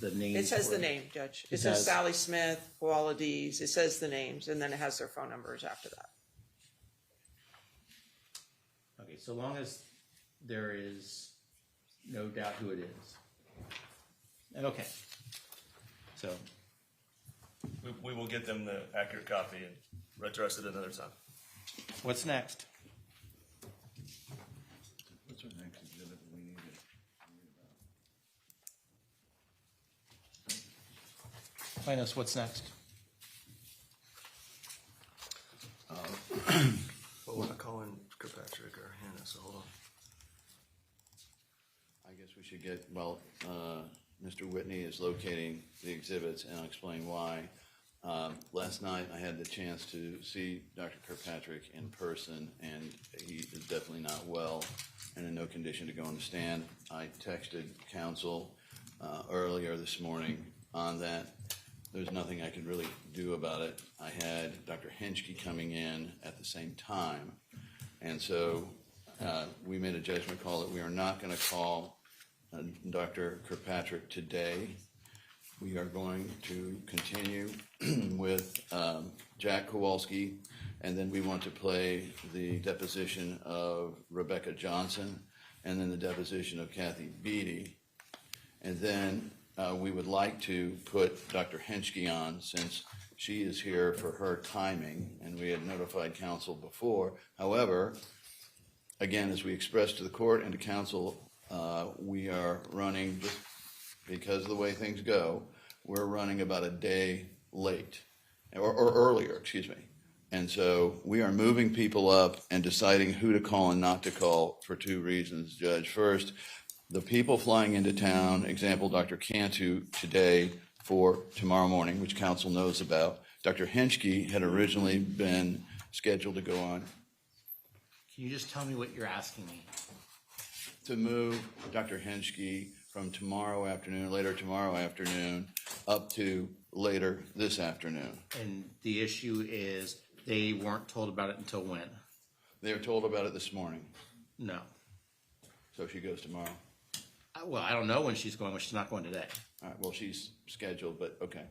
the names. It says for the name, Judge. It It says does. Sally Smith, Koala-D's. It says the names, and then it has their phone numbers after that. Okay, so long as there is no doubt who it is. Okay. So, We will get them the accurate copy and address it another time. what's next? What's our next exhibit that we need to read about? Find us what's next. But we're not calling Kirkpatrick or Hannah, so hold on. I guess we should get, Mr. Whitney is locating the exhibits, and I'll explain why. Last night, I had the chance to see Dr. Kirkpatrick in person, and he is definitely not well and in no condition to go on the stand. I texted counsel earlier this morning on that. There's nothing I could really do about it. I had Dr. Henschke coming in at the same time, and so we made a judgment call that we are not going to call Dr. Kirkpatrick today. We are going to continue with Jack Kowalski, and then we want to play the deposition of Rebecca Johnson, and then the deposition of Kathy Beatty. And then we would like to put Dr. Henschke on, since she is here for her timing, and we had notified counsel before. However, again, as we expressed to the court and to counsel, we are running, just because of the way things go, we're running about a day late, or earlier, excuse me. And so we are moving people up and deciding who to call and not to call for two reasons, Judge. First, the people flying into town, example, Dr. Cantu today for tomorrow morning, which counsel knows about. Dr. Henschke had originally been scheduled to go on. Can you just tell me what you're asking me? To move Dr. Henschke from tomorrow afternoon, later tomorrow afternoon, up to later this afternoon. And the issue is they weren't told about it until when? They were told about it this morning, No. so she goes tomorrow. Well, I don't know when she's going, but she's not going today. All right, well, she's scheduled, but okay.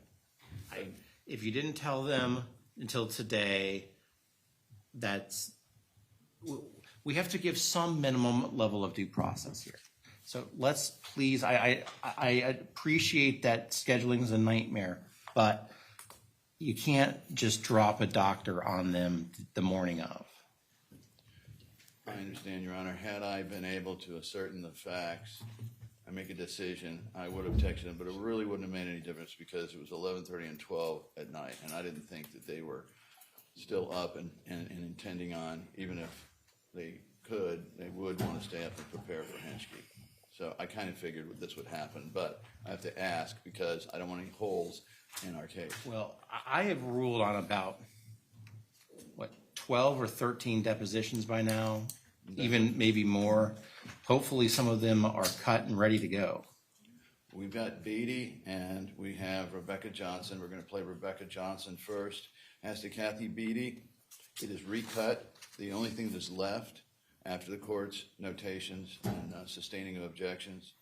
If you didn't tell them until today, we have to give some minimum level of due process here. So let's please, I appreciate that scheduling is a nightmare, but you can't just drop a doctor on them the morning of. I understand, Your Honor. Had I been able to ascertain the facts and make a decision, I would have texted them, but it really wouldn't have made any difference because it was 11:30 and 12 at night, and I didn't think that they were still up and intending on, even if they could, they would want to stay up and prepare for Henschke. So I kind of figured this would happen, but I have to ask because I don't want any holes in our case. Well, I have ruled on about, 12 or 13 depositions by now, even maybe more. Hopefully some of them are cut and ready to go. We've got Beatty and we have Rebecca Johnson. We're going to play Rebecca Johnson first. As to Kathy Beatty, it is recut. The only thing that's left after the court's notations and sustaining of objections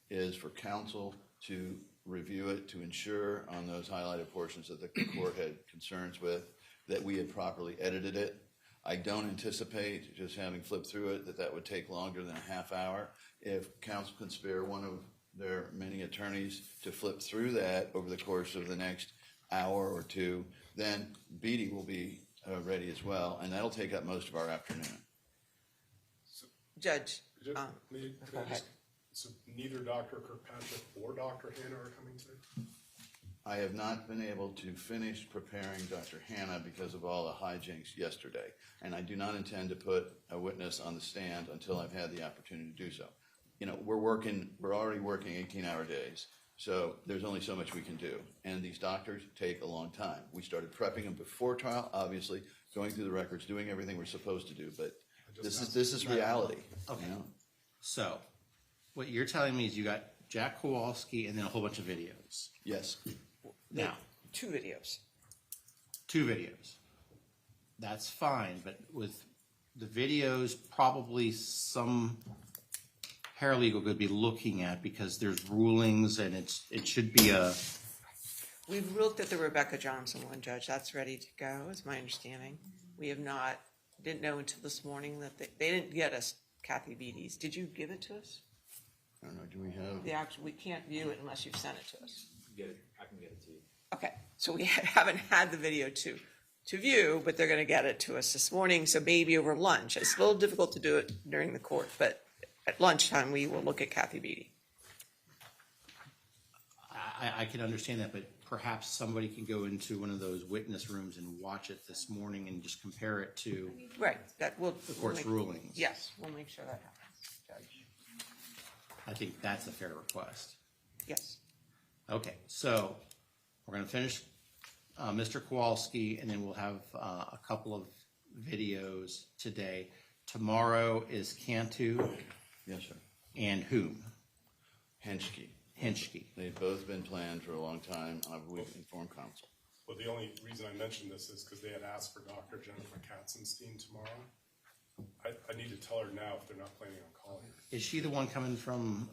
is for counsel to review it to ensure on those highlighted portions that the court had concerns with that we had properly edited it. I don't anticipate, just having flipped through it, that would take longer than a half hour. If counsel can spare one of their many attorneys to flip through that over the course of the next hour or two, then Beatty will be ready as well, and that'll take up most of our afternoon. Judge, Could go I ahead. So neither Dr. Kirkpatrick or Dr. Hannah are coming today? I have not been able to finish preparing Dr. Hannah because of all the hijinks yesterday, and I do not intend to put a witness on the stand until I've had the opportunity to do so. You know, we're already working 18-hour days, so there's only so much we can do, and these doctors take a long time. We started prepping them before trial, obviously, going through the records, doing everything we're supposed to do, but this is reality. Okay. You know? So what you're telling me is you got Jack Kowalski and then a whole bunch of videos. Yes. Now, 2 videos. 2 videos. That's fine, but with the videos, probably some paralegal could be looking at, because there's rulings and it should be a, We've looked at the Rebecca Johnson one, Judge. That's ready to go, is my understanding. We have not, didn't know until this morning that they didn't get us Kathy Beatty's. Did you give it to us? I don't know, do we have? The actual, we can't view it unless you've sent it to us. Get it, I can get it to you. Okay, so we haven't had the video to view, but they're gonna get it to us this morning, so maybe over lunch. It's a little difficult to do it during the court, but at lunchtime, we will look at Kathy Beatty. I can understand that, but perhaps somebody can go into one of those witness rooms and watch it this morning and just compare it to Right, that will. the court's rulings. Yes, we'll make sure that happens, Judge. I think that's a fair request. Yes. Okay, so we're gonna finish Mr. Kowalski, and then we'll have a couple of videos today. Tomorrow is Cantu Yes, sir. and whom? Henschke. Henschke. They've both been planned for a long time. We've informed counsel. Well, the only reason I mentioned this is because they had asked for Dr. Jennifer Katzenstein tomorrow. I need to tell her now if they're not planning on calling her. Is she the one coming from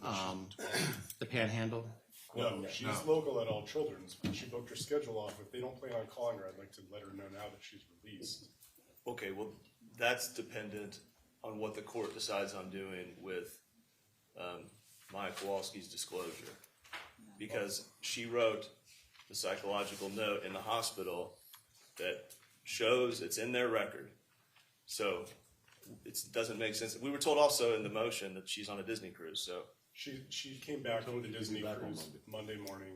the Panhandle? No, she's local at All Children's, but she booked her schedule off. If they don't plan on calling her, I'd like to let her know now that she's released. Okay, well, that's dependent on what the court decides on doing with Maya Kowalski's disclosure. Because she wrote the psychological note in the hospital that shows it's in their record. So it doesn't make sense. We were told also in the motion that she's on a Disney cruise, so. She came back from the Disney cruise Monday morning.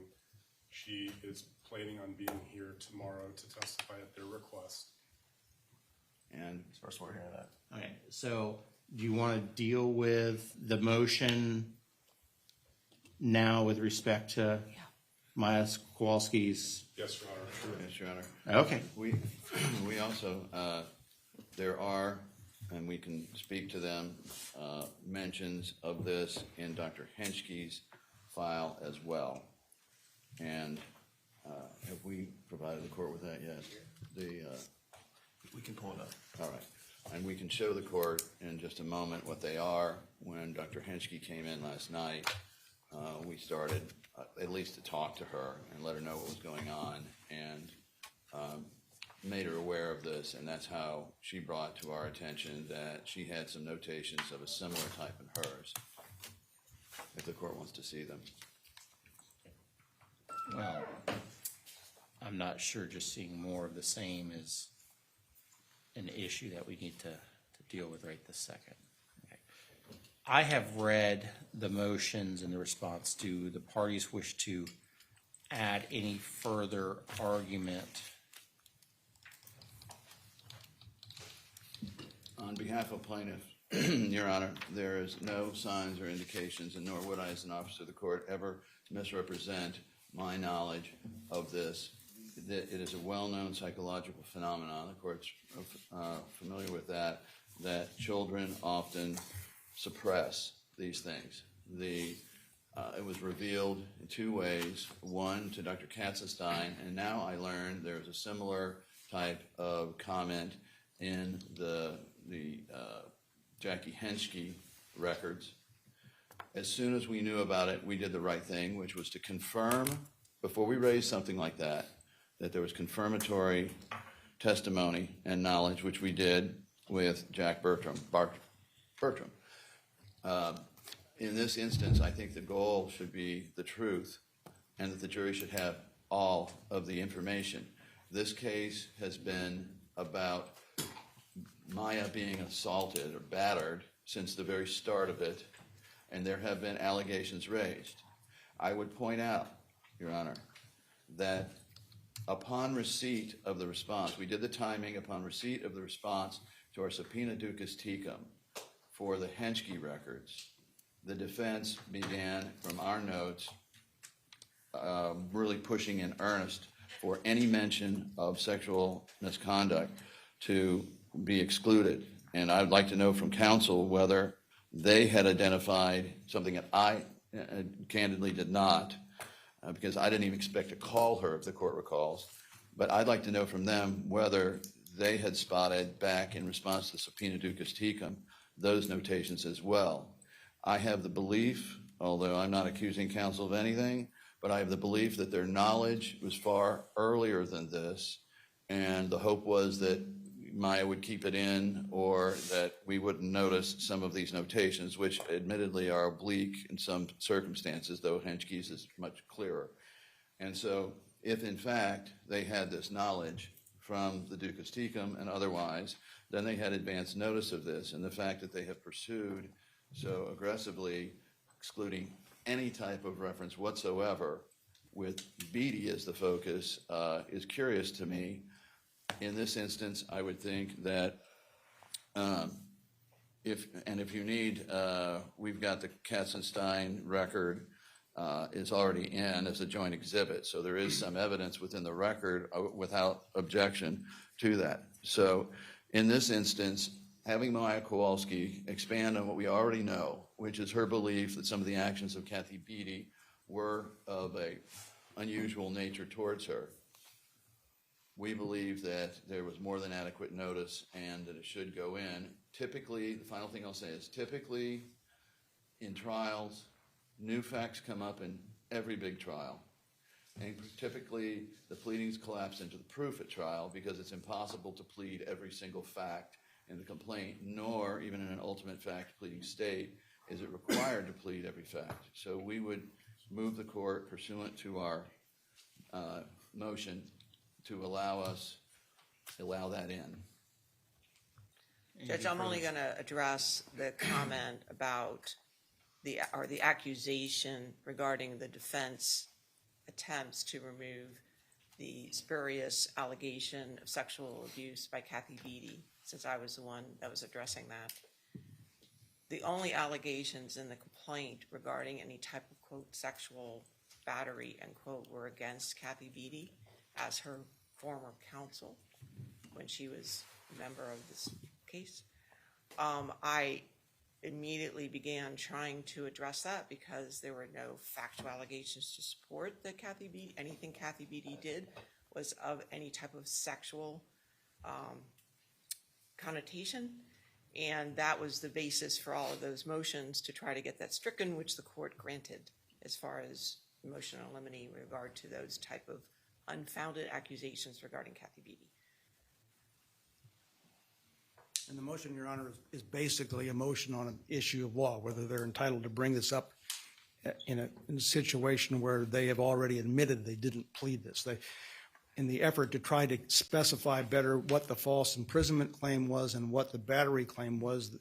She is planning on being here tomorrow to testify at their request. And It's first we're hearing that. Okay, so do you want to deal with the motion now with respect to Maya Kowalski's? Yes, Your Honor. yes, Your Honor. Okay, We also, there are, and we can speak to them, mentions of this in Dr. Henschke's file as well. And have we provided the court with that yet? We can pull it up. All right. And we can show the court in just a moment what they are. When Dr. Henschke came in last night, we started at least to talk to her and let her know what was going on, and made her aware of this, and that's how she brought to our attention that she had some notations of a similar type in hers, if the court wants to see them. well, I'm not sure just seeing more of the same is an issue that we need to deal with right this second. Okay. I have read the motions in the response to the parties wish to add any further argument. On behalf of plaintiff, Your Honor, there is no signs or indications, and nor would I as an officer of the court ever misrepresent my knowledge of this. It is a well-known psychological phenomenon, the court's familiar with that children often suppress these things. It was revealed in two ways. One, to Dr. Katzenstein, and now I learned there's a similar type of comment in the Jackie Henschke records. As soon as we knew about it, we did the right thing, which was to confirm, before we raised something like that there was confirmatory testimony and knowledge, which we did with Jack Bertram. In this instance, I think the goal should be the truth, and that the jury should have all of the information. This case has been about Maya being assaulted or battered since the very start of it, and there have been allegations raised. I would point out, Your Honor, that upon receipt of the response, we did the timing upon receipt of the response to our subpoena ducis tecum for the Henschke records. The defense began, from our notes, really pushing in earnest for any mention of sexual misconduct to be excluded. And I'd like to know from counsel whether they had identified something that I candidly did not, because I didn't even expect to call her, if the court recalls. But I'd like to know from them whether they had spotted back in response to subpoena ducis tecum those notations as well. I have the belief, although I'm not accusing counsel of anything, but I have the belief that their knowledge was far earlier than this, and the hope was that Maya would keep it in, or that we wouldn't notice some of these notations, which admittedly are oblique in some circumstances, though Henschke's is much clearer. And so if in fact they had this knowledge from the Ducas Tecum and otherwise, then they had advance notice of this, and the fact that they have pursued so aggressively, excluding any type of reference whatsoever with Beatty as the focus, is curious to me. In this instance, I would think that if you need, we've got the Katzenstein record is already in as a joint exhibit, so there is some evidence within the record without objection to that. So in this instance, having Maya Kowalski expand on what we already know, which is her belief that some of the actions of Kathy Beatty were of a unusual nature towards her, we believe that there was more than adequate notice and that it should go in. Typically, the final thing I'll say is typically in trials, new facts come up in every big trial. And typically the pleadings collapse into the proof at trial because it's impossible to plead every single fact in the complaint, nor even in an ultimate fact pleading state is it required to plead every fact. So we would move the court pursuant to our motion to allow that in. Judge, I'm only going to address the comment about the accusation regarding the defense attempts to remove the spurious allegation of sexual abuse by Kathy Beatty, since I was the one that was addressing that. The only allegations in the complaint regarding any type of, quote, sexual battery, end quote, were against Kathy Beatty as her former counsel when she was a member of this case. I immediately began trying to address that because there were no factual allegations to support that anything Kathy Beatty did was of any type of sexual connotation. And that was the basis for all of those motions to try to get that stricken, which the court granted as far as motion in limine in regard to those type of unfounded accusations regarding Kathy Beatty. And the motion, Your Honor, is basically a motion on an issue of law, whether they're entitled to bring this up in a situation where they have already admitted they didn't plead this. In the effort to try to specify better what the false imprisonment claim was and what the battery claim was,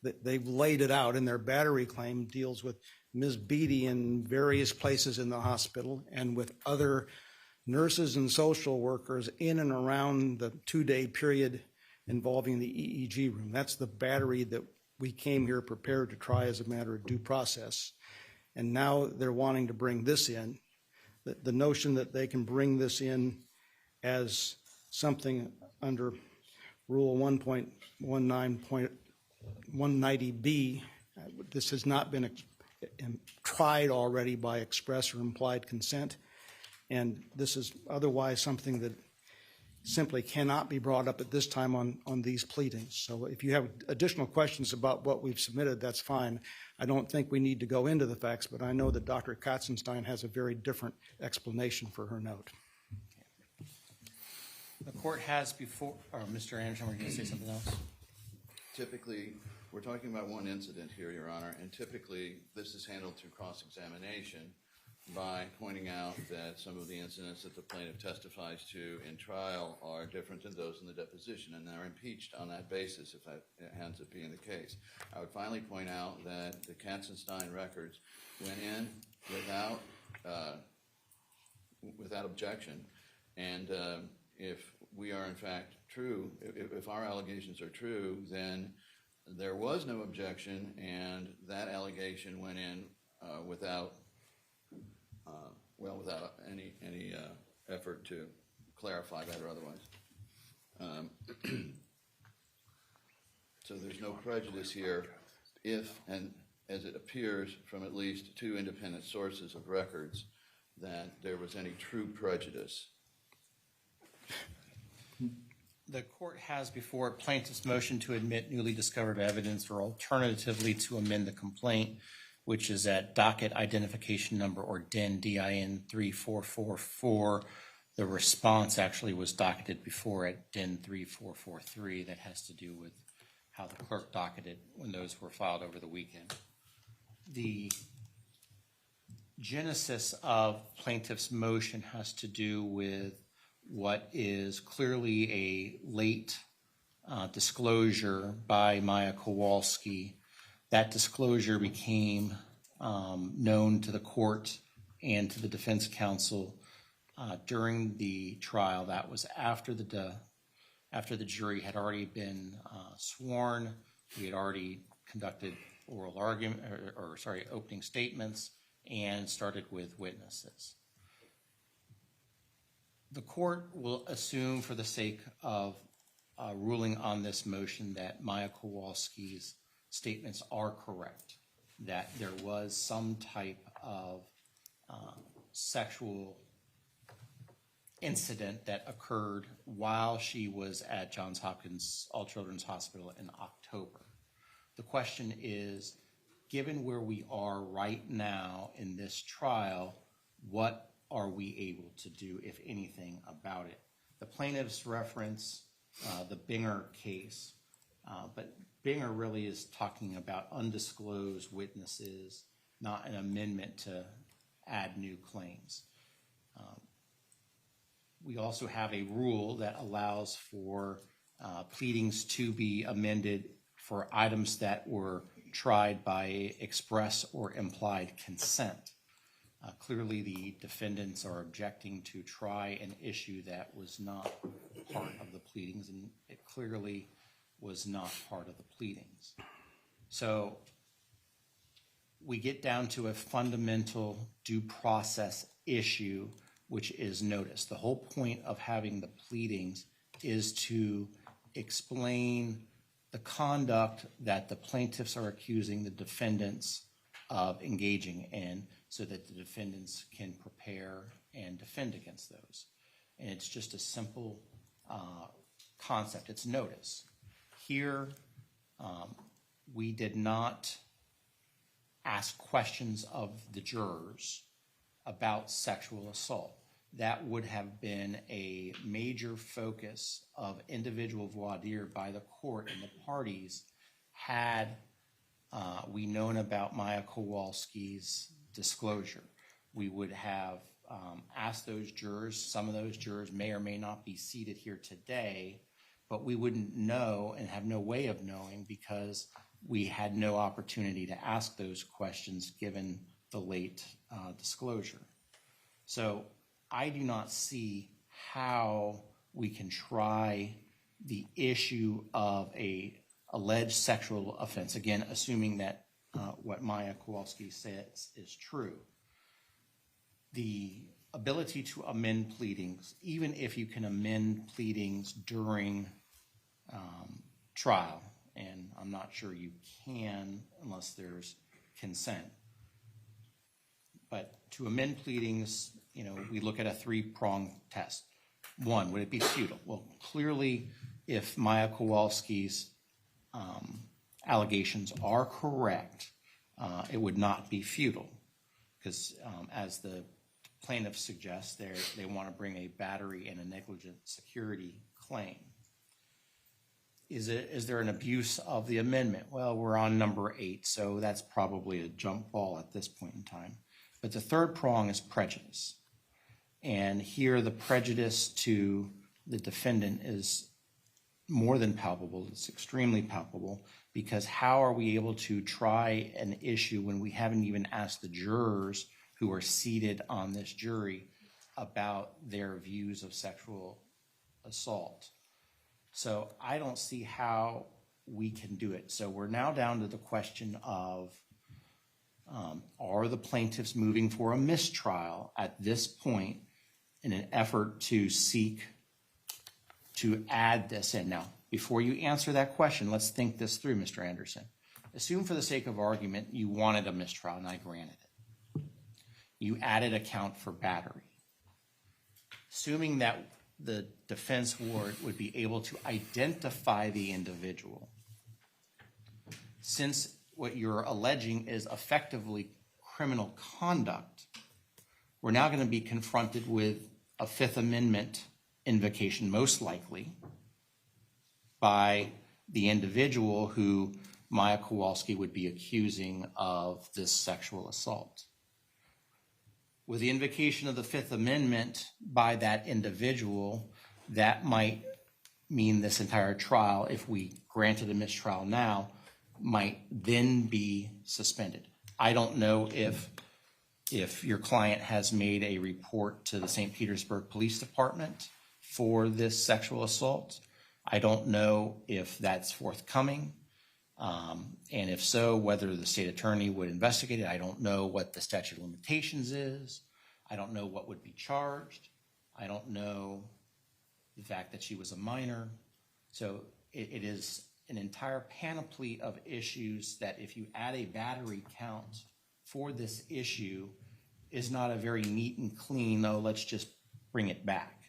that they've laid it out. And their battery claim deals with Ms. Beatty in various places in the hospital and with other nurses and social workers in and around the 2-day period involving the EEG room. That's the battery that we came here prepared to try as a matter of due process. And now they're wanting to bring this in. The notion that they can bring this in as something under Rule 1.19.190B, this has not been tried already by express or implied consent. And this is otherwise something that simply cannot be brought up at this time on these pleadings. So if you have additional questions about what we've submitted, that's fine. I don't think we need to go into the facts, but I know that Dr. Katzenstein has a very different explanation for her note. The court has before, or Mr. Anderson, were you going to say something else? Typically, we're talking about one incident here, Your Honor, and typically this is handled through cross-examination by pointing out that some of the incidents that the plaintiff testifies to in trial are different than those in the deposition, and they're impeached on that basis if that ends up being the case. I would finally point out that the Katzenstein records went in without objection, and if we are in fact true, if our allegations are true, then there was no objection, and that allegation went in without any effort to clarify that or otherwise. So there's no prejudice here if, and as it appears from at least 2 independent sources of records, that there was any true prejudice. The court has before it plaintiff's motion to admit newly discovered evidence or alternatively to amend the complaint, which is at docket identification number or DIN, DIN 3444. The response actually was docketed before at DIN 3443. That has to do with how the clerk docketed when those were filed over the weekend. The genesis of plaintiff's motion has to do with what is clearly a late disclosure by Maya Kowalski. That disclosure became known to the court and to the defense counsel during the trial. That was after the jury had already been sworn. We had already conducted oral argument, opening statements, and started with witnesses. The court will assume, for the sake of ruling on this motion, that Maya Kowalski's statements are correct, that there was some type of sexual incident that occurred while she was at Johns Hopkins All Children's Hospital in October. The question is, given where we are right now in this trial, what are we able to do, if anything, about it? The plaintiffs reference the Binger case, but Binger really is talking about undisclosed witnesses, not an amendment to add new claims. We also have a rule that allows for pleadings to be amended for items that were tried by express or implied consent. Clearly, the defendants are objecting to try an issue that was not part of the pleadings, and it clearly was not part of the pleadings. So we get down to a fundamental due process issue, which is notice. The whole point of having the pleadings is to explain the conduct that the plaintiffs are accusing the defendants of engaging in, so that the defendants can prepare and defend against those. And it's just a simple concept. It's notice. Here, we did not ask questions of the jurors about sexual assault. That would have been a major focus of individual voir dire by the court and the parties had we known about Maya Kowalski's disclosure. We would have asked those jurors. Some of those jurors may or may not be seated here today, but we wouldn't know and have no way of knowing because we had no opportunity to ask those questions given the late disclosure. So I do not see how we can try the issue of a alleged sexual offense, again, assuming that what Maya Kowalski says is true. The ability to amend pleadings, even if you can amend pleadings during trial, and I'm not sure you can unless there's consent, but to amend pleadings, we look at a three-pronged test. One, would it be futile? Well, clearly, if Maya Kowalski's allegations are correct, it would not be futile because, as the plaintiffs suggest, they want to bring a battery and a negligent security claim. Is there an abuse of the amendment? Well, we're on number 8, so that's probably a jump ball at this point in time. But the third prong is prejudice. And here the prejudice to the defendant is more than palpable. It's extremely palpable because how are we able to try an issue when we haven't even asked the jurors who are seated on this jury about their views of sexual assault? So I don't see how we can do it. So we're now down to the question of are the plaintiffs moving for a mistrial at this point in an effort to seek to add this in? Now, before you answer that question, let's think this through, Mr. Anderson. Assume for the sake of argument you wanted a mistrial, and I granted it. You added a count for battery. Assuming that the defense would be able to identify the individual. Since what you're alleging is effectively criminal conduct, we're now going to be confronted with a Fifth Amendment invocation, most likely, by the individual who Maya Kowalski would be accusing of this sexual assault. With the invocation of the Fifth Amendment by that individual, that might mean this entire trial, if we granted a mistrial now, might then be suspended. I don't know if your client has made a report to the St. Petersburg Police Department for this sexual assault. I don't know if that's forthcoming. And if so, whether the state attorney would investigate it. I don't know what the statute of limitations is. I don't know what would be charged. I don't know the fact that she was a minor. So it is an entire panoply of issues that, if you add a battery count for this issue, is not a very neat and clean, oh, let's just bring it back.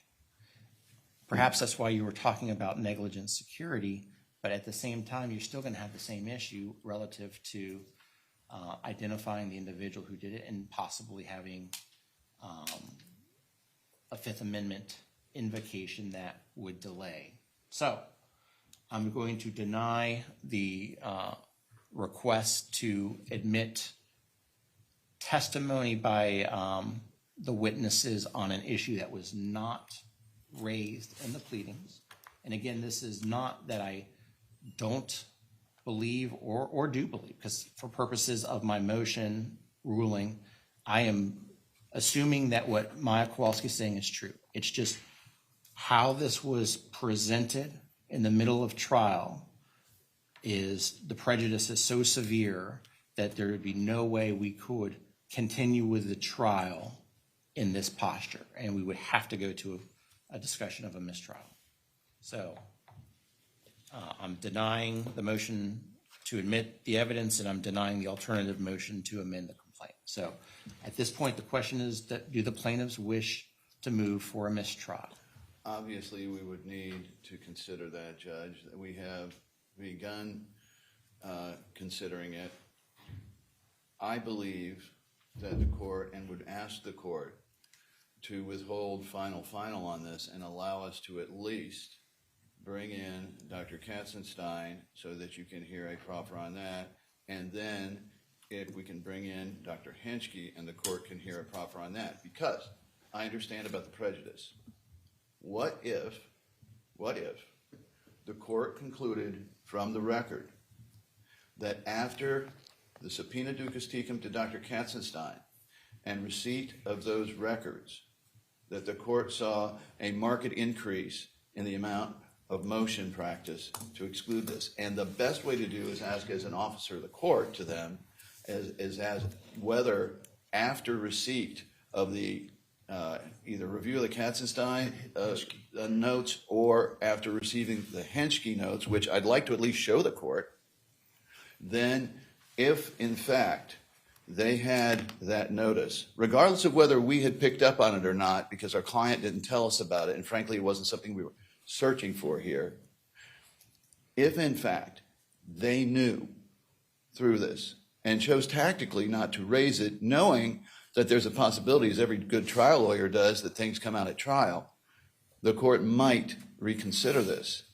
Perhaps that's why you were talking about negligent security, but at the same time, you're still going to have the same issue relative to identifying the individual who did it and possibly having a Fifth Amendment invocation that would delay. So I'm going to deny the request to admit testimony by the witnesses on an issue that was not raised in the pleadings. And again, this is not that I don't believe or do believe, because for purposes of my motion ruling, I am assuming that what Maya Kowalski is saying is true. It's just how this was presented in the middle of trial is the prejudice is so severe that there would be no way we could continue with the trial in this posture, and we would have to go to a discussion of a mistrial. So I'm denying the motion to admit the evidence, and I'm denying the alternative motion to amend the complaint. So at this point, the question is, do the plaintiffs wish to move for a mistrial? Obviously, we would need to consider that, Judge. We have begun considering it. I believe that the court, and would ask the court to withhold final on this and allow us to at least bring in Dr. Katzenstein so that you can hear a proffer on that. And then if we can bring in Dr. Henschke and the court can hear a proffer on that, because I understand about the prejudice. What if the court concluded from the record that after the subpoena ducis tecum to Dr. Katzenstein and receipt of those records, that the court saw a marked increase in the amount of motion practice to exclude this? And the best way to do is ask as an officer of the court to them as whether after receipt of the either review of the Katzenstein notes or after receiving the Henschke notes, which I'd like to at least show the court, then if in fact they had that notice, regardless of whether we had picked up on it or not, because our client didn't tell us about it, and frankly, it wasn't something we were searching for here. If in fact they knew through this and chose tactically not to raise it, knowing that there's a possibility, as every good trial lawyer does, that things come out at trial, the court might reconsider this.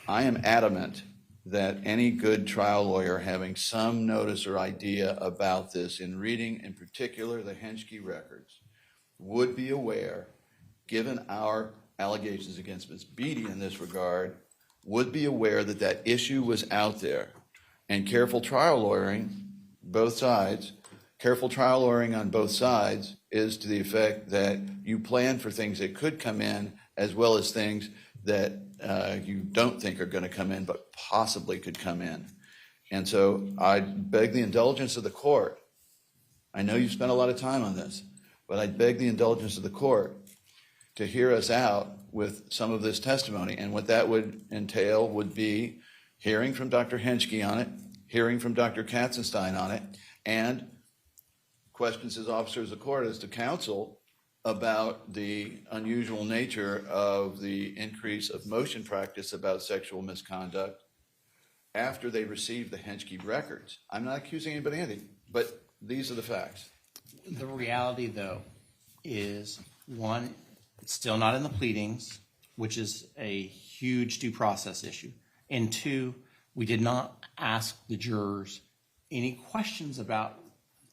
I am adamant that any good trial lawyer having some notice or idea about this, in reading in particular the Henschke records, would be aware, given our allegations against Ms. Beatty in this regard, would be aware that that issue was out there. And careful trial lawyering, both sides, careful trial lawyering on both sides is to the effect that you plan for things that could come in as well as things that you don't think are going to come in but possibly could come in. And so I beg the indulgence of the court. I know you've spent a lot of time on this, but I beg the indulgence of the court to hear us out with some of this testimony. And what that would entail would be hearing from Dr. Henschke on it, hearing from Dr. Katzenstein on it, and questions as officers of the court as to counsel about the unusual nature of the increase of motion practice about sexual misconduct after they received the Henschke records. I'm not accusing anybody of anything, but these are the facts. The reality, though, is one, it's still not in the pleadings, which is a huge due process issue. And two, we did not ask the jurors any questions about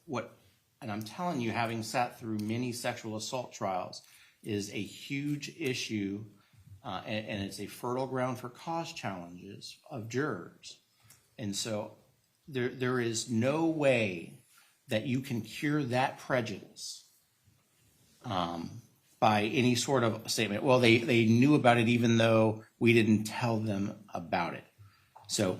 what, and I'm telling you, having sat through many sexual assault trials, is a huge issue, and it's a fertile ground for cause challenges of jurors. And so there is no way that you can cure that prejudice by any sort of statement. Well, they knew about it even though we didn't tell them about it. So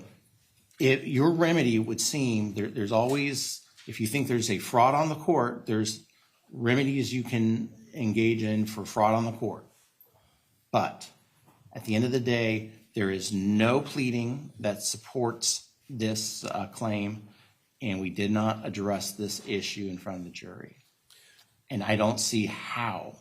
if your remedy would seem, there's always, if you think there's a fraud on the court, there's remedies you can engage in for fraud on the court. But at the end of the day, there is no pleading that supports this claim, and we did not address this issue in front of the jury. And I don't see how,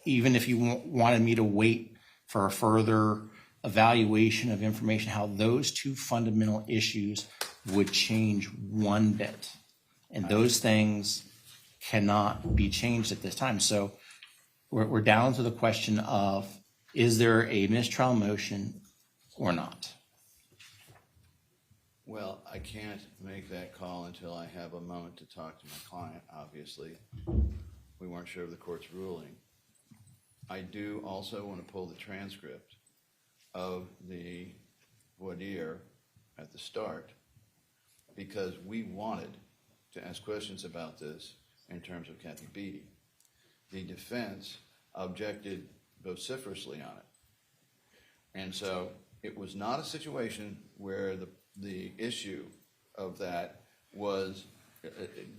even if you wanted me to wait for a further evaluation of information, how those two fundamental issues would change one bit. And those things cannot be changed at this time. So we're down to the question of, is there a mistrial motion or not? Well, I can't make that call until I have a moment to talk to my client, obviously. We weren't sure of the court's ruling. I do also want to pull the transcript of the voir dire at the start, because we wanted to ask questions about this in terms of Kathy Beatty. The defense objected vociferously on it. And so it was not a situation where the issue of that was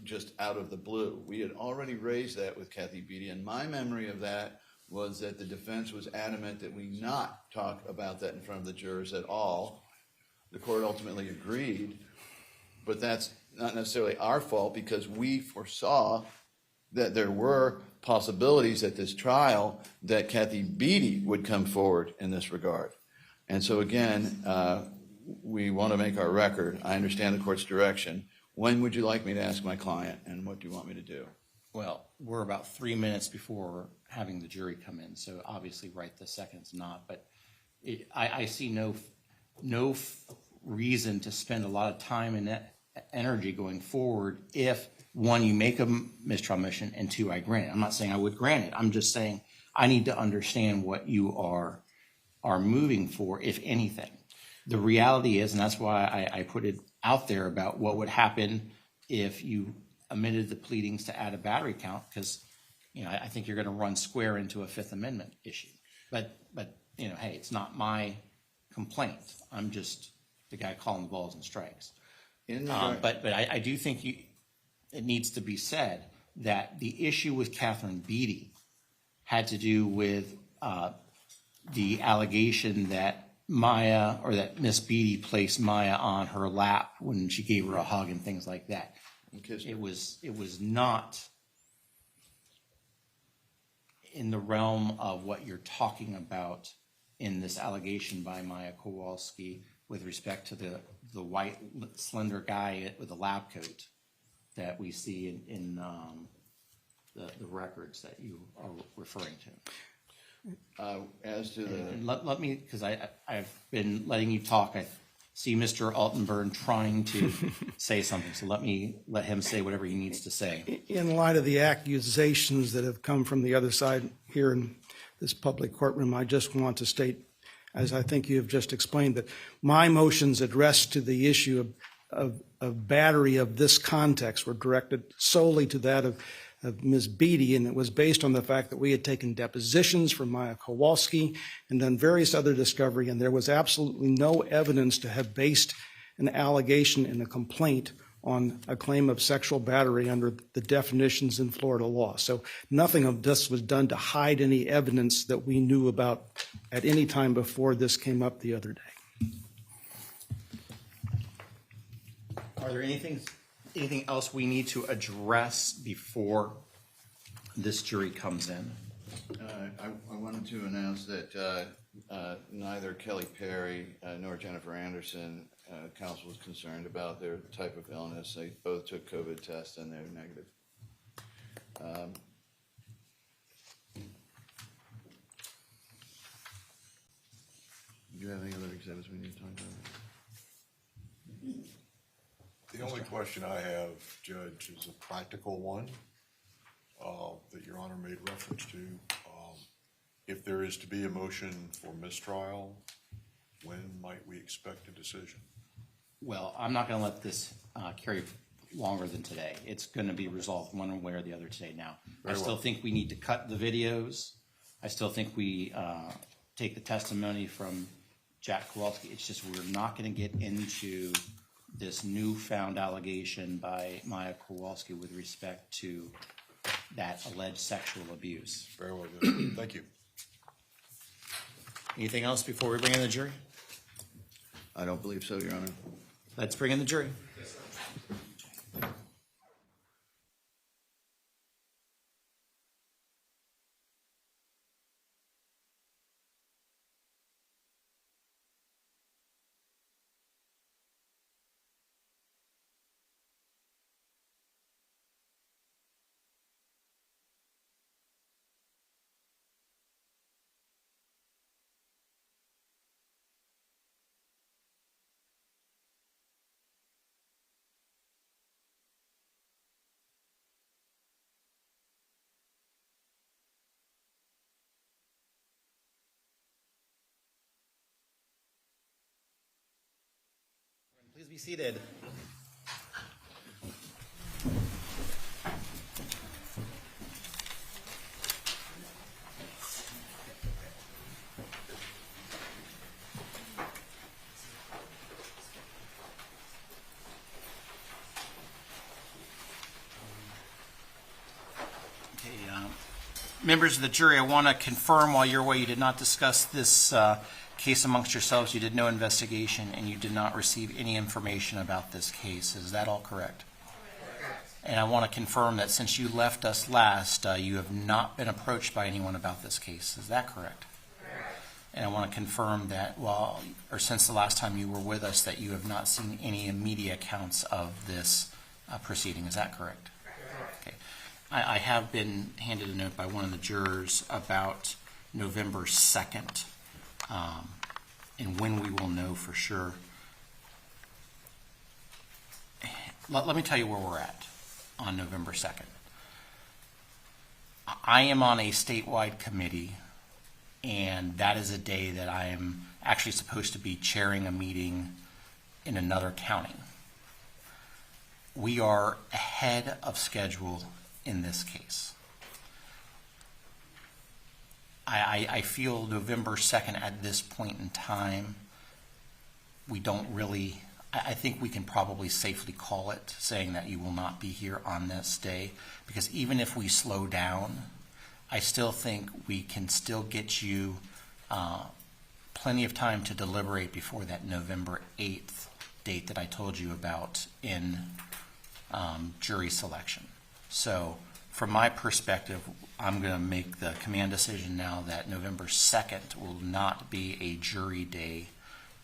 just out of the blue. We had already raised that with Kathy Beatty, and my memory of that was that the defense was adamant that we not talk about that in front of the jurors at all. The court ultimately agreed, but that's not necessarily our fault, because we foresaw that there were possibilities at this trial that Kathy Beatty would come forward in this regard. And so again, we want to make our record. I understand the court's direction. When would you like me to ask my client, and what do you want me to do? Well, we're about 3 minutes before having the jury come in, so obviously right this second's not. But I see no reason to spend a lot of time and energy going forward if, one, you make a mistrial motion, and two, I grant it. I'm not saying I would grant it. I'm just saying I need to understand what you are moving for, if anything. The reality is, and that's why I put it out there about what would happen if you amended the pleadings to add a battery count, because I think you're going to run square into a Fifth Amendment issue. But hey, it's not my complaint. I'm just the guy calling the balls and strikes. But I do think it needs to be said that the issue with Catherine Beatty had to do with the allegation that Maya, or that Miss Beatty placed Maya on her lap when she gave her a hug and things like that. It was not in the realm of what you're talking about in this allegation by Maya Kowalski with respect to the white slender guy with the lab coat that we see in the records that you are referring to. As to the... And let me, because I've been letting you talk. I see Mr. Altenburn trying to say something, so let him say whatever he needs to say. In light of the accusations that have come from the other side here in this public courtroom, I just want to state, as I think you have just explained, that my motions addressed to the issue of battery of this context were directed solely to that of Ms. Beatty, and it was based on the fact that we had taken depositions from Maya Kowalski and done various other discovery, and there was absolutely no evidence to have based an allegation in a complaint on a claim of sexual battery under the definitions in Florida law. So nothing of this was done to hide any evidence that we knew about at any time before this came up the other day. Are there anything else we need to address before this jury comes in. I wanted to announce that neither Kelly Perry nor Jennifer Anderson, counsel was concerned about their type of illness. They both took COVID tests and they're negative. Do you have any other exhibits we need to talk about? The only question I have, Judge, is a practical one that Your Honor made reference to. If there is to be a motion for mistrial, when might we expect a decision? Well, I'm not going to let this carry longer than today. It's going to be resolved one way or the other today now. I still think we need to cut the videos. I still think we take the testimony from Jack Kowalski. It's just we're not going to get into this newfound allegation by Maya Kowalski with respect to that alleged sexual abuse. Very well, Judge. Thank you. Anything else before we bring in the jury? I don't believe so, Your Honor. Let's bring in the jury. Please be seated. Members of the jury, I want to confirm while you're away, you did not discuss this case amongst yourselves. You did no investigation, and you did not receive any information about this case. Is that all correct? And I want to confirm that since you left us last, you have not been approached by anyone about this case. Is that correct? And I want to confirm that since the last time you were with us, that you have not seen any media accounts of this proceeding. Is that correct? Okay. I have been handed a note by one of the jurors about November 2nd, and when we will know for sure. Let me tell you where we're at on November 2nd. I am on a statewide committee, and that is a day that I am actually supposed to be chairing a meeting in another county. We are ahead of schedule in this case. I feel November 2nd at this point in time, we don't really, I think we can probably safely call it, saying that you will not be here on this day, because even if we slow down, I still think we can still get you plenty of time to deliberate before that November 8th date that I told you about in jury selection. So from my perspective, I'm going to make the command decision now that November 2nd will not be a jury day.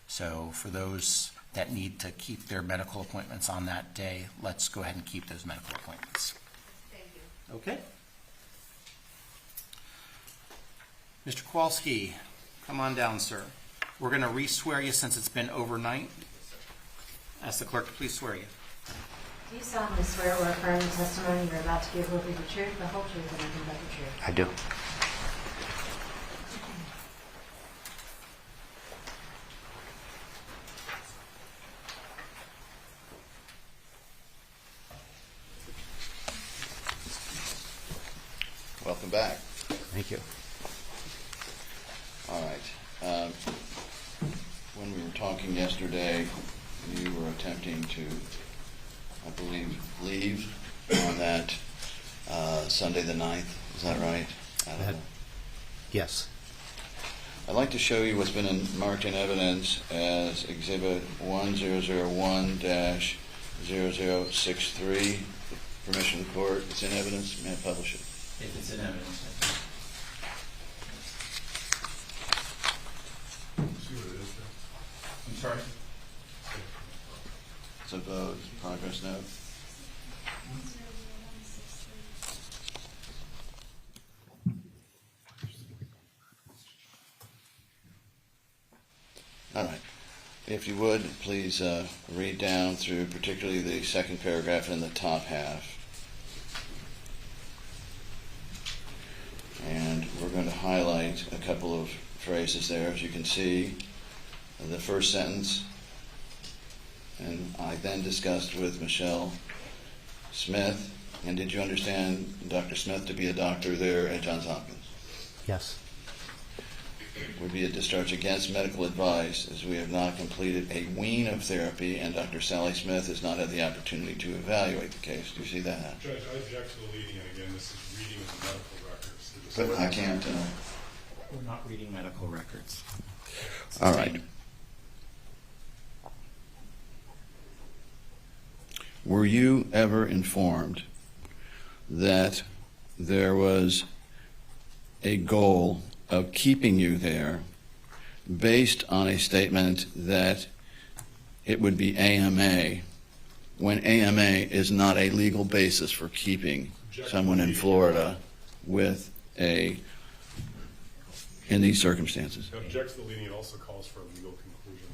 So for those that need to keep their medical appointments on that day, let's go ahead and keep those medical appointments. Thank you. Okay. Mr. Kowalski, come on down, sir. We're going to re-swear you since it's been overnight. Ask the clerk to please swear you. Do you solemnly swear or affirm the testimony you're about to give will be the truth, the whole truth, and nothing but the truth? I do. Welcome back. Thank you. All right. When we were talking yesterday, you were attempting to, I believe, leave on that Sunday the 9th. Is that right? Yes. I'd like to show you what's been marked in evidence as Exhibit 1001-0063. Permission of the court. It's in evidence. May I publish it? if it's in evidence. See what it is there? I'm sorry? Suppose progress note. All right. If you would, please read down through particularly the second paragraph in the top half. And we're going to highlight a couple of phrases there. As you can see, the first sentence, and I then discussed with Michelle Smith, and did you understand Dr. Smith to be a doctor there at Johns Hopkins? Yes. Would be a discharge against medical advice, as we have not completed a wean of therapy, and Dr. Sally Smith has not had the opportunity to evaluate the case. Do you see that? Judge, I object to the leading, and again, this is reading of the medical records. But I can't. We're not reading medical records. All right. Were you ever informed that there was a goal of keeping you there based on a statement that it would be AMA, when AMA is not a legal basis for keeping someone in Florida with in these circumstances? I object to the leading. It also calls for a legal conclusion.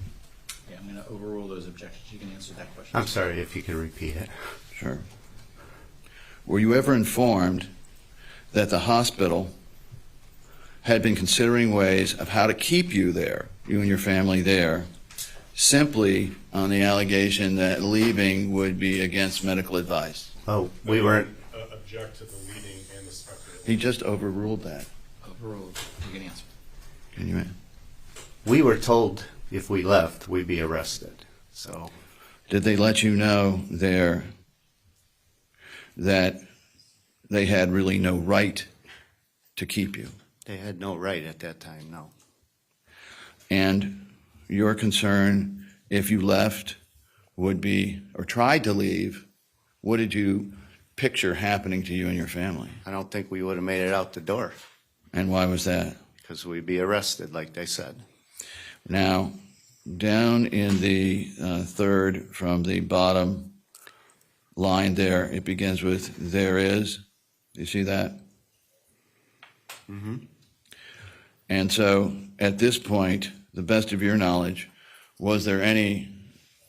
Yeah, I'm going to overrule those objections. You can answer that question. I'm sorry, if you could repeat it. Sure. Were you ever informed that the hospital had been considering ways of how to keep you there, you and your family there, simply on the allegation that leaving would be against medical advice? Oh, we weren't. Object to the leading and the speculative. He just overruled that. Overruled. You can answer. Can you? We were told if we left, we'd be arrested. So Did they let you know there that they had really no right to keep you? they had no right at that time, no. And your concern, if you left, would be, or tried to leave, what did you picture happening to you and your family? I don't think we would have made it out the door And why was that? because we'd be arrested, like they said. Now, down in the third from the bottom line there, it begins with "there is." You see that? Mm-hmm. And so, at this point, the best of your knowledge, was there any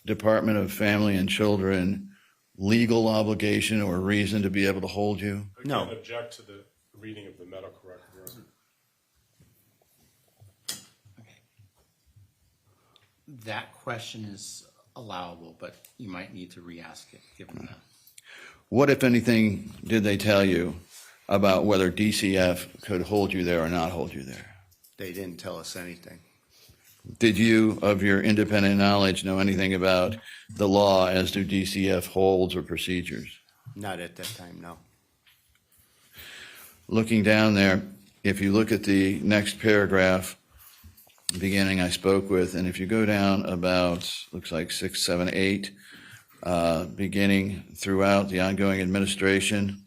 Department of Family and Children legal obligation or reason to be able to hold you? No. Again, object to the reading of the medical record. Your Honor. That question is allowable, but you might need to re-ask it, given that. What, if anything, did they tell you about whether DCF could hold you there or not hold you there? They didn't tell us anything. Did you, of your independent knowledge, know anything about the law as to DCF holds or procedures? Not at that time, no. Looking down there, if you look at the next paragraph, beginning I spoke with, and if you go down about, looks like 6, 7, 8, beginning throughout the ongoing administration.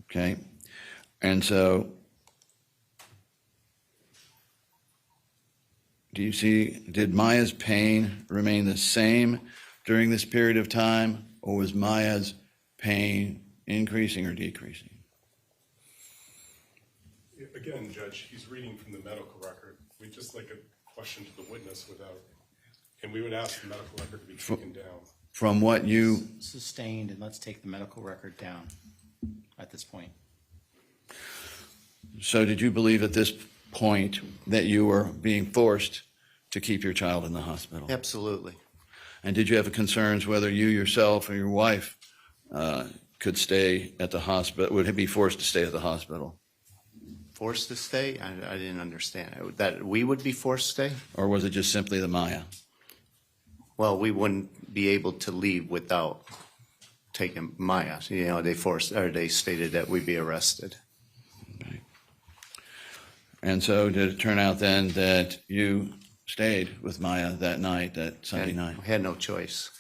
Okay, and so do you see, did Maya's pain remain the same during this period of time, or was Maya's pain increasing or decreasing? Again, Judge, he's reading from the medical record. We'd just like a question to the witness without, and we would ask the medical record to be taken down. From what you, Sustained, and let's take the medical record down at this point. so did you believe at this point that you were being forced to keep your child in the hospital? Absolutely. And did you have concerns whether you yourself or your wife could stay at the hospital, would be forced to stay at the hospital? Forced to stay? I didn't understand. That we would be forced to stay? Or was it just simply the Maya? Well, we wouldn't be able to leave without taking Maya. You know, they stated that we'd be arrested. Okay. And so did it turn out then that you stayed with Maya that night, that Sunday And night? we had no choice.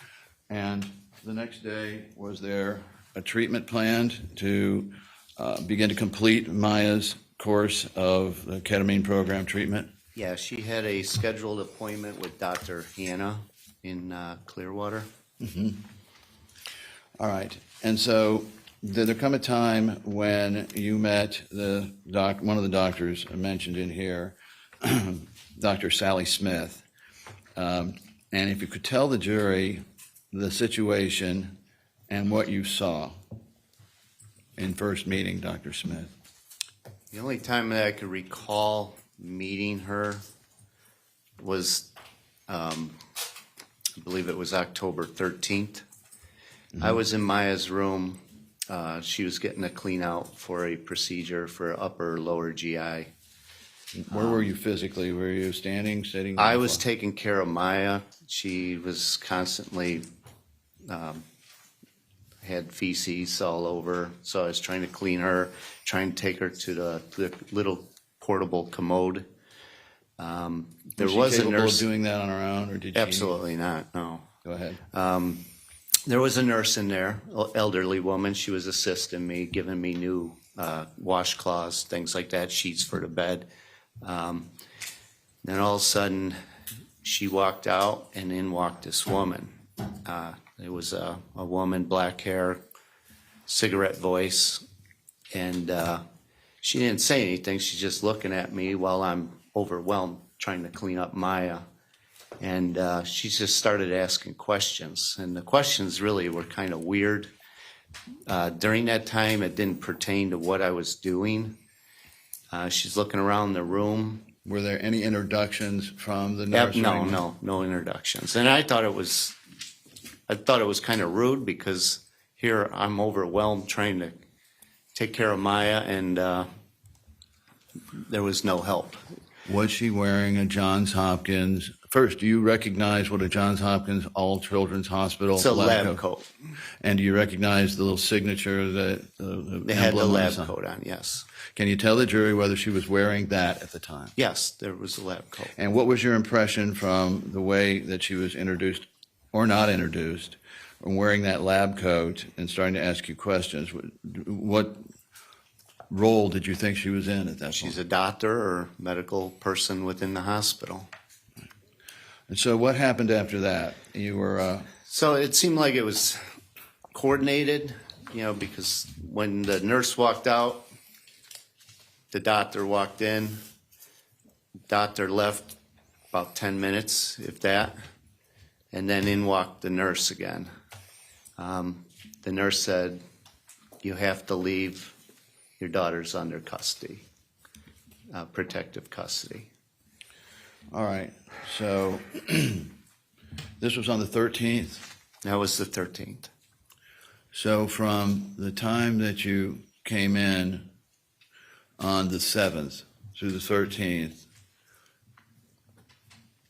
And the next day, was there a treatment planned to begin to complete Maya's course of the ketamine program treatment? Yeah, she had a scheduled appointment with Dr. Hannah in Clearwater. All right. And so did there come a time when you met one of the doctors mentioned in here, Dr. Sally Smith? And if you could tell the jury the situation and what you saw in first meeting Dr. Smith. The only time that I could recall meeting her was, I believe it was October 13th. I was in Maya's room. She was getting a clean out for a procedure for upper lower GI. Where were you physically? Were you standing, sitting? I was taking care of Maya. She was constantly had feces all over, so I was trying to clean her, trying to take her to the little portable commode. There was a nurse of doing that on her own, or did she? Absolutely not. No. Go ahead. There was a nurse in there, elderly woman. She was assisting me, giving me new washcloths, things like that, sheets for the bed. Then all of a sudden, she walked out, and in walked this woman. It was a woman, black hair, cigarette voice, and she didn't say anything. She's just looking at me while I'm overwhelmed trying to clean up Maya. And she just started asking questions, and the questions really were kind of weird. During that time, it didn't pertain to what I was doing. She's looking around the room. Were there any introductions from the nurse? No introductions. And I thought it was kind of rude, because here I'm overwhelmed trying to take care of Maya, and there was no help. Was she wearing a Johns Hopkins? First, do you recognize what a Johns Hopkins All Children's Hospital? It's a lab coat. And do you recognize the little signature that They had the emblem lab on? coat on, yes. Can you tell the jury whether she was wearing that at the time? Yes, there was a lab coat. And what was your impression from the way that she was introduced or not introduced, and wearing that lab coat and starting to ask you questions? What role did you think she was in at that point? She's a doctor or medical person within the hospital. And so what happened after that? You were... So it seemed like it was coordinated, because when the nurse walked out, the doctor walked in. Doctor left about 10 minutes, if that, and then in walked the nurse again. The nurse said, "You have to leave. Your daughter's under custody, protective custody." All right. So this was on the 13th? That was the 13th. So from the time that you came in on the 7th through the 13th,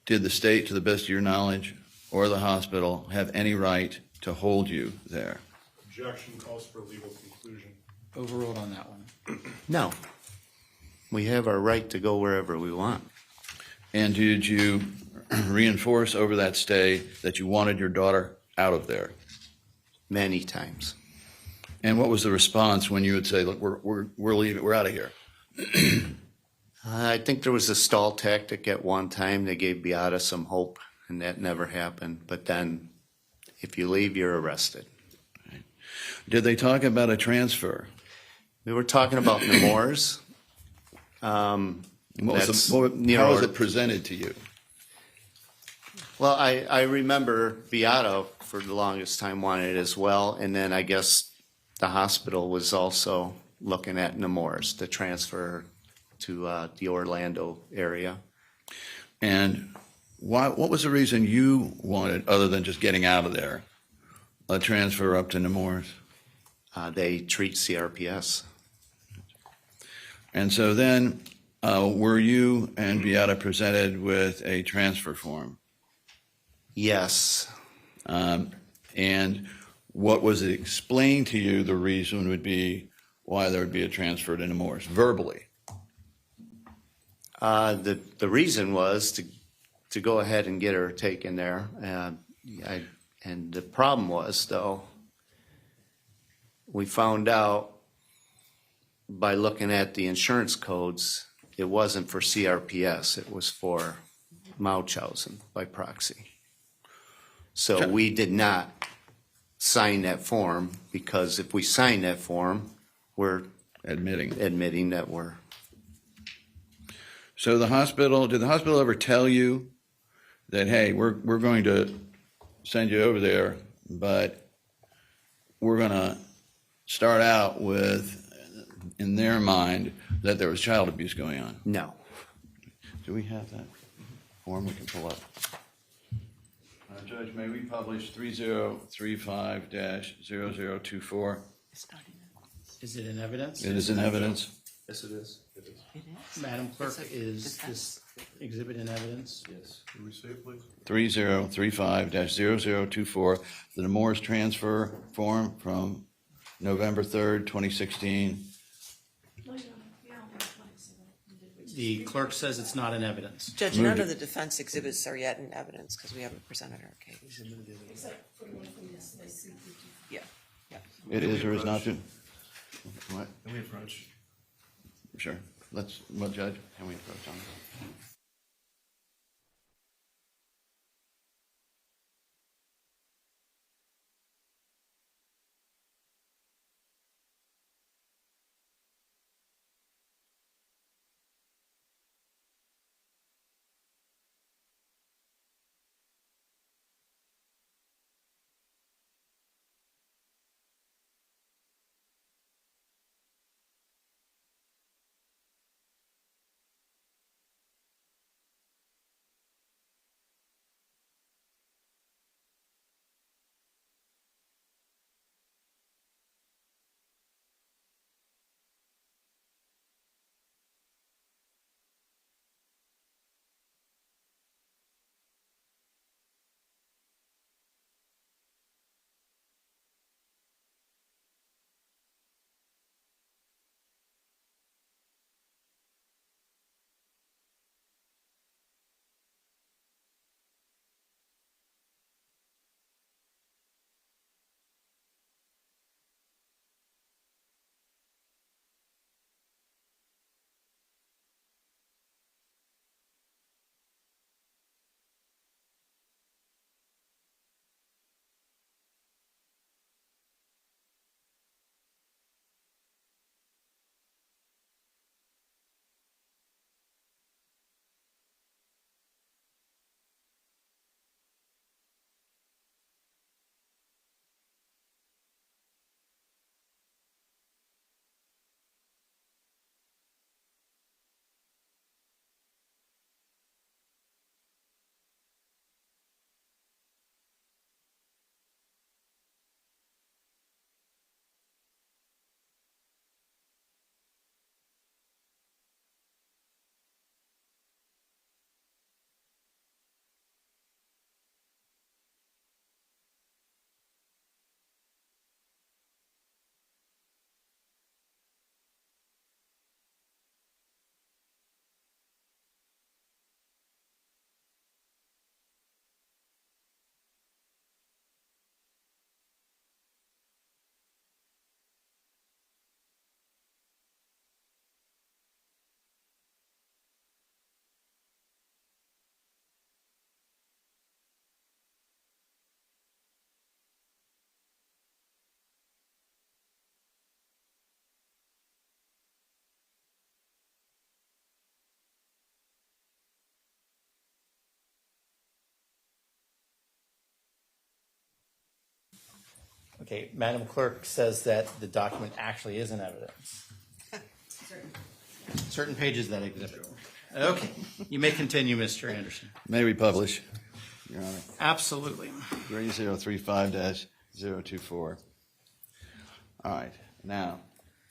did the state, to the best of your knowledge, or the hospital have any right to hold you there? Objection calls for a legal conclusion. Overruled on that one. No. We have our right to go wherever we want. And did you reinforce over that stay that you wanted your daughter out of there? Many times. And what was the response when you would say, "Look, we're leaving, we're out of here"? I think there was a stall tactic at one time. They gave Beata some hope, and that never happened. But then, if you leave, you're arrested. Did they talk about a transfer? We were talking about Nemours. How was it presented to you? Well, I remember Beata for the longest time wanted it as well, and then I guess the hospital was also looking at Nemours to transfer to the Orlando area. And what was the reason you wanted, other than just getting out of there, a transfer up to Nemours? They treat CRPS. And so then, were you and Beata presented with a transfer form? Yes. And what was it explained to you the reason would be why there would be a transfer to Nemours, verbally? The reason was to go ahead and get her taken there. I And the problem was, though, we found out by looking at the insurance codes, it wasn't for CRPS, it was for Mauchausen by proxy. So we did not sign that form, because if we sign that form, we're admitting that we're. So did the hospital ever tell you that, hey, we're going to send you over there, but we're going to start out with, in their mind, that there was child abuse going on? No. Do we have that form we can pull up? Judge, may we publish 3035-0024? Is it in evidence? It is in evidence. Yes, it is. Madam Clerk, is this exhibit in evidence? Yes. Can we see it, please? 3035-0024, the Nemours transfer form from November 3rd, 2016. The clerk says it's not in evidence. Judge, none of the defense exhibits are yet in evidence because we haven't presented our case. Yeah, yeah. It is or is not? What? Can we approach? Sure. Well, Judge, can we approach on that? Okay, Madam Clerk says that the document actually is in evidence. Certain pages of that exhibit. Okay, you may continue, Mr. Anderson. May we publish, Your Honor? Absolutely. 3035-024. All right. Now,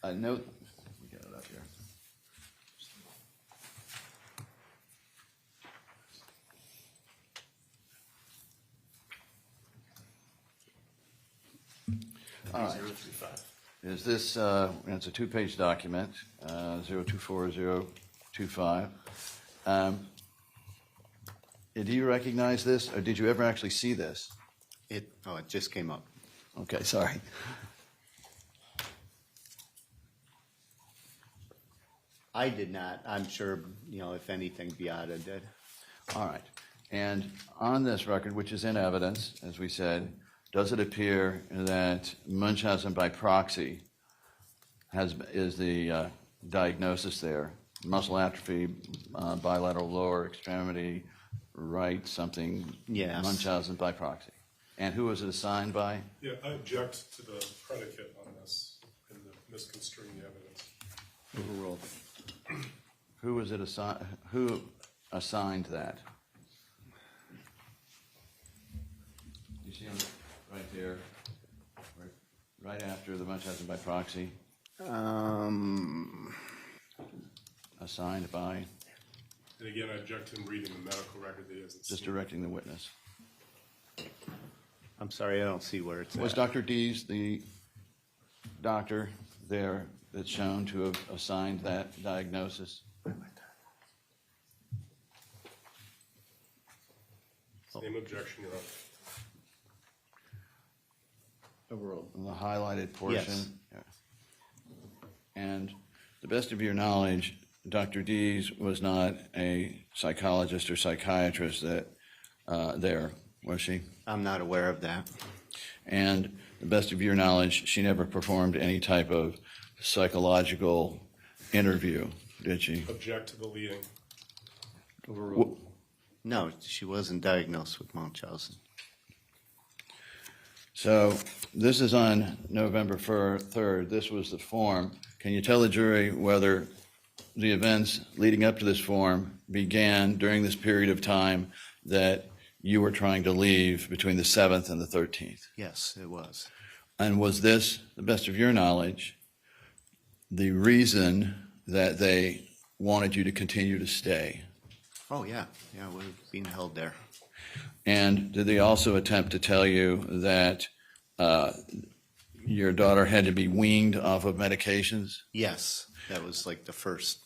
a note. Let me get it up here. All right. 035. Is this, it's a two-page document, 024025. Do you recognize this, or did you ever actually see this? It just came up. Okay, sorry. I did not. I'm sure, if anything, Beata did. All right. And on this record, which is in evidence, as we said, does it appear that Munchausen by proxy is the diagnosis there? Muscle atrophy, bilateral lower extremity, right, something? Yes. Munchausen by proxy. And who was it assigned by? Yeah, I object to the predicate on this and the misconstruing the evidence. Overruled. Who was it assigned? Who assigned that? You see him right there, right after the Munchausen by proxy, assigned by, And again, I object to him reading the medical record that he hasn't just seen. directing the witness. I'm sorry, I don't see where it's Was at. Dr. Dees the doctor there that's shown to have assigned that diagnosis? Same objection, Your Honor. Overruled. The highlighted portion? Yes. Yeah. And to the best of your knowledge, Dr. Dees was not a psychologist or psychiatrist there, was she? I'm not aware of that. And to the best of your knowledge, she never performed any type of psychological interview, did she? Object to the leading. Overruled. No, she wasn't diagnosed with Munchausen. So this is on November 3rd. This was the form. Can you tell the jury whether the events leading up to this form began during this period of time that you were trying to leave between the 7th and the 13th? Yes, it was. And was this, to the best of your knowledge, the reason that they wanted you to continue to stay? Oh, yeah. Yeah, we're being held there. And did they also attempt to tell you that your daughter had to be weaned off of medications? Yes, that was like the first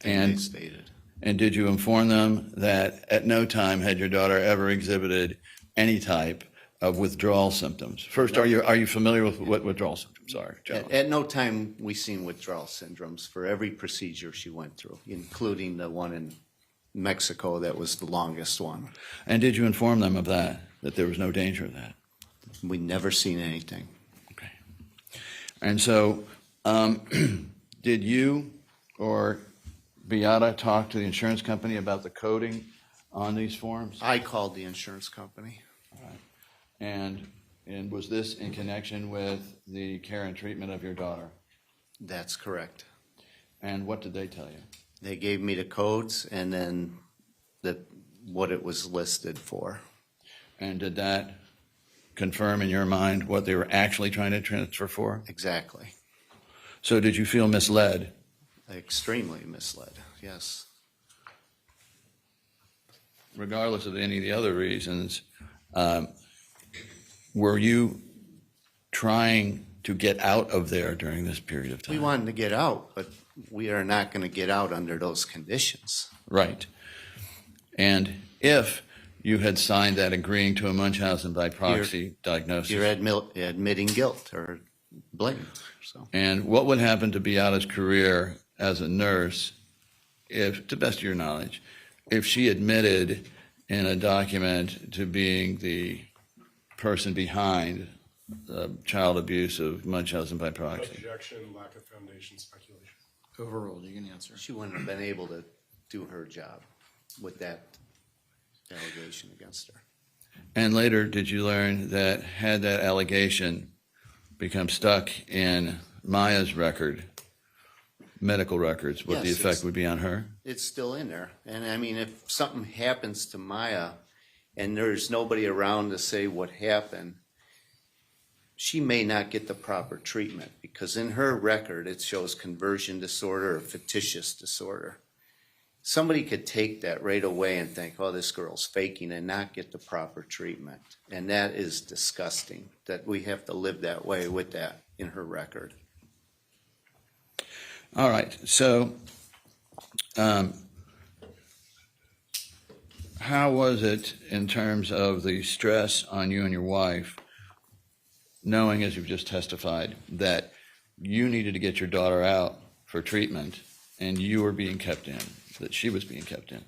thing And- they stated. And did you inform them that at no time had your daughter ever exhibited any type of withdrawal symptoms? First, are you familiar with what withdrawal symptoms are, Joe? At no time we seen withdrawal syndromes for every procedure she went through, including the one in Mexico that was the longest one. And did you inform them of that there was no danger of that? We never seen anything. Okay. And so, did you or Beata talk to the insurance company about the coding on these forms? I called the insurance company. And was this in connection with the care and treatment of your daughter? That's correct. And what did they tell you? They gave me the codes and then what it was listed for. And did that confirm in your mind what they were actually trying to transfer for? Exactly. So did you feel misled? Extremely misled, yes. Regardless of any of the other reasons, were you trying to get out of there during this period of time? We wanted to get out, but we are not going to get out under those conditions. Right. And if you had signed that agreeing to a Munchausen by proxy diagnosis. You're admitting guilt or blame. So And what would happen to Beata's career as a nurse, if, to the best of your knowledge, if she admitted in a document to being the person behind child abuse of Munchausen by proxy? Objection, lack of foundation, speculation. Overruled, you can answer. she wouldn't have been able to do her job with that allegation against her. And later, did you learn that had that allegation become stuck in Maya's record, medical records, what the Yes, effect it's- would be on her? It's still in there. And I mean, if something happens to Maya and there's nobody around to say what happened, she may not get the proper treatment because in her record, it shows conversion disorder or fictitious disorder. Somebody could take that right away and think, oh, this girl's faking and not get the proper treatment. And that is disgusting that we have to live that way with that in her record. All right, so how how was it in terms of the stress on you and your wife, knowing, as you've just testified, that you needed to get your daughter out for treatment and you were being kept in, that she was being kept in?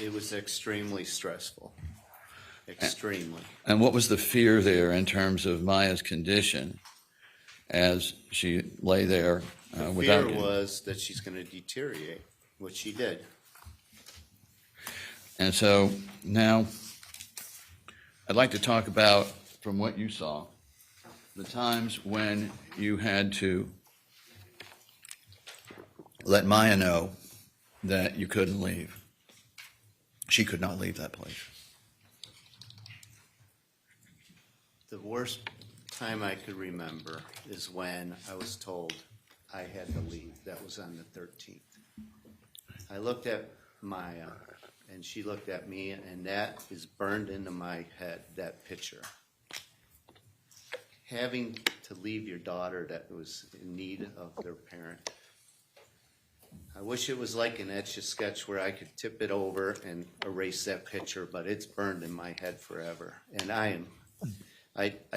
It was extremely stressful. Extremely. And what was the fear there in terms of Maya's condition as she lay there The without fear you? was that she's going to deteriorate, which she did. And so now I'd like to talk about, from what you saw, the times when you had to let Maya know that you couldn't leave. She could not leave that place. The worst time I could remember is when I was told I had to leave. That was on the 13th. I looked at Maya, and she looked at me, and that is burned into my head, that picture. Having to leave your daughter that was in need of their parent. I wish it was like an Etch-a-Sketch where I could tip it over and erase that picture, but it's burned in my head forever. And I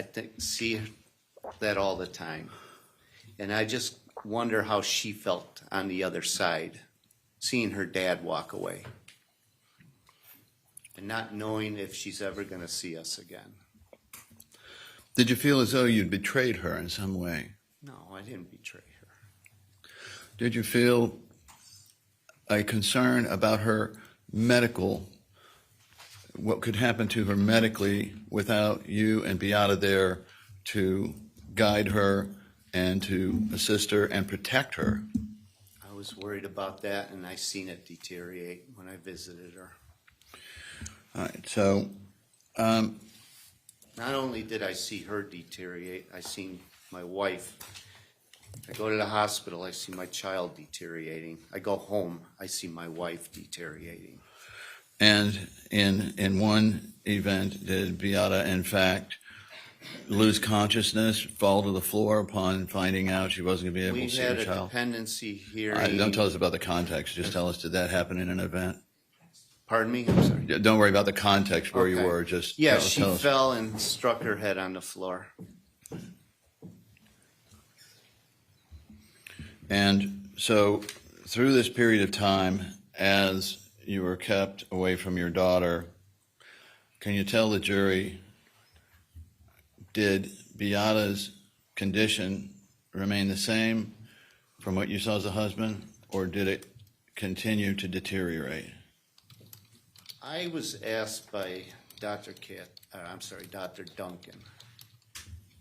think see that all the time. And I just wonder how she felt on the other side, seeing her dad walk away. And not knowing if she's ever going to see us again. Did you feel as though you'd betrayed her in some way? No, I didn't betray her. Did you feel a concern about her medical, what could happen to her medically without you and Beata there to guide her and to assist her and protect her? I was worried about that, and I seen it deteriorate when I visited her. All right, so Not only did I see her deteriorate, I seen my wife. I go to the hospital, I see my child deteriorating. I go home, I see my wife deteriorating. and in one event, did Beata in fact lose consciousness, fall to the floor upon finding out she wasn't going to be able We to see had her a child? dependency hearing. Don't tell us about the context. Just tell us, did that happen in an event? Pardon me? I'm sorry. Don't worry about the context where you Okay. were. Just Yeah, tell she us. fell and struck her head on the floor. And so through this period of time, as you were kept away from your daughter, can you tell the jury, did Beata's condition remain the same from what you saw as a husband, or did it continue to deteriorate? I was asked by Dr. Duncan,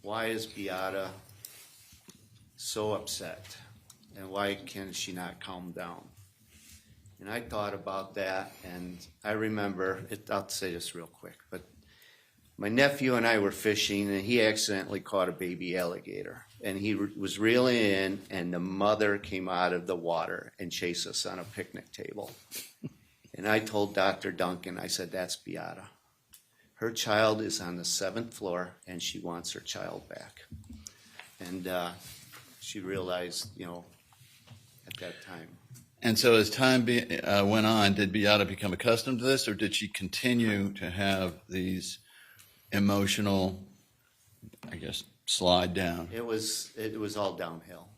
why is Beata so upset? And why can she not calm down? And I thought about that, and I remember, I'll say this real quick, but my nephew and I were fishing, and he accidentally caught a baby alligator. And he was reeling in, and the mother came out of the water and chased us on a picnic table. And I told Dr. Duncan, I said, that's Beata. Her child is on the 7th floor, and she wants her child back. And she realized, at that time. And so as time went on, did Beata become accustomed to this, or did she continue to have these emotional, I guess, slide down? It was all downhill.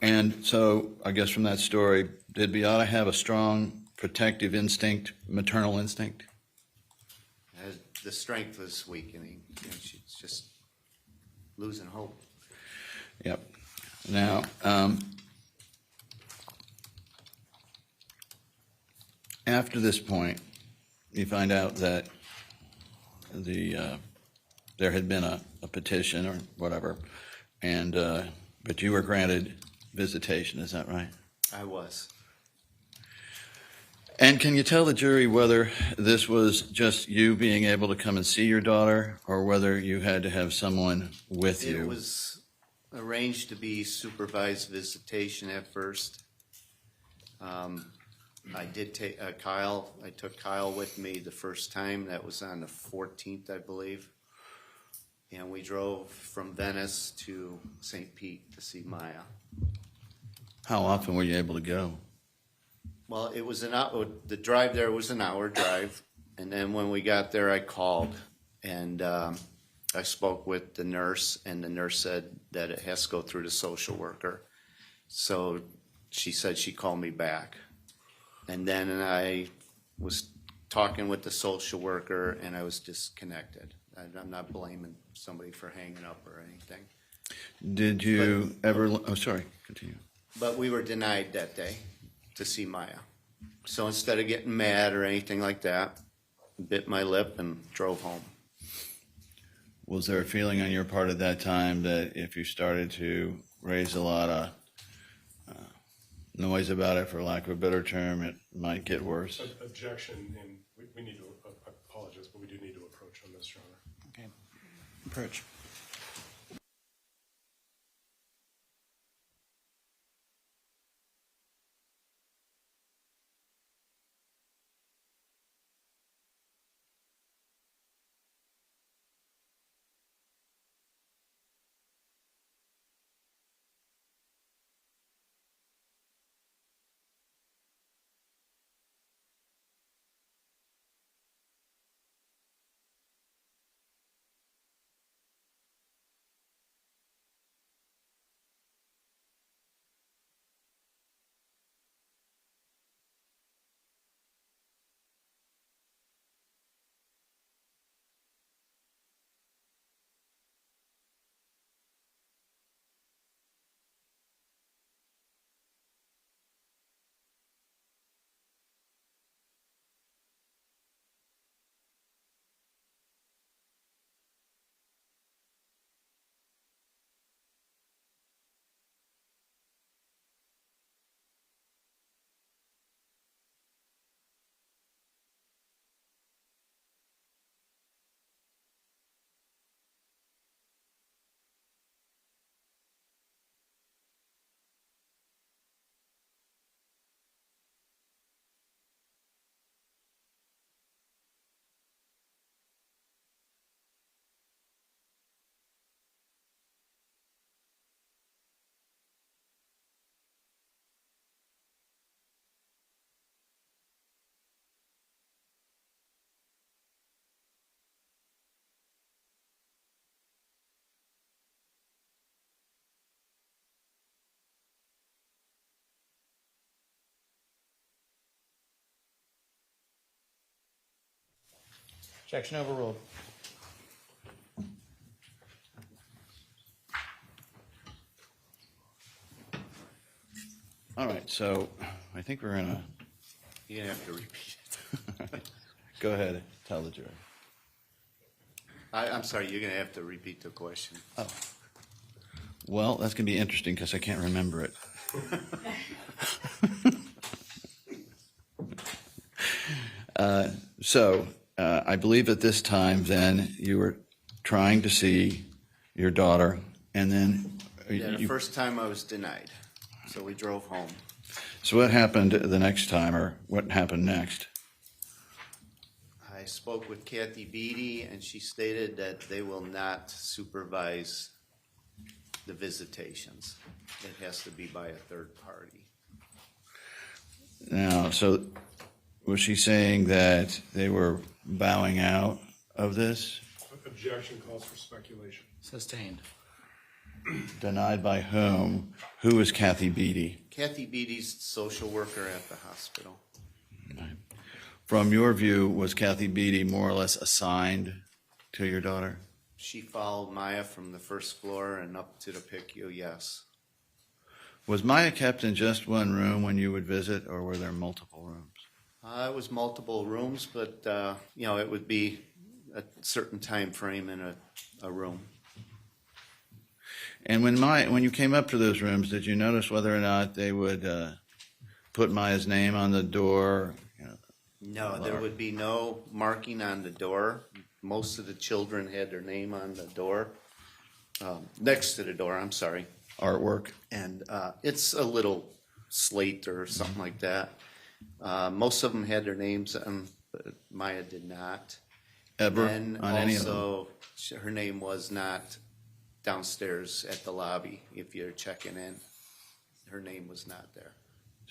And so I guess from that story, did Beata have a strong protective instinct, maternal instinct? The strength was weakening. She's just losing hope. Yep. Now, after this point, you find out that there had been a petition or whatever, and but you were granted visitation. Is that right? I was. And can you tell the jury whether this was just you being able to come and see your daughter, or whether you had to have someone with you? It was arranged to be supervised visitation at first. I did take Kyle. I took Kyle with me the first time. That was on the 14th, I believe. And we drove from Venice to St. Pete to see Maya. How often were you able to go? Well, it was an hour, the drive there was an hour drive, and then when we got there, I called, and I spoke with the nurse, and the nurse said that it has to go through the social worker. So she said she'd call me back. And then I was talking with the social worker, and I was disconnected. I'm not blaming somebody for hanging up or anything. Did you ever, oh, sorry, continue. But we were denied that day to see Maya. So instead of getting mad or anything like that, bit my lip and drove home. Was there a feeling on your part at that time that if you started to raise a lot of noise about it, for lack of a better term, it might get worse? Objection, and we need to, I apologize, but we do need to approach on this, Your Honor. Okay. Approach. Objection overruled. All right, so I think we're in a, You're gonna have to repeat it. go ahead, tell the jury. I'm sorry, you're gonna have to repeat the question. Oh. Well, that's going to be interesting because I can't remember it. I believe at this time then you were trying to see your daughter, and then Yeah, the first time I was denied, so we drove home. So what happened the next time, or what happened next? I spoke with Kathy Beatty, and she stated that they will not supervise the visitations. It has to be by a third party. Now, so was she saying that they were bowing out of this? Objection calls for speculation. Sustained. Denied by whom? Who is Kathy Beatty? Kathy Beatty's social worker at the hospital. From your view, was Kathy Beatty more or less assigned to your daughter? She followed Maya from the first floor and up to the PICU, yes. Was Maya kept in just one room when you would visit, or were there multiple rooms? It was multiple rooms, but, it would be a certain time frame in a room. And when you came up to those rooms, did you notice whether or not they would put Maya's name on the door? No, there would be no marking on the door. Most of the children had their name on the door, next to the door, I'm sorry. Artwork? And it's a little slate or something like that. Most of them had their names on, but Maya did not. Ever And on any of them? also, her name was not downstairs at the lobby if you're checking in. Her name was not there.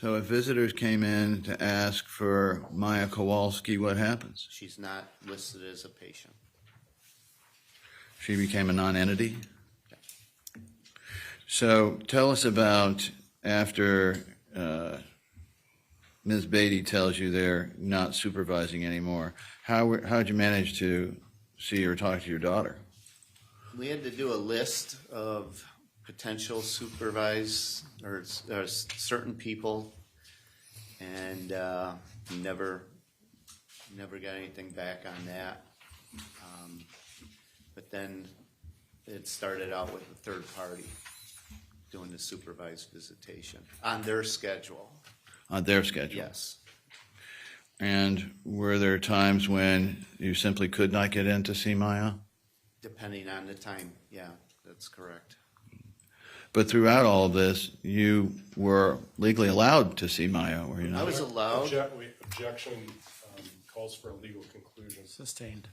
So if visitors came in to ask for Maya Kowalski, what happens? She's not listed as a patient. She became a non-entity? So tell us about after Ms. Beatty tells you they're not supervising anymore. How'd you manage to see or talk to your daughter? We had to do a list of potential or certain people, and never got anything back on that. But then it started out with the third party doing the supervised visitation on their schedule. On their schedule? Yes. And were there times when you simply could not get in to see Maya? Depending on the time, yeah, that's correct. But throughout all of this, you were legally allowed to see Maya, were you not? I was allowed. Objection calls for a legal conclusion. Sustained.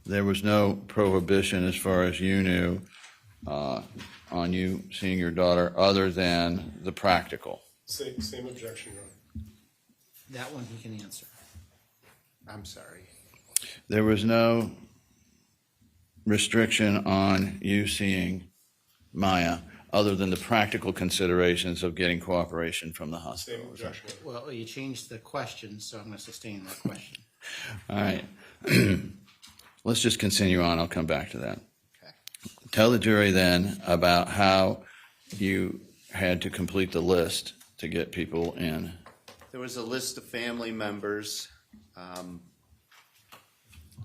There was no prohibition, as far as you knew, on you seeing your daughter other than the practical. Same objection, Your Honor. That one he can answer. I'm sorry. There was no restriction on you seeing Maya other than the practical considerations of getting cooperation from the hospital. Same objection, Your Honor. Well, you changed the question, so I'm going to sustain that question. All right. Let's just continue on. I'll come back to that. Okay. Tell the jury then about how you had to complete the list to get people in. There was a list of family members,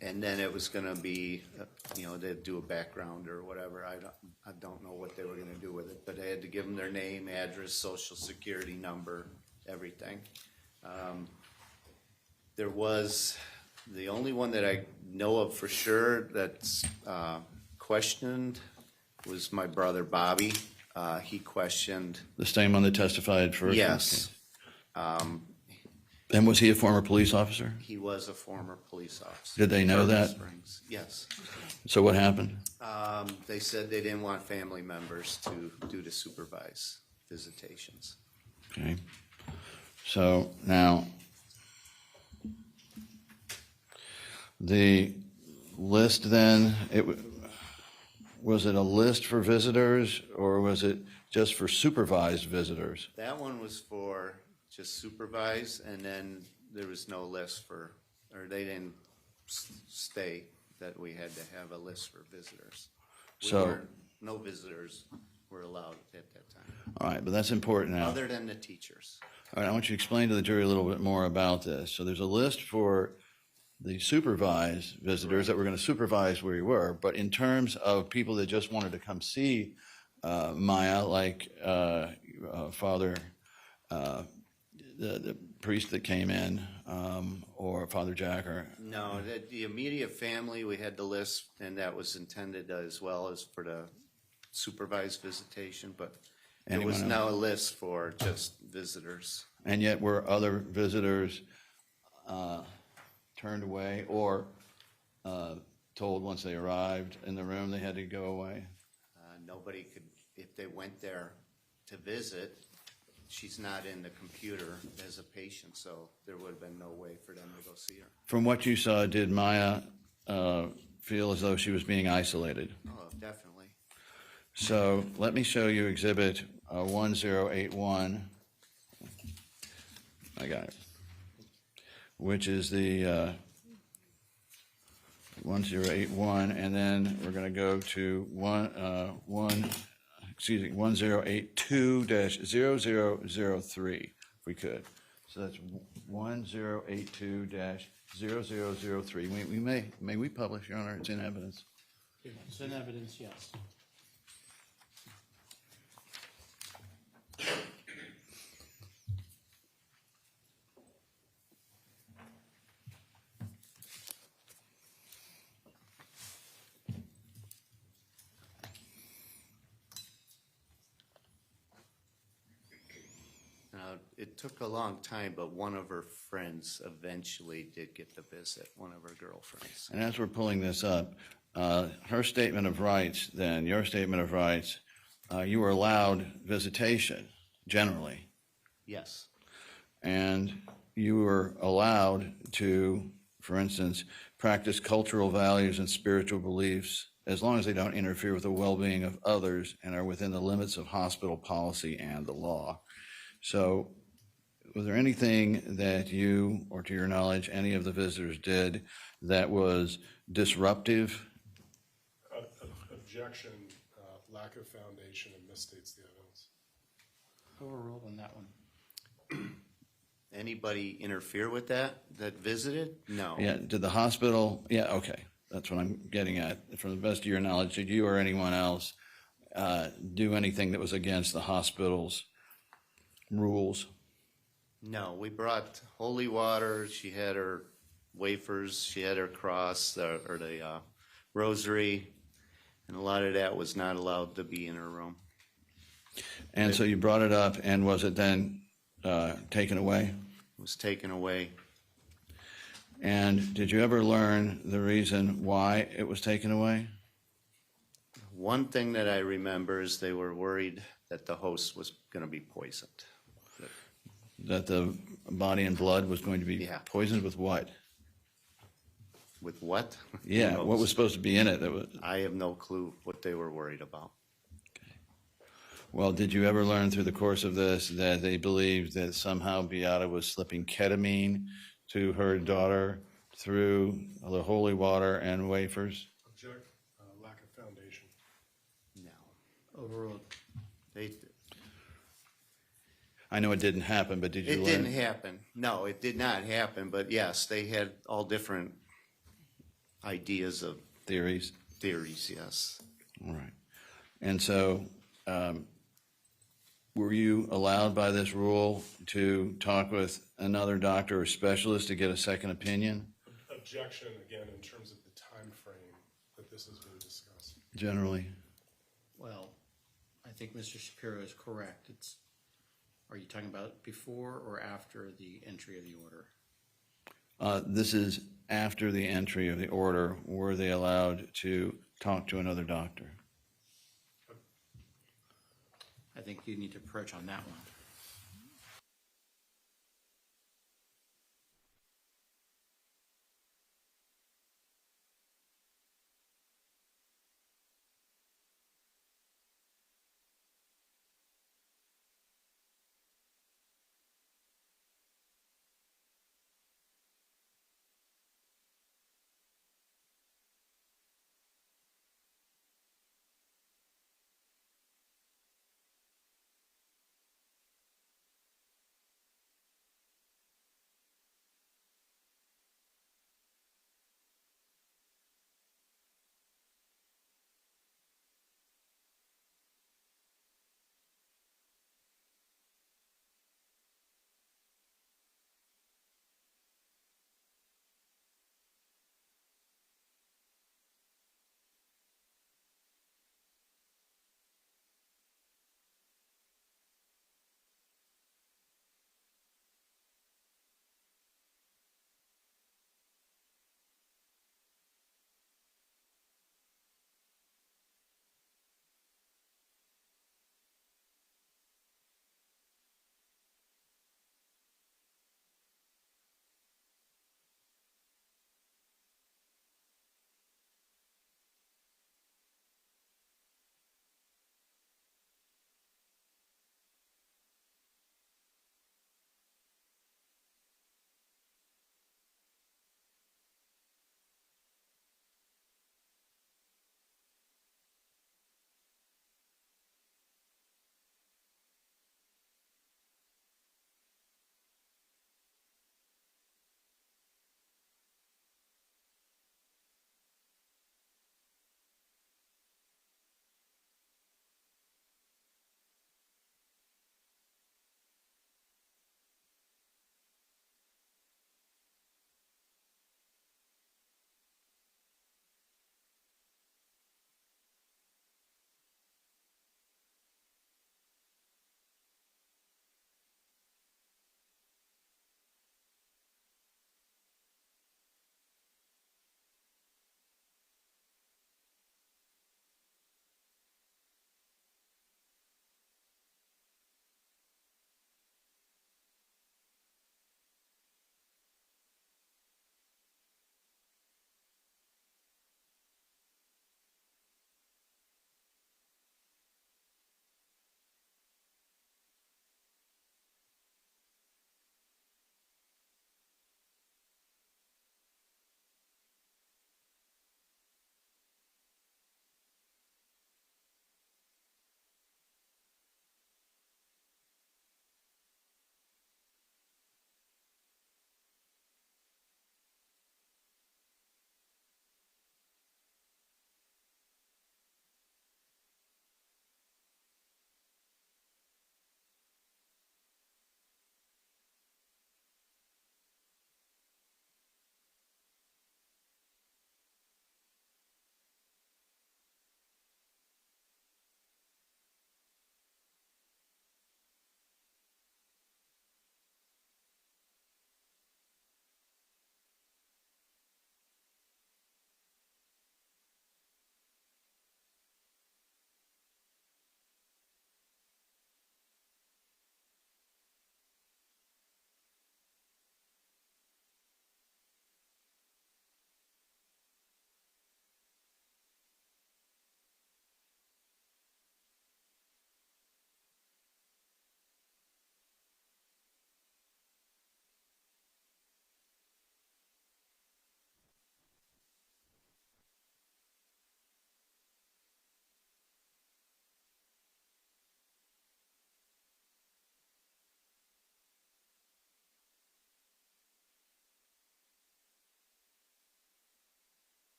and then it was going to be, they'd do a background or whatever. I don't know what they were going to do with it, but I had to give them their name, address, social security number, everything. There was the only one that I know of for sure that's questioned was my brother Bobby. He questioned. The same one that testified first? Yes. And was he a former police officer? He was a former police officer. Did they know that? Springs. Yes. So what happened? They said they didn't want family members to do the supervised visitations. Okay. So now, the list then, was it a list for visitors or was it just for supervised visitors? That one was for just supervised, and then there was no list or they didn't state that we had to have a list for visitors. No visitors were allowed at that time, All right, but that's important now. other than the teachers. All right, I want you to explain to the jury a little bit more about this. So there's a list for the supervised visitors that were going to supervise where you were, but in terms of people that just wanted to come see Maya, like Father, the priest that came in, or Father Jack, or No, the immediate family, we had the list, and that was intended as well as for the supervised visitation, but there was Anyone no list for just visitors. and yet were other visitors turned away or told once they arrived in the room they had to go away? Nobody could, if they went there to visit, she's not in the computer as a patient, so there would have been no way for them to go see her. From what you saw, did Maya feel as though she was being isolated? Oh, definitely. So let me show you Exhibit 1081. I got it. Which is the 1081, and then we're going to go to 1082-0003, if we could. So that's 1082-0003. May we publish, Your Honor? It's in evidence. It's in evidence, yes. It took a long time, but one of her friends eventually did get the visit, one of her girlfriends. And as we're pulling this up, her statement of rights, then, your statement of rights, you were allowed visitation, generally. Yes. and you were allowed to, for instance, practice cultural values and spiritual beliefs as long as they don't interfere with the well-being of others and are within the limits of hospital policy and the law. So was there anything that you, or to your knowledge, any of the visitors did that was disruptive? Objection, lack of foundation, and misstates the evidence. Overruled on that one. Anybody interfere with that visited? No. Yeah, did the hospital, yeah, okay, that's what I'm getting at. From the best of your knowledge, did you or anyone else do anything that was against the hospital's rules? No, we brought holy water. She had her wafers. She had her cross or the rosary, and a lot of that was not allowed to be in her room. And so you brought it up, and was it then taken away? It was taken away. And did you ever learn the reason why it was taken away? One thing that I remember is they were worried that the host was going to be poisoned. That the body and blood was going to be Yeah. poisoned with what? With what? Yeah, Who what knows? was supposed to be in it? That was, I have no clue what they were worried about. well, did you ever learn through the course of this that they believed that somehow Beata was slipping ketamine to her daughter through the holy water and wafers? Object, lack of foundation. No. Overruled. They, I know it didn't happen, but did you it learn? didn't happen. No, it did not happen. But yes, they had all different ideas of Theories? theories, yes. All right. And so, were you allowed by this rule to talk with another doctor or specialist to get a second opinion? Objection, again, in terms of the time frame that this has been discussed. Generally, Well, I think Mr. Shapiro is correct. Are you talking about before or after the entry of the order? this is after the entry of the order. Were they allowed to talk to another doctor? I think you need to approach on that one.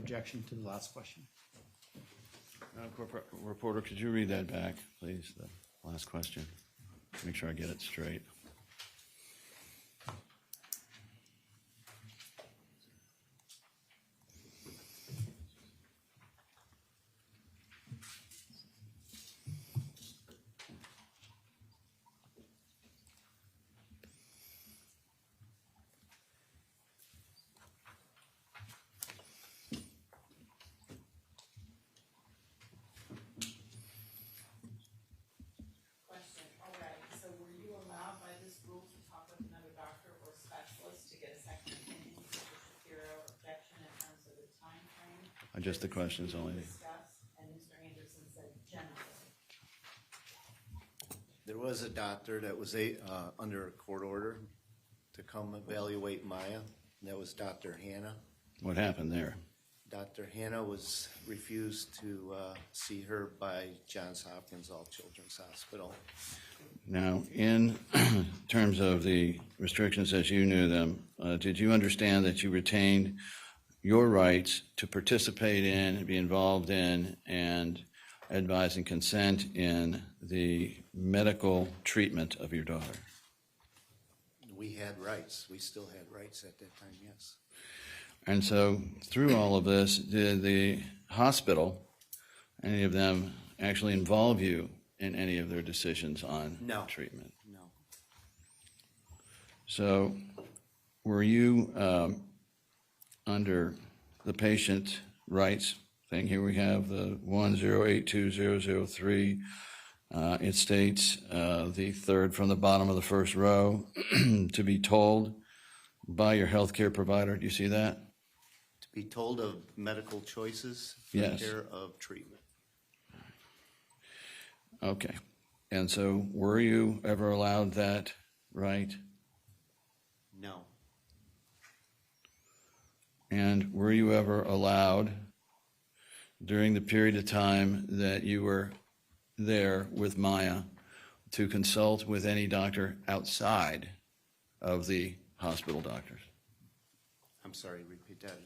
objection to the last question. Reporter, could you read that back, please, the last question? Make sure I get it straight. Question, all right, so were you allowed by this rule to talk with another doctor or specialist to get a second opinion? Mr. Shapiro, objection in terms of the time frame. Just the questions only. Discussed, and Mr. Anderson said generally. There was a doctor that was under a court order to come evaluate Maya. And that was Dr. Hannah. What happened there? Dr. Hannah was refused to see her by Johns Hopkins All Children's Hospital. Now, in terms of the restrictions as you knew them, did you understand that you retained your rights to participate in and be involved in and advise and consent in the medical treatment of your daughter? We had rights. We still had rights at that time, yes. And so through all of this, did the hospital, any of them, actually involve you in any of their decisions on No. treatment? No. So were you under the patient rights thing? Here we have the 1082003. It states the third from the bottom of the first row to be told by your healthcare provider. Do you see that? To be told of medical choices for Yes. care of treatment. Okay. And so were you ever allowed that right? No. And were you ever allowed during the period of time that you were there with Maya to consult with any doctor outside of the hospital doctors? I'm sorry, repeat that.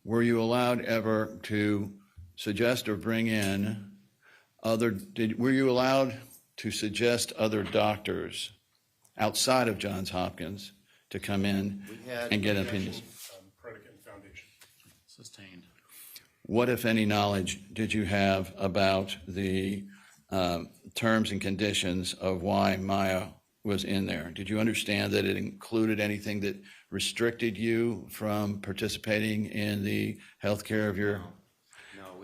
Were you allowed ever to suggest or bring in were you allowed to suggest other doctors outside of Johns Hopkins to come in and get opinions? Predicate and foundation. Sustained. What, if any, knowledge did you have about the terms and conditions of why Maya was in there? Did you understand that it included anything that restricted you from participating in the health care of your... No,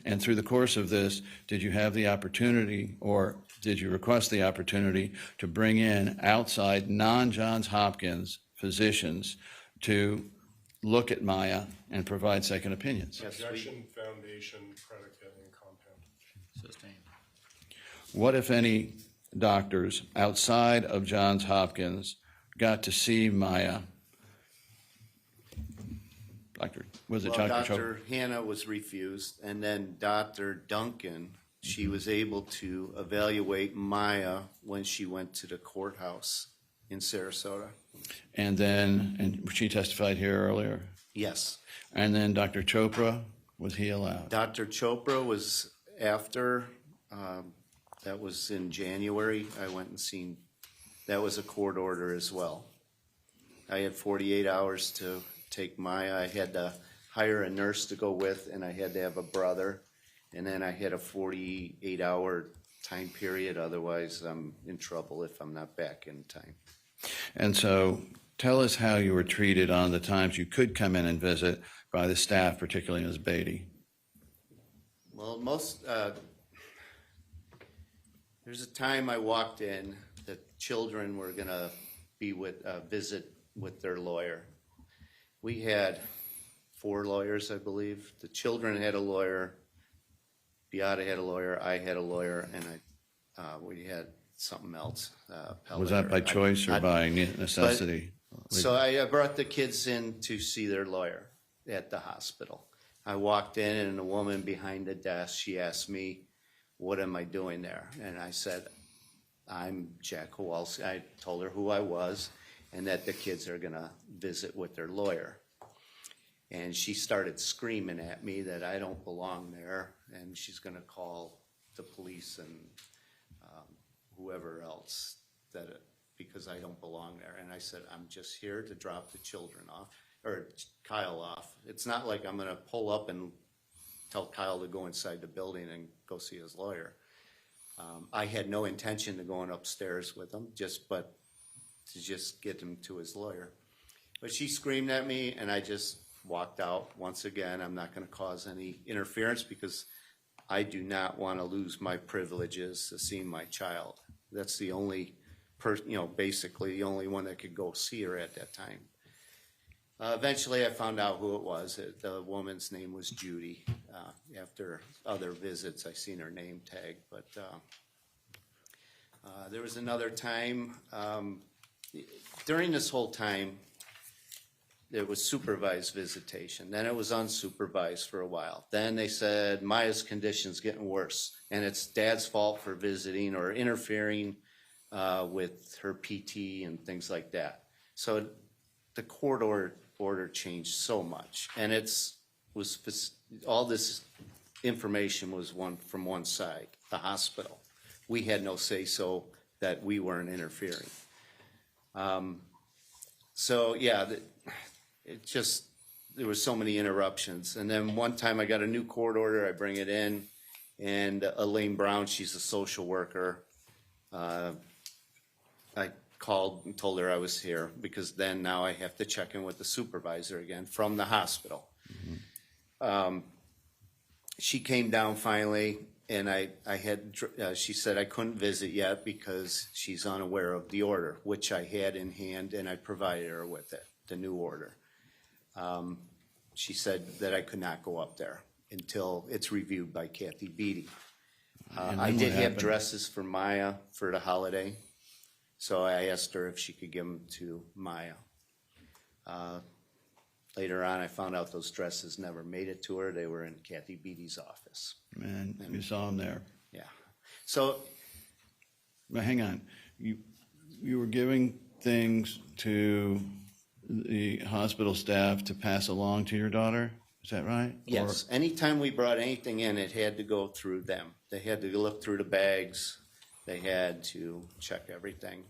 And through the course of this, did you have the opportunity, or did you request the opportunity to bring in outside non-Johns Hopkins physicians to look at Maya and provide second opinions? Yes, Objection, foundation, predicate, and compound. Sustained. What, if any, doctors outside of Johns Hopkins got to see Maya? Was it well, Dr. Dr. Hannah was refused, and then Dr. Duncan, she was able to evaluate Maya when she went to the courthouse in Sarasota. And she testified here earlier. Yes. And then Dr. Chopra, was he allowed? Dr. Chopra was after, that was in January. I went and seen, that was a court order as well. I had 48 hours to take Maya. I had to hire a nurse to go with, and I had to have a brother. And then I had a 48-hour time period. Otherwise, I'm in trouble if I'm not back in time. And so tell us how you were treated on the times you could come in and visit by the staff, particularly Ms. Beatty. Well, there's a time I walked in, the children were going to be visit with their lawyer. We had 4 lawyers, I believe. The children had a lawyer, Beata had a lawyer, I had a lawyer, and we had something else. Was that by choice or by necessity? So I brought the kids in to see their lawyer at the hospital. I walked in, and a woman behind the desk, she asked me, what am I doing there? And I said, I'm Jack Kowalski. I told her who I was and that the kids are going to visit with their lawyer. And she started screaming at me that I don't belong there, and she's gonna call the police and whoever else because I don't belong there. And I said, I'm just here to drop the children off, or Kyle off. It's not like I'm gonna pull up and tell Kyle to go inside the building and go see his lawyer. I had no intention of going upstairs with him, but to just get him to his lawyer. But she screamed at me, and I just walked out. Once again, I'm not gonna cause any interference because I do not want to lose my privileges to see my child. That's the only basically the only one that could go see her at that time. Eventually, I found out who it was. The woman's name was Judy. After other visits, I seen her name tag. But there was another time during this whole time. There was supervised visitation. Then it was unsupervised for a while. Then they said Maya's condition's getting worse, and it's Dad's fault for visiting or interfering with her PT and things like that. So the court order changed so much, and all this information was from one side, the hospital. We had no say so that we weren't interfering. So yeah. There was so many interruptions. And then one time I got a new court order, I bring it in, and Elaine Brown, she's a social worker. I called and told her I was here because then now I have to check in with the supervisor again from the hospital. Mm-hmm. She came down finally, and she said I couldn't visit yet because she's unaware of the order, which I had in hand, and I provided her with it, the new order. She said that I could not go up there until it's reviewed by Kathy Beatty. I did have dresses for Maya for the holiday, so I asked her if she could give them to Maya. Later on, I found out those dresses never made it to her. They were in Kathy Beatty's office. And you saw them there. Yeah. So, but hang on. You were giving things to the hospital staff to pass along to your daughter? Is that right? Yes. Anytime we brought anything in, it had to go through them. They had to look through the bags. They had to check everything.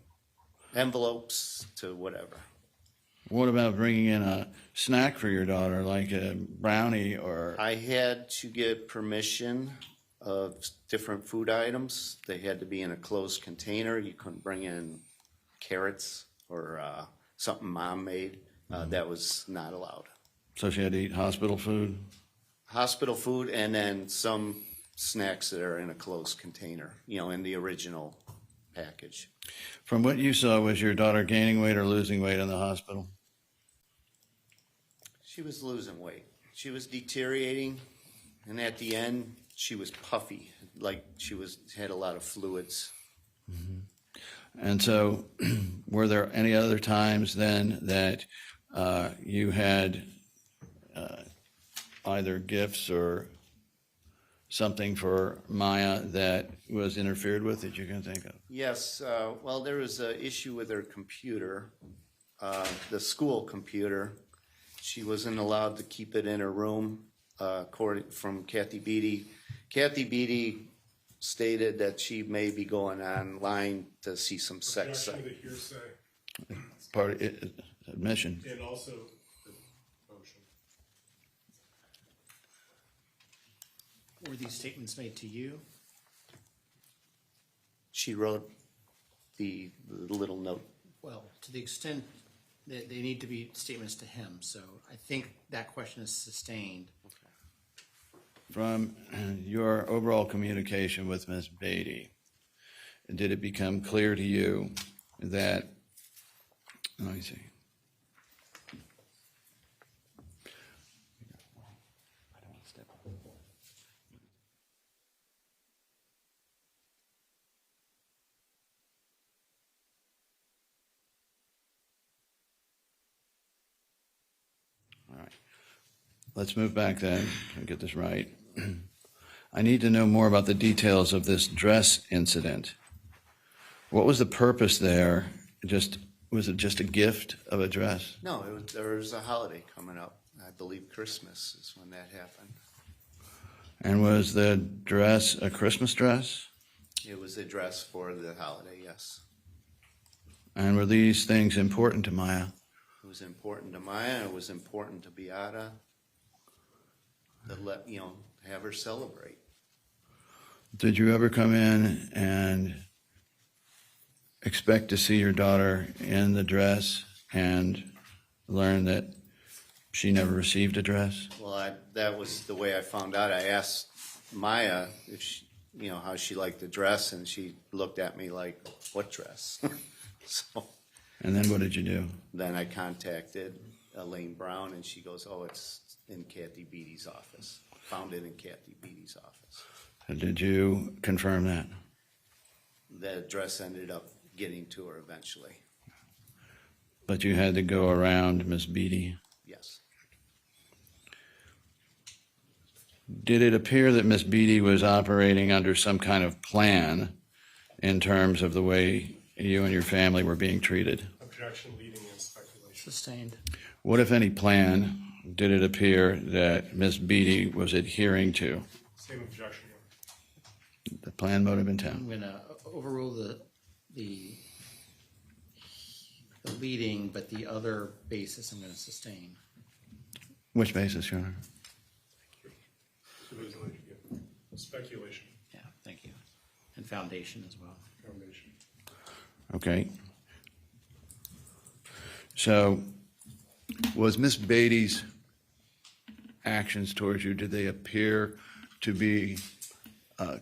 Envelopes to whatever. What about bringing in a snack for your daughter, like a brownie or? I had to get permission of different food items. They had to be in a closed container. You couldn't bring in carrots or something Mom made. That was not allowed. So she had to eat hospital food? Hospital food, and then some snacks that are in a closed container, in the original package. From what you saw, was your daughter gaining weight or losing weight in the hospital? She was losing weight. She was deteriorating, and at the end, she was puffy, like she had a lot of fluids. Mm-hmm. And so, were there any other times then that you had either gifts or something for Maya that was interfered with that you can think of? Yes. Well, there was an issue with her computer, the school computer. She wasn't allowed to keep it in her room, according from Kathy Beatty. Kathy Beatty stated that she may be going online to see some sex. Objection to hearsay. Part of it, admission. And also the motion. Were these statements made to you? She wrote the little note. Well, to the extent that they need to be statements to him, so I think that question is sustained. From your overall communication with Ms. Beatty, did it become clear to you that, let me see. All right. Let's move back then and get this right. I need to know more about the details of this dress incident. What was the purpose there? Was it just a gift of a dress? No, there was a holiday coming up, I believe Christmas is when that happened. And was the dress a Christmas dress? It was a dress for the holiday, yes. And were these things important to Maya? It was important to Maya, it was important to Beata, to let, have her celebrate. Did you ever come in and expect to see your daughter in the dress and learn that she never received a dress? Well, that was the way I found out. I asked Maya if she, how she liked the dress, and she looked at me like, "What dress?" So And then what did you do? then I contacted Elaine Brown, and she goes, "Oh, it's in Kathy Beatty's office. Found it in Kathy Beatty's office." Did you confirm that? The dress ended up getting to her eventually. But you had to go around Miss Beatty. Yes. Did it appear that Miss Beatty was operating under some kind of plan in terms of the way you and your family were being treated? Objection, leading, and speculation. Sustained. What, if any, plan did it appear that Miss Beatty was adhering to? Same objection, Your Honor. The plan, motive, I'm intent. going to overrule the leading, but the other basis I'm going to sustain. Which basis, Your Honor? Speculation, Yeah, thank you. And foundation as well. foundation. Okay. So, was Miss Beatty's actions towards you, did they appear to be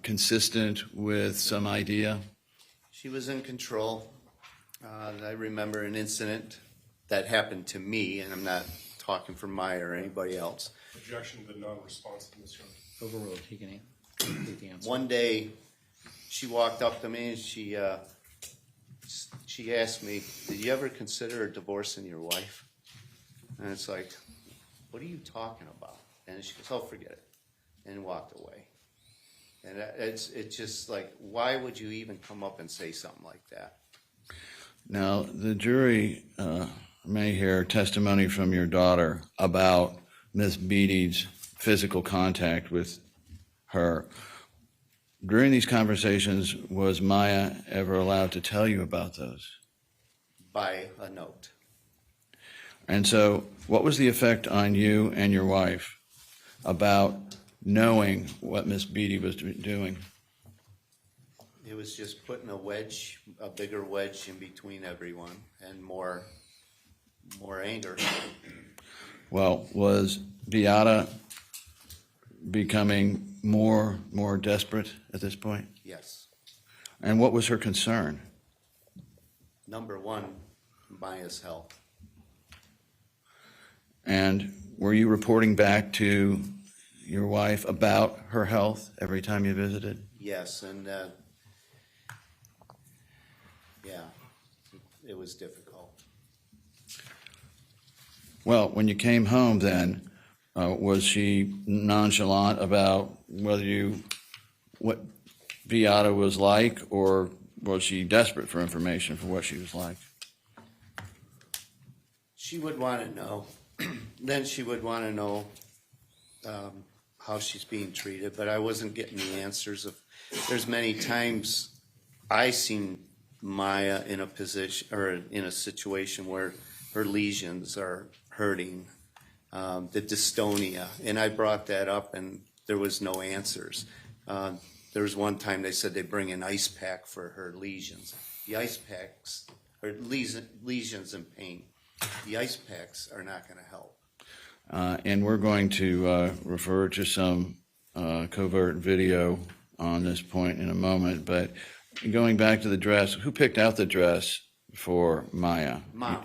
consistent with some idea? She was in control. I remember an incident that happened to me, and I'm not talking for Maya or anybody else. Objection, the non-responsiveness, Your Honor. Overruled. He can complete the answer. One day, she walked up to me and she asked me, "Did you ever consider divorcing your wife?" And it's like, "What are you talking about?" And she goes, "Oh, forget it," and walked away. And it's just like, why would you even come up and say something like that? Now, the jury may hear testimony from your daughter about Miss Beatty's physical contact with her. During these conversations, was Maya ever allowed to tell you about those? By a note. And so, what was the effect on you and your wife about knowing what Miss Beatty was doing? It was just putting a bigger wedge in between everyone, and more anger. Well, was Beata becoming more desperate at this point? Yes. And what was her concern? Number one, Maya's health. And were you reporting back to your wife about her health every time you visited? Yes, and yeah, it was difficult. Well, when you came home then, was she nonchalant about what Beata was like, or was she desperate for information for what she was like? She would want to know. Then she would want to know how she's being treated, but I wasn't getting the answers. There's many times I seen Maya in a position or in a situation where her lesions are hurting, the dystonia, and I brought that up, and there was no answers. There was one time they said they bring an ice pack for her lesions. The ice packs are lesions and pain. The ice packs are not going to help. And we're going to refer to some covert video on this point in a moment, but going back to the dress, who picked out the dress for Maya? Mom.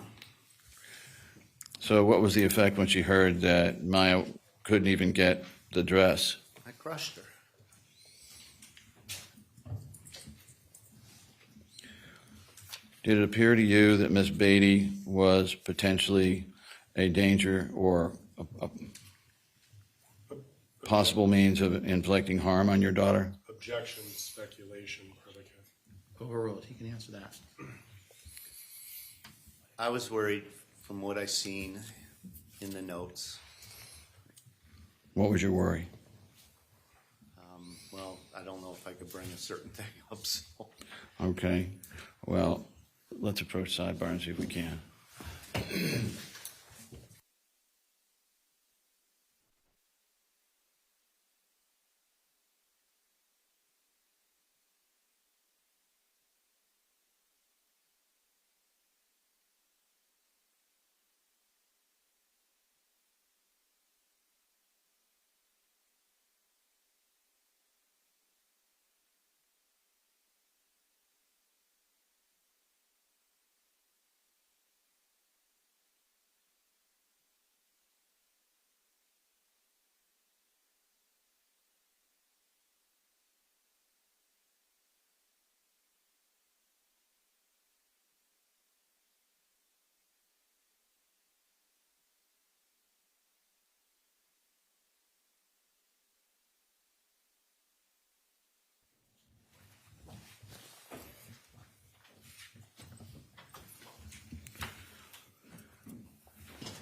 So what was the effect when she heard that Maya couldn't even get the dress? I crushed her. Did it appear to you that Miss Beatty was potentially a danger or a possible means of inflicting harm on your daughter? Objection, speculation, predicate. Overruled. He can answer that. I was worried from what I seen in the notes What was your worry? Well, I don't know if I could bring a certain thing up, so. Okay, well, let's approach sidebar and see if we can.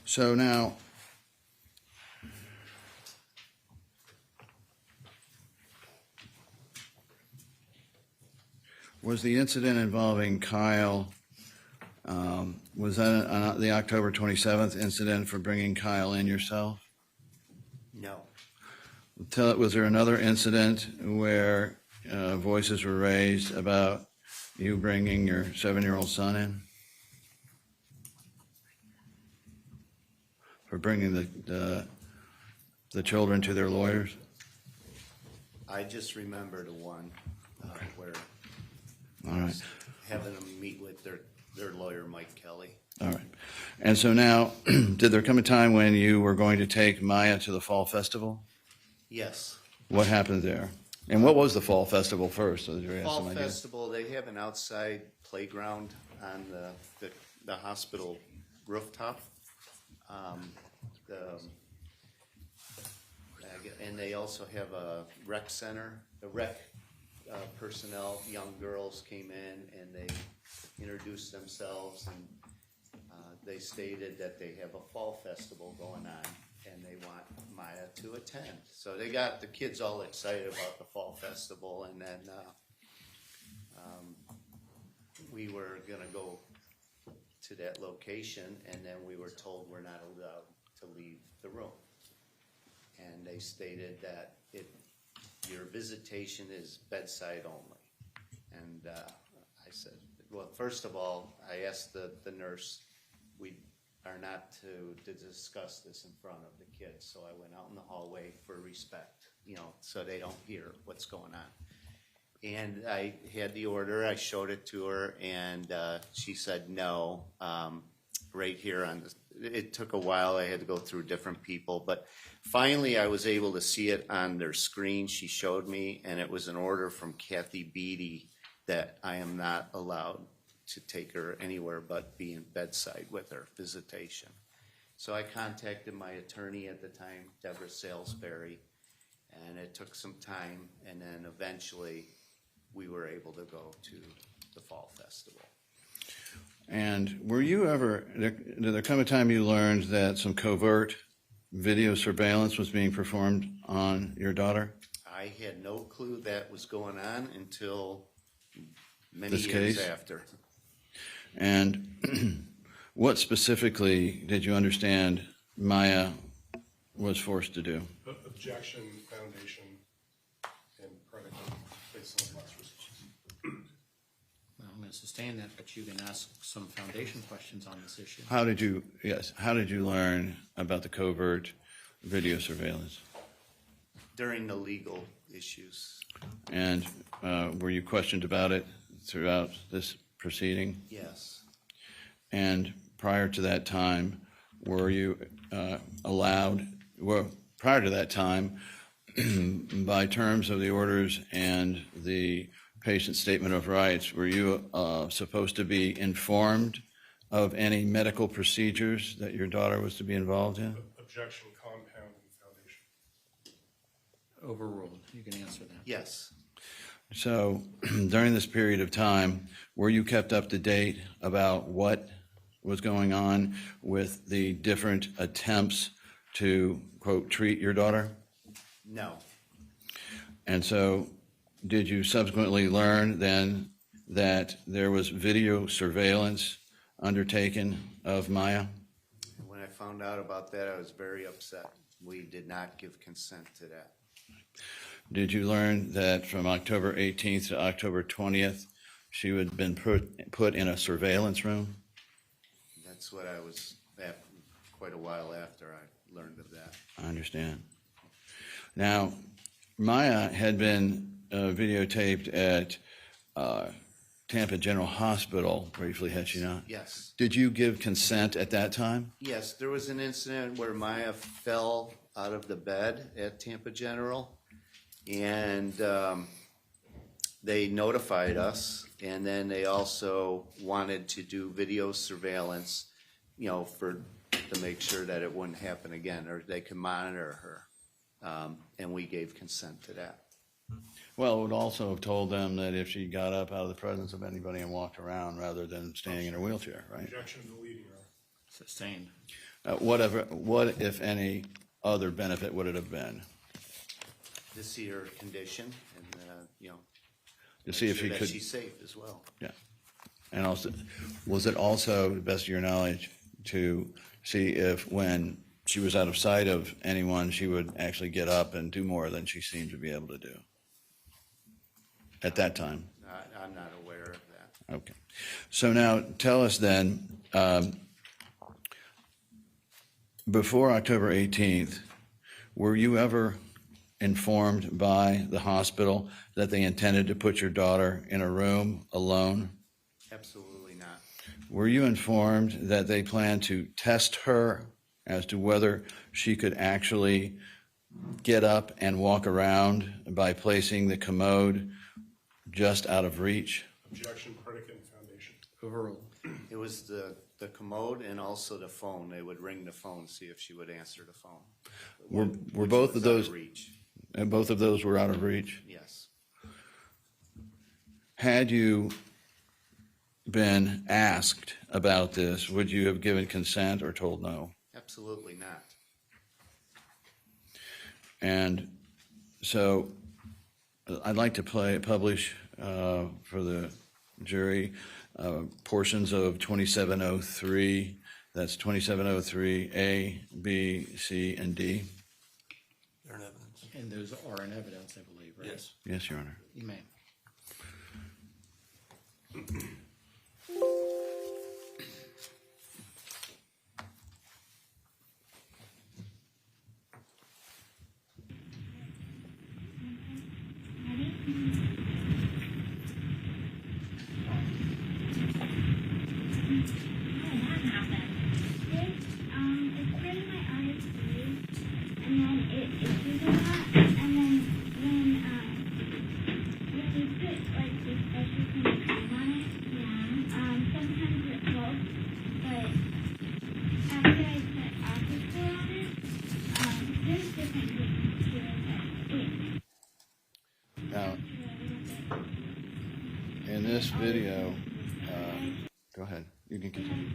So now, was the incident involving Kyle, was that the October 27th incident for bringing Kyle in yourself? No. Was there another incident where voices were raised about you bringing your 7-year-old son in? For bringing the children to their lawyers? I just remember the one where All right, having them meet with their lawyer, Mike Kelly. all right. And so now, did there come a time when you were going to take Maya to the Fall Festival? Yes. What happened there? And what was the Fall Festival first? So you have Fall some idea? Festival, they have an outside playground on the hospital rooftop. And they also have a rec center. The rec personnel, young girls came in and they introduced themselves, and they stated that they have a fall festival going on and they want Maya to attend. So they got the kids all excited about the fall festival, and then we were gonna go to that location, and then we were told we're not allowed to leave the room. And they stated that your visitation is bedside only. And I said, well, first of all, I asked the nurse, we are not to discuss this in front of the kids. So I went out in the hallway for respect, so they don't hear what's going on. And I had the order, I showed it to her, and she said no. Right here it took a while, I had to go through different people, but finally I was able to see it on their screen. She showed me, and it was an order from Kathy Beatty that I am not allowed to take her anywhere but be in bedside with her, visitation. So I contacted my attorney at the time, Deborah Salisbury, and it took some time, and then eventually we were able to go to the Fall Festival. And were you ever, did there come a time you learned that some covert video surveillance was being performed on your daughter? I had no clue that was going on until many This years case? after. And what specifically did you understand Maya was forced to do? Objection, foundation, and predicate based on last response. Well, I'm going to sustain that, but you can ask some foundation questions on this issue. How did you learn about the covert video surveillance? During the legal issues. And were you questioned about it throughout this proceeding? Yes. And prior to that time, were you allowed, prior to that time, by terms of the orders and the patient statement of rights, were you supposed to be informed of any medical procedures that your daughter was to be involved in? Objection, compound, and foundation. Overruled. You can answer that. Yes. So during this period of time, were you kept up to date about what was going on with the different attempts to, quote, treat your daughter? No. And so, did you subsequently learn then that there was video surveillance undertaken of Maya? When I found out about that, I was very upset. We did not give consent to that. Did you learn that from October 18th to October 20th, she had been put in a surveillance room? That's what I was at quite a while after I learned of that. I understand. Now, Maya had been videotaped at Tampa General Hospital briefly, had she not? Yes. Did you give consent at that time? Yes, there was an incident where Maya fell out of the bed at Tampa General, and they notified us, and then they also wanted to do video surveillance, you know, to make sure that it wouldn't happen again, or they could monitor her, and we gave consent to that. Well, it would also have told them that if she got up out of the presence of anybody and walked around rather than standing in her wheelchair, right? Objection to the leading room. Sustained. What, if any, other benefit would it have been? To see her condition and, you know, To see if sure she that could, she's safe as well. yeah. And also, was it also, to the best of your knowledge, to see if when she was out of sight of anyone, she would actually get up and do more than she seemed to be able to do at that time? I'm not aware of that. Okay. So now tell us then, before October 18th, were you ever informed by the hospital that they intended to put your daughter in a room alone? Absolutely not. Were you informed that they planned to test her as to whether she could actually get up and walk around by placing the commode just out of reach? Objection, predicate and foundation. Overruled. It was the commode and also the phone. They would ring the phone, see if she would answer the phone. Were Which both was of out those, reach. and both of those were out of reach? Yes. Had you been asked about this, would you have given consent or told no? Absolutely not. And so I'd like to publish for the jury portions of 2703. That's 2703 A, B, C, and D. They're in evidence. And those are in evidence, I believe, right? Yes. Yes, Your Honor. You may. Now, in this video, go ahead. You can continue.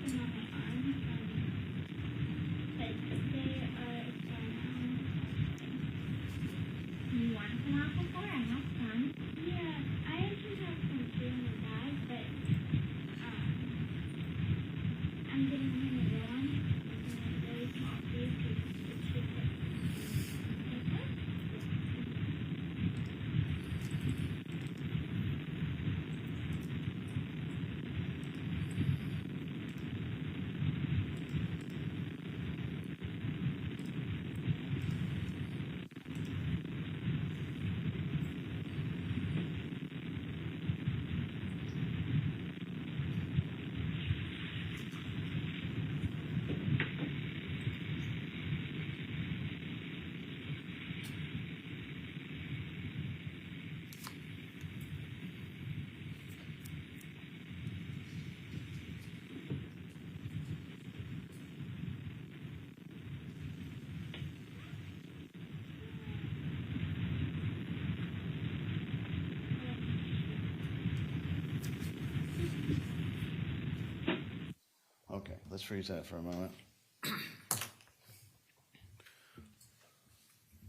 Okay, let's freeze that for a moment.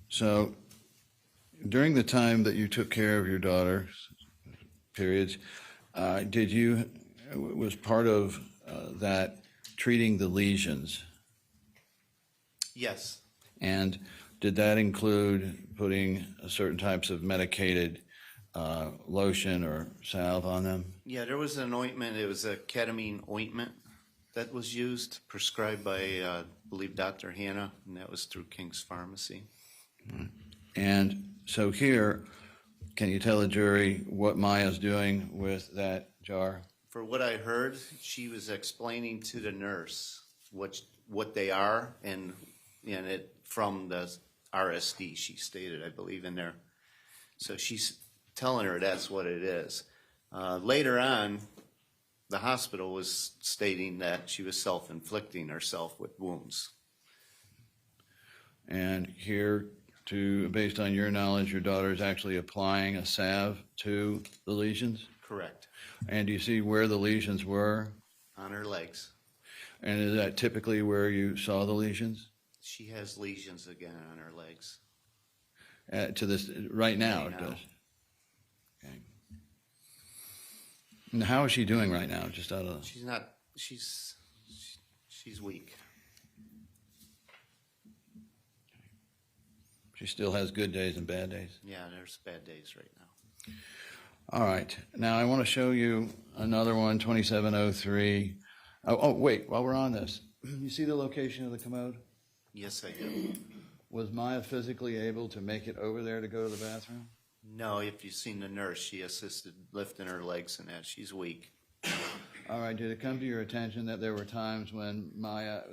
So during the time that you took care of your daughter, periods, was part of that treating the lesions? Yes. And did that include putting certain types of medicated lotion or salve on them? Yeah, there was an ointment. It was a ketamine ointment that was used, prescribed by, I believe, Dr. Hannah, and that was through King's Pharmacy. And so here, can you tell the jury what Maya's doing with that jar? For what I heard, she was explaining to the nurse what they are, and it from the RSD, she stated, I believe, in there. So she's telling her that's what it is. Later on, the hospital was stating that she was self-inflicting herself with wounds. And here, based on your knowledge, your daughter is actually applying a salve to the lesions? Correct. And do you see where the lesions were? On her legs. And is that typically where you saw the lesions? She has lesions again on her legs. To this right now, Right it now. does. Okay. And how is she doing right now? Just out of She's not. She's weak. she still has good days and bad days. Yeah, there's bad days right now. All right. Now I want to show you another one, 2703. Oh, wait. While we're on this, you see the location of the commode? Yes, I do. Was Maya physically able to make it over there to go to the bathroom? No, if you've seen the nurse, she assisted lifting her legs and that. She's weak. All right. Did it come to your attention that there were times when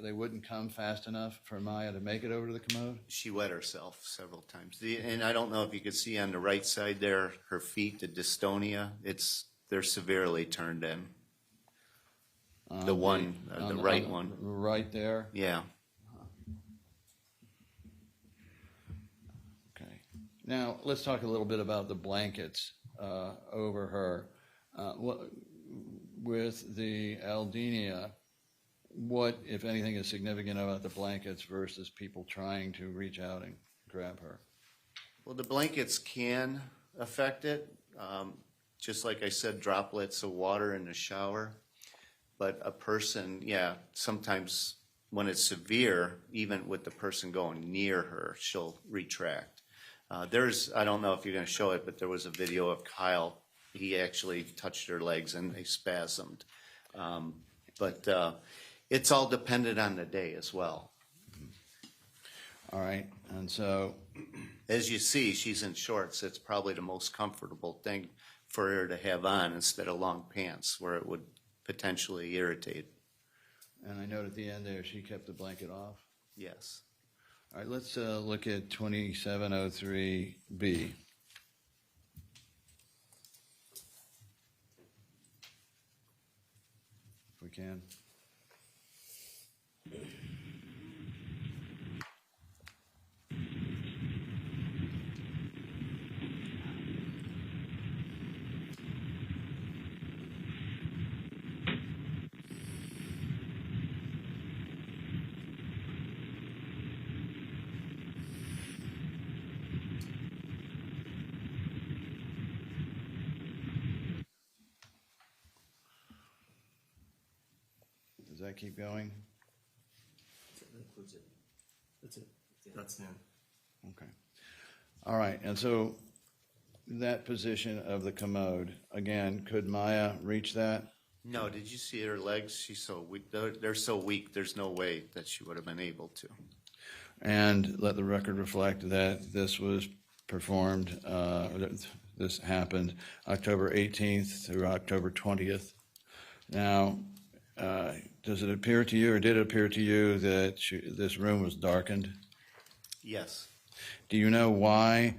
they wouldn't come fast enough for Maya to make it over to the commode? She wet herself several times. And I don't know if you could see on the right side there, her feet, the dystonia, they're severely turned in. The right one. Right there? Yeah. Okay. Now, let's talk a little bit about the blankets over her. With the aldinia, what, if anything, is significant about the blankets versus people trying to reach out and grab her? Well, the blankets can affect it. Just like I said, droplets of water in the shower. But a person, sometimes when it's severe, even with the person going near her, she'll retract. I don't know if you're going to show it, but there was a video of Kyle. He actually touched her legs and they spasmed. But it's all dependent on the day as well. All right, and so, As you see, she's in shorts. It's probably the most comfortable thing for her to have on instead of long pants where it would potentially irritate. and I note at the end there, she kept the blanket off. Yes. All right, let's look at 2703B. If we can. Does that keep going? That includes it. That's it. That's it. Okay. All right, and so that position of the commode, again, could Maya reach that? No, did you see her legs? She's so weak. They're so weak, there's no way that she would have been able to. And let the record reflect that this was performed, this happened October 18th through October 20th. Now, does it appear to you, or did it appear to you, that this room was darkened? Yes. Do you know why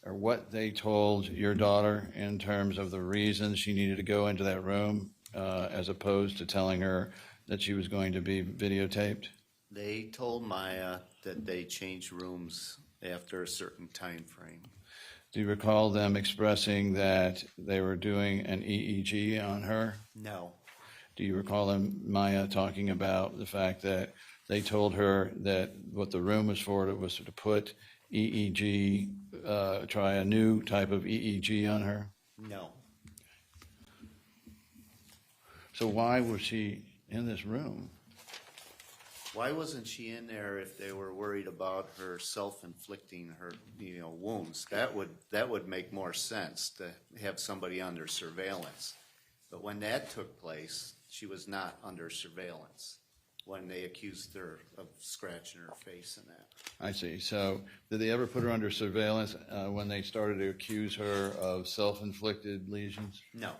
or what they told your daughter in terms of the reasons she needed to go into that room, as opposed to telling her that she was going to be videotaped? They told Maya that they changed rooms after a certain time frame. Do you recall them expressing that they were doing an EEG on her? No. Do you recall Maya talking about the fact that they told her that what the room was for, it was to put EEG, try a new type of EEG on her? No. So why was she in this room? Why wasn't she in there if they were worried about her self-inflicting her, wounds? That would make more sense to have somebody under surveillance. But when that took place, she was not under surveillance when they accused her of scratching her face and that. I see. So did they ever put her under surveillance when they started to accuse her of self-inflicted lesions? No.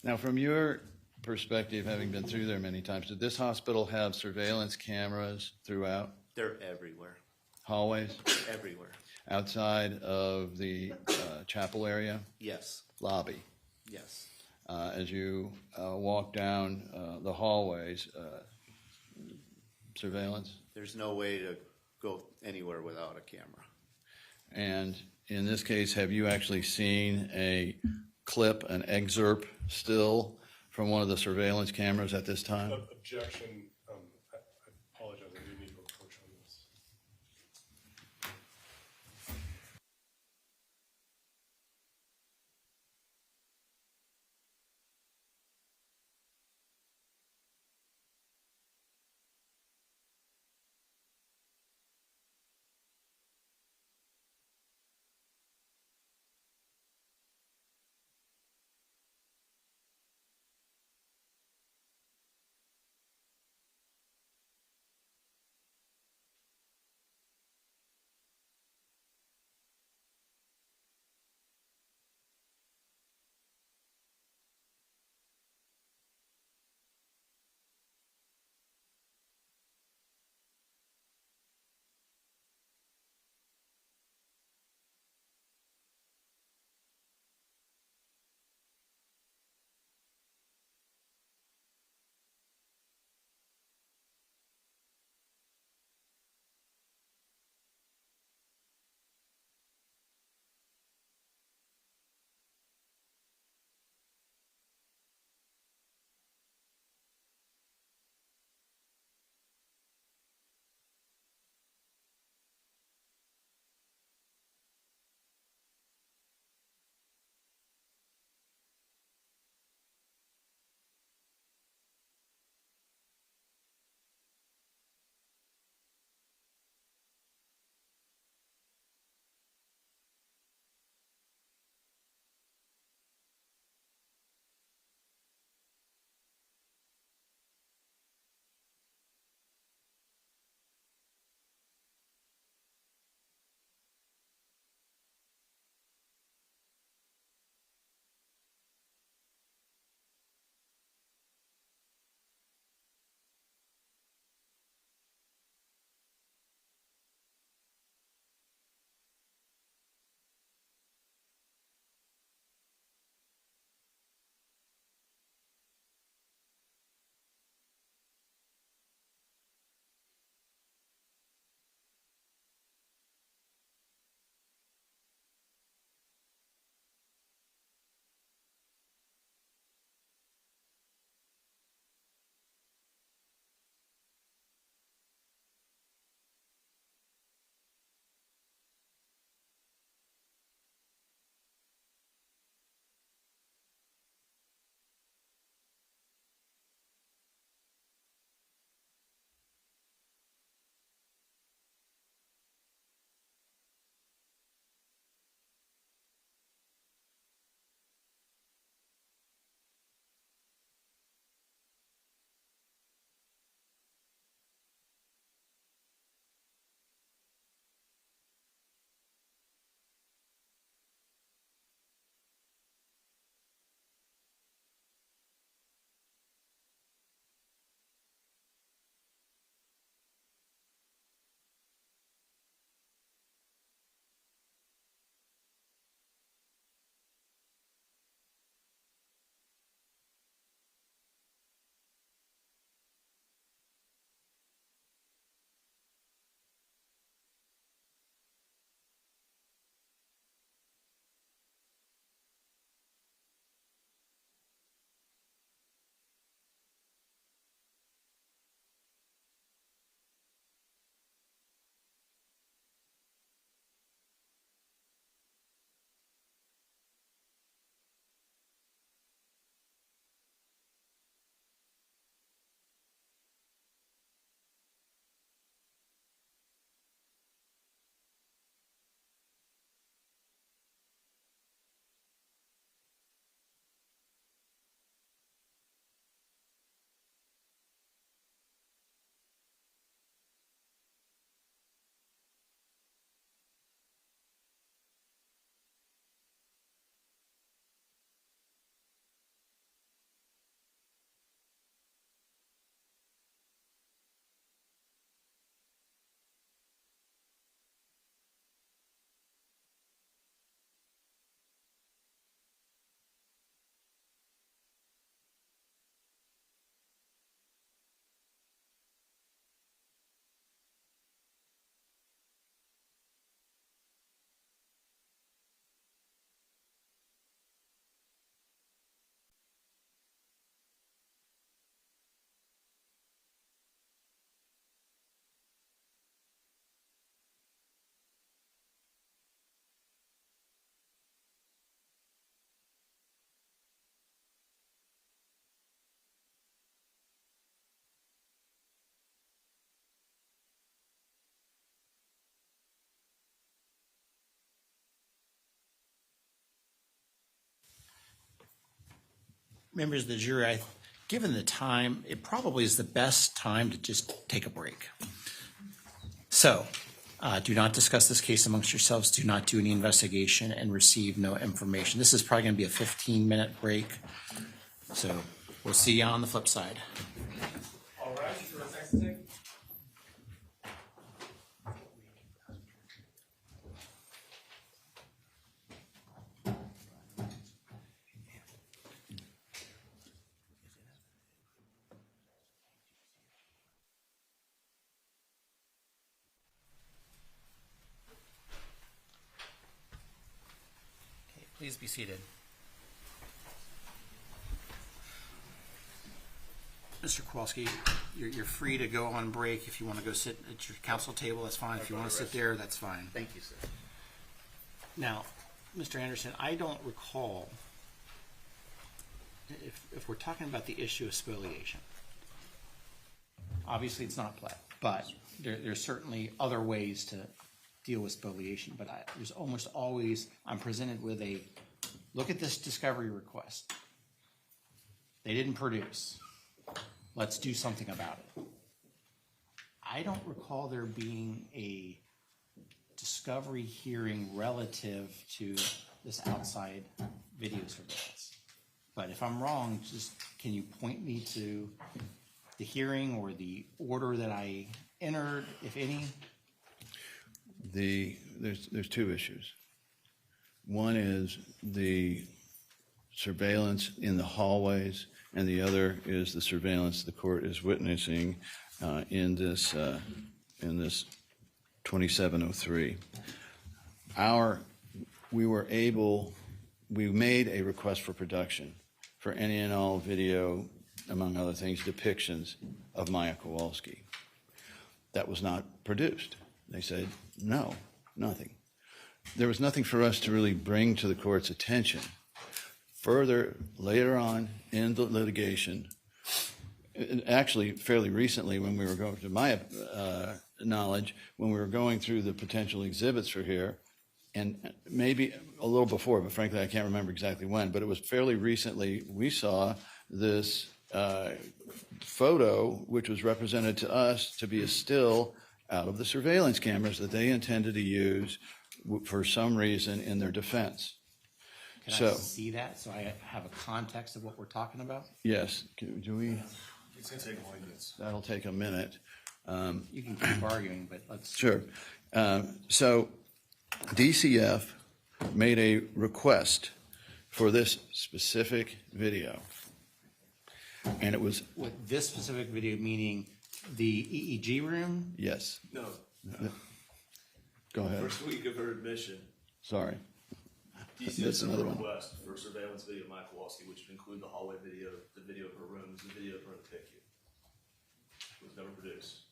Now, from your perspective, having been through there many times, did this hospital have surveillance cameras throughout? They're everywhere. Hallways? Everywhere. Outside of the chapel area? Yes. Lobby? Yes. As you walk down the hallways, surveillance? There's no way to go anywhere without a camera. And in this case, have you actually seen a clip, an excerpt still from one of the surveillance cameras at this time? Objection, I apologize, I do need to approach on this. members of the jury, given the time, it probably is the best time to just take a break. So, do not discuss this case amongst yourselves, do not do any investigation, and receive no information. This is probably going to be a 15-minute break, so we'll see you on the flip side. All right, for a second take. Okay, please be seated. Mr. Kowalski, you're free to go on break. If you want to go sit at your council table, that's fine. If you want to sit there, that's fine. Thank you, sir. Now, Mr. Anderson, I don't recall if we're talking about the issue of spoliation. Obviously, it's not play, but there's certainly other ways to deal with spoliation. But there's almost always, I'm presented with a, look at this discovery request. They didn't produce. Let's do something about it. I don't recall there being a discovery hearing relative to this outside video surveillance. But if I'm wrong, just can you point me to the hearing or the order that I entered, if any? There's two issues. One is the surveillance in the hallways, and the other is the surveillance the court is witnessing in this 2703. We made a request for production for any and all video, among other things, depictions of Maya Kowalski. That was not produced. They said, no, nothing. There was nothing for us to really bring to the court's attention. Further, later on in the litigation, actually fairly recently when we were going, to my knowledge, when we were going through the potential exhibits for here, and maybe a little before, but frankly I can't remember exactly when, but it was fairly recently, we saw this photo which was represented to us to be a still out of the surveillance cameras that they intended to use for some reason in their defense. Can I see that so I have a context of what we're talking about? Yes. Do we? It's gonna take 1 minute. That'll take a minute. You can keep arguing, but let's. Sure. So DCF made a request for this specific video. And it was, With this specific video, meaning the EEG room? yes. No, Go ahead. first week of her admission, Sorry. DC That's sent a another one. request for surveillance video of Maya Kowalski, which would include the hallway video, the video of her room, the video of her in the PICU. It was never produced.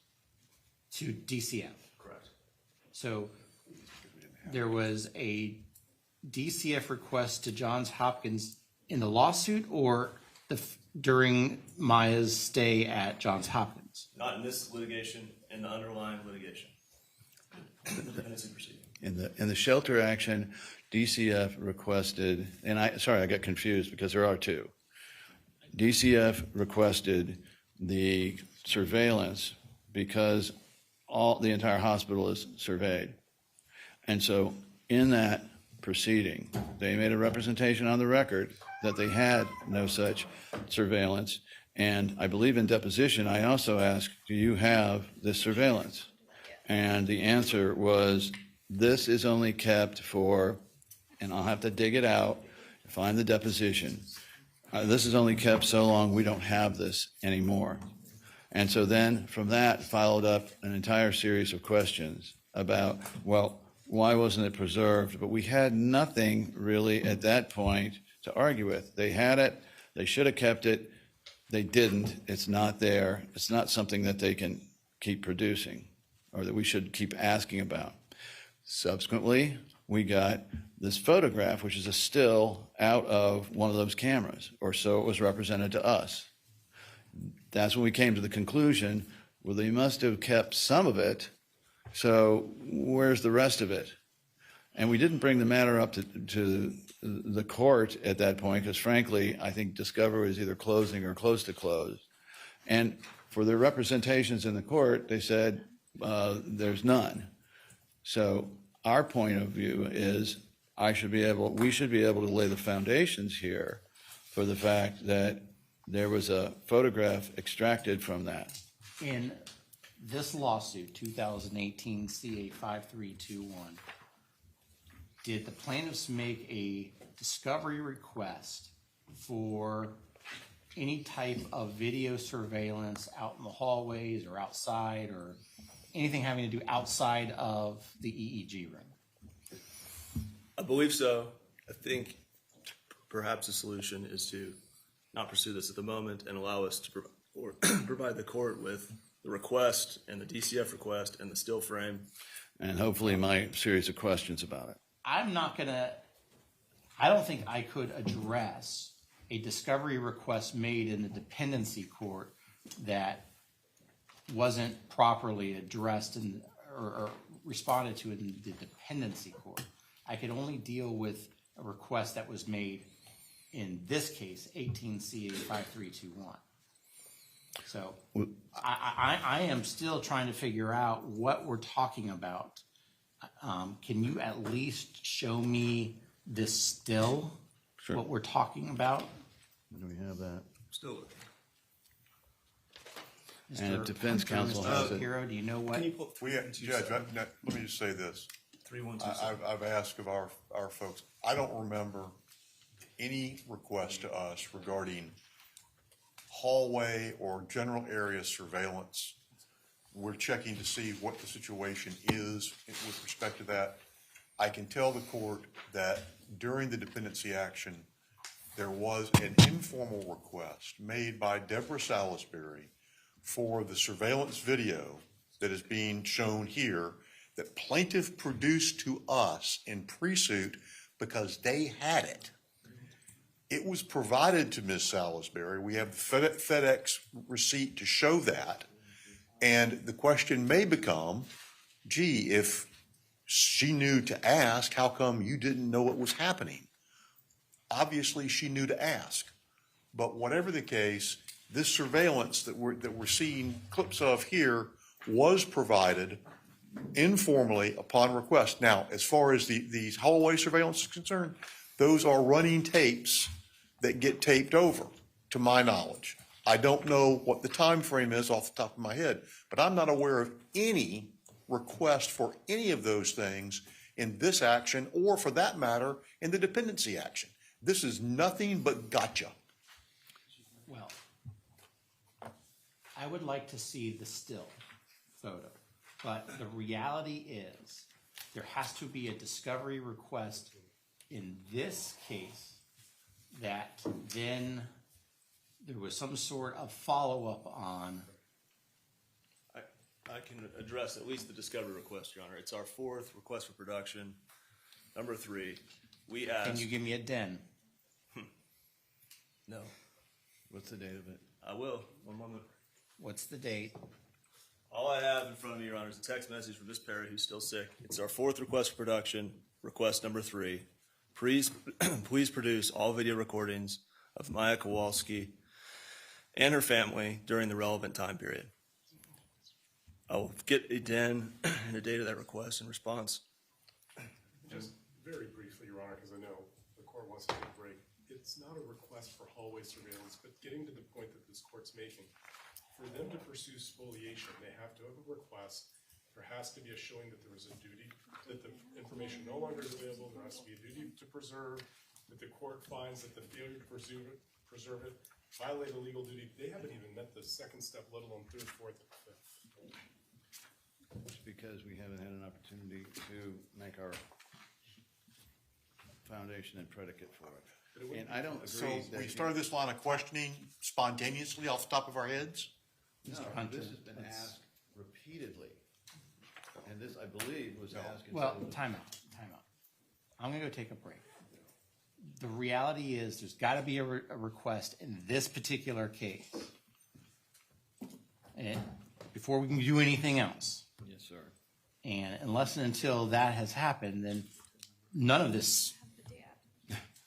To DCF. Correct. So there was a DCF request to Johns Hopkins in the lawsuit or during Maya's stay at Johns Hopkins? Not in this litigation, in the underlying litigation. In the dependency proceeding. In the shelter action, DCF requested, and I got confused because there are two. DCF requested the surveillance because the entire hospital is surveyed. And so in that proceeding, they made a representation on the record that they had no such surveillance. And I believe in deposition, I also asked, do you have this surveillance? And the answer was, this is only kept for, and I'll have to dig it out, find the deposition. This is only kept so long we don't have this anymore. And so then from that followed up an entire series of questions about, well, why wasn't it preserved? But we had nothing really at that point to argue with. They had it, they should have kept it, they didn't, it's not there, it's not something that they can keep producing or that we should keep asking about. Subsequently, we got this photograph, which is a still out of one of those cameras, or so it was represented to us. That's when we came to the conclusion, well, they must have kept some of it, so where's the rest of it? And we didn't bring the matter up to the court at that point, because frankly, I think discovery was either closing or close to close. And for their representations in the court, they said there's none. So our point of view is we should be able to lay the foundations here for the fact that there was a photograph extracted from that. In this lawsuit, 2018 CA 5321, did the plaintiffs make a discovery request for any type of video surveillance out in the hallways or outside, or anything having to do outside of the EEG room? I believe so. I think perhaps the solution is to not pursue this at the moment and allow us to provide the court with the request and the DCF request and the still frame. And hopefully my series of questions about it. I don't think I could address a discovery request made in the dependency court that wasn't properly addressed or responded to in the dependency court. I could only deal with a request that was made in this case, 18 CA 5321. So I am still trying to figure out what we're talking about. Can you at least show me this still, Sure. what we're talking about? Do we have that? Still looking. And if defense counsel has it. Hero, do you know what? Judge, let me just say this. 3127. I've asked of our folks, I don't remember any request to us regarding hallway or general area surveillance. We're checking to see what the situation is with respect to that. I can tell the court that during the dependency action, there was an informal request made by Deborah Salisbury for the surveillance video that is being shown here that plaintiff produced to us in pre-suit because they had it. It was provided to Ms. Salisbury. We have the FedEx receipt to show that. And the question may become, gee, if she knew to ask, how come you didn't know what was happening? Obviously, she knew to ask. But whatever the case, this surveillance that we're seeing clips of here was provided informally upon request. Now, as far as these hallway surveillance is concerned, those are running tapes that get taped over, to my knowledge. I don't know what the time frame is off the top of my head, but I'm not aware of any request for any of those things in this action, or for that matter, in the dependency action. This is nothing but gotcha. Well, I would like to see the still photo, but the reality is there has to be a discovery request in this case that then there was some sort of follow-up on. I can address at least the discovery request, Your Honor. It's our fourth request for production. Number 3, we asked. Can you give me a den? No. What's the date of it? I will. One moment. What's the date? All I have in front of me, Your Honor, is a text message from Miss Perry, who's still sick. It's our fourth request for production, request number 3. Please produce all video recordings of Maya Kowalski and her family during the relevant time period. I will get a den and a date of that request in response. Just very briefly, Your Honor, because I know the court wants to take a break. It's not a request for hallway surveillance, but getting to the point that this court's making. For them to pursue spoliation, they have to have a request. There has to be a showing that there was a duty, that the information no longer is available. There has to be a duty to preserve, that the court finds that the failure to preserve it violated a legal duty. They haven't even met the second step, let alone third, fourth, and fifth. It's because we haven't had an opportunity to make our foundation and predicate for it. And I don't So agree that. we started this line of questioning spontaneously off the top of our heads? No, Hunter, this has been asked repeatedly. And this, I believe, was asked. Well, time out. I'm gonna go take a break. The reality is there's gotta be a request in this particular case. And before we can do anything else. Yes, sir. And unless and until that has happened, then none of this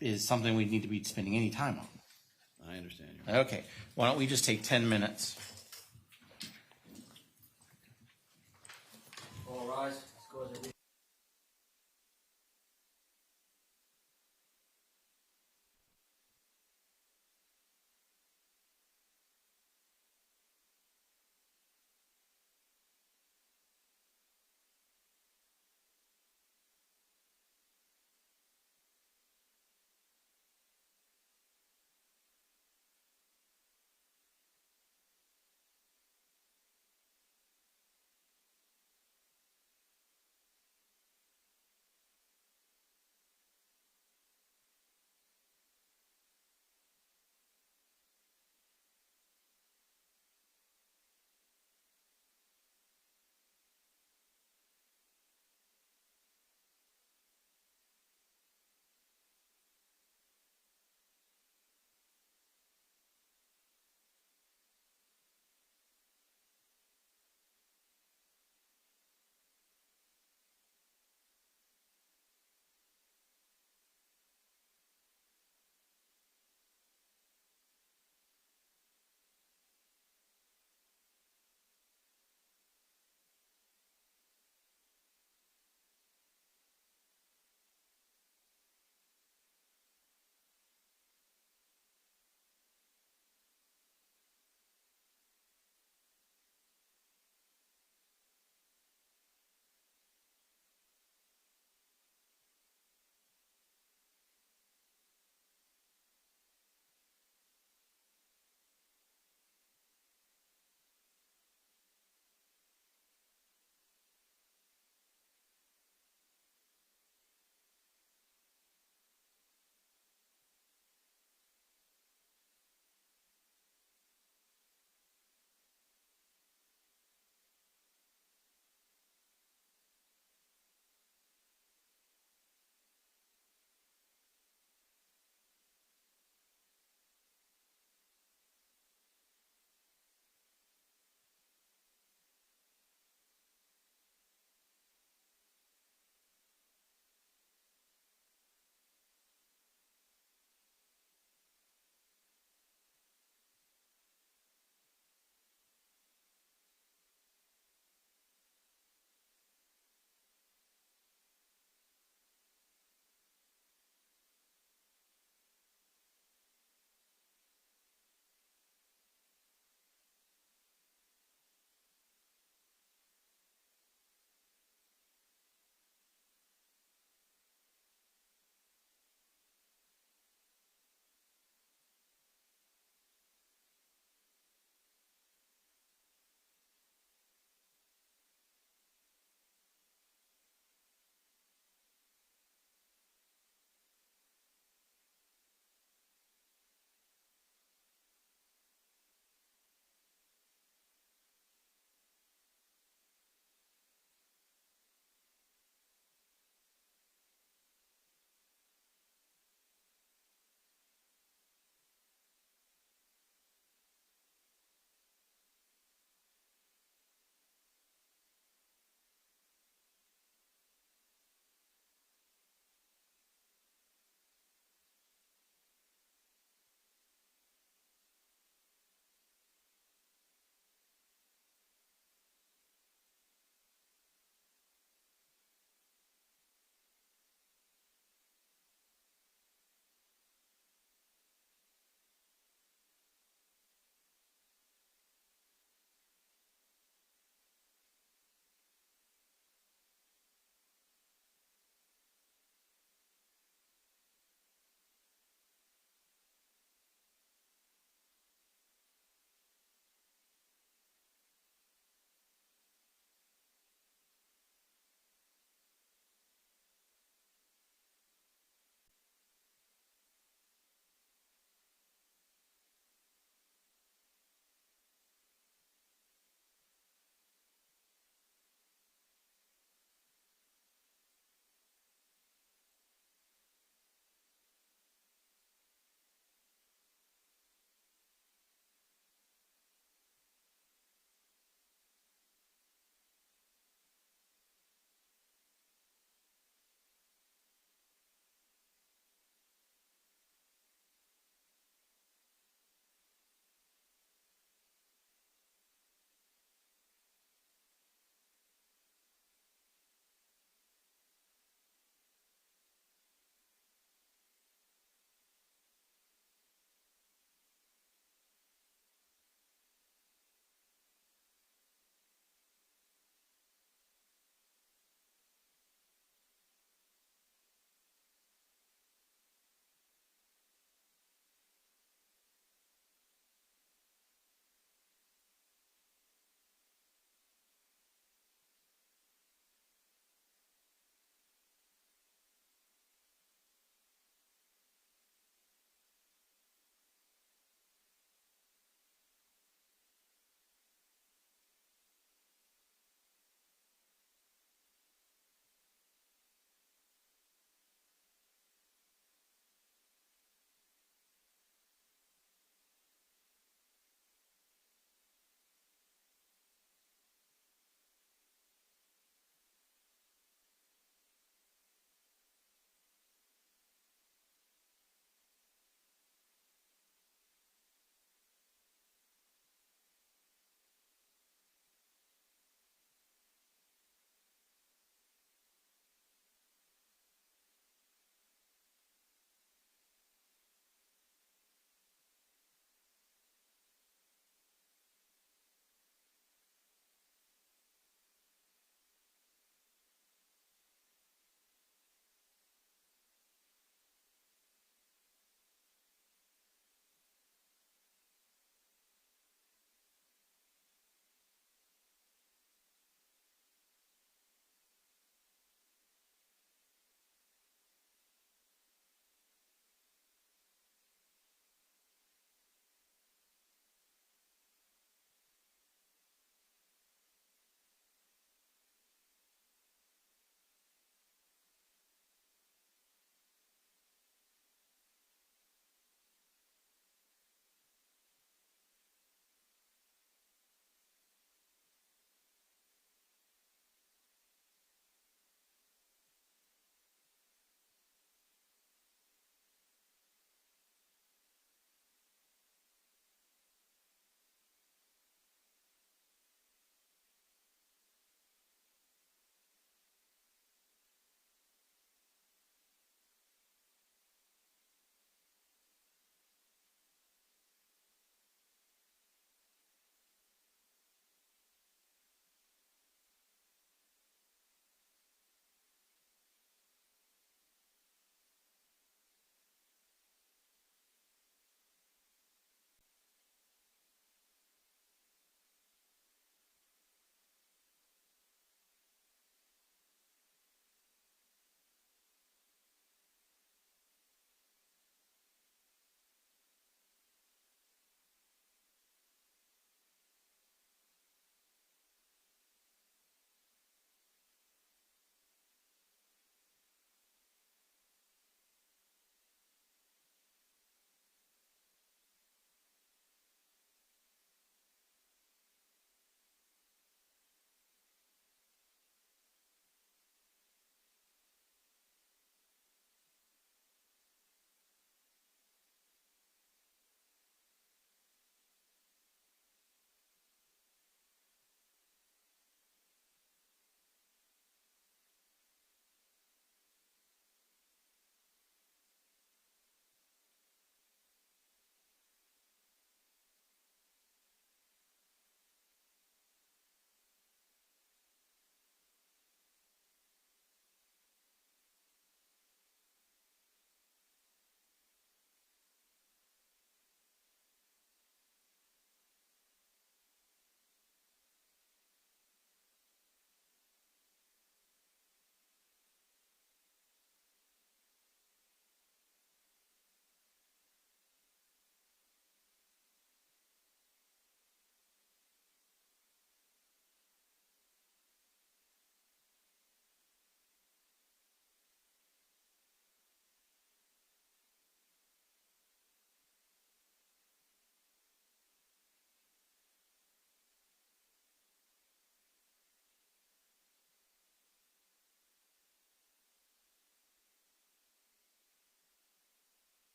is something we need to be spending any time on. I understand you. Okay, why don't we just take 10 minutes? All rise. Let's go ahead and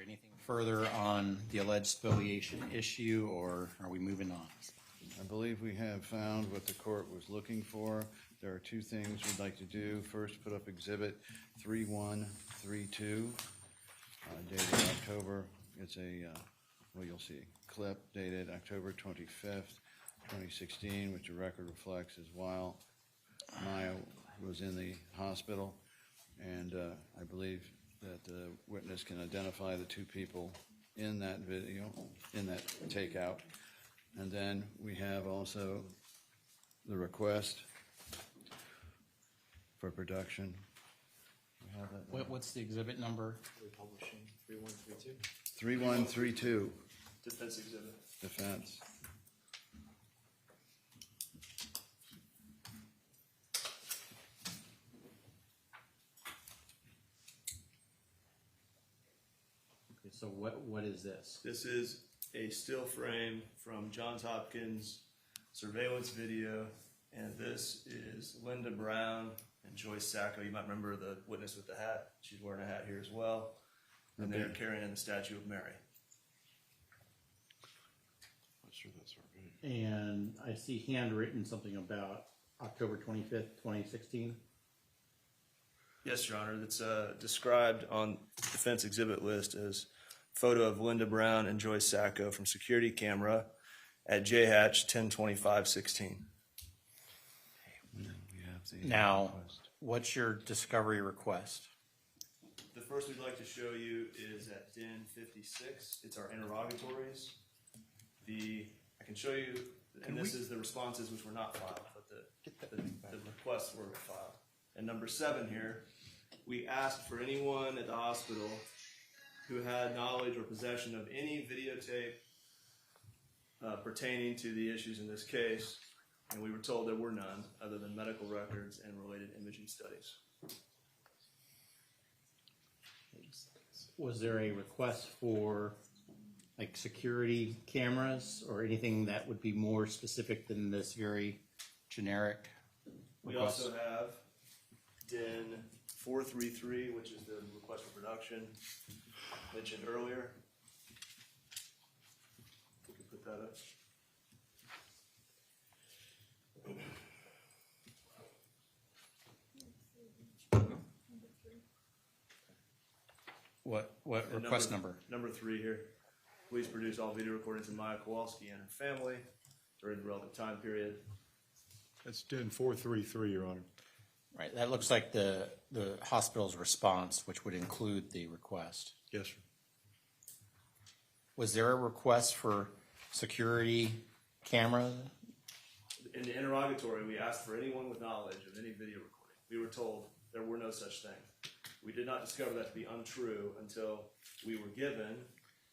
Magistrate, anything further on the alleged spoliation issue, or are we moving on? I believe we have found what the court was looking for. There are two things we'd like to do. First, put up Exhibit 3132, dated October. It's a, well, you'll see, clip dated October 25th, 2016, which the record reflects is while Maya was in the hospital. And I believe that the witness can identify the two people in that video, in that takeout. And then we have also the request for production. We have that. What's the exhibit number? Republishing 3132. 3132, Defense exhibit. defense. Okay, so what is this? This is a still frame from Johns Hopkins surveillance video, and this is Linda Brown and Joyce Sacco. You might remember the witness with the hat. She's wearing a hat here as well. And they're carrying in the statue of Mary. Not sure that's our video. And I see handwritten something about October 25th, 2016. Yes, Your Honor. That's described on defense exhibit list as photo of Linda Brown and Joyce Sacco from security camera at JHatch 102516. Now, what's your discovery request? The first we'd like to show you is at DIN 56. It's our interrogatories. I can show you, and this is the responses which were not filed, but the requests were filed. And number 7 here, we asked for anyone at the hospital who had knowledge or possession of any videotape pertaining to the issues in this case, and we were told there were none other than medical records and related imaging studies. Was there a request for like security cameras or anything that would be more specific than this very generic We request? also have DIN 433, which is the request for production mentioned earlier. We can put that up. What And request number? Number 3 here. Please produce all video recordings of Maya Kowalski and her family during the relevant time period. That's DIN 433, Your Honor. Right, that looks like the hospital's response, which would include the request. Yes, sir. Was there a request for security camera? In the interrogatory, we asked for anyone with knowledge of any video recording. We were told there were no such thing. We did not discover that to be untrue until we were given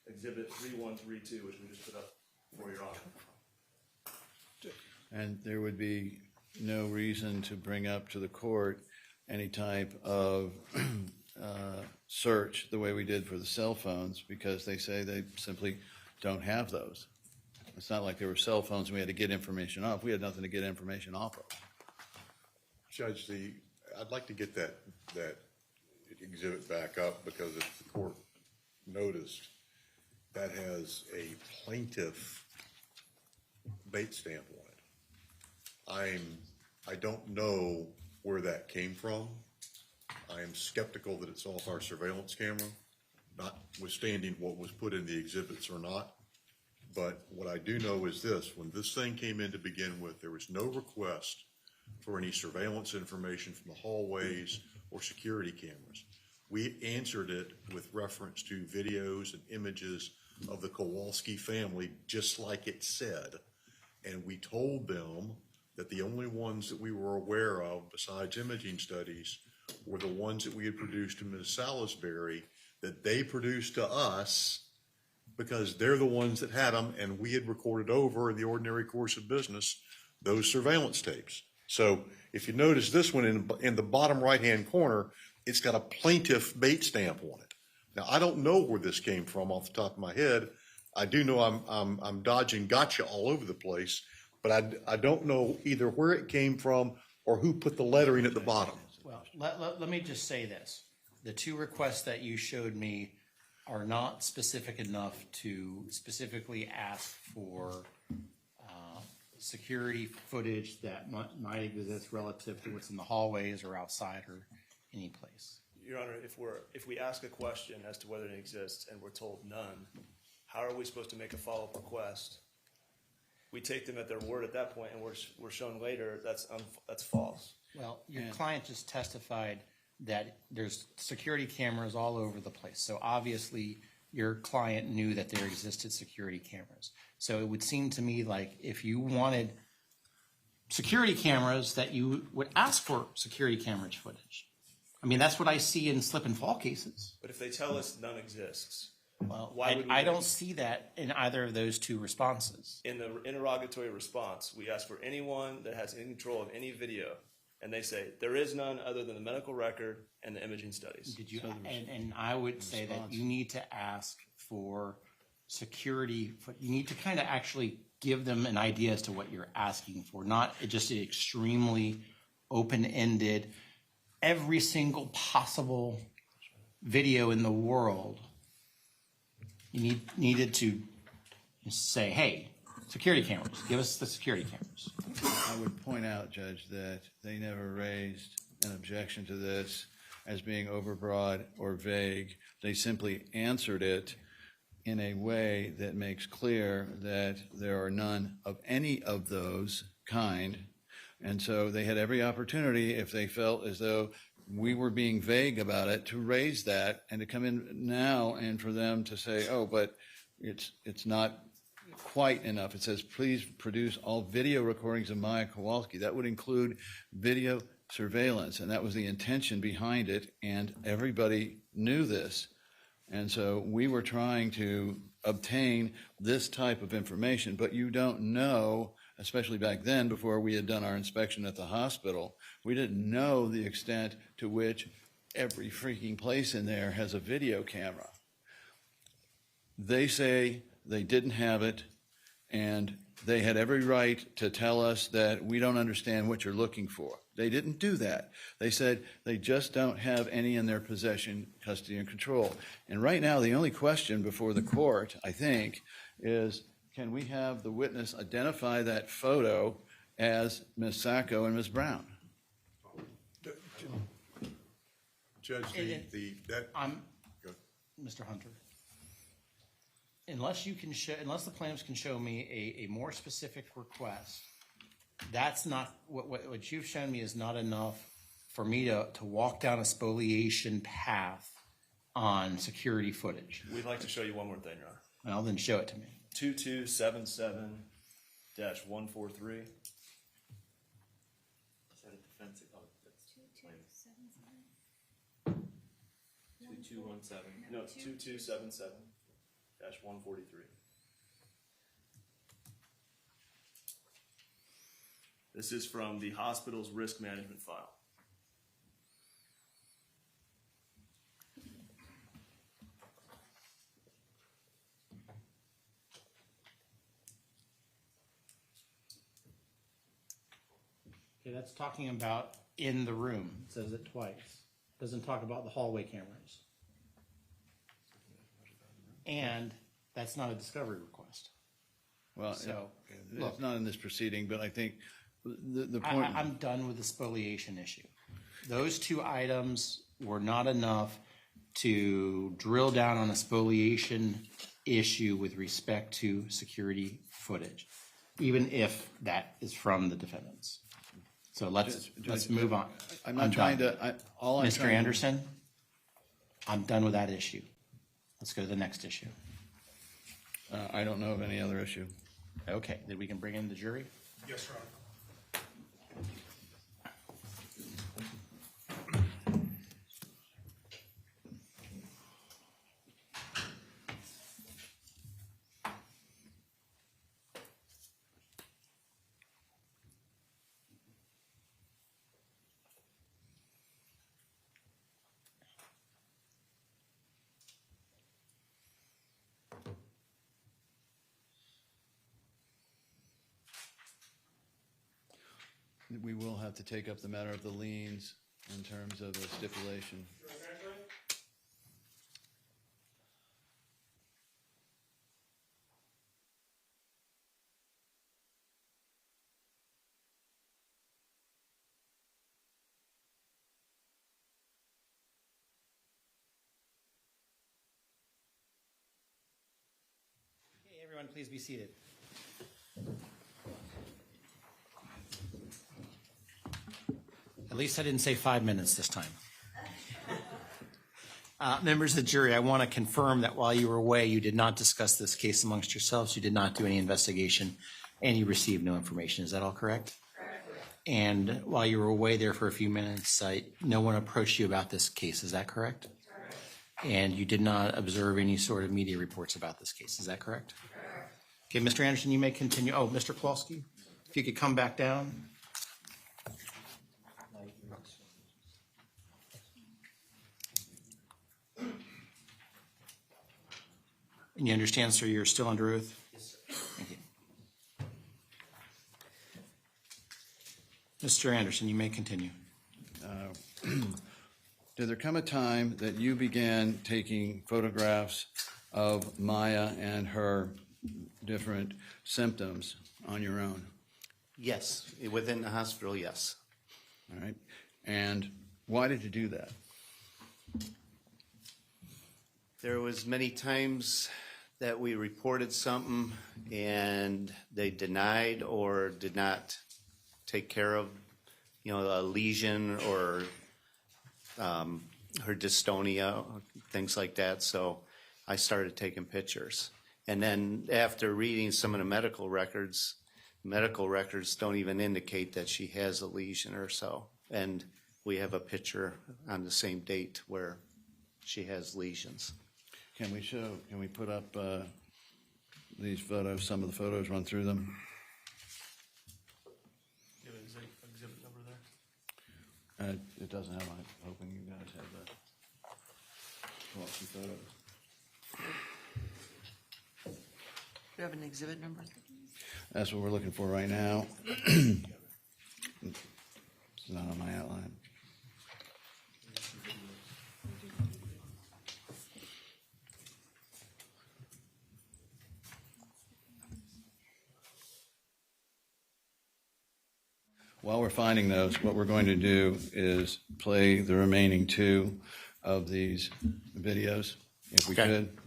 Exhibit 3132, which we just put up for Your Honor. And there would be no reason to bring up to the court any type of search the way we did for the cell phones, because they say they simply don't have those. It's not like there were cell phones and we had to get information off. We had nothing to get information off of. Judge, I'd like to get that exhibit back up, because if the court noticed, that has a plaintiff bait stamp on it. I don't know where that came from. I am skeptical that it's off our surveillance camera, notwithstanding what was put in the exhibits or not. But what I do know is this: when this thing came in to begin with, there was no request for any surveillance information from the hallways or security cameras. We answered it with reference to videos and images of the Kowalski family, just like it said. And we told them that the only ones that we were aware of, besides imaging studies, were the ones that we had produced to Ms. Salisbury, that they produced to us, because they're the ones that had them, and we had recorded over in the ordinary course of business those surveillance tapes. So if you notice this one in the bottom right-hand corner, it's got a plaintiff bait stamp on it. Now, I don't know where this came from off the top of my head. I do know I'm dodging gotcha all over the place, but I don't know either where it came from or who put the lettering at the bottom. Well, let me just say this. The two requests that you showed me are not specific enough to specifically ask for security footage that might exist relative to what's in the hallways or outside or any place. Your Honor, if we ask a question as to whether it exists and we're told none, how are we supposed to make a follow-up request? We take them at their word at that point, and we're shown later that's false. Well, your client just testified that there's security cameras all over the place. So obviously, your client knew that there existed security cameras. So it would seem to me like if you wanted security cameras, that you would ask for security camera footage. I mean, that's what I see in slip and fall cases. But if they tell us none exists, Well, why would we? I don't see that in either of those two responses. In the interrogatory response, we ask for anyone that has any control of any video, and they say there is none other than the medical record and the imaging studies. Did you? And I would say that you need to ask for security. You need to kind of actually give them an idea as to what you're asking for, not just an extremely open-ended, every single possible video in the world. You needed to say, hey, security cameras, give us the security cameras. I would point out, Judge, that they never raised an objection to this as being overbroad or vague. They simply answered it in a way that makes clear that there are none of any of those kind. And so they had every opportunity, if they felt as though we were being vague about it, to raise that and to come in now and for them to say, oh, but it's not quite enough. It says, please produce all video recordings of Maya Kowalski. That would include video surveillance, and that was the intention behind it, and everybody knew this. And so we were trying to obtain this type of information, but you don't know, especially back then before we had done our inspection at the hospital, we didn't know the extent to which every freaking place in there has a video camera. They say they didn't have it, and they had every right to tell us that we don't understand what you're looking for. They didn't do that. They said they just don't have any in their possession, custody, and control. And right now, the only question before the court, I think, is can we have the witness identify that photo as Ms. Sacco and Ms. Brown? Judge, Mr. Hunter, unless the plaintiffs can show me a more specific request, that's not what you've shown me is not enough for me to walk down a spoliation path on security footage. We'd like to show you one more thing, Your Honor. Well, then show it to me. 2277-143. Is that a defense? Oh, that's 2217. No, 2277-143. This is from the hospital's risk management file. Okay, that's talking about in the room. It says it twice. Doesn't talk about the hallway cameras. And that's not a discovery request. Well, So, it's not in this proceeding, but I think the point. I'm done with the spoliation issue. Those two items were not enough to drill down on a spoliation issue with respect to security footage, even if that is from the defendants. So let's move on. I'm not trying done. to. Mr. Anderson, I'm done with that issue. Let's go to the next issue. I don't know of any other issue. Okay, then we can bring in the jury. Yes, Your Honor. We will have to take up the matter of the liens in terms of a stipulation. Everyone, please be seated. At least I didn't say 5 minutes this time. Members of the jury, I want to confirm that while you were away, you did not discuss this case amongst yourselves, you did not do any investigation, and you received no information. Is that all correct? Correct. And while you were away there for a few minutes, no one approached you about this case. Is that correct? Correct. And you did not observe any sort of media reports about this case. Is that correct? Correct. Okay, Mr. Anderson, you may continue. Oh, Mr. Kowalski, if you could come back down. And you understand, sir, you're still under oath? Yes, sir. Thank you. Mr. Anderson, you may continue. Did there come a time that you began taking photographs of Maya and her different symptoms on your own? Yes, within the hospital, yes. All right. And why did you do that? There was many times that we reported something and they denied or did not take care of, a lesion or her dystonia, things like that. So I started taking pictures. And then after reading some of the medical records don't even indicate that she has a lesion or so. And we have a picture on the same date where she has lesions. Can we put up these photos, some of the photos, run through them? You have an exhibit number there? It doesn't have, I'm hoping you guys have the Kowalski photos. Do you have an exhibit number? That's what we're looking for right now. It's not on my outline. While we're finding those, what we're going to do is play the remaining two of these videos, if we could.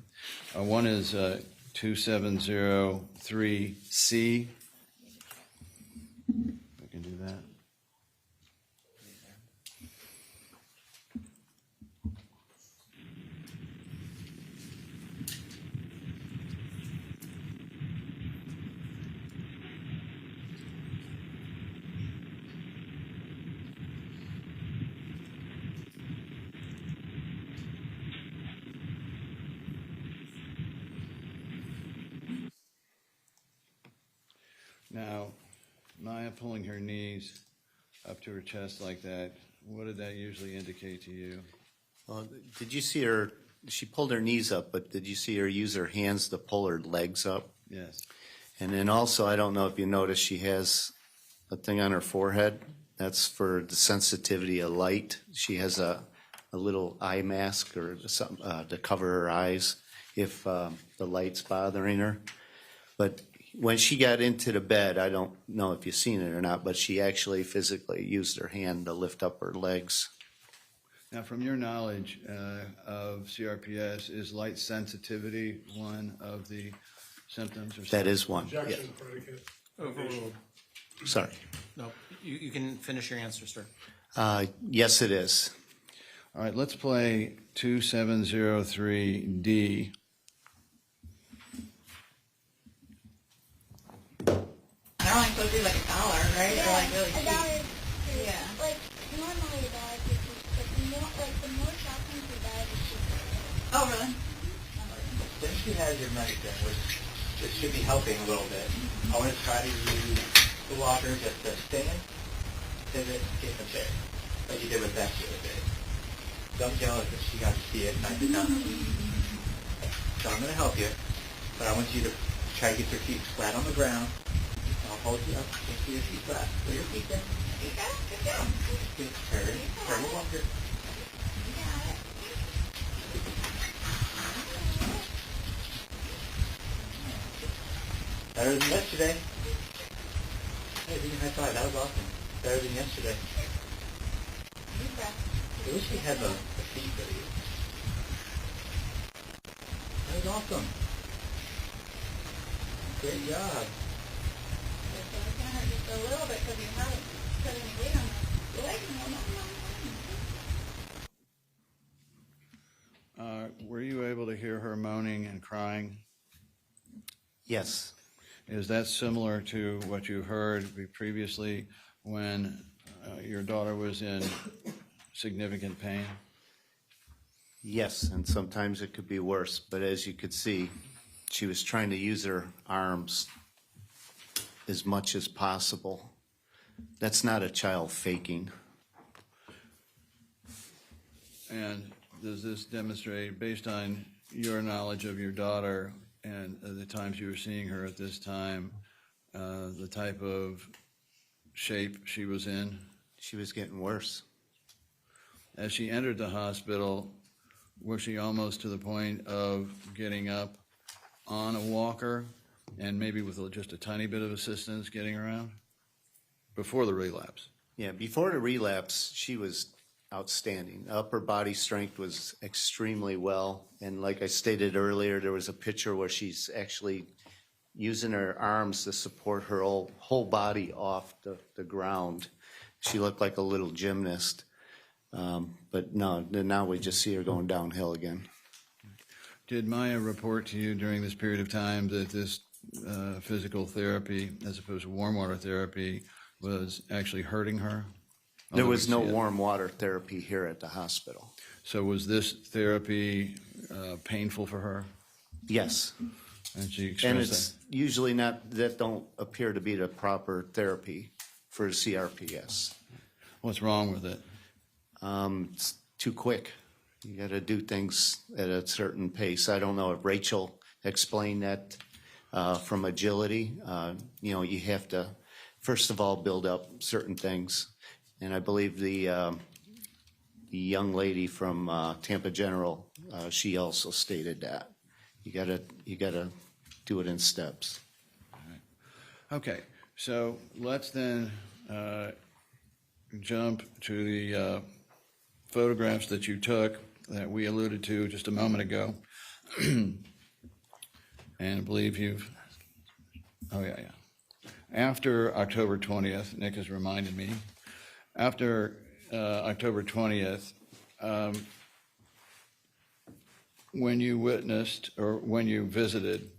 One is 2703C. We can do that. Now, Maya pulling her knees up to her chest like that, what did that usually indicate to you? Well, did you see her, she pulled her knees up, but did you see her use her hands to pull her legs up? Yes. And then also, I don't know if you noticed, she has a thing on her forehead. That's for the sensitivity of light. She has a little eye mask or something to cover her eyes if the light's bothering her. But when she got into the bed, I don't know if you've seen it or not, but she actually physically used her hand to lift up her legs. Now, from your knowledge of CRPS, is light sensitivity one of the symptoms? Or That is one. Objection, predicate. Overruled. Sorry. No, you can finish your answer, sir. Yes, it is. All right, let's play 2703D. They're only supposed to be like $1, right? Yeah, They're like really cheap. $1. Yeah. Like normally $1.50, but the more shopping for that is cheaper. Oh, really? Since she has your medicine, which it should be helping a little bit, I want to try to use the walker just to stand, pivot, get in the chair, like you did with Becky the other day. Don't jealous that she got to see it and I did not. So I'm going to help you, but I want you to try to get your feet flat on the ground. I'll hold you up, get your feet flat. Put your feet in. You got it. Good job. Turn the walker. You got it. Better than yesterday. Hey, give me a high five. That was awesome. Better than yesterday. I wish we had the feet video. That was awesome. Great job. It's gonna hurt just a little bit because you haven't put any weight on the leg in a long time. Were you able to hear her moaning and crying? Yes, Is that similar to what you heard previously when your daughter was in significant pain? yes, and sometimes it could be worse, but as you could see, she was trying to use her arms as much as possible. That's not a child faking. And does this demonstrate, based on your knowledge of your daughter and the times you were seeing her at this time, the type of shape she was in? She was getting worse. As she entered the hospital, was she almost to the point of getting up on a walker and maybe with just a tiny bit of assistance getting around? Before the relapse? Yeah, before the relapse, she was outstanding. Upper body strength was extremely well. And like I stated earlier, there was a picture where she's actually using her arms to support her whole body off the ground. She looked like a little gymnast. But no, now we just see her going downhill again. Did Maya report to you during this period of time that this physical therapy, as opposed to warm water therapy, was actually hurting her? There was no warm water therapy here at the hospital. So was this therapy painful for her? Yes. And she And expressed it's that? usually not, that don't appear to be the proper therapy for CRPS. What's wrong with it? It's too quick. You got to do things at a certain pace. I don't know if Rachel explained that from agility. You have to, first of all, build up certain things. And I believe the young lady from Tampa General, she also stated that. You gotta do it in steps. Okay, so let's then jump to the photographs that you took that we alluded to just a moment ago. And I believe after October 20th, Nick has reminded me, after October 20th, when you witnessed or when you visited,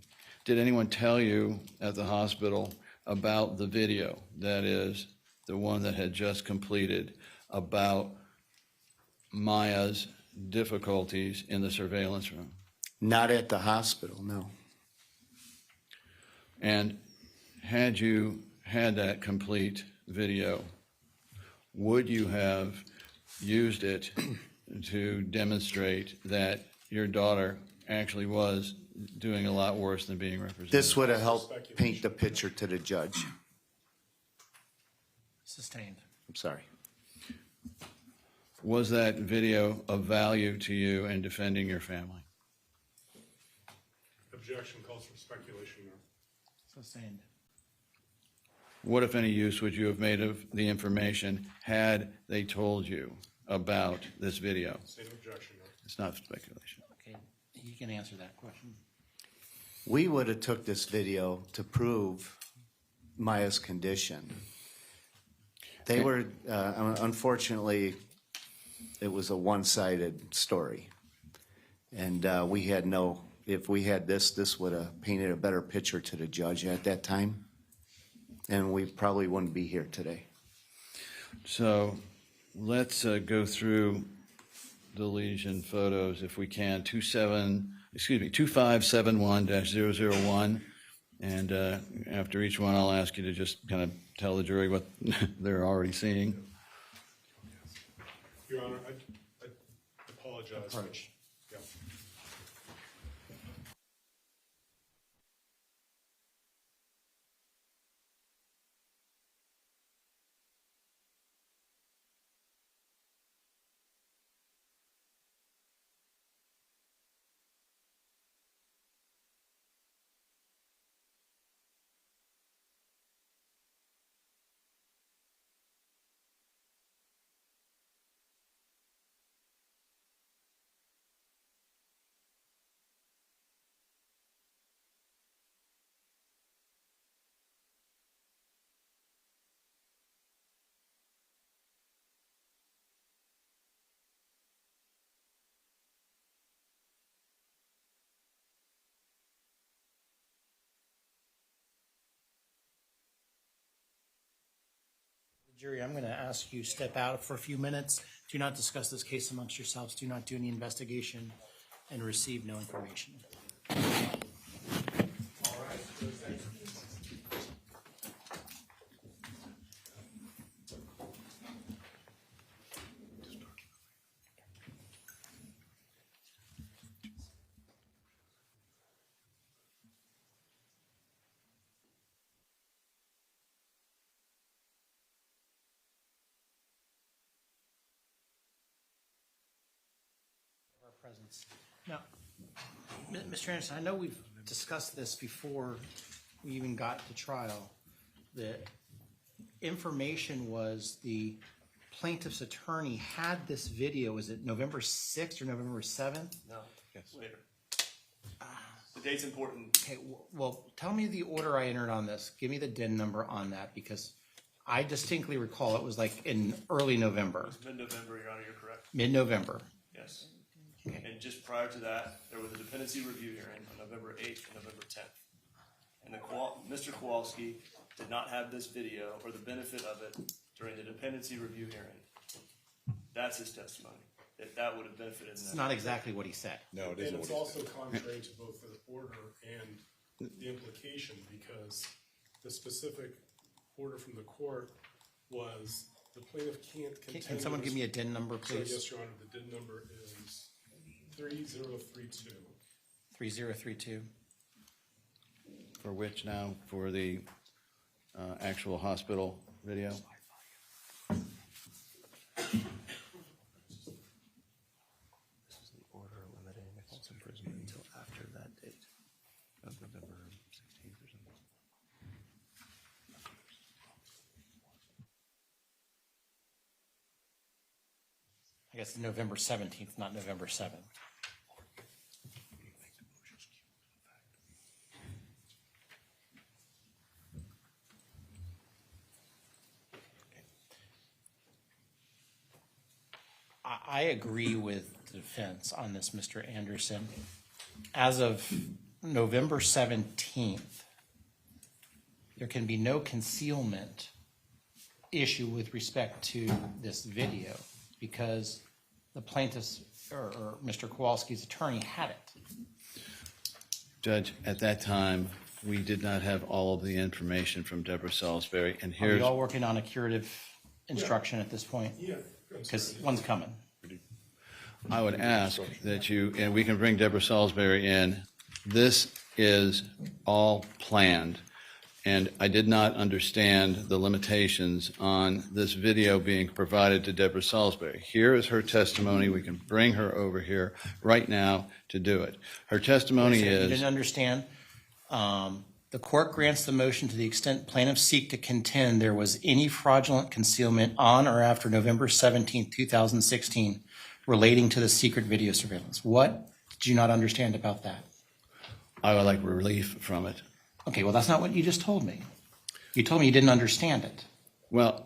did anyone tell you at the hospital about the video, that is, the one that had just completed, about Maya's difficulties in the surveillance room? Not at the hospital, no. And had you had that complete video, would you have used it to demonstrate that your daughter actually was doing a lot worse than being represented? This would have helped paint the picture to the judge. Sustained. I'm sorry. Was that video of value to you in defending your family? Objection calls for speculation there. Sustained. What, if any, use would you have made of the information had they told you about this video? Same objection there. It's not speculation. Okay, you can answer that question. We would have took this video to prove Maya's condition. They were, unfortunately, it was a one-sided story. And we had no, if we had this would have painted a better picture to the judge at that time. And we probably wouldn't be here today. So let's go through the lesion photos if we can. 2571-001. And after each one, I'll ask you to just kind of tell the jury what they're already seeing. Your Honor, I apologize. Approach. Yeah. Jury, I'm going to ask you to step out for a few minutes. Do not discuss this case amongst yourselves. Do not do any investigation and receive no information. Presence. Now, Mr. Anderson, I know we've discussed this before we even got to trial. The information was the plaintiff's attorney had this video. Was it November 6th or November 7th? No, later. The date's important. Okay, well, tell me the order I entered on this. Give me the DIN number on that, because I distinctly recall it was like in early November. It was mid-November, Your Honor, you're correct. Mid-November. Yes. And just prior to that, there was a dependency review hearing on November 8th and November 10th. And Mr. Kowalski did not have this video or the benefit of it during the dependency review hearing. That's his testimony, that would have benefited. It's not exactly what he said. No, it And isn't it's what also contrary to both the order and the implication, because the specific order from the court was the plaintiff can't contend. Can someone give me a DIN number, Sorry, please? yes, Your Honor, the DIN number is 3032. 3032. For which now? For the actual hospital video? This is the order limiting false imprisonment until after that date of November 16th or something. I guess November 17th, not November 7th. I agree with the defense on this, Mr. Anderson. As of November 17th, there can be no concealment issue with respect to this video because the plaintiff's or Mr. Kowalski's attorney had it. Judge, at that time, we did not have all of the information from Deborah Salisbury, and Are here's... you all working on a curative instruction at this point? Yeah. Because one's coming. I would ask that you, and we can bring Deborah Salisbury in, this is all planned, and I did not understand the limitations on this video being provided to Deborah Salisbury. Here is her testimony. We can bring her over here right now to do it. Her testimony You is... didn't understand. The court grants the motion to the extent plaintiffs seek to contend there was any fraudulent concealment on or after November 17, 2016 relating to the secret video surveillance. What did you not understand about that? I would like relief from it. Okay, well, that's not what you just told me. You told me you didn't understand it. Well,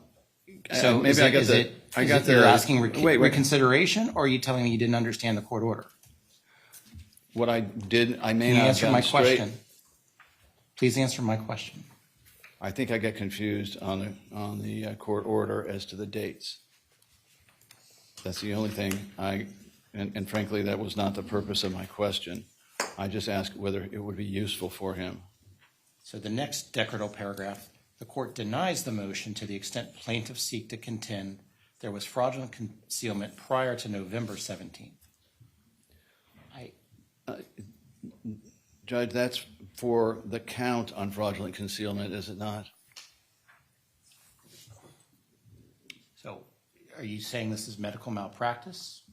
So maybe is I it, got is the... it, is it you're asking reconsideration, or are you telling me you didn't understand the court order? What I did, I may Can you not have answer gotten my straight. question? Please answer my question. I think I got confused on the court order as to the dates. That's the only thing and frankly, that was not the purpose of my question. I just asked whether it would be useful for him. So the next decretal paragraph, the court denies the motion to the extent plaintiffs seek to contend there was fraudulent concealment prior to November 17th. Judge, that's for the count on fraudulent concealment, is it not? So are you saying this is medical malpractice?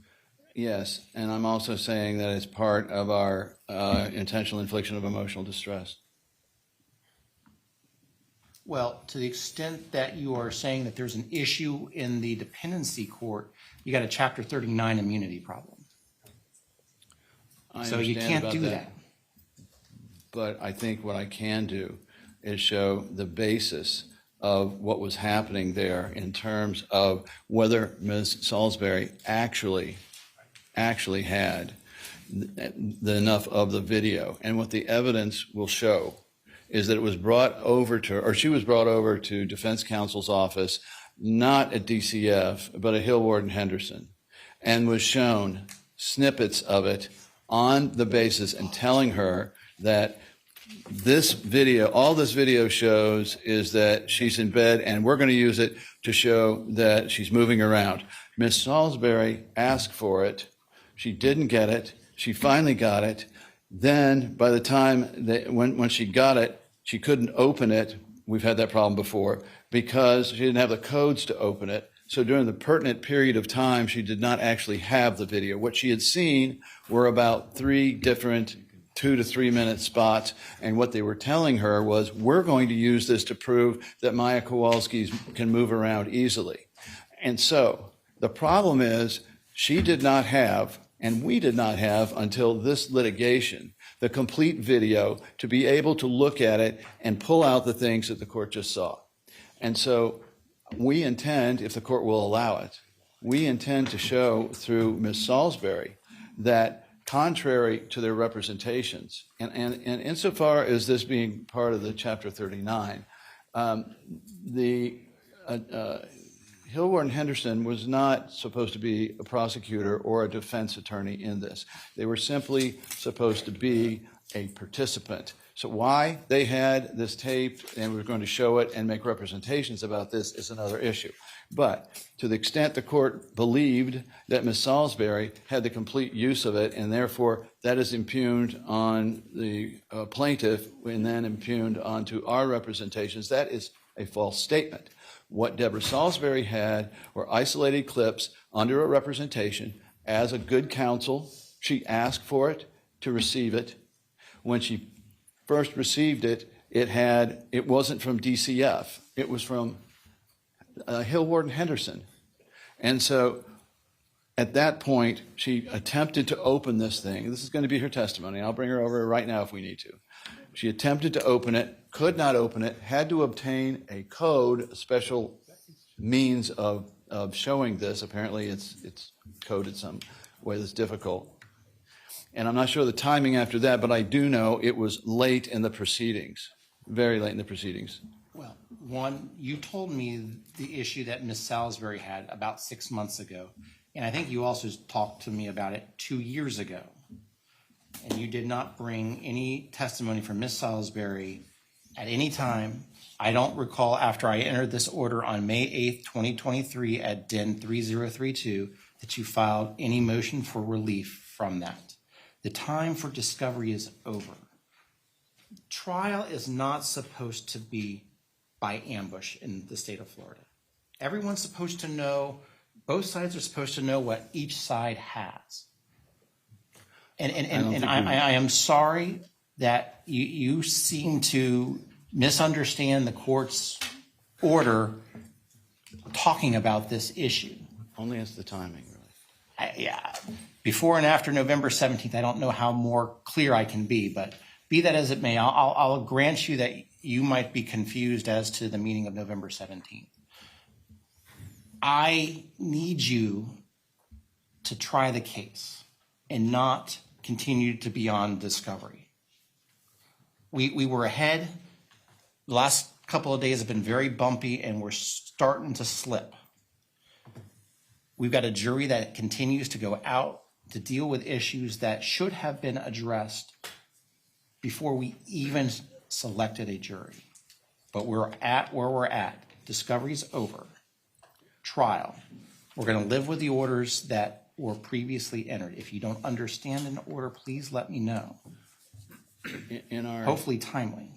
Yes, and I'm also saying that it's part of our intentional infliction of emotional distress. Well, to the extent that you are saying that there's an issue in the dependency court, you got a Chapter 39 immunity problem. So you can't do that. But I think what I can do is show the basis of what was happening there in terms of whether Ms. Salisbury actually had enough of the video. And what the evidence will show is that it was brought over to, or she was brought over to defense counsel's office not at DCF, but at Hill Ward and Henderson, and was shown snippets of it on the basis and telling her that this video, all this video shows is that she's in bed and we're going to use it to show that she's moving around. Miss Salisbury asked for it. She didn't get it. She finally got it. Then by the time when she got it, she couldn't open it. We've had that problem before because she didn't have the codes to open it. So during the pertinent period of time, she did not actually have the video. What she had seen were about 3 different 2 to 3 minute spots. And what they were telling her was, we're going to use this to prove that Maya Kowalski can move around easily. And so the problem is she did not have, and we did not have until this litigation, the complete video to be able to look at it and pull out the things that the court just saw. And so we intend, if the court will allow it, we intend to show through Ms. Salisbury that contrary to their representations, and insofar as this being part of the Chapter 39, Hill Ward and Henderson was not supposed to be a prosecutor or a defense attorney in this. They were simply supposed to be a participant. So why they had this tape and we're going to show it and make representations about this is another issue. But to the extent the court believed that Ms. Salisbury had the complete use of it and therefore that is impugned on the plaintiff and then impugned onto our representations, that is a false statement. What Deborah Salisbury had were isolated clips under a representation. As a good counsel, she asked for it to receive it. When she first received it, it wasn't from DCF. It was from Hill Ward and Henderson. And so at that point, she attempted to open this thing. This is going to be her testimony. I'll bring her over right now if we need to. She attempted to open it, could not open it, had to obtain a code, a special means of showing this. Apparently it's coded some way that's difficult. And I'm not sure the timing after that, but I do know it was late in the proceedings, very late in the proceedings. Well, one, you told me the issue that Ms. Salisbury had about 6 months ago, and I think you also talked to me about it 2 years ago. And you did not bring any testimony from Ms. Salisbury at any time. I don't recall after I entered this order on May 8th, 2023 at DIN 3032 that you filed any motion for relief from that. The time for discovery is over. Trial is not supposed to be by ambush in the state of Florida. Everyone's supposed to know, both sides are supposed to know what each side has. And I am sorry that you seem to misunderstand the court's order talking about this issue. Only as the timing, really. Yeah, before and after November 17th, I don't know how more clear I can be, but be that as it may, I'll grant you that you might be confused as to the meaning of November 17th. I need you to try the case and not continue to be on discovery. We were ahead. The last couple of days have been very bumpy and we're starting to slip. We've got a jury that continues to go out to deal with issues that should have been addressed before we even selected a jury. But we're at where we're at. Discovery's over. Trial. We're going to live with the orders that were previously entered. If you don't understand an order, please let me know. Hopefully timely.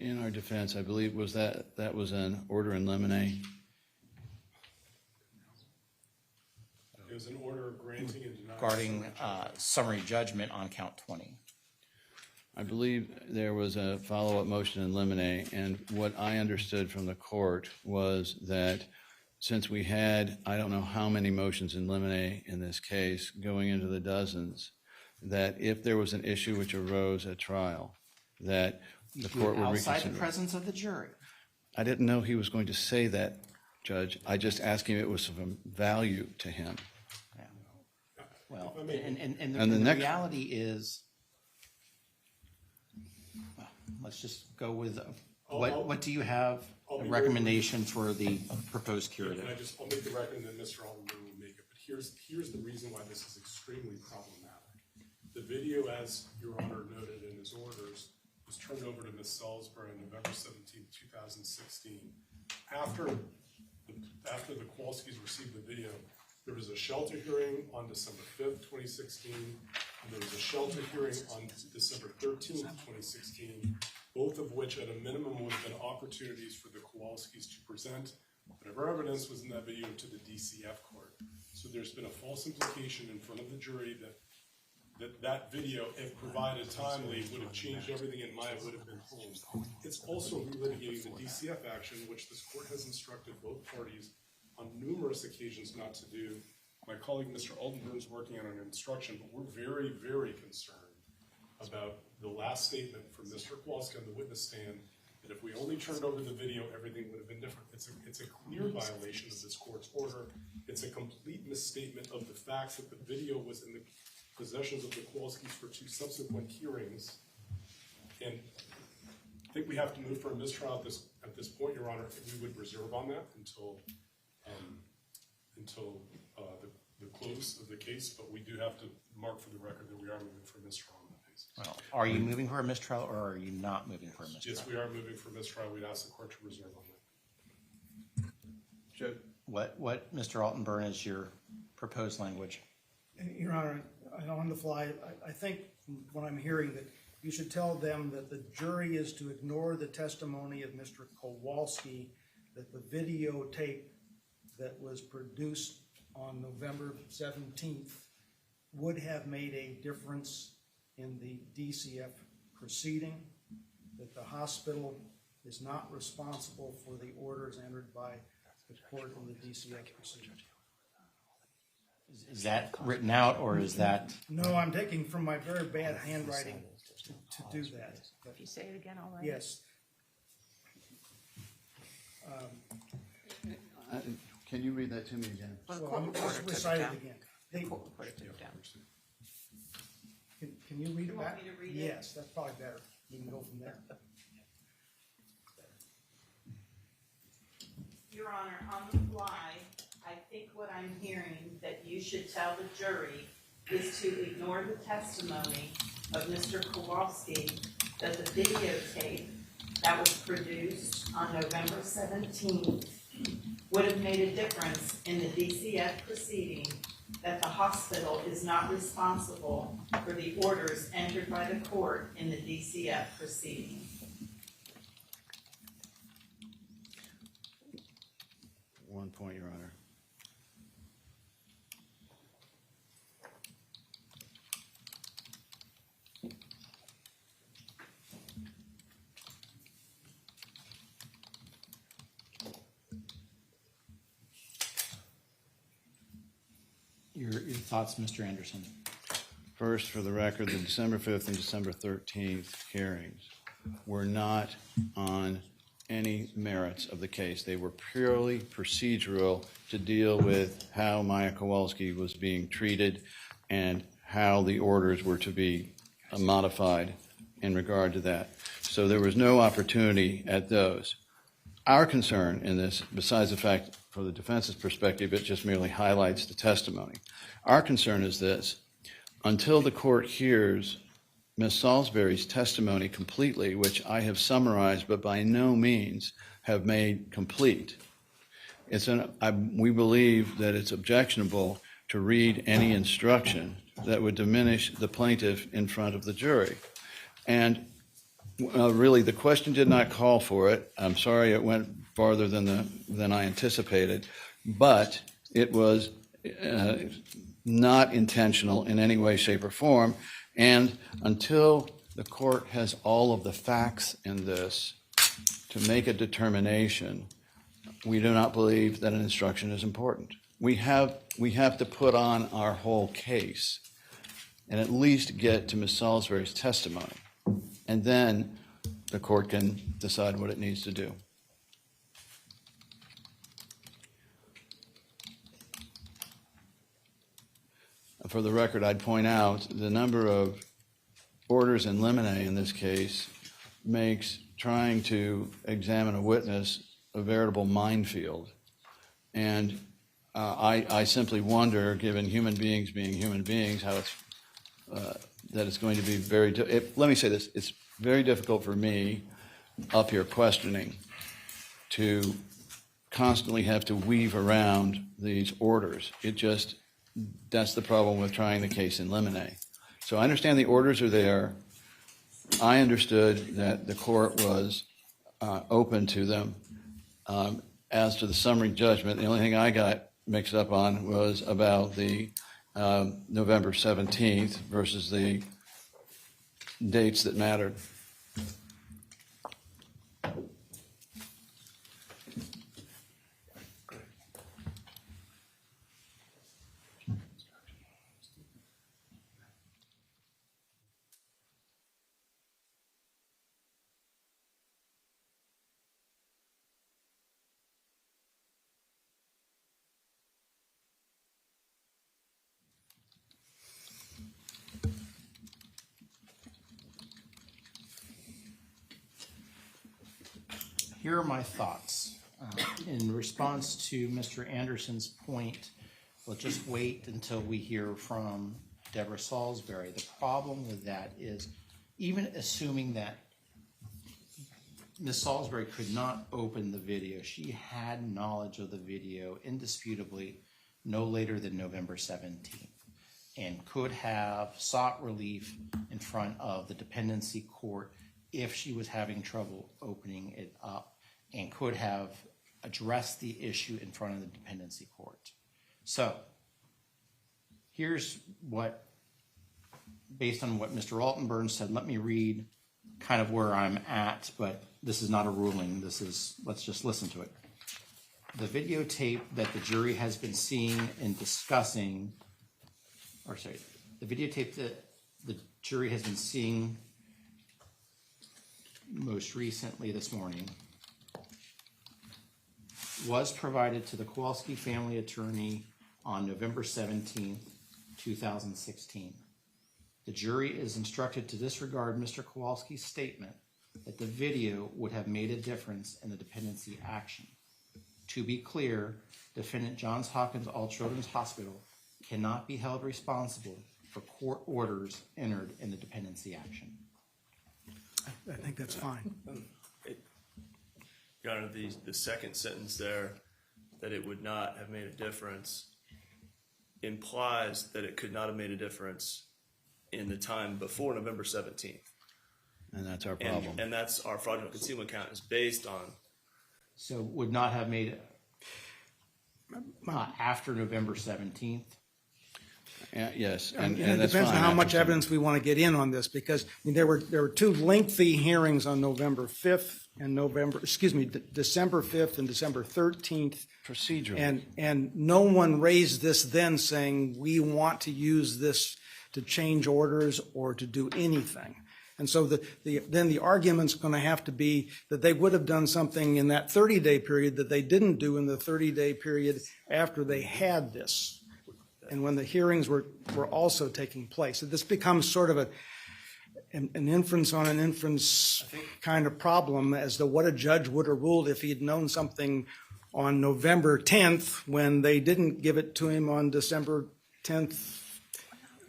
In our defense, I believe that was an order in limine. It was an order granting and denying. Regarding summary judgment on count 20. I believe there was a follow-up motion in limine, and what I understood from the court was that since we had, I don't know how many motions in limine in this case, going into the dozens, that if there was an issue which arose at trial, that the court would reconsider. Outside the presence of the jury. I didn't know he was going to say that, Judge. I just asked him if it was of value to him. Yeah. Well, and the the next reality is, well, let's just go with what do you have? I'll be recommendation for the proposed Can curative. I'll make the record and then Mr. Alderman will make it, but here's the reason why this is extremely problematic. The video, as Your Honor noted in his orders, was turned over to Ms. Salisbury on November 17th, 2016. After the Kowalskis received the video, there was a shelter hearing on December 5th, 2016, and there was a shelter hearing on December 13th, 2016, both of which at a minimum would have been opportunities for the Kowalskis to present whatever evidence was in that video to the DCF court. So there's been a false implication in front of the jury that video, if provided timely, would have changed everything and Maya would have been home. It's also relitigating the DCF action, which this court has instructed both parties on numerous occasions not to do. My colleague, Mr. Aldenburn, is working on an instruction, but we're very, very concerned about the last statement from Mr. Kowalski on the witness stand, that if we only turned over the video, everything would have been different. It's a clear violation of this court's order. It's a complete misstatement of the facts that the video was in the possessions of the Kowalskis for 2 subsequent hearings. And I think we have to move for a mistrial at this point, Your Honor. We would reserve on that until the close of the case, but we do have to mark for the record that we are moving for mistrial on the case. Well, are you moving for a mistrial or are you not moving for a mistrial? Yes, we are moving for mistrial. We'd ask the court to reserve on that. Judge, What, Mr. Altenburn, is your proposed language? Your Honor, on the fly, I think from what I'm hearing that you should tell them that the jury is to ignore the testimony of Mr. Kowalski, that the videotape that was produced on November 17th would have made a difference in the DCF proceeding, that the hospital is not responsible for the orders entered by the court in the DCF proceeding. Is that written out or is that? No, I'm taking from my very bad handwriting to do that. If you say it again, all right. Yes. can you read that to me again? So I'm just recite it again. Can you read it back? Want me to read it? Yes, that's probably better. We can go from there. Your Honor, on the fly, I think what I'm hearing that you should tell the jury is to ignore the testimony of Mr. Kowalski that the videotape that was produced on November 17th would have made a difference in the DCF proceeding, that the hospital is not responsible for the orders entered by the court in the DCF proceeding. One point, Your Honor. Your thoughts, Mr. Anderson? First, for the record, the December 5th and December 13th hearings were not on any merits of the case. They were purely procedural to deal with how Maya Kowalski was being treated and how the orders were to be modified in regard to that. So there was no opportunity at those. Our concern in this, besides the fact from the defense's perspective, it just merely highlights the testimony. Our concern is this: until the court hears Ms. Salisbury's testimony completely, which I have summarized but by no means have made complete, we believe that it's objectionable to read any instruction that would diminish the plaintiff in front of the jury. And really, the question did not call for it. I'm sorry it went farther than I anticipated, but it was not intentional in any way, shape, or form. And until the court has all of the facts in this to make a determination, we do not believe that an instruction is important. We have to put on our whole case and at least get to Ms. Salisbury's testimony. And then the court can decide what it needs to do. For the record, I'd point out the number of orders in limine in this case makes trying to examine a witness a veritable minefield. And I simply wonder, given human beings being human beings, how it's, that it's going to be very, let me say this, it's very difficult for me up here questioning to constantly have to weave around these orders. That's the problem with trying the case in limine. So I understand the orders are there. I understood that the court was open to them. As to the summary judgment, the only thing I got mixed up on was about the November 17th versus the dates that mattered. Here are my thoughts. In response to Mr. Anderson's point, we'll just wait until we hear from Deborah Salisbury. The problem with that is, even assuming that Ms. Salisbury could not open the video, she had knowledge of the video indisputably no later than November 17th, and could have sought relief in front of the dependency court if she was having trouble opening it up, and could have addressed the issue in front of the dependency court. So here's what, based on what Mr. Altenburn said, let me read kind of where I'm at, but this is not a ruling. This is, let's just listen to it. The videotape that the jury has been seeing and discussing, the videotape that the jury has been seeing most recently this morning was provided to the Kowalski family attorney on November 17th, 2016. The jury is instructed to disregard Mr. Kowalski's statement that the video would have made a difference in the dependency action. To be clear, defendant Johns Hopkins All Children's Hospital cannot be held responsible for court orders entered in the dependency action. I think that's fine. Your Honor, the second sentence there, that it would not have made a difference, implies that it could not have made a difference in the time before November 17th. And that's our problem. And that's our fraudulent concealment count is based on. So would not have made it after November 17th? Yes, And and it that's depends on fine. how much evidence we want to get in on this, because I mean, there were two lengthy hearings on November 5th and December 5th and December 13th. Procedurally. And no one raised this then saying, we want to use this to change orders or to do anything. And so then the argument's going to have to be that they would have done something in that 30-day period that they didn't do in the 30-day period after they had this, and when the hearings were also taking place. So this becomes sort of an inference on an inference kind of problem as to what a judge would have ruled if he'd known something on November 10th when they didn't give it to him on December 10th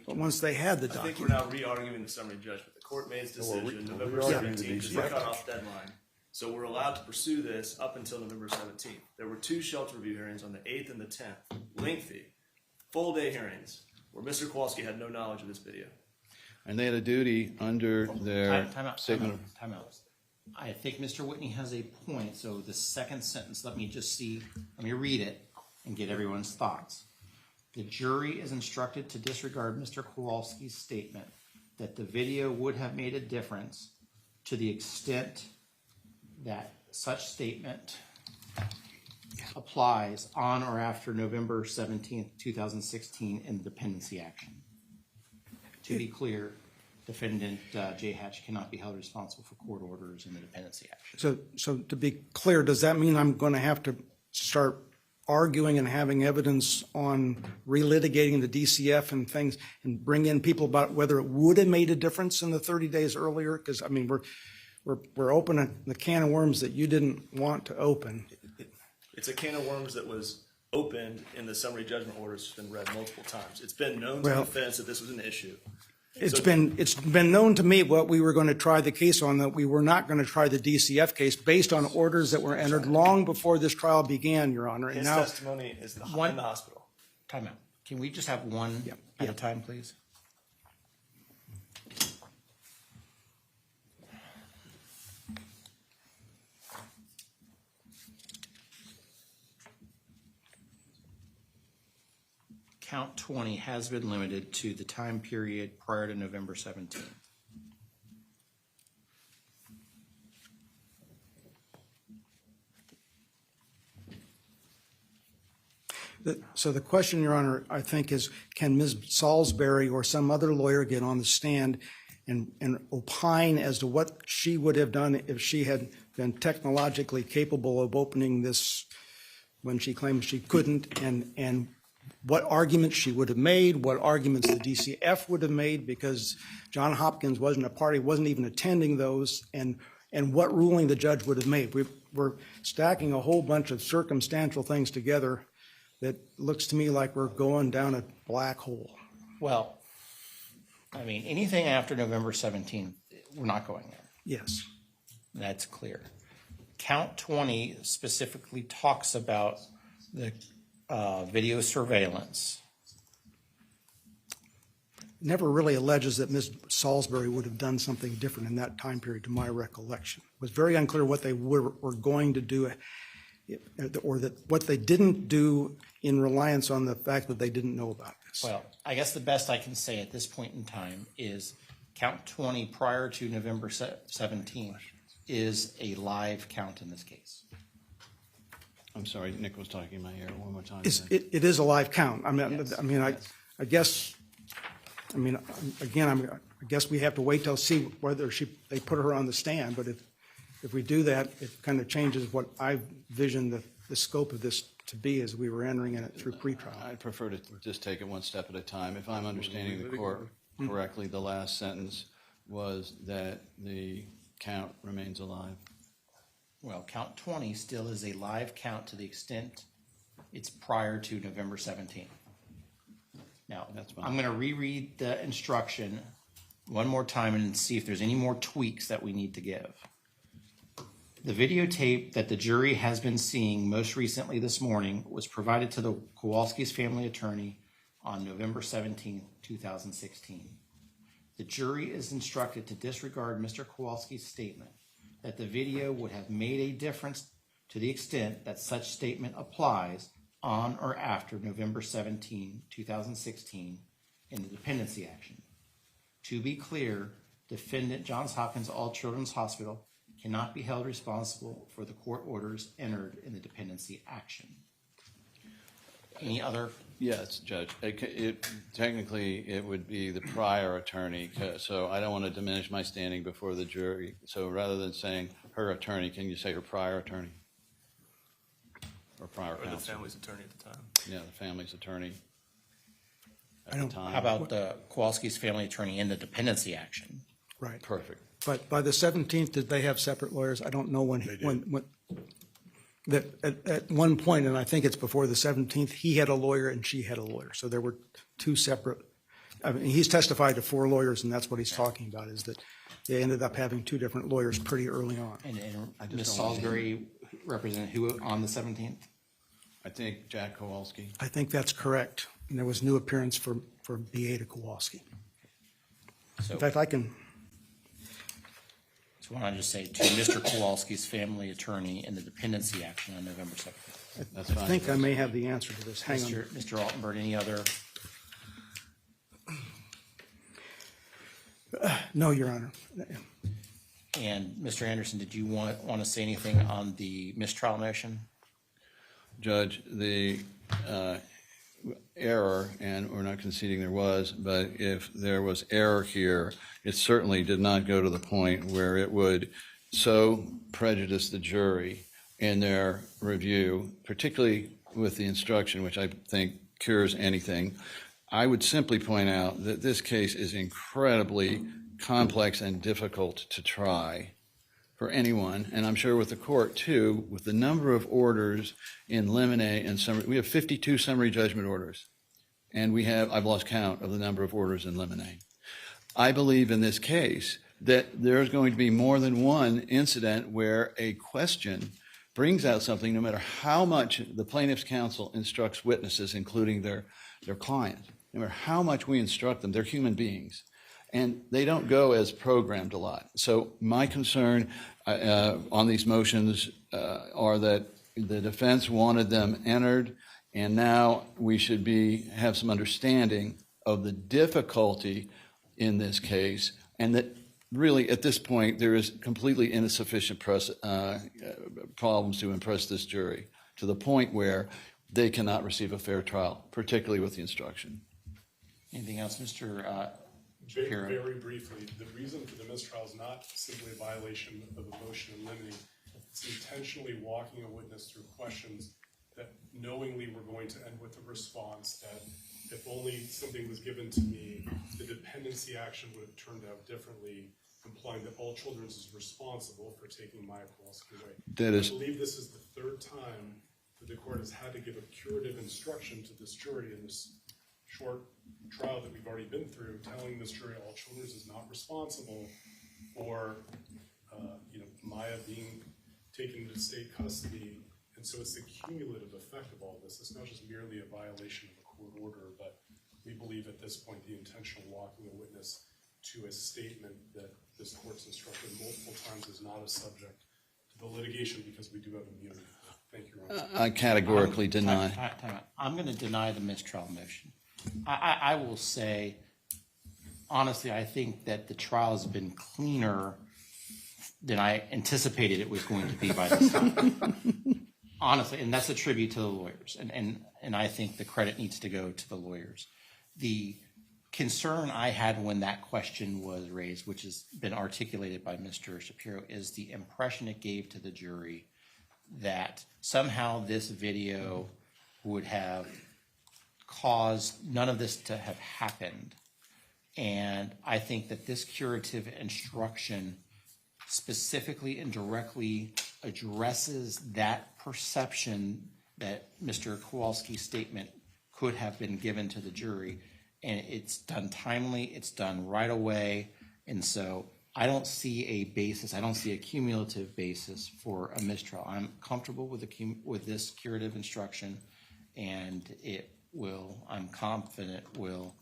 once they had the I think document. we're now re-arguing the summary judgment. The court made its decision November 17th is the cutoff deadline. So we're allowed to pursue this up until November 17th. There were two shelter review hearings on the 8th and the 10th, lengthy, full-day hearings, where Mr. Kowalski had no knowledge of this video. And they had a duty under their statement. Time out. I think Mr. Whitney has a point. So the second sentence, let me read it and get everyone's thoughts. The jury is instructed to disregard Mr. Kowalski's statement that the video would have made a difference to the extent that such statement applies on or after November 17th, 2016 in the dependency action. To be clear, defendant J. Hatch cannot be held responsible for court orders in the dependency action. So to be clear, does that mean I'm going to have to start arguing and having evidence on relitigating the DCF and things and bring in people about whether it would have made a difference in the 30 days earlier? Because, I mean, we're opening the can of worms that you didn't want to open. It's a can of worms that was opened in the summary judgment orders. It's been read multiple times. It's been known to the Well- defense that this was an issue. It's been known to me what we were going to try the case on, that we were not going to try the DCF case based on orders that were entered long before this trial began, Your Honor. And His now, testimony is in the hospital. Time out. Can we just have one at a time, please? Count 20 has been limited to the time period prior to November 17th. so the question, Your Honor, I think is, can Ms. Salisbury or some other lawyer get on the stand and opine as to what she would have done if she had been technologically capable of opening this when she claimed she couldn't, and what arguments she would have made, what arguments the DCF would have made, because John Hopkins wasn't a party, wasn't even attending those, and what ruling the judge would have made. We're stacking a whole bunch of circumstantial things together that looks to me like we're going down a black hole. Well, I mean, anything after November 17th, we're not going there. Yes. That's clear. Count 20 specifically talks about the video surveillance. Never really alleges that Ms. Salisbury would have done something different in that time period, to my recollection. It was very unclear what they were going to do, or that what they didn't do in reliance on the fact that they didn't know about this. Well, I guess the best I can say at this point in time is count 20 prior to November 17th is a live count in this case. I'm sorry, Nick was talking in my ear one more time. It is a live count. I mean, Yes. I guess, again, I guess we have to wait till see whether they put her on the stand, but if we do that, it kind of changes what I visioned the scope of this to be as we were entering it through pretrial. I'd prefer to just take it one step at a time. If I'm understanding the court correctly, the last sentence was that the count remains alive. Well, count 20 still is a live count to the extent it's prior to November 17th. Now, That's fine. I'm going to reread the instruction one more time and see if there's any more tweaks that we need to give. The videotape that the jury has been seeing most recently this morning was provided to the Kowalski's family attorney on November 17, 2016. The jury is instructed to disregard Mr. Kowalski's statement that the video would have made a difference to the extent that such statement applies on or after November 17, 2016 in the dependency action. To be clear, defendant Johns Hopkins All Children's Hospital cannot be held responsible for the court orders entered in the dependency action. Any other? Yes, Judge. Technically, it would be the prior attorney, so I don't want to diminish my standing before the jury. So rather than saying her attorney, can you say her prior attorney? Or prior Or the counsel? family's attorney at the time. Yeah, the family's attorney at I the don't- time. How about the Kowalski's family attorney in the dependency action? Right. Perfect. But by the 17th, did they have separate lawyers? I don't know when, that at one point, and I think it's before the 17th, he had a lawyer and she had a lawyer. So there were two separate, I mean, he's testified to 4 lawyers, and that's what he's talking about, is that they ended up having 2 different lawyers pretty early on. And Ms. Salisbury represented who on the 17th? I think Jack Kowalski. I think that's correct. And there was new appearance for Beata Kowalski. So, In fact, I can, so why don't I just say to Mr. Kowalski's family attorney in the dependency action on November 17th? That's I fine. think I may have the answer to this. Hang on. Mr. Altenberg, any other? No, Your Honor. And Mr. Anderson, did you want to say anything on the mistrial motion? Judge, the error, and we're not conceding there was, but if there was error here, it certainly did not go to the point where it would so prejudice the jury in their review, particularly with the instruction, which I think cures anything. I would simply point out that this case is incredibly complex and difficult to try. for anyone, and I'm sure with the court too, with the number of orders in limine and summary. We have 52 summary judgment orders, and I've lost count of the number of orders in limine. I believe in this case that there's going to be more than one incident where a question brings out something, no matter how much the plaintiff's counsel instructs witnesses, including their client, no matter how much we instruct them, they're human beings. And they don't go as programmed a lot. So my concern on these motions are that the defense wanted them entered, and now we should have some understanding of the difficulty in this case, and that really at this point there is completely insufficient problems to impress this jury to the point where they cannot receive a fair trial, particularly with the instruction. Anything else, Mr. Shapiro? Very briefly, the reason for the mistrial is not simply a violation of a motion in limine. It's intentionally walking a witness through questions that knowingly we're going to end with a response that if only something was given to me, the dependency action would have turned out differently, implying that all children is responsible for taking Maya Kowalski away. I believe this is the third time that the court has had to give a curative instruction to this jury in this short trial that we've already been through, telling this jury all children is not responsible for Maya being taken into state custody. And so it's the cumulative effect of all this. It's not just merely a violation of a court order, but we believe at this point the intentional walking a witness to a statement that this court's instructed multiple times is not a subject to the litigation because we do have immunity. Thank you, Your Honor. I categorically deny. Time out. I'm going to deny the mistrial motion. I will say, honestly, I think that the trial has been cleaner than I anticipated it was going to be by this time. Honestly, and that's a tribute to the lawyers. And I think the credit needs to go to the lawyers. The concern I had when that question was raised, which has been articulated by Mr. Shapiro, is the impression it gave to the jury that somehow this video would have caused none of this to have happened. And I think that this curative instruction specifically and directly addresses that perception that Mr. Kowalski's statement could have been given to the jury. And it's done timely, it's done right away. And so I don't see a basis, I don't see a cumulative basis for a mistrial. I'm comfortable with this curative instruction, and I'm confident will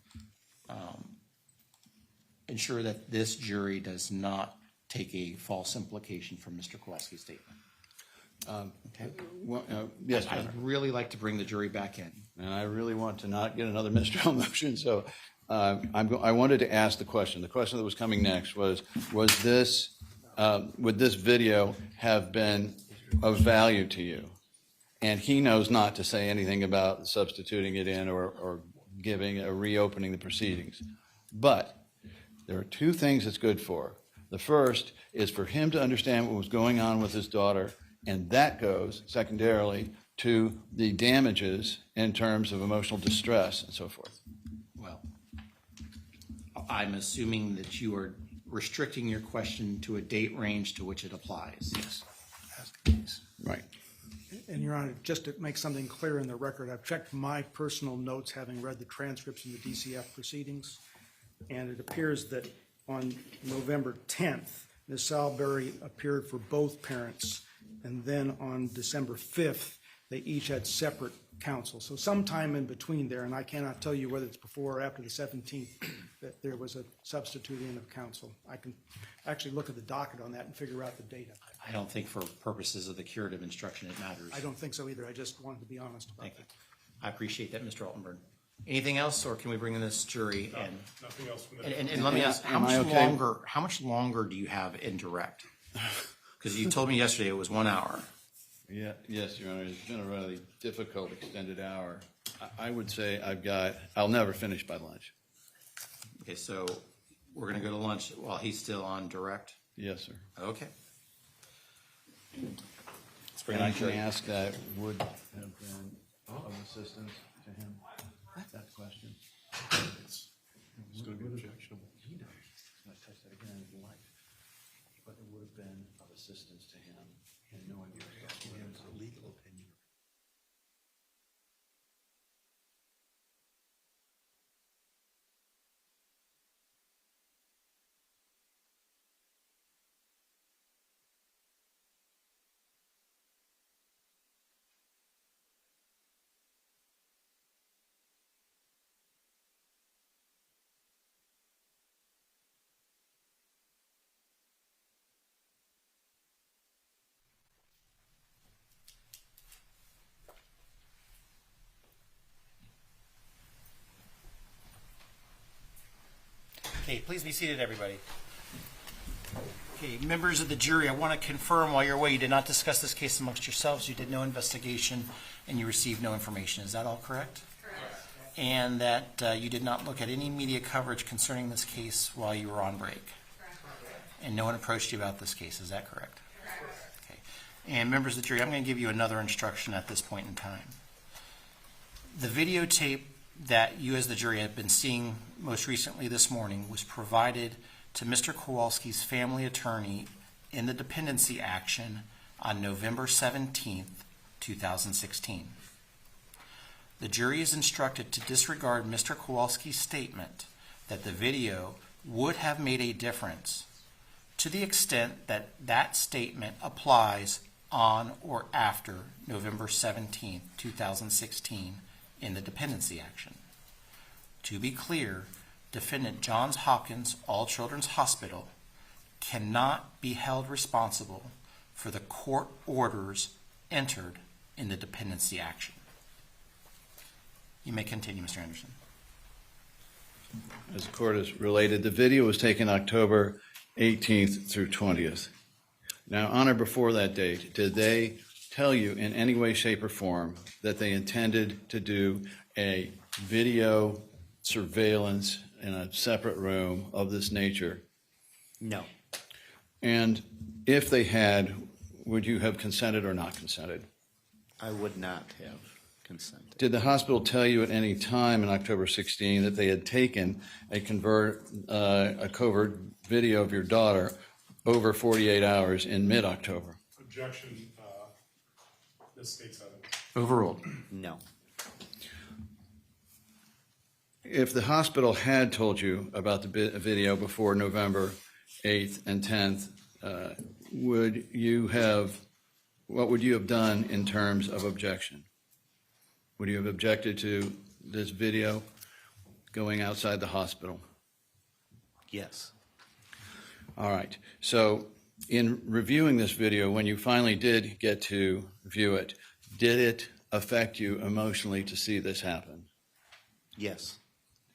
ensure that this jury does not take a false implication from Mr. Kowalski's statement. Okay. Well, yes, I'd really like to bring the jury back in. And I really want to not get another mistrial motion, so I wanted to ask the question. The question that was coming next was this, would this video have been of value to you? And he knows not to say anything about substituting it in or reopening the proceedings. But there are two things it's good for. The first is for him to understand what was going on with his daughter, and that goes secondarily to the damages in terms of emotional distress and so forth. Well, I'm assuming that you are restricting your question to a date range to which it applies. Yes. Right. And Your Honor, just to make something clear in the record, I've checked my personal notes, having read the transcripts in the DCF proceedings, and it appears that on November 10th, Ms. Salberry appeared for both parents, and then on December 5th, they each had separate counsel. So sometime in between there, and I cannot tell you whether it's before or after the 17th, that there was a substituting of counsel. I can actually look at the docket on that and figure out the data. I don't think for purposes of the curative instruction it matters. I don't think so either. I just wanted to be honest about that. I appreciate that, Mr. Altenburn. Anything else, or can we bring in this jury? Nothing else from And let me ask, how much longer do you have in direct? Because you told me yesterday it was 1 hour. Yeah, yes, Your Honor. It's been a really difficult extended hour. I would say I'll never finish by lunch. Okay, so we're going to go to lunch while he's still on direct? Yes, sir. Okay. And I can ask that would have been of assistance to him, that question. It's going to be objectionable. He knows. He's going to touch that again if you like. but it would have been of assistance to him in knowing your legal opinion. Okay, please be seated, everybody. Okay, members of the jury, I want to confirm while you're away, you did not discuss this case amongst yourselves, you did no investigation, and you received no information. Is that all correct? Correct. And that you did not look at any media coverage concerning this case while you were on break? Correct. And no one approached you about this case, is that correct? Correct. Okay. And members of the jury, I'm going to give you another instruction at this point in time. The videotape that you as the jury have been seeing most recently this morning was provided to Mr. Kowalski's family attorney in the dependency action on November 17th, 2016. The jury is instructed to disregard Mr. Kowalski's statement that the video would have made a difference to the extent that that statement applies on or after November 17th, 2016 in the dependency action. To be clear, defendant Johns Hopkins All Children's Hospital cannot be held responsible for the court orders entered in the dependency action. You may continue, Mr. Anderson. As the court has related, the video was taken October 18th through 20th. Now, on or before that date, did they tell you in any way, shape, or form that they intended to do a video surveillance in a separate room of this nature? No. And if they had, would you have consented or not consented? I would not have consented. Did the hospital tell you at any time in October 16 that they had taken a covert video of your daughter over 48 hours in mid-October? Objection, Ms. States Evidence. Overruled. No. If the hospital had told you about the video before November 8th and 10th, what would you have done in terms of objection? Would you have objected to this video going outside the hospital? Yes. All right. So in reviewing this video, when you finally did get to view it, did it affect you emotionally to see this happen? Yes.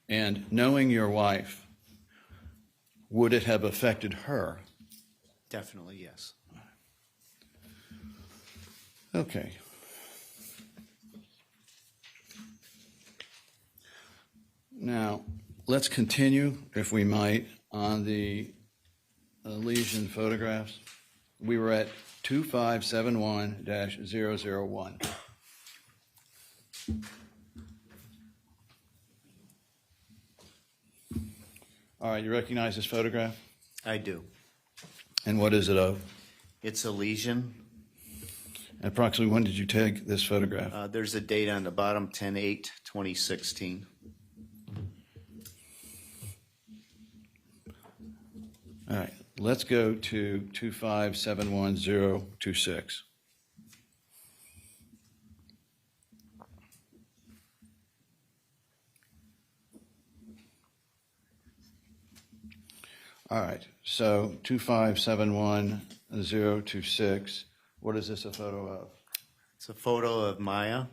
And knowing your wife, would it have affected her? Definitely yes. Okay. Now, let's continue, if we might, on the lesion photographs. We were at 2571-001. All right, you recognize this photograph? I do. And what is it of? It's a lesion. Approximately when did you take this photograph? There's a date on the bottom, 10/8/2016. All right, let's go to 2571-026. All right, so 2571-026, what is this a photo of? It's a photo of Maya.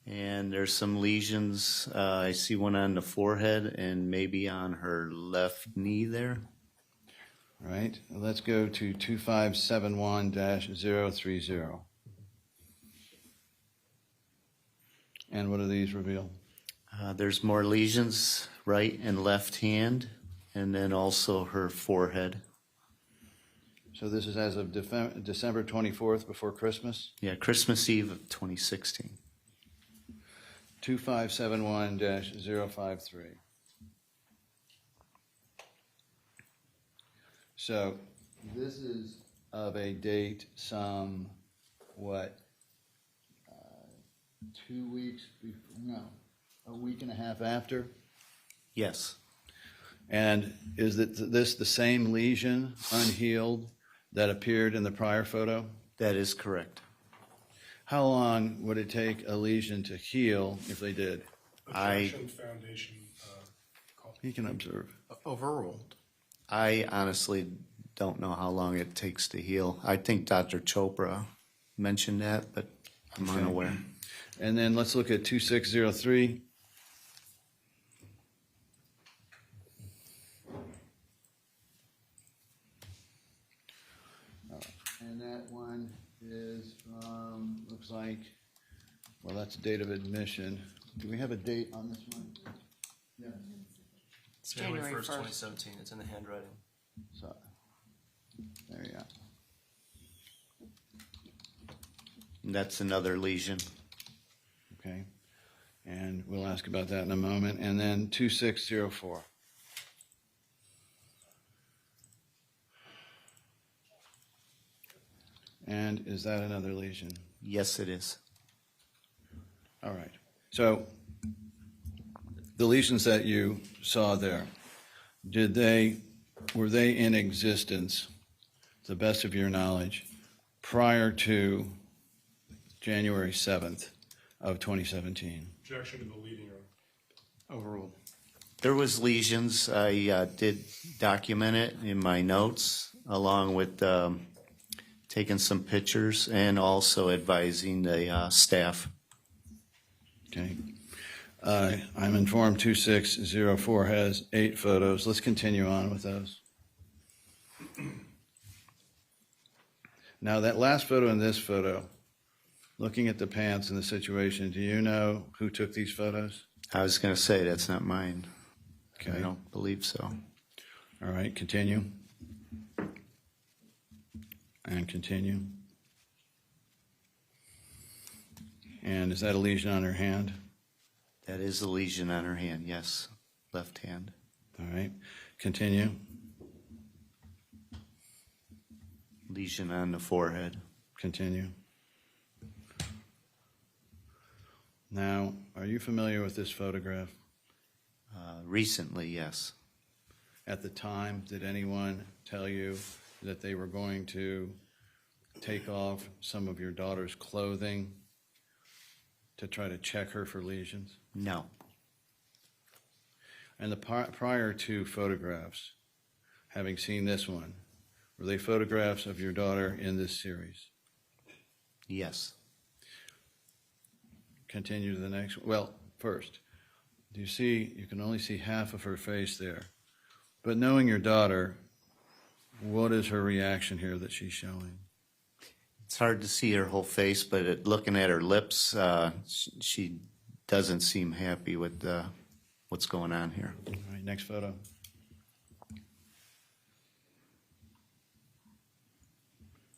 And there's some lesions. I see one on the forehead and maybe on her left knee there. All right, let's go to 2571-030. And what do these reveal? There's more lesions, right and left hand, and then also her forehead. So this is as of December 24th, before Christmas? Yeah, Christmas Eve of 2016. 2571-053. So this is of a date some, what, 2 weeks before, no, a week and a half after? Yes, And is this the same lesion, unhealed, that appeared in the prior photo? that is correct. How long would it take a lesion to heal if they did? Objection, foundation, call. He can observe. Overruled. I honestly don't know how long it takes to heal. I think Dr. Chopra mentioned that, but I'm unaware. And then let's look at 2603. And that one is from, looks like, well, that's date of admission. Do we have a date on this one? Yeah. It's January 1st. 2017, it's in the handwriting. So, there you go. That's another lesion. Okay. And we'll ask about that in a moment. And then 2604. And is that another lesion? Yes, it is. All right. So the lesions that you saw there, were they in existence, to the best of your knowledge, prior to January 7th of 2017? Objection to the leading, Your Honor. Overruled. There was lesions. I did document it in my notes, along with taking some pictures and also advising the staff. Okay. I'm informed 2604 has 8 photos. Let's continue on with those. Now, that last photo and this photo, looking at the pants and the situation, do you know who took these photos? I was going to say that's not mine. Okay. I don't believe so. All right, continue. And continue. And is that a lesion on her hand? That is a lesion on her hand, yes. Left hand. All right, continue. Lesion on the forehead. Continue. Now, are you familiar with this photograph? Recently, yes. At the time, did anyone tell you that they were going to take off some of your daughter's clothing to try to check her for lesions? No. And the prior two photographs, having seen this one, were they photographs of your daughter in this series? Yes. Continue to the next one. Well, first, do you see, you can only see half of her face there. But knowing your daughter, what is her reaction here that she's showing? It's hard to see her whole face, but looking at her lips, she doesn't seem happy with what's going on here. All right, next photo.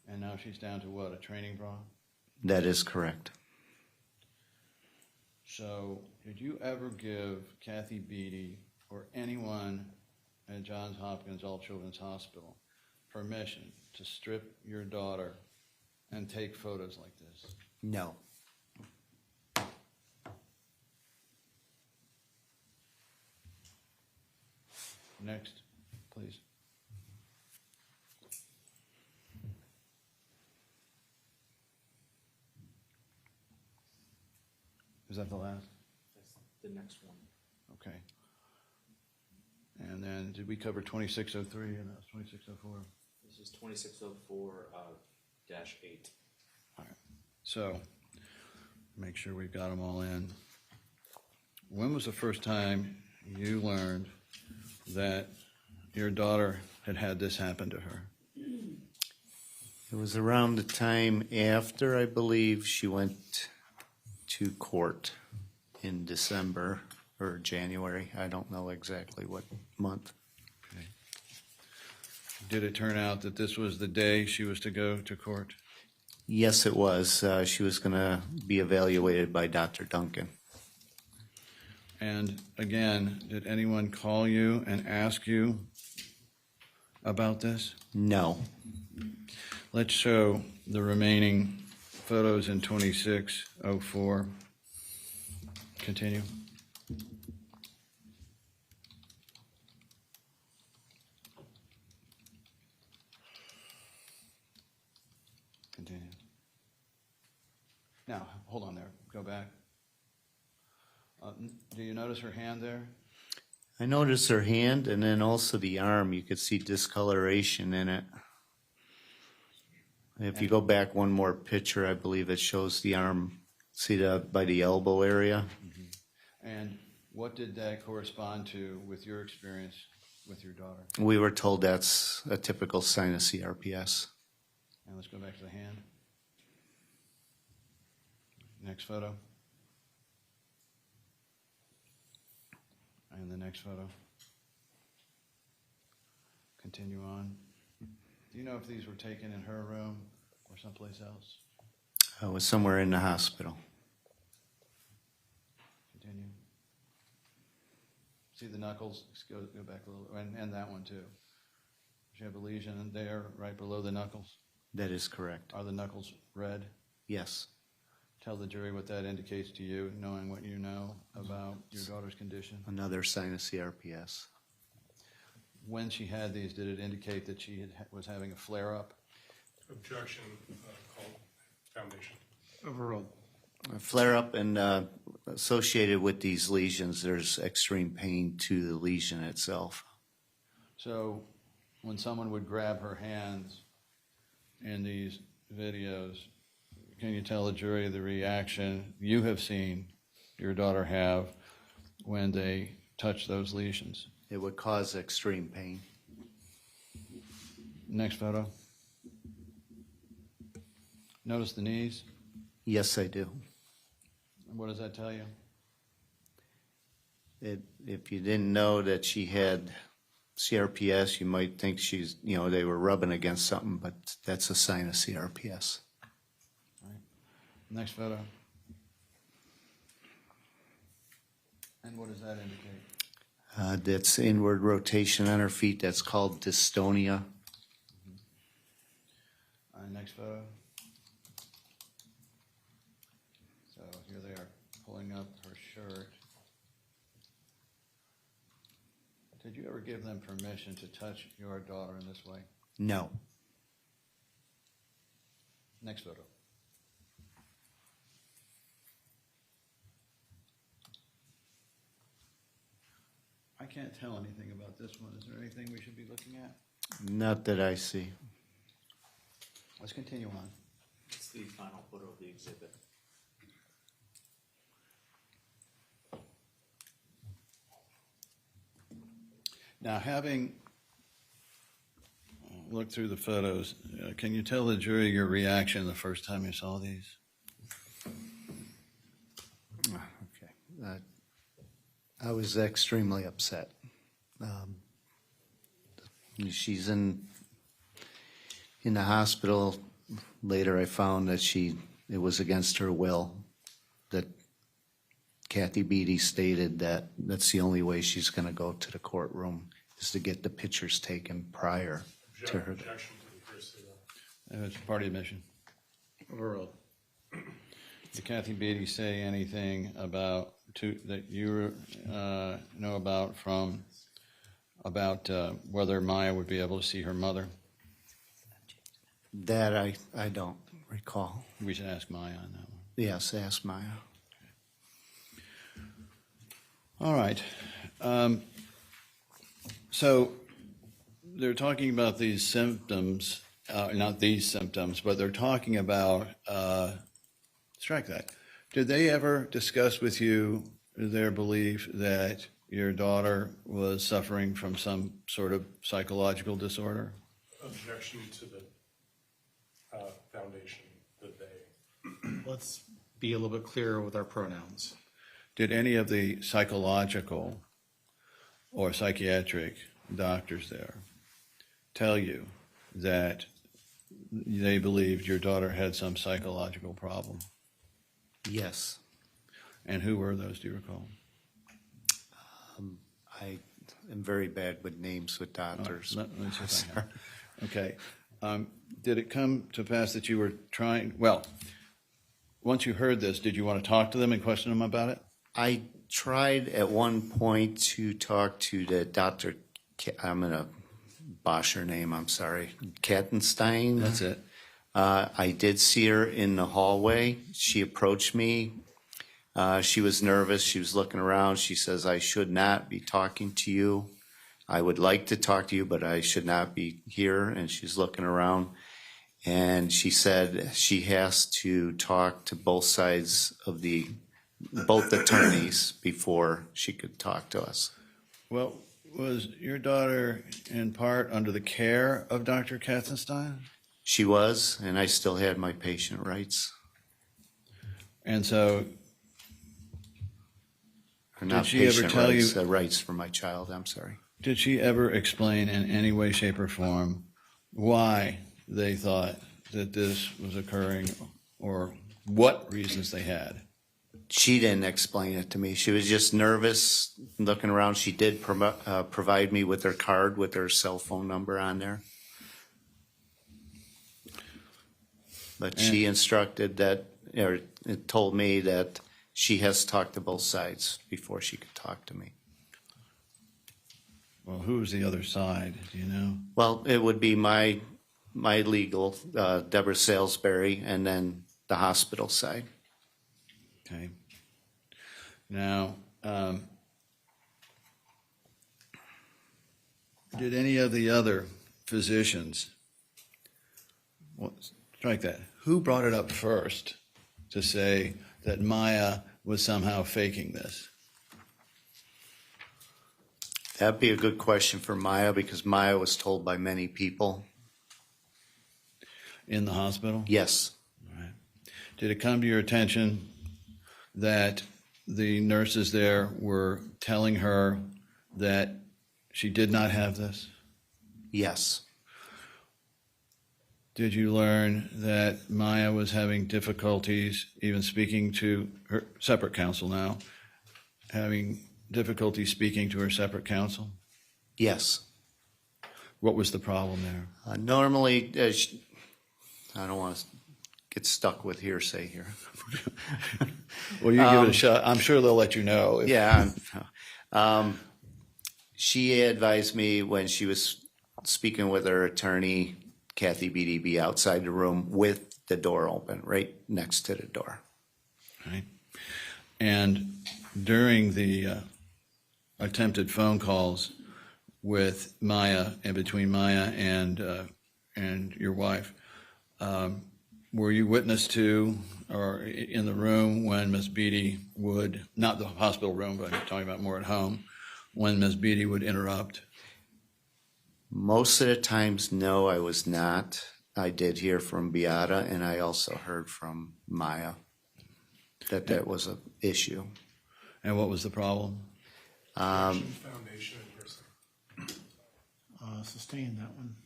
And now she's down to what, a training bra? That is correct. So, did you ever give Kathy Beatty or anyone at Johns Hopkins All Children's Hospital permission to strip your daughter and take photos like this? No. Next, please. Is that the last? That's the next one. Okay. And then, did we cover 2603 and that was 2604? This is 2604 dash 8. All right. So, make sure we've got them all in. When was the first time you learned that your daughter had had this happen to her? It was around the time after, I believe, she went to court in December or January. I don't know exactly what month. Okay. Did it turn out that this was the day she was to go to court? Yes, it was. She was going to be evaluated by Dr. Duncan. And again, did anyone call you and ask you about this? No. Let's show the remaining photos in 2604. Continue. Continue. Now, hold on there. Go back. Do you notice her hand there? I noticed her hand and then also the arm. You could see discoloration in it. If you go back one more picture, I believe it shows the arm. See that by the elbow area? And what did that correspond to with your experience with your daughter? We were told that's a typical sign of CRPS. And let's go back to the hand. Next photo. And the next photo. Continue on. Do you know if these were taken in her room or someplace else? I was somewhere in the hospital. Continue. See the knuckles? Let's go back a little, and that one too. You have a lesion there right below the knuckles. That is correct. Are the knuckles red? Yes. Tell the jury what that indicates to you, knowing what you know about your daughter's condition. Another sign of CRPS. When she had these, did it indicate that she was having a flare-up? Objection, called foundation. Overruled. A flare-up and associated with these lesions, there's extreme pain to the lesion itself. So when someone would grab her hands in these videos, can you tell the jury the reaction you have seen your daughter have when they touch those lesions? It would cause extreme pain. Next photo. Notice the knees. Yes, I do. What does that tell you? If you didn't know that she had CRPS, you might think they were rubbing against something, but that's a sign of CRPS. Right. Next photo. And what does that indicate? That's inward rotation on her feet. That's called dystonia. Next photo. So here they are pulling up her shirt. Did you ever give them permission to touch your daughter in this way? No. Next photo. I can't tell anything about this one. Is there anything we should be looking at? Not that I see. Let's continue on. It's the final photo of the exhibit. Now, having looked through the photos, can you tell the jury your reaction the first time you saw these? Okay. I was extremely upset. She's in the hospital. Later, I found that it was against her will. That Kathy Beatty stated that that's the only way she's going to go to the courtroom is to get the pictures taken prior to her. Objection to the hearsay, It's party admission. Overruled. Did Kathy Beatty say anything about that you know about whether Maya would be able to see her mother? That I don't recall. We should ask Maya on that one. Yes, ask Maya. All right. So they're talking about these symptoms, not these symptoms, but they're talking about, strike that. Did they ever discuss with you their belief that your daughter was suffering from some sort of psychological disorder? Objection to the foundation, the they. Let's be a little bit clearer with our pronouns. Did any of the psychological or psychiatric doctors there tell you that they believed your daughter had some psychological problem? Yes. And who were those, do you recall? am very bad with names with doctors. Let me see if I can. Okay. Did it come to pass that you were trying, well, once you heard this, did you want to talk to them and question them about it? I tried at one point to talk to the Dr. I'm going to bosh her name, I'm sorry, Kattenstein. That's it. I did see her in the hallway. She approached me. She was nervous. She was looking around. She says, I should not be talking to you. I would like to talk to you, but I should not be here. And she's looking around. And she said she has to talk to both sides of both attorneys before she could talk to us. Well, was your daughter in part under the care of Dr. Katzenstein? She was, and I still had my patient rights. And so, Or not did she ever patient tell rights, you? rights for my child, I'm sorry. Did she ever explain in any way, shape, or form why they thought that this was occurring or what reasons they had? She didn't explain it to me. She was just nervous, looking around. She did provide me with her card with her cell phone number on there. But she instructed that, or it told me that she has talked to both sides before she could talk to me. Well, who was the other side? Do you know? Well, it would be my legal, Deborah Salisbury, and then the hospital side. Okay. Now, did any of the other physicians, strike that, who brought it up first to say that Maya was somehow faking this? That'd be a good question for Maya, because Maya was told by many people. In the hospital? Yes. All right. Did it come to your attention that the nurses there were telling her that she did not have this? Yes. Did you learn that Maya was having difficulties even speaking to her separate counsel now, having difficulty speaking to her separate counsel? Yes. What was the problem there? Normally, I don't want to get stuck with hearsay here. Well, you give it a shot. I'm sure they'll let you know. Yeah. She advised me when she was speaking with her attorney, Kathy Beatty, be outside the room with the door open, right next to the door. Right. And during the attempted phone calls with Maya and between Maya and your wife, were you witness to or in the room when Ms. Beatty would, not the hospital room, but I'm talking about more at home, when Ms. Beatty would interrupt? Most of the times, no, I was not. I did hear from Beata, and I also heard from Maya that was an issue. And what was the problem? Foundation and hearsay. Sustain that one.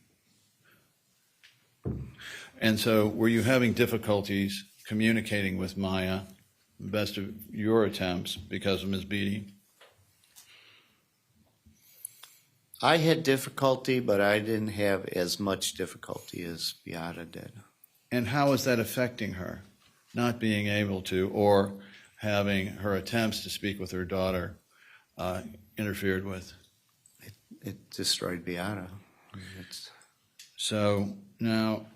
And so were you having difficulties communicating with Maya, the best of your attempts, because of Ms. Beatty? I had difficulty, but I didn't have as much difficulty as Beata did. And how is that affecting her, not being able to, or having her attempts to speak with her daughter interfered with? It destroyed Beata. So now,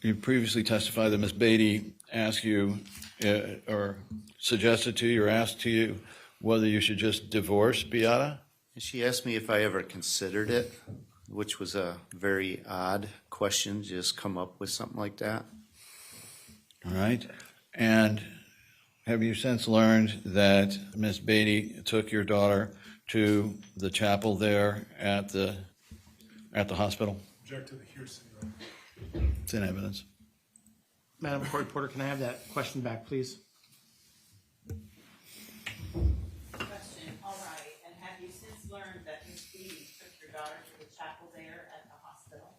you previously testified that Ms. Beatty asked you, or suggested to you, or asked to you whether you should just divorce Beata? She asked me if I ever considered it, which was a very odd question, just come up with something like that. All right. And have you since learned that Ms. Beatty took your daughter to the chapel there at the hospital? Object to the hearsay, Your Honor. It's in evidence. Madam Court Reporter, can I have that question back, please? Question, all right, and have you since learned that Ms. Beatty took your daughter to the chapel there at the hospital?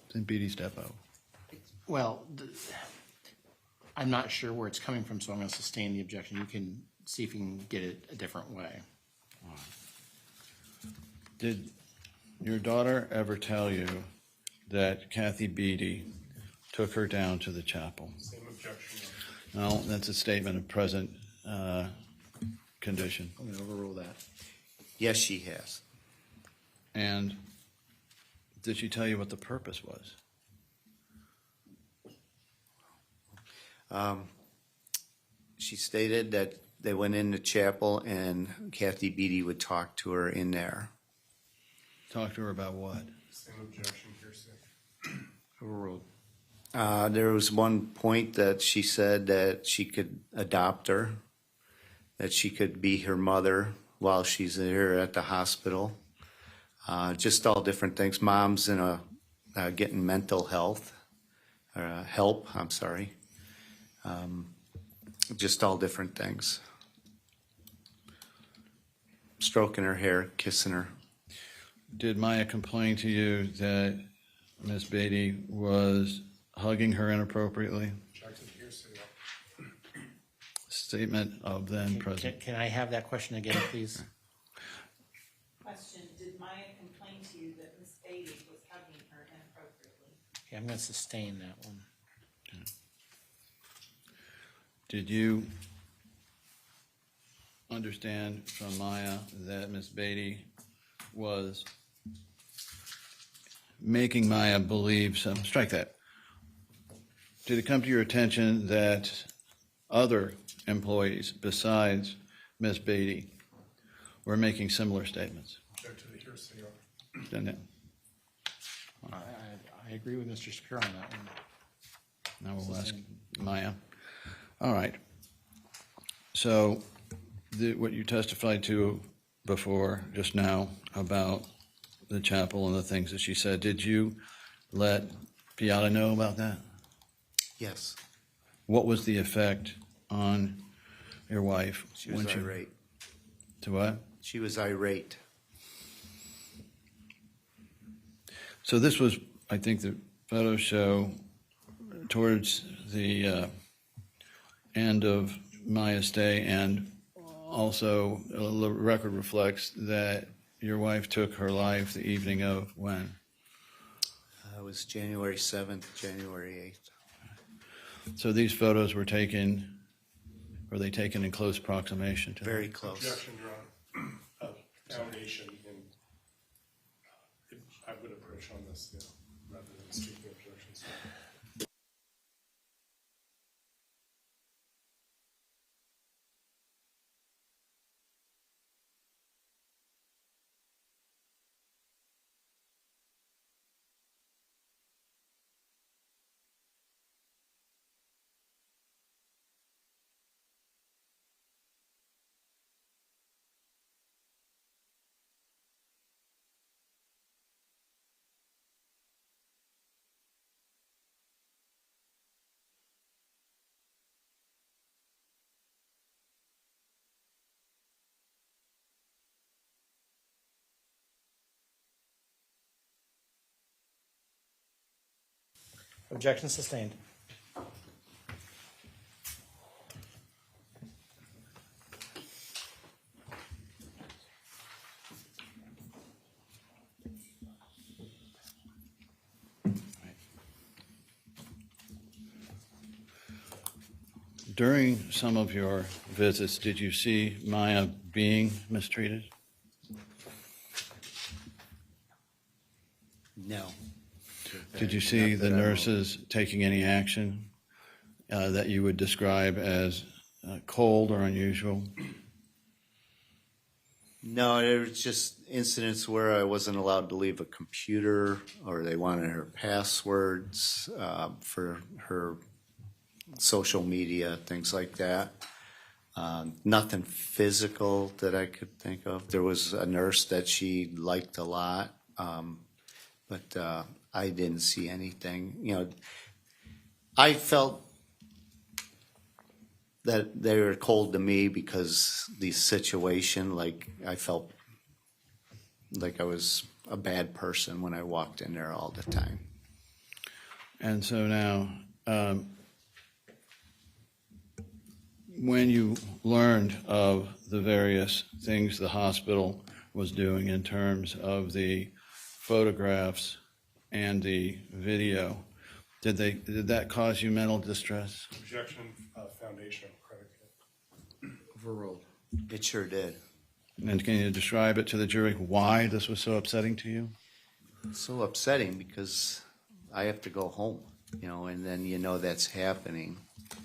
It's in Beatty's depot. Well, I'm not sure where it's coming from, so I'm going to sustain the objection. You can see if you can get it a different way. Did your daughter ever tell you that Kathy Beatty took her down to the chapel? Same objection. No, that's a statement of present condition. I'm going to overrule that. Yes, she has. And did she tell you what the purpose was? She stated that they went in the chapel and Kathy Beatty would talk to her in there. Talk to her about what? Same objection, hearsay. Overruled. There was one point that she said that she could adopt her, that she could be her mother while she's here at the hospital. Just all different things. Mom's in getting mental health, help, I'm sorry. Just all different things. Stroking her hair, kissing her. Did Maya complain to you that Miss Beatty was hugging her inappropriately? Objection, hearsay. Statement of then present. Can I have that question again, please? Question, did Maya complain to you that Miss Beatty was hugging her inappropriately? Okay, I'm going to sustain that one. Did you understand from Maya that Miss Beatty was making Maya believe some, strike that. Did it come to your attention that other employees besides Miss Beatty were making similar statements? Object to the hearsay. Didn't it? I agree with Mr. Shapiro on that one. Now we'll ask Maya. All right. So what you testified to before, just now, about the chapel and the things that she said, did you let Beata know about that? Yes, What was the effect on your wife? she was when irate. To what? She was irate. So this was, I think, the photo show towards the end of Maya's stay, and also the record reflects that your wife took her life the evening of when? It was January 7th, January 8th. So these photos were taken, were they taken in close approximation to? Very close. Objection, Your Honor. Foundation, and I would approach on this, rather than speaking objections. Objection sustained. During some of your visits, did you see Maya being mistreated? No. Did you see the nurses taking any action that you would describe as cold or unusual? No, there was just incidents where I wasn't allowed to leave a computer, or they wanted her passwords for her social media, things like that. Nothing physical that I could think of. There was a nurse that she liked a lot, but I didn't see anything. You know, I felt that they were cold to me because the situation, like I felt like I was a bad person when I walked in there all the time. And so now, when you learned of the various things the hospital was doing in terms of the photographs and the video, did that cause you mental distress? Objection, foundation of predicate. Overruled. It sure did. And can you describe it to the jury why this was so upsetting to you? It's so upsetting because I have to go home, and then that's happening,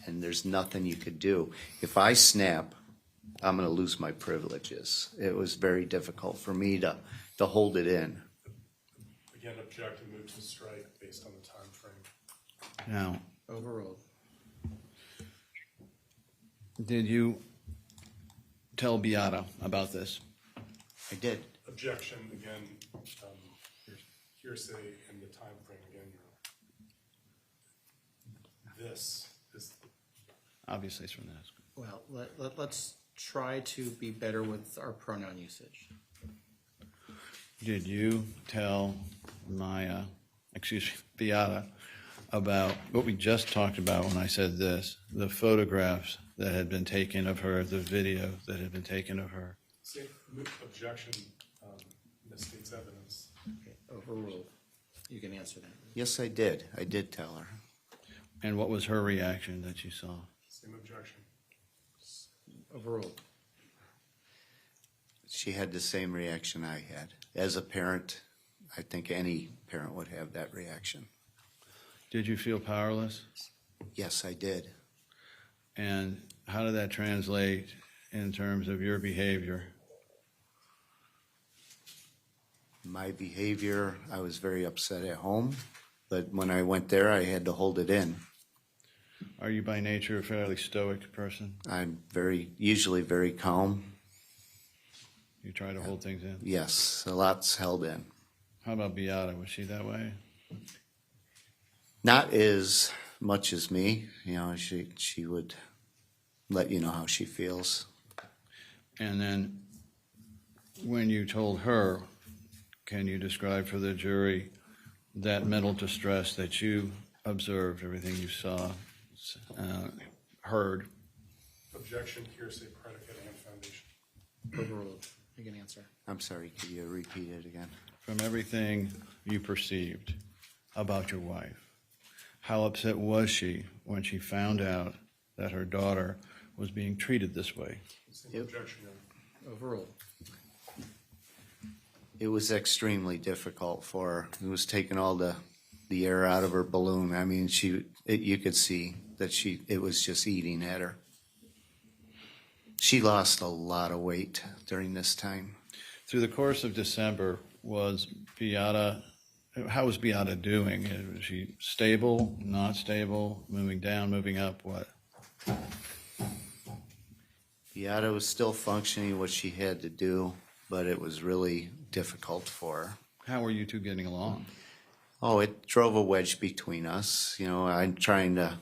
and there's nothing you could do. If I snap, I'm going to lose my privileges. It was very difficult for me to hold it in. Again, object and move to strike based on the time frame. Now, Overruled. did you tell Beata about this? I did. Objection, again, hearsay and the time frame again, Your Honor. This is, Obviously, it's from that. Well, let's try to be better with our pronoun usage. Did you tell Beata, about what we just talked about when I said this, the photographs that had been taken of her, the video that had been taken of her? same objection, misstates evidence. Okay, overruled. You can answer that. Yes, I did. I did tell her. And what was her reaction that you saw? Same objection. Overruled. She had the same reaction I had. As a parent, I think any parent would have that reaction. Did you feel powerless? Yes, I did. And how did that translate in terms of your behavior? My behavior, I was very upset at home, but when I went there, I had to hold it in. Are you by nature a fairly stoic person? I'm usually very calm. You try to hold things in? Yes, a lot's held in. How about Beata? Was she that way? Not as much as me. She would let you know how she feels. And then when you told her, can you describe for the jury that mental distress that you observed, everything you saw, heard? Objection, hearsay, predicate, and foundation. Overruled. You can answer. I'm sorry, could you repeat it again? From everything you perceived about your wife, how upset was she when she found out that her daughter was being treated this way? Same objection, Your Honor. Overruled. It was extremely difficult for her. It was taking all the air out of her balloon. I mean, you could see that it was just eating at her. She lost a lot of weight during this time. Through the course of December, how was Beata doing? Was she stable, not stable, moving down, moving up, what? Beata was still functioning what she had to do, but it was really difficult for her. How were you two getting along? Oh, it drove a wedge between us. I'm trying to,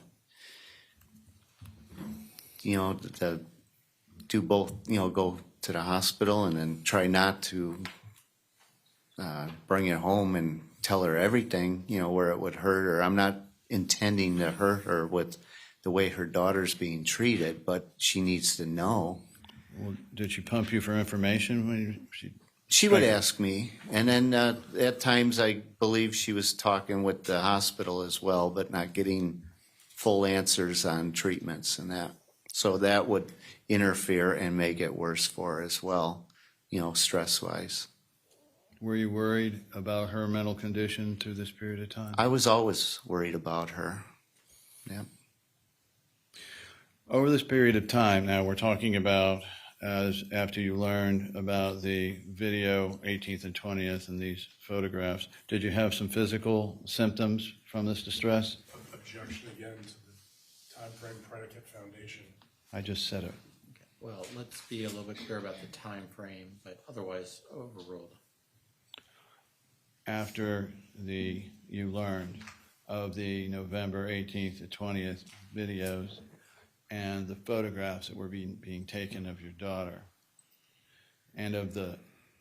to do both, go to the hospital and then try not to bring it home and tell her everything, where it would hurt her. I'm not intending to hurt her with the way her daughter's being treated, but she needs to know. Well, did she pump you for information when She would ask me, and then at times I believe she was talking with the hospital as well, but not getting full answers on treatments and that. So that would interfere and make it worse for her as well, stress-wise. Were you worried about her mental condition through this period of time? I was always worried about her. Yeah. Over this period of time, now we're talking about after you learned about the video 18th and 20th and these photographs, did you have some physical symptoms from this distress? Objection again to the time frame, predicate, foundation. I just said it. Okay. Well, let's be a little bit clear about the time frame, but otherwise overruled. After you learned of the November 18th to 20th videos and the photographs that were being taken of your daughter and of the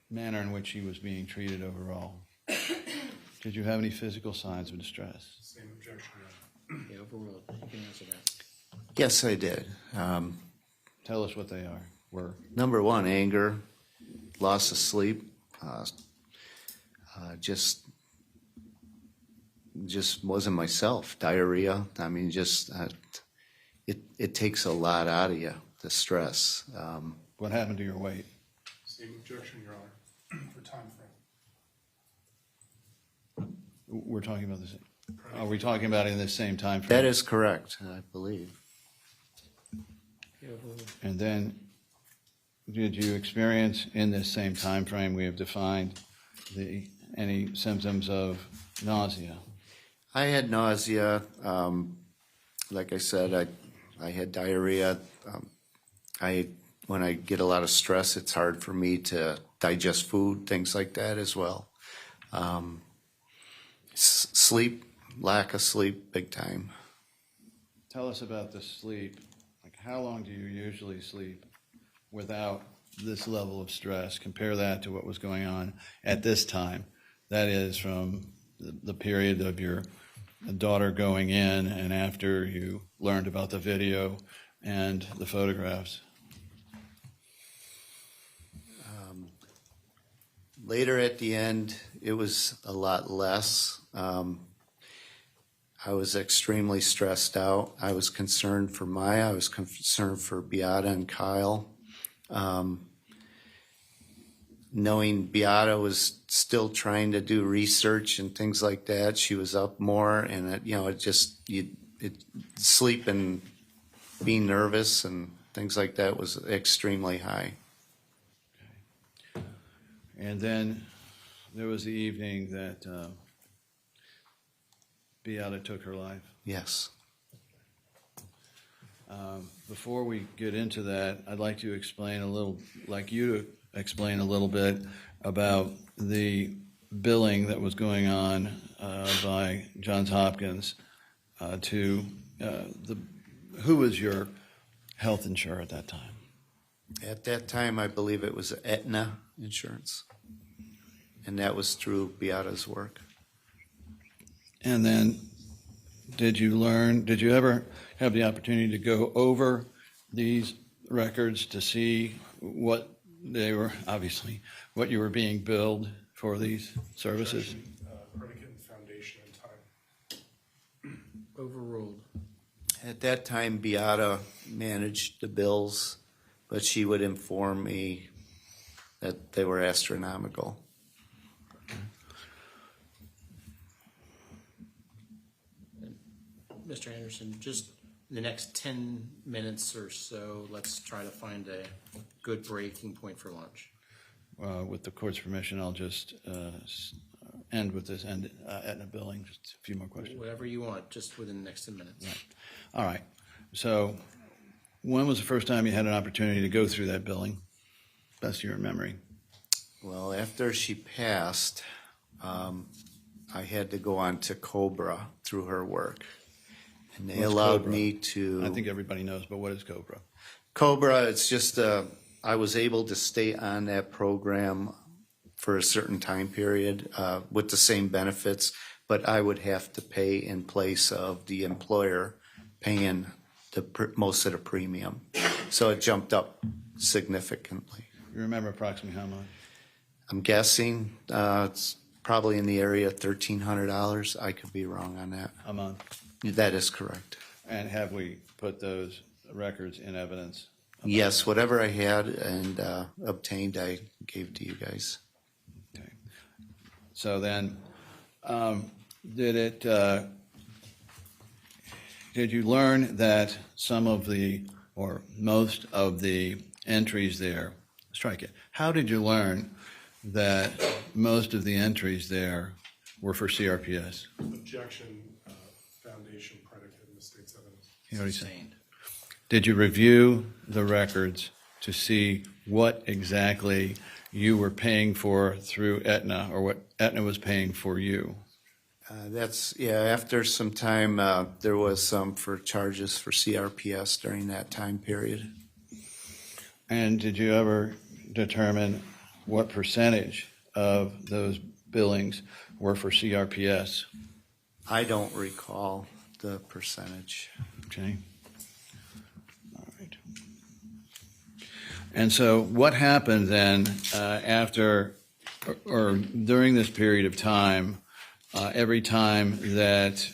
manner in which she was being treated overall, Did you have any physical signs of distress? Same objection, Your Honor. Yeah, overruled. You can answer that. Yes, I did. Tell us what they were. Number one, anger, loss of sleep, just wasn't myself. Diarrhea. I mean, it takes a lot out of you, the stress. What happened to your weight? Same objection, Your Honor, for time frame. We're talking about the same. Are we talking about in the same time frame? That is correct, I believe. And then, did you experience in this same time frame we have defined any symptoms of nausea? I had nausea. Like I said, I had diarrhea. When I get a lot of stress, it's hard for me to digest food, things like that as well. Sleep, lack of sleep, big time. Tell us about the sleep. Like, how long do you usually sleep without this level of stress? Compare that to what was going on at this time. That is from the period of your daughter going in and after you learned about the video and the photographs. Later at the end, it was a lot less. I was extremely stressed out. I was concerned for Maya. I was concerned for Beata and Kyle. Knowing Beata was still trying to do research and things like that, she was up more, and sleep and being nervous and things like that was extremely high. And then there was the evening that Beata took her life. Yes. Before we get into that, I'd like you to explain a little bit about the billing that was going on by Johns Hopkins who was your health insurer at that time? At that time, I believe it was Aetna Insurance, and that was through Beata's work. And then did you ever have the opportunity to go over these records to see what they were, obviously, what you were being billed for these services? Predicate and foundation and time. Overruled. At that time, Beata managed the bills, but she would inform me that they were astronomical. Mr. Anderson, just in the next 10 minutes or so, let's try to find a good breaking point for lunch. With the court's permission, I'll just end with this Aetna billing. Just a few more questions. Whatever you want, just within the next 10 minutes. Right. All right. So when was the first time you had an opportunity to go through that billing, best of your memory? Well, after she passed, I had to go on to Cobra through her work. And they allowed me to... I think everybody knows, but what is Cobra? Cobra, it's just I was able to stay on that program for a certain time period with the same benefits, but I would have to pay in place of the employer paying most of the premium. So it jumped up significantly. You remember approximately how much? I'm guessing it's probably in the area of $1,300. I could be wrong on that. A month? That is correct. And have we put those records in evidence? Yes, whatever I had and obtained, I gave to you guys. Okay. So then, did you learn that some of the, or most of the entries there, strike it, how did you learn that most of the entries there were for CRPS? Objection, foundation, predicate, and mistakes evidence. You already said. Did you review the records to see what exactly you were paying for through Aetna, or what Aetna was paying for you? After some time, there was some for charges for CRPS during that time period. And did you ever determine what percentage of those billings were for CRPS. I don't recall the percentage. Okay. All right. And so what happened then after or during this period of time, every time that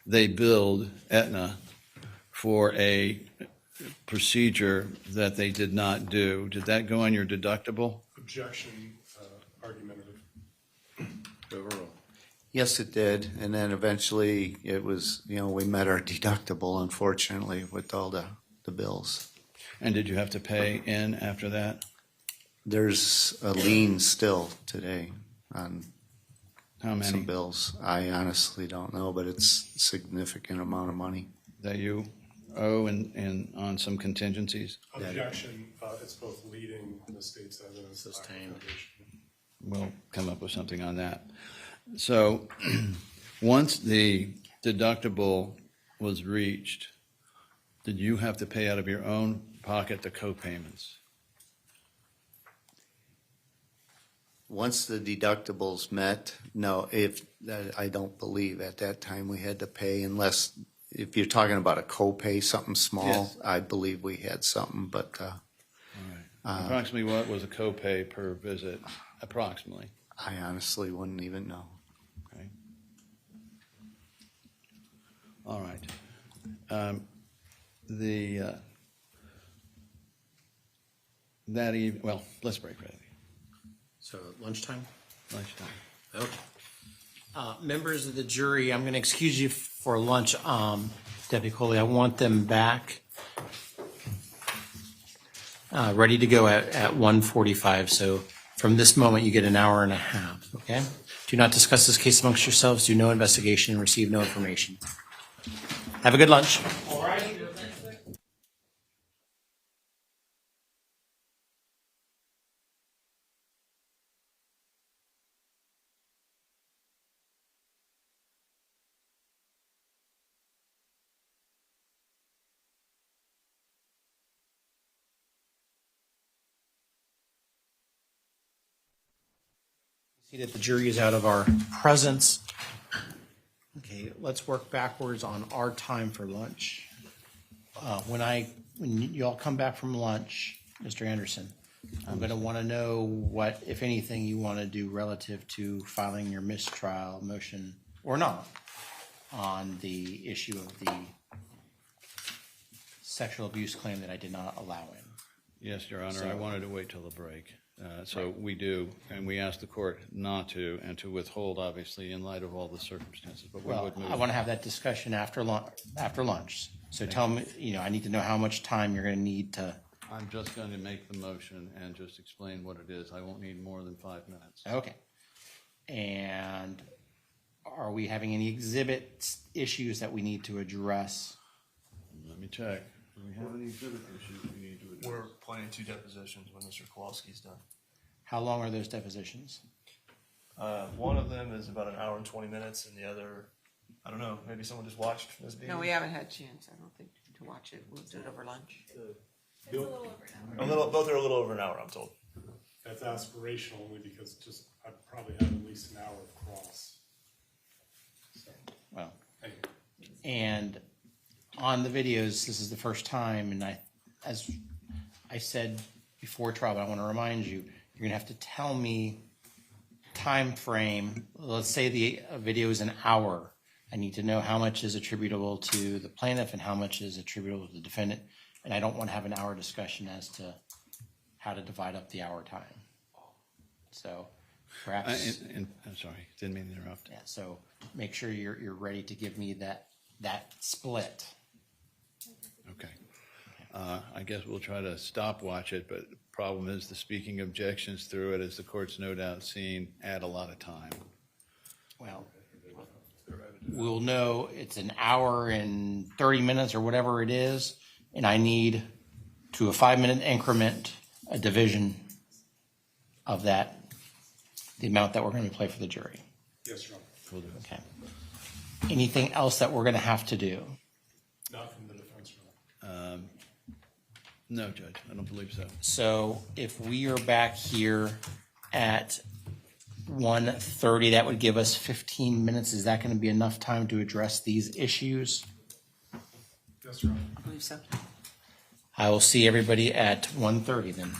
they billed Aetna for a procedure that they did not do, did that go on your deductible? Objection, argumentative. Overall. Yes, it did. And then eventually it was, we met our deductible, unfortunately, with all the bills. And did you have to pay in after that? There's a lien still today on How many? some bills. I honestly don't know, but it's a significant amount of money. That you owe and on some contingencies? Objection, it's both leading the state's evidence. Sustained. We'll come up with something on that. So once the deductible was reached, did you have to pay out of your own pocket the co-payments? Once the deductibles met, no, I don't believe at that time we had to pay unless, if you're talking about a copay, something small, Yes. I believe we had something, but All right. Approximately what was a copay per visit? Approximately. I honestly wouldn't even know. Okay. All right. That evening, well, let's break for that. So lunchtime? Lunchtime. Okay. Members of the jury, I'm going to excuse you for lunch. Deputy Coley, I want them back, ready to go at 1:45. So from this moment, you get an hour and a half, okay? Do not discuss this case amongst yourselves. Do no investigation and receive no information. Have a good lunch. All right. See that the jury is out of our presence. Okay, let's work backwards on our time for lunch. When you all come back from lunch, Mr. Anderson, I'm going to want to know what, if anything, you want to do relative to filing your mistrial motion or not on the issue of the sexual abuse claim that I did not allow in. Yes, Your Honor, So- I wanted to wait till the break. So we do, and we asked the court not to, and to withhold, obviously, in light of all the circumstances, but we Well, would move. I want to have that discussion after lunch. So tell me, I need to know how much time you're going to need to. I'm just going to make the motion and just explain what it is. I won't need more than 5 minutes. Okay. And are we having any exhibit issues that we need to address? Let me check. Do we have any exhibit issues we need to address? We're planning 2 depositions when Mr. Kowalski's done. How long are those depositions? One of them is about an hour and 20 minutes, and the other, I don't know, maybe someone just watched this meeting? No, we haven't had a chance, I don't think, to watch it. We'll do it over lunch. Both are a little over an hour, I'm told. That's aspirational only because I probably have at least an hour of cross. So, Well, anyway. and on the videos, this is the first time, and as I said before trial, but I want to remind you, you're going to have to tell me time frame. Let's say the video is an hour. I need to know how much is attributable to the plaintiff and how much is attributable to the defendant. And I don't want to have an hour discussion as to how to divide up the hour time. So perhaps, I'm sorry, didn't mean to interrupt. yeah, so make sure you're ready to give me that split. Okay. I guess we'll try to stopwatch it, but the problem is the speaking objections through it, as the court's no doubt seen, add a lot of time. Well, we'll know it's an hour and 30 minutes or whatever it is, and I need, to a 5-minute increment, a division of that, the amount that we're going to play for the jury. Yes, Your Honor. Okay. Anything else that we're going to have to do? Not from the defense, Your Honor. No, Judge, I don't believe so. So if we are back here at 1:30. That would give us 15 minutes. Is that going to be enough time to address these issues? Yes, Your Honor. I believe so. I will see everybody at 1:30 then.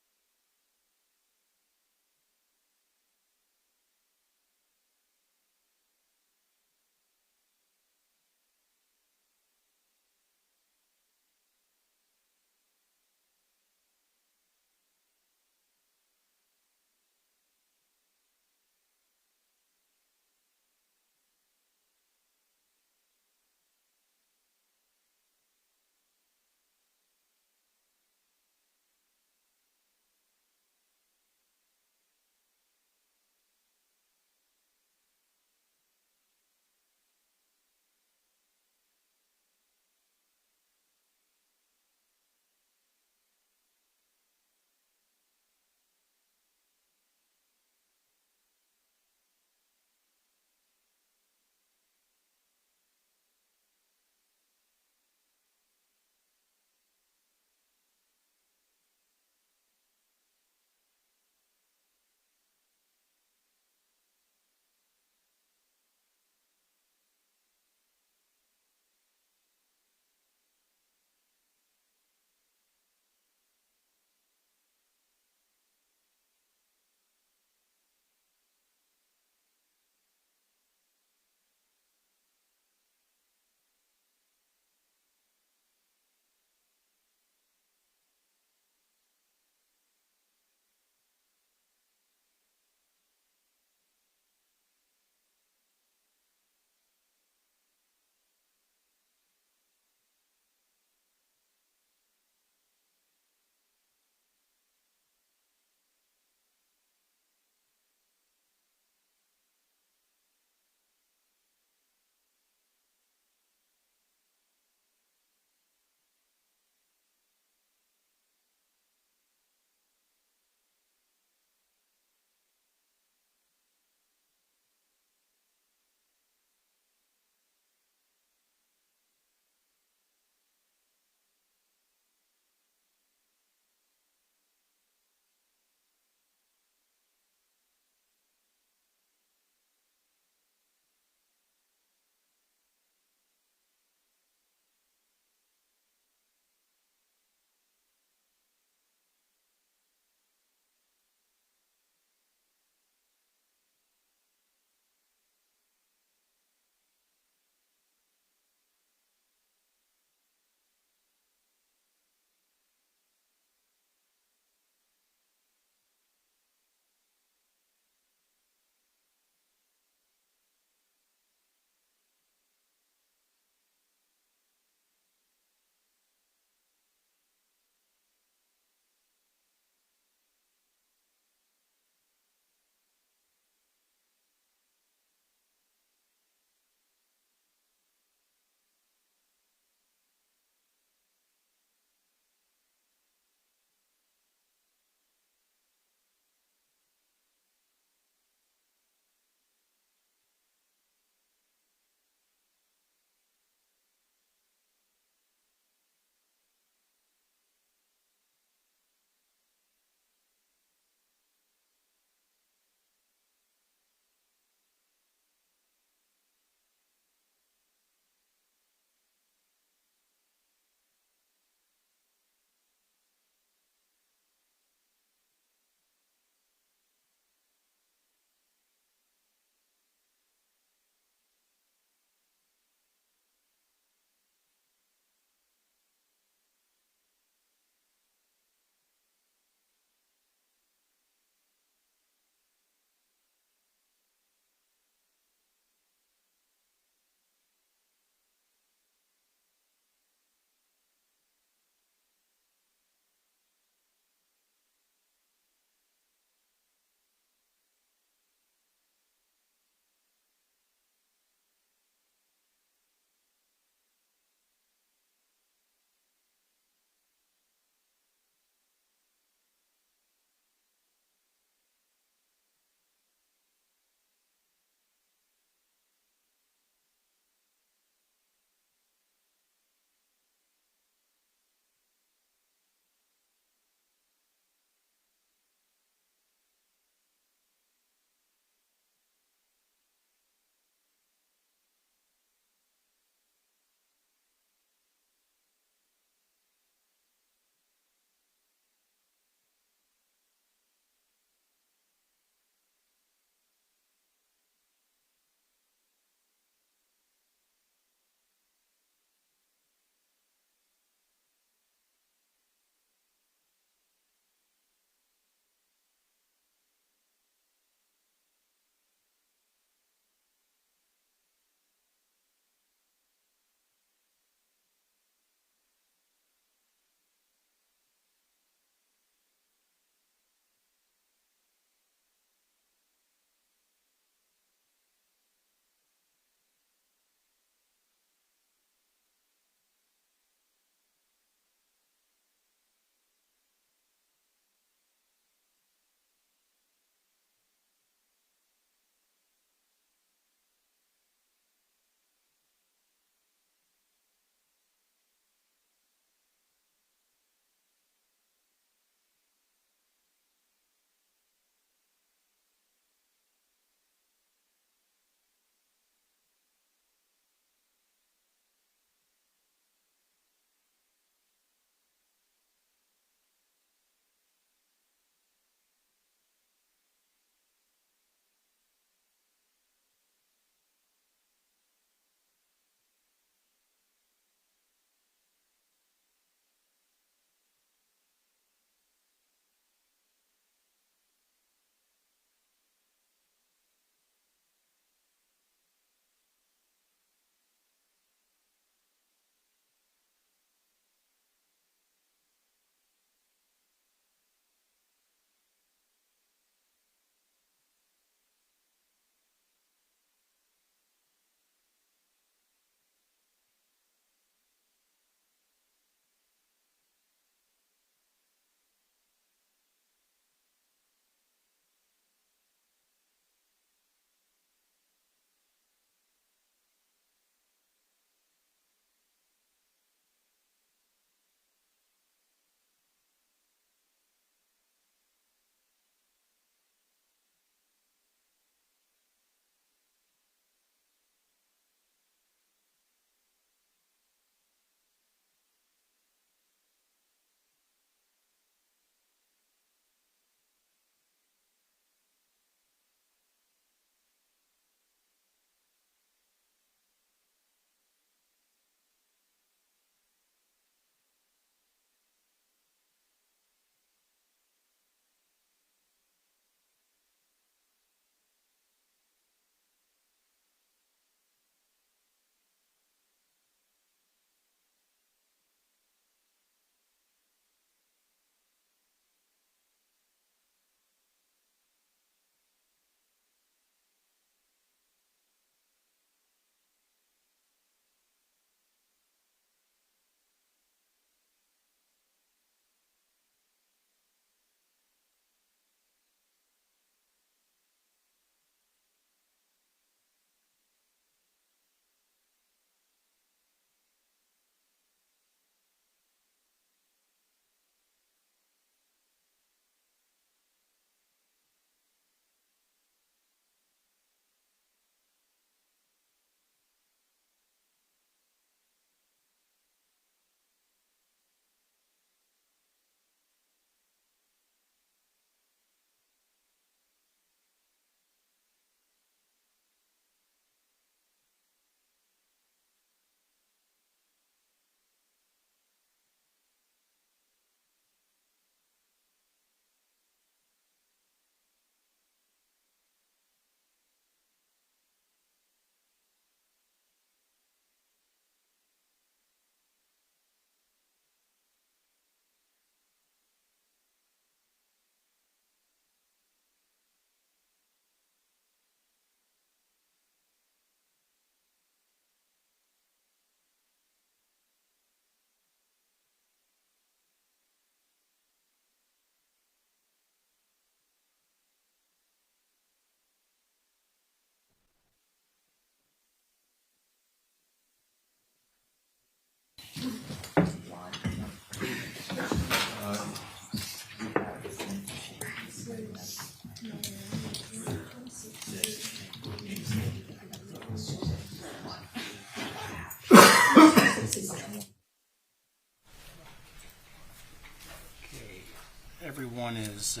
everyone is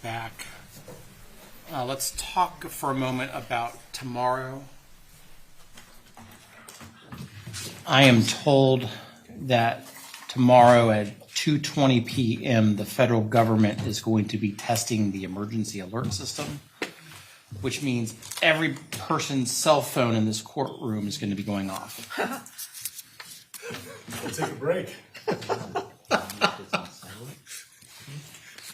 back, let's talk for a moment about tomorrow. I am told that tomorrow at 2:20 p.m. the federal government is going to be testing the emergency alert system, which means every person's cell phone in this courtroom is going to be going off. We'll take a break.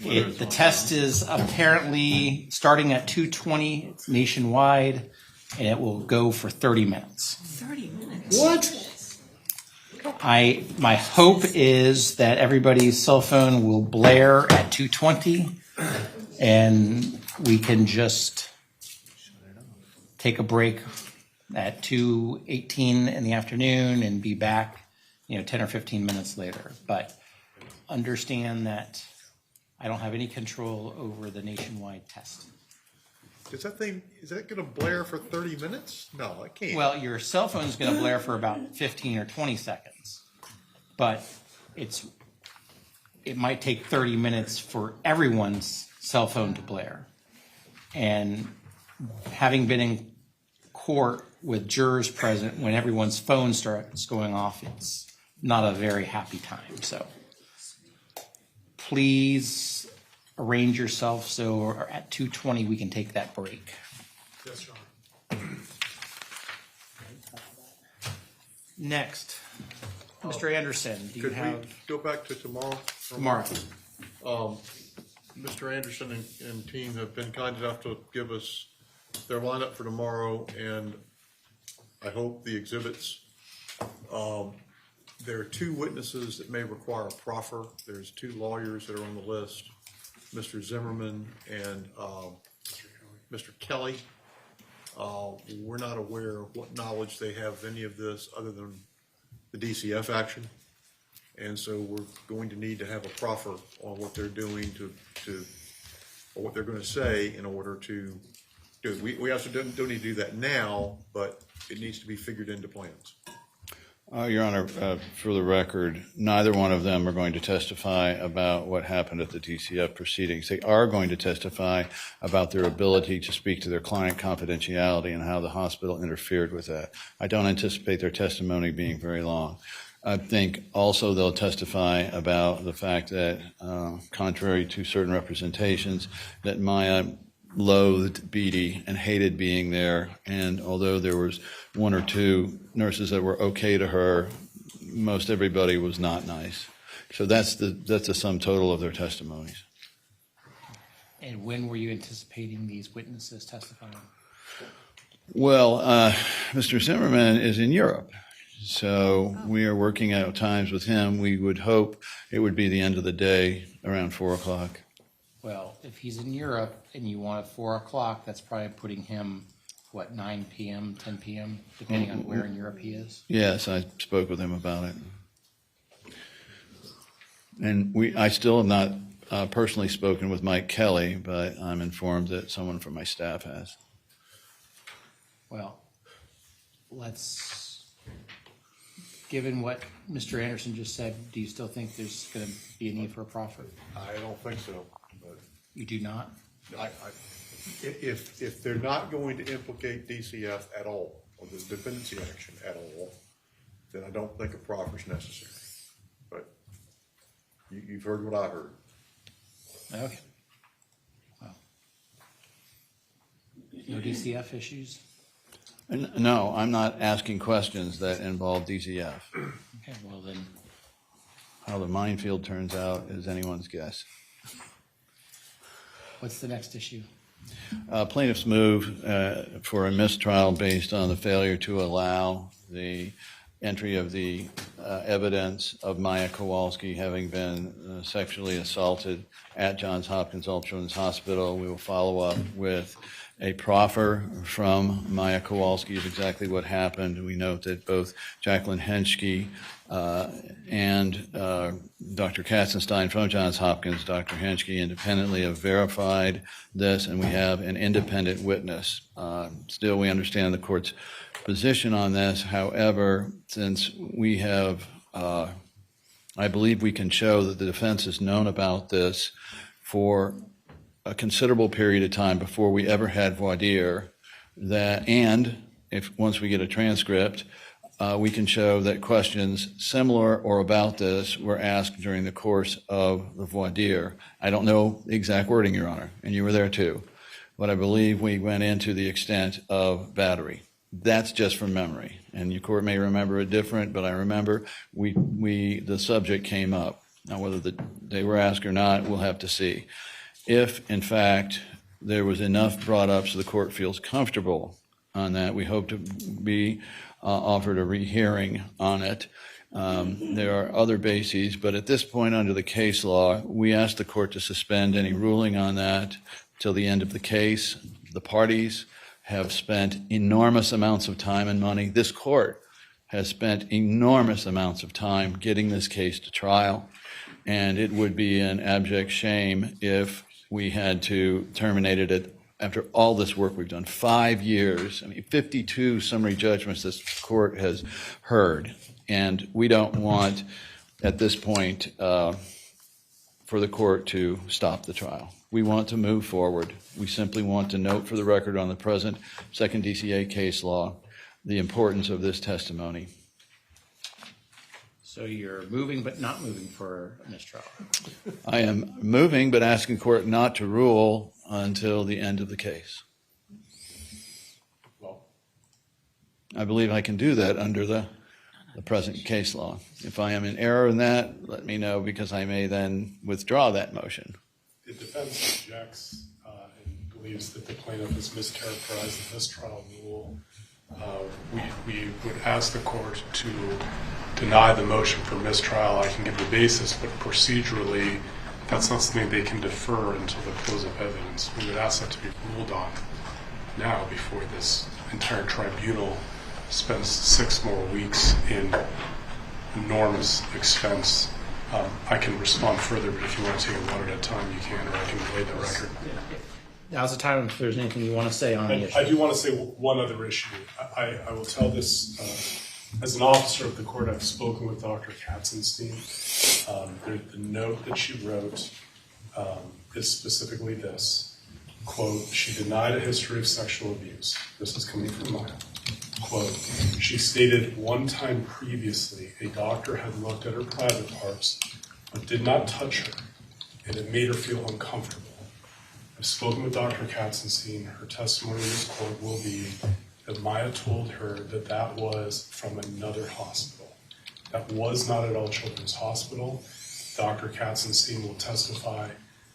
The test is apparently starting at 2:20. It's nationwide, and it will go for 30 minutes. 30 minutes? What? My hope is that everybody's cell phone will blare at 2:20, and we can just take a break at 2:18 in the afternoon and be back, 10 or 15 minutes later. But understand that I don't have any control over the nationwide test. Is that gonna blare for 30 minutes? No, I can't. Well, your cell phone is going to blare for about 15 or 20 seconds, but it might take 30 minutes for everyone's cell phone to blare. And having been in court with jurors present when everyone's phone starts going off, it's not a very happy time. So please arrange yourself so at 2:20 we can take that break. Yes, Your Honor. Next, Mr. Anderson, do you Could we have go back to tomorrow? tomorrow? Mr. Anderson and team have been kind enough to give us their lineup for tomorrow, and I hope the exhibits. There are two witnesses that may require a proffer. There's two lawyers that are on the list, Mr. Zimmerman and Mr. Kelly. We're not aware of what knowledge they have of any of this other than the DCF action. And so we're going to need to have a proffer on what they're doing or what they're going to say in order to do it. We also don't need to do that now, but it needs to be figured into plans. Your Honor, for the record, neither one of them are going to testify about what happened at the DCF proceedings. They are going to testify about their ability to speak to their client confidentiality and how the hospital interfered with that. I don't anticipate their testimony being very long. I think also they'll testify about the fact that, contrary to certain representations, that Maya loathed Beatty and hated being there, and although there was one or two nurses that were okay to her, most everybody was not nice. So that's the sum total of their testimonies. And when were you anticipating these witnesses testifying? Well, Mr. Zimmerman is in Europe, so we are working out times with him. We would hope it would be the end of the day, around 4 o'clock. Well, if he's in Europe and you want at 4 o'clock, that's probably putting him, 9 p.m., 10 p.m., depending on where in Europe he is? Yes, I spoke with him about it. And I still have not personally spoken with Mike Kelly, but I'm informed that someone from my staff has. Well, given what Mr. Anderson just said, do you still think there's going to be a need for a proffer? I don't think so. But You do not? if they're not going to implicate DCF at all, or the dependency action at all, then I don't think a proffer is necessary. But you've heard what I heard. Okay. Well, no DCF issues? No, I'm not asking questions that involve DCF. Okay, well then, How the minefield turns out is anyone's guess. what's the next issue? Plaintiffs move for a mistrial based on the failure to allow the entry of the evidence of Maya Kowalski having been sexually assaulted at Johns Hopkins Children's Hospital. We will follow up with a proffer from Maya Kowalski of exactly what happened. We note that both Jacqueline Henschke and Dr. Katzenstein from Johns Hopkins, Dr. Henschke independently have verified this, and we have an independent witness. Still, we understand the court's position on this. However, since we have I believe we can show that the defense has known about this for a considerable period of time before we ever had voir dire, and if once we get a transcript, we can show that questions similar or about this were asked during the course of the voir dire. I don't know the exact wording, Your Honor, and you were there too, but I believe we went into the extent of battery. That's just from memory, and your court may remember it different, but I remember the subject came up. Now, whether they were asked or not, we'll have to see. If, in fact, there was enough brought up so the court feels comfortable on that, we hope to be offered a rehearing on it. There are other bases, but at this point under the case law, we ask the court to suspend any ruling on that till the end of the case. The parties have spent enormous amounts of time and money. This court has spent enormous amounts of time getting this case to trial, and it would be an abject shame if we had to terminate it after all this work we've done. 5 years, 52 summary judgments this court has heard, and we don't want, at this point, for the court to stop the trial. We want to move forward. We simply want to note for the record on the present second DCA case law the importance of this testimony. So you're moving but not moving for a mistrial? I am moving but asking court not to rule until the end of the case. Well, I believe I can do that under the present case law. If I am in error in that, let me know, because I may then withdraw that motion. the defense objects and believes that the plaintiff has mischaracterized the mistrial rule. We would ask the court to deny the motion for mistrial. I can give the basis, but procedurally, that's not something they can defer until the close of evidence. We would ask that to be ruled on now before this entire tribunal spends 6 more weeks in enormous expense. I can respond further, but if you want to take it one at a time, you can, or I can relay the record. Now's the time if there's anything you want to say on the issue. I do want to say one other issue. I will tell this, as an officer of the court, I've spoken with Dr. Katzenstein. The note that she wrote is specifically this, quote, she denied a history of sexual abuse. This is coming from Maya. Quote, she stated one time previously a doctor had looked at her private parts but did not touch her, and it made her feel uncomfortable. I've spoken with Dr. Katzenstein. Her testimony in this court will be that Maya told her that that was from another hospital. That was not at All Children's Hospital. Dr. Katzenstein will testify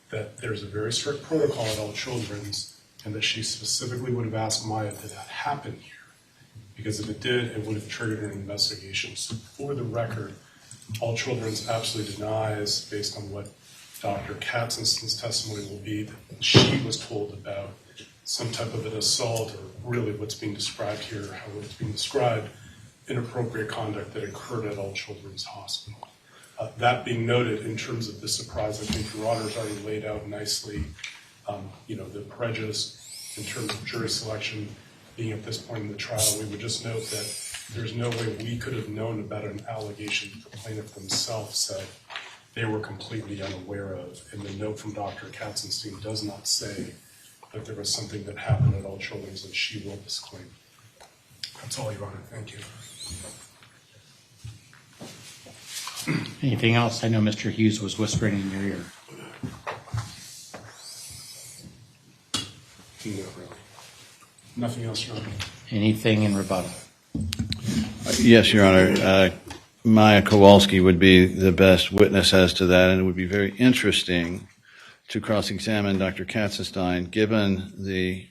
that there's a very strict protocol at All Children's, and that she specifically would have asked Maya, did that happen here? Because if it did, it would have triggered an investigation. So for the record, All Children's absolutely denies, based on what Dr. Katzenstein's testimony will be, that she was told about some type of an assault, or really what's being described here, how it's being described, inappropriate conduct that occurred at All Children's Hospital. That being noted, in terms of the surprise, I think Your Honor's already laid out nicely, the prejudice in terms of jury selection being at this point in the trial. We would just note that there's no way we could have known about an allegation that the plaintiff themselves said they were completely unaware of. And the note from Dr. Katzenstein does not say that there was something that happened at All Children's that she will disclaim. That's all, Your Honor. Thank you. Anything else? I know Mr. Hughes was whispering in your ear. No, really. Nothing else, Your Honor. Anything in rebuttal? Yes, Your Honor. Maya Kowalski would be the best witness as to that, and it would be very interesting to cross-examine Dr. Katzenstein, given the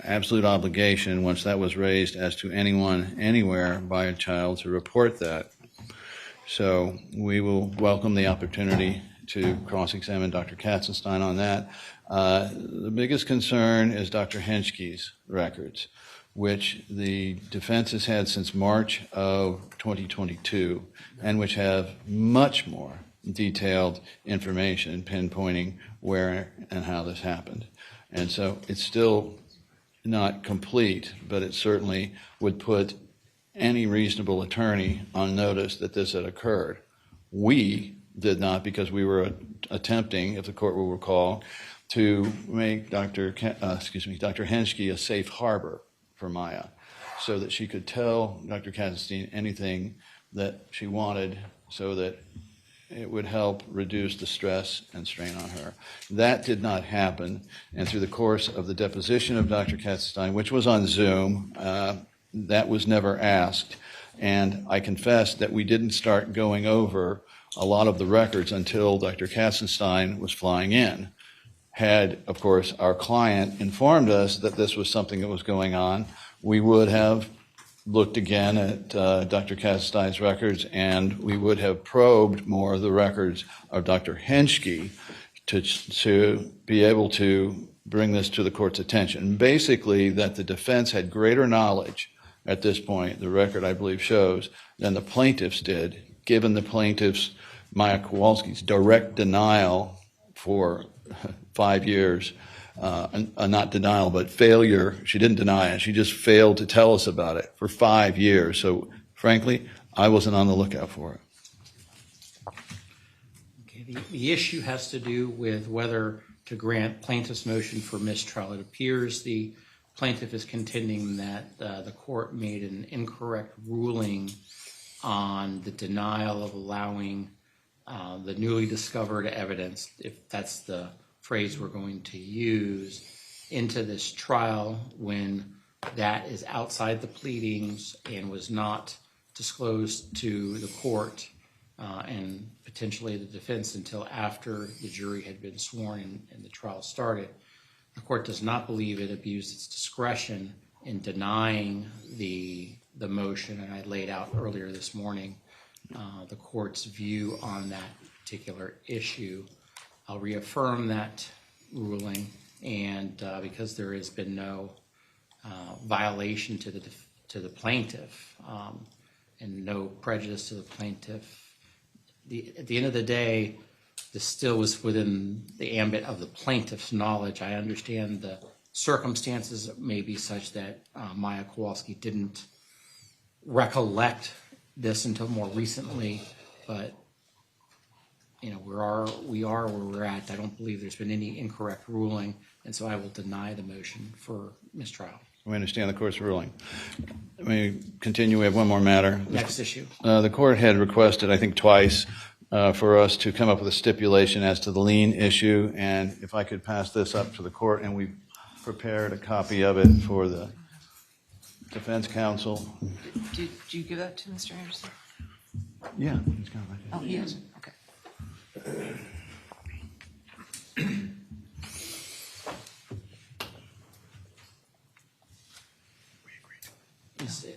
absolute obligation, once that was raised, as to anyone, anywhere, by a child to report that. So we will welcome the opportunity to cross-examine Dr. Katzenstein on that. The biggest concern is Dr. Henschke's records, which the defense has had since March of 2022, and which have much more detailed information pinpointing where and how this happened. And so it's still not complete, but it certainly would put any reasonable attorney on notice that this had occurred. We did not, because we were attempting, if the court will recall, to make Dr. Henschke a safe harbor for Maya, so that she could tell Dr. Katzenstein anything that she wanted, so that it would help reduce the stress and strain on her. That did not happen, and through the course of the deposition of Dr. Katzenstein, which was on Zoom, that was never asked. And I confess that we didn't start going over a lot of the records until Dr. Katzenstein was flying in. Had, of course, our client informed us that this was something that was going on, we would have looked again at Dr. Katzenstein's records, and we would have probed more of the records of Dr. Henschke to be able to bring this to the court's attention. Basically, that the defense had greater knowledge at this point, the record I believe shows, than the plaintiffs did, given the plaintiffs, Maya Kowalski's direct denial for 5 years, not denial, but failure. She didn't deny it. She just failed to tell us about it for 5 years. So, frankly, I wasn't on the lookout for it. Okay, the issue has to do with whether to grant plaintiff's motion for mistrial. It appears the plaintiff is contending that the court made an incorrect ruling on the denial of allowing the newly discovered evidence, if that's the phrase we're going to use, into this trial when that is outside the pleadings and was not disclosed to the court and potentially the defense until after the jury had been sworn and the trial started. The court does not believe it abused its discretion in denying the motion, and I laid out earlier this morning the court's view on that particular issue. I'll reaffirm that ruling, and because there has been no violation to the plaintiff and no prejudice to the plaintiff, at the end of the day, this still was within the ambit of the plaintiff's knowledge. I understand the circumstances may be such that Maya Kowalski didn't recollect this until more recently, but you know, we are where we're at. I don't believe there's been any incorrect ruling, and so I will deny the motion for mistrial. We understand the court's ruling. Let me continue. We have one more matter. Next issue. The court had requested, I think twice, for us to come up with a stipulation as to the lien issue, and if I could pass this up to the court, and we prepared a copy of it for the defense counsel. Did you give that to Mr. Anderson? Yeah, he's got it right Oh, he has it, okay.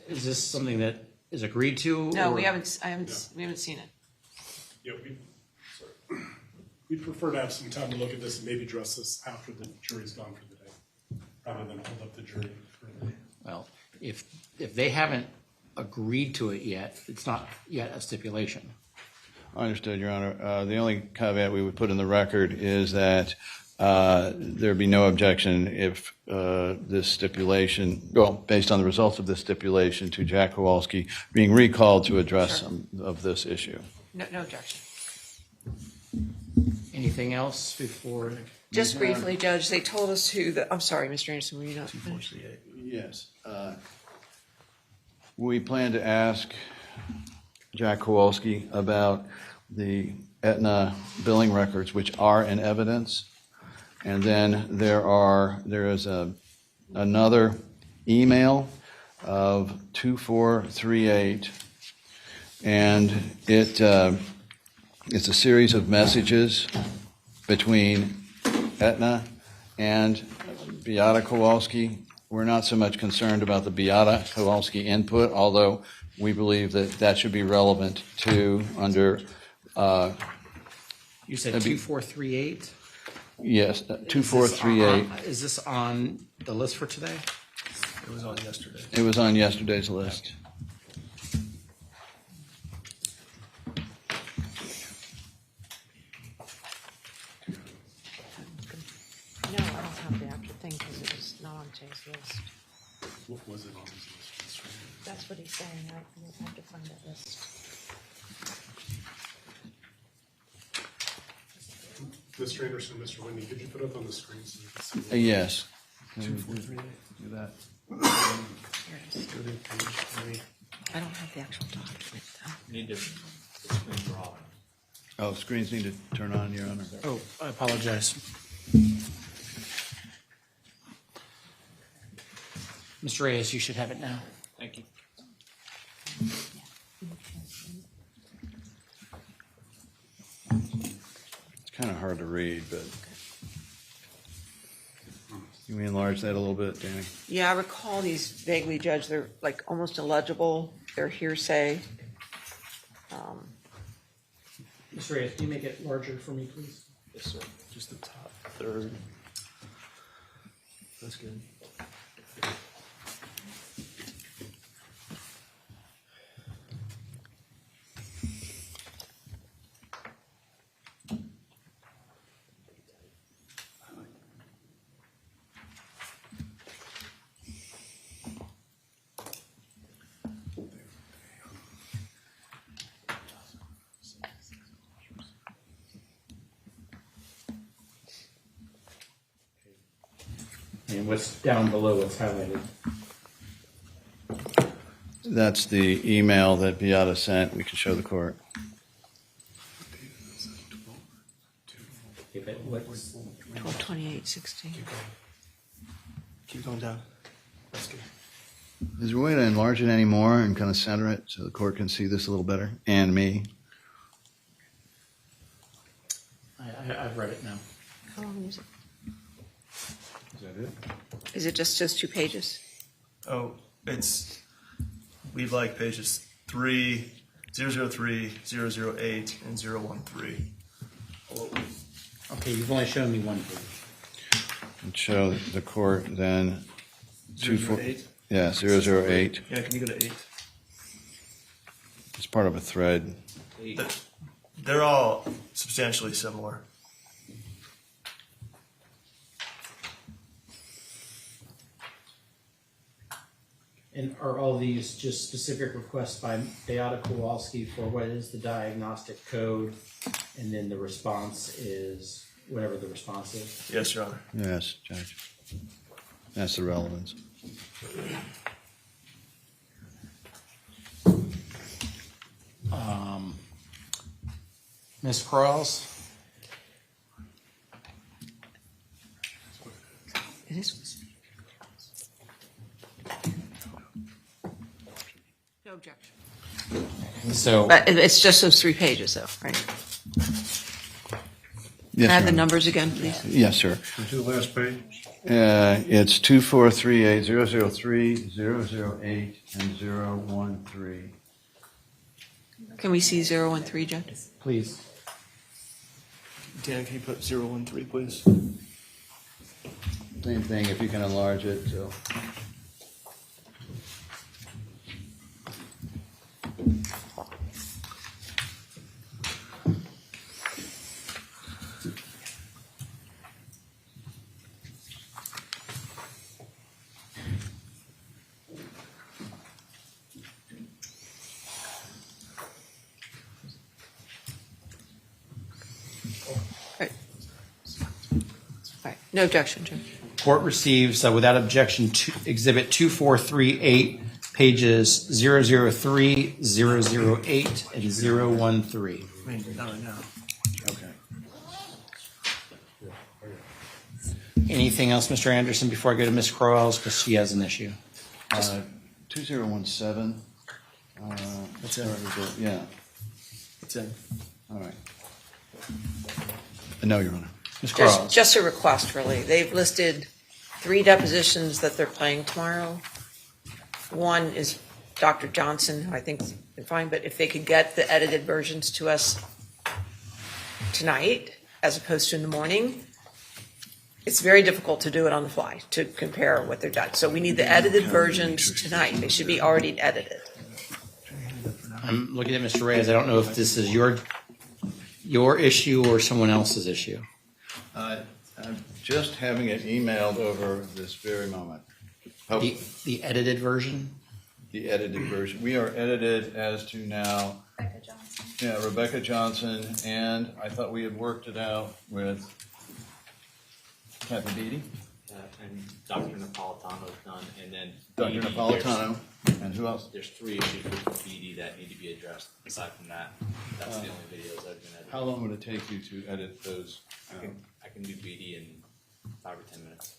Is this something that is agreed to? No, or? we haven't seen it. Yeah, we'd prefer to have some time to look at this and maybe address this after the jury's gone for the day, rather than hold up the jury further. Well, if they haven't agreed to it yet, it's not yet a stipulation. I understood, Your Honor. The only caveat we would put in the record is that there'd be no objection if this stipulation, well, based on the results of this stipulation, to Jack Kowalski being recalled to address some of this issue. No objection. Anything else before? Just briefly, Judge, they told us I'm sorry, Mr. Anderson, were you not finished? Yes. We plan to ask Jack Kowalski about the Aetna billing records, which are in evidence. And then there is another email of 2438, and it's a series of messages between Aetna and Beata Kowalski. We're not so much concerned about the Beata Kowalski input, although we believe that should be relevant to under. You said 2438? Yes, 2438. Is this on the list for today? It was on yesterday. It was on yesterday's list. No, I don't have the actual thing because it was not on Jay's list. What was it on his list? That's what he's saying. I have to find that list. Mr. Anderson, Mr. Whitney, could you put up on the screen so you can see? Yes. 2438. Do that. Go to page 3. I don't have the actual document though. Need to, the screen draw. Oh, screens need to turn on, Your Honor. Oh, I apologize. Mr. Reyes, you should have it now. Thank you. It's kind of hard to read, but can we enlarge that a little bit, Danny? Yeah, I recall these vaguely, Judge, they're like almost illegible, they're hearsay. Mr. Reyes, can you make it larger for me, please? Yes, sir. Just the top third. That's good. And what's down below what's highlighted? That's the email that Beata sent. We can show the court. Okay, but what's, 12/28/16. Keep going down. That's good. Is there a way to enlarge it any more and kind of center it so the court can see this a little better? And me? I've read it now. How long is it? Is that it? Is it just those 2 pages? Oh, we'd like pages 3, 003, 008, and 013. Okay, you've only shown me one page. And show the court then 008? Yeah, 008. Yeah, can you go to 8? It's part of a thread. They're all substantially similar. And are all these just specific requests by Beata Kowalski for what is the diagnostic code, and then the response is whatever the response is? Yes, Your Honor. Yes, Judge. That's the relevance. Ms. Quarles? It is. No objection. So, But it's just those 3 pages though, right? Yes, Can I have Your the Honor. numbers again, please? Yes, sir. To the last page. It's 2438, 003, 008, and 013. Can we see 013, Judge? please. Dan, can you put 013, please? Same thing, if you can enlarge it, so. All right, no objection, Judge. Court receives, without objection, Exhibit 2438, pages 003, 008, and 013. I mean, not right now. Okay. Anything else, Mr. Anderson, before I go to Ms. Crowell's, because she has an issue? 2017. That's it. Yeah, It's in. all right. No, Your Honor. Ms. Crowell's. Just a request, really. They've listed 3 depositions that they're playing tomorrow. One is Dr. Johnson, who I think is fine, but if they could get the edited versions to us tonight, as opposed to in the morning, it's very difficult to do it on the fly, to compare what they're done. So we need the edited versions tonight. They should be already edited. I'm looking at Mr. Reyes. I don't know if this is your issue or someone else's issue. I'm just having it emailed over this very moment. Oh, The edited version? the edited version. We are edited as to now Becca Johnson. Yeah, Rebecca Johnson, and I thought we had worked it out with Kathy Beatty, And Dr. Napolitano's done, and then. Dr. BD, Napolitano, and who else? There's 3 issues with BD that need to be addressed. Aside from that, that's the only videos I've been editing. How long would it take you to edit those? I can do BD in 5 or 10 minutes.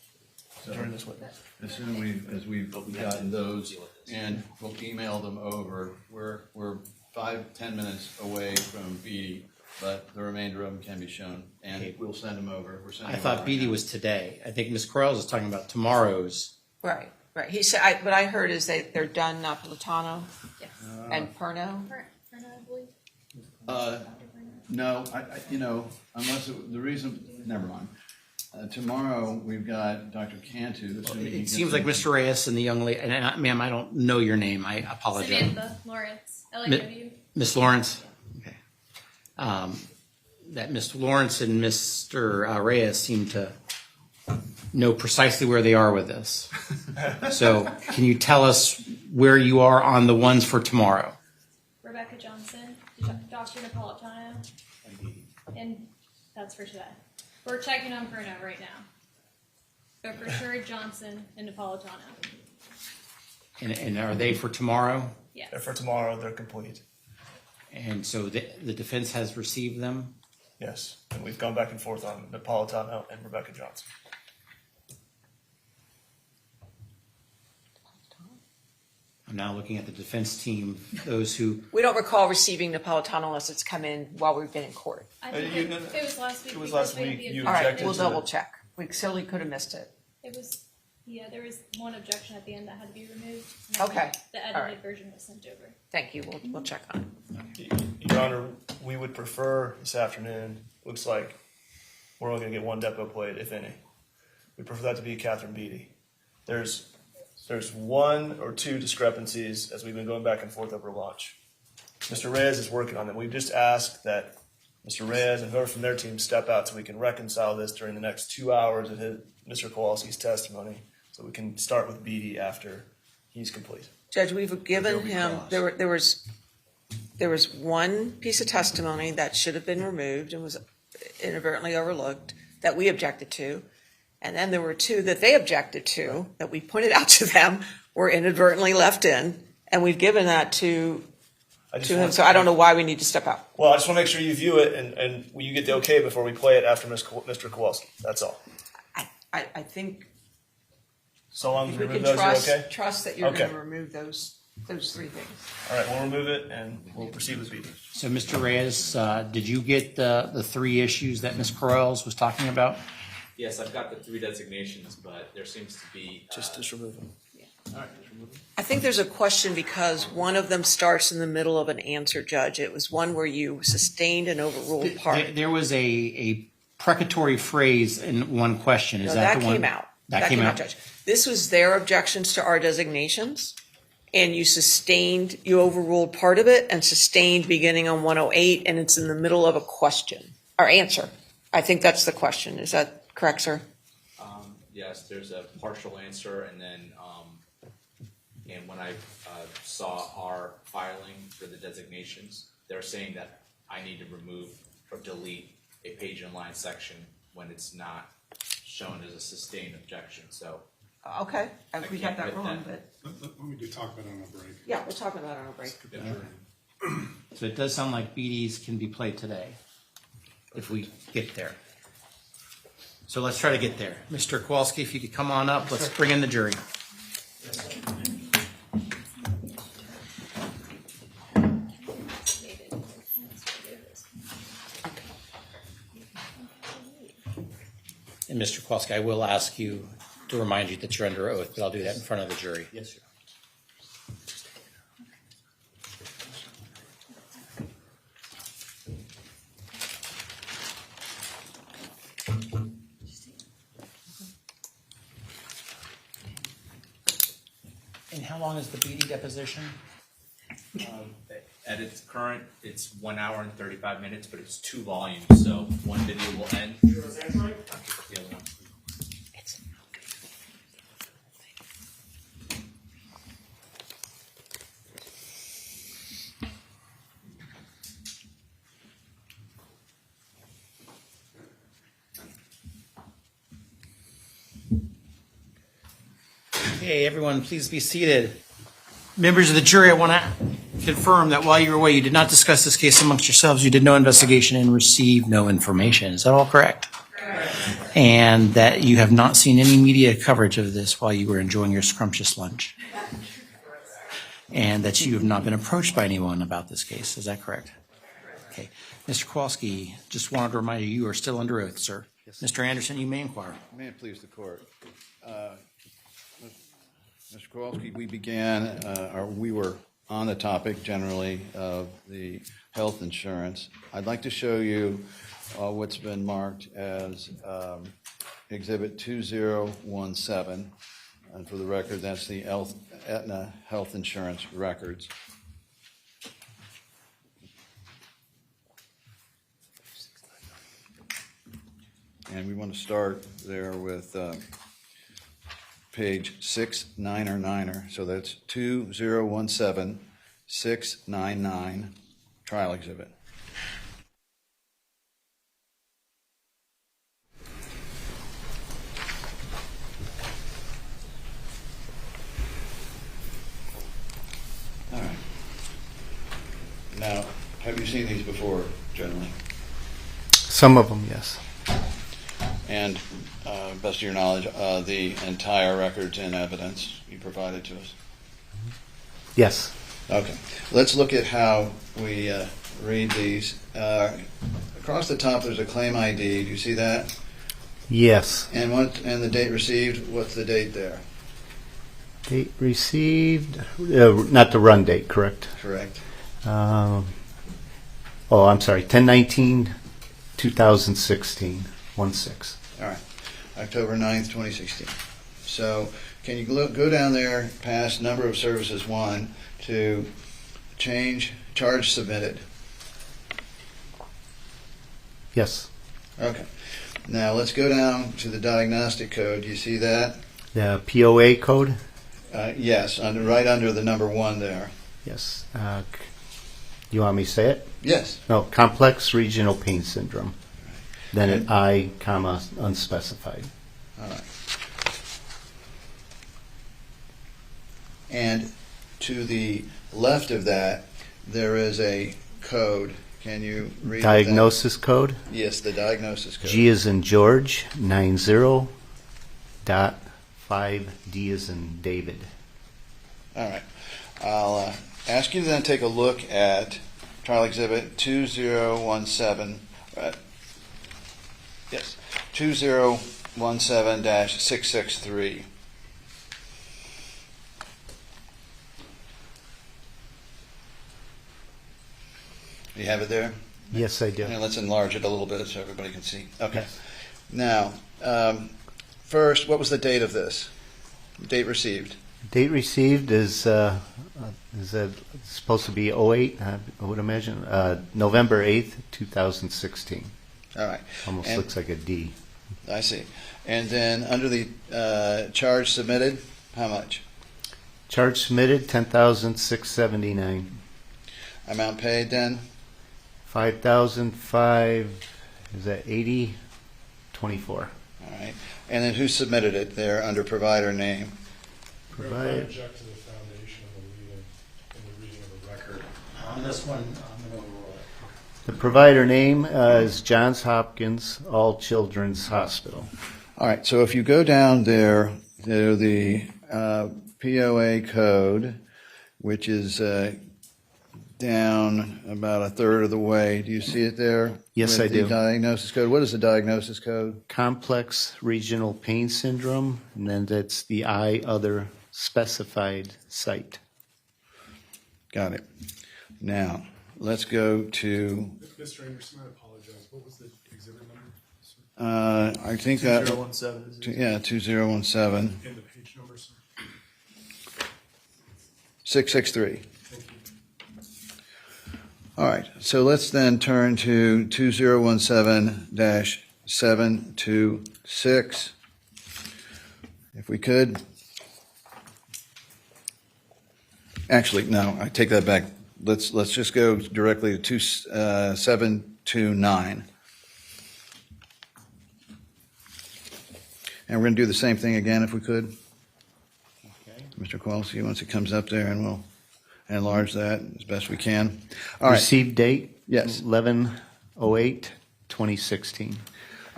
During this witness. As soon as we've gotten those, and we'll email them over, we're 5-10 minutes away from Beatty, but the remainder of them can be shown, and we'll send them over. We're sending I them thought over Beatty now. was today. I think Ms. Quarles is talking about tomorrow's. Right, right. He said, what I heard is they're done Napolitano and Perno. No, unless the reason, never mind. Tomorrow, we've got Dr. Cantu. assuming he It gets seems like in. Mr. Reyes and the young lady, and ma'am, I don't know your name. I apologize. Samantha Lawrence, LAW. Miss Lawrence? Okay. That Mr. Lawrence and Mr. Reyes seem to know precisely where they are with this. So can you tell us where you are on the ones for tomorrow? Rebecca Johnson, Dr. Napolitano, and that's for today. We're checking on Perno right now. But for sure, Johnson and Napolitano. And are they for tomorrow? Yes. For tomorrow, they're complete. And so the defense has received them? Yes, and we've gone back and forth on Napolitano and Rebecca Johnson. I'm now looking at the defense team, those who, We don't recall receiving Napolitano unless it's come in while we've been in court. I think it was last week. It was because last we had week. the You All right, objected we'll to double it. check. We silly could have missed it. It was, yeah, there was one objection at the end that had to be removed. Okay. The All edited right. version was sent over. Thank you. We'll check on it. Your Honor, we would prefer this afternoon, looks like we're only gonna get one depot plate, if any. We prefer that to be Catherine Beatty. There's 1 or 2 discrepancies as we've been going back and forth over lunch. Mr. Reyes is working on them. We've just asked that Mr. Reyes and whoever from their team step out so we can reconcile this during the next 2 hours of Mr. Kowalski's testimony, so we can start with Beatty after he's complete. Judge, we've given him, there was one piece of testimony that should have been removed and was inadvertently overlooked that we objected to. And then there were 2 that they objected to, that we pointed out to them were inadvertently left in. And we've given that to him, so I don't know why we need to step out. Well, I just want to make sure you view it and you get the okay before we play it after Mr. Kowalski. That's all. I think So long as we we remove can those, you're okay? trust that you're Okay. going to remove those 3 things. All right, we'll remove it and we'll proceed with Beatty. so Mr. Reyes, did you get the 3 issues that Ms. Quarles was talking about? Yes, I've got the 3 designations, but there seems to be. Just remove them. All right, just remove them. I think there's a question because one of them starts in the middle of an answer, Judge. It was one where you sustained and overruled part. There was a precatory phrase in one question. Is No, that that the one? came out. That came out. Judge. This was their objections to our designations, and you overruled part of it and sustained beginning on 108, and it's in the middle of a question, or answer. I think that's the question. Is that correct, sir? Yes, there's a partial answer, and then, and when I saw our filing for the designations, they're saying that I need to remove or delete a page and line section when it's not shown as a sustained objection, so. Okay, we got that can't wrong, put but, Let me do talk about it on a break. yeah, we'll talk about it on a break. So it does sound like BDs can be played today, if we get there. So let's try to get there. Mr. Kowalski, if you could come on up, let's bring in the jury. And Mr. Kowalski, I will ask you to remind you that you're under oath, but I'll do that in front of the jury. Yes, sir. And how long is the BD deposition? At its current, it's 1 hour and 35 minutes, but it's 2 volumes, so one video will end. The other one. Okay, everyone, please be seated. Members of the jury, I want to confirm that while you were away, you did not discuss this case amongst yourselves. You did no investigation and received no information. Is that all correct? Correct. And that you have not seen any media coverage of this while you were enjoying your scrumptious lunch. And that you have not been approached by anyone about this case. Is that correct? Okay. Mr. Kowalski, just wanted to remind you, you are still under oath, sir. Yes. Mr. Anderson, you may inquire. May it please the court. Mr. Kowalski, we were on the topic generally of the health insurance. I'd like to show you what's been marked as Exhibit 2017. And for the record, that's the Aetna health insurance records. And we want to start there with page 699. So that's 2017-699 trial exhibit. All right. Now, have you seen these before, generally? Some of them, yes. And, best of your knowledge, the entire records and evidence you provided to us? Yes. Okay. Let's look at how we read these. Across the top, there's a claim ID. Do you see that? Yes. And the date received? What's the date there? Date received, not the run date, correct? Correct. I'm sorry, 10/19/2016, 1/6. All right. October 9th, 2016. So can you go down there past number of services 1 to charge submitted? Yes. Okay. Now let's go down to the diagnostic code. Do you see that? The POA code? Yes, right under the number 1 there. Yes. You want me to say it? Yes. No, complex regional pain syndrome. Then an I, comma, unspecified. All right. And to the left of that, there is a code. Can you read Diagnosis code? Yes, the diagnosis code. G as in George, 90.5D as in David. All right. I'll ask you to then take a look at trial exhibit 2017. Yes, 2017-663. You have it there? Yes, I do. Yeah, let's enlarge it a little bit so everybody can see. Okay. Now, first, what was the date of this? Date received? Date received is supposed to be 08, I would imagine, November 8th, 2016. All right. Almost looks like a D. I see. And then under the charge submitted, how much? Charge submitted, $10,679. Amount paid then? $5,005. Is that 80? 24. All right. And then who submitted it there under provider name? Provider. Object to the foundation of the reading of the record. On this one, I'm going to roll it. The provider name is Johns Hopkins All Children's Hospital. All right. So if you go down there to the POA code, which is down about a third of the way, do you see it there? Yes, With I do. The diagnosis code. What is the diagnosis code? Complex regional pain syndrome, and then that's the I other specified site. Got it. Now, let's go to... Mr. Anderson, I apologize. What was the exhibit number? I think that... 2017. Yeah, 2017. And the page number, sir? 663. Thank you. All right, so let's then turn to 2017-726, if we could. Actually, no, I take that back. Let's just go directly to 729. And we're going to do the same thing again, if we could. Mr. Kowalski, once it comes up there, and we'll enlarge that as best we can. All right. Received date? Yes. 11/08/2016.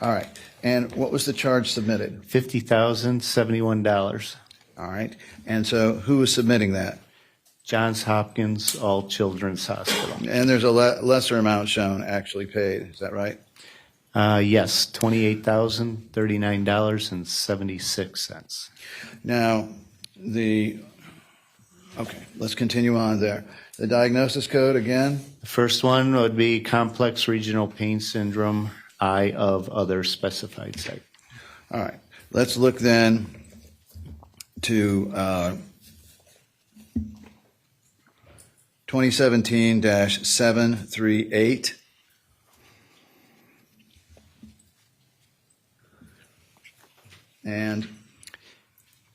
All right. And what was the charge submitted? $50,071. All right. And so who was submitting that? Johns Hopkins All Children's Hospital. And there's a lesser amount shown actually paid. Is that right? Yes, $28,039.76. Now, okay, let's continue on there. The diagnosis code again? The first one would be complex regional pain syndrome, I of other specified site. All right. Let's look then to 2017-738. And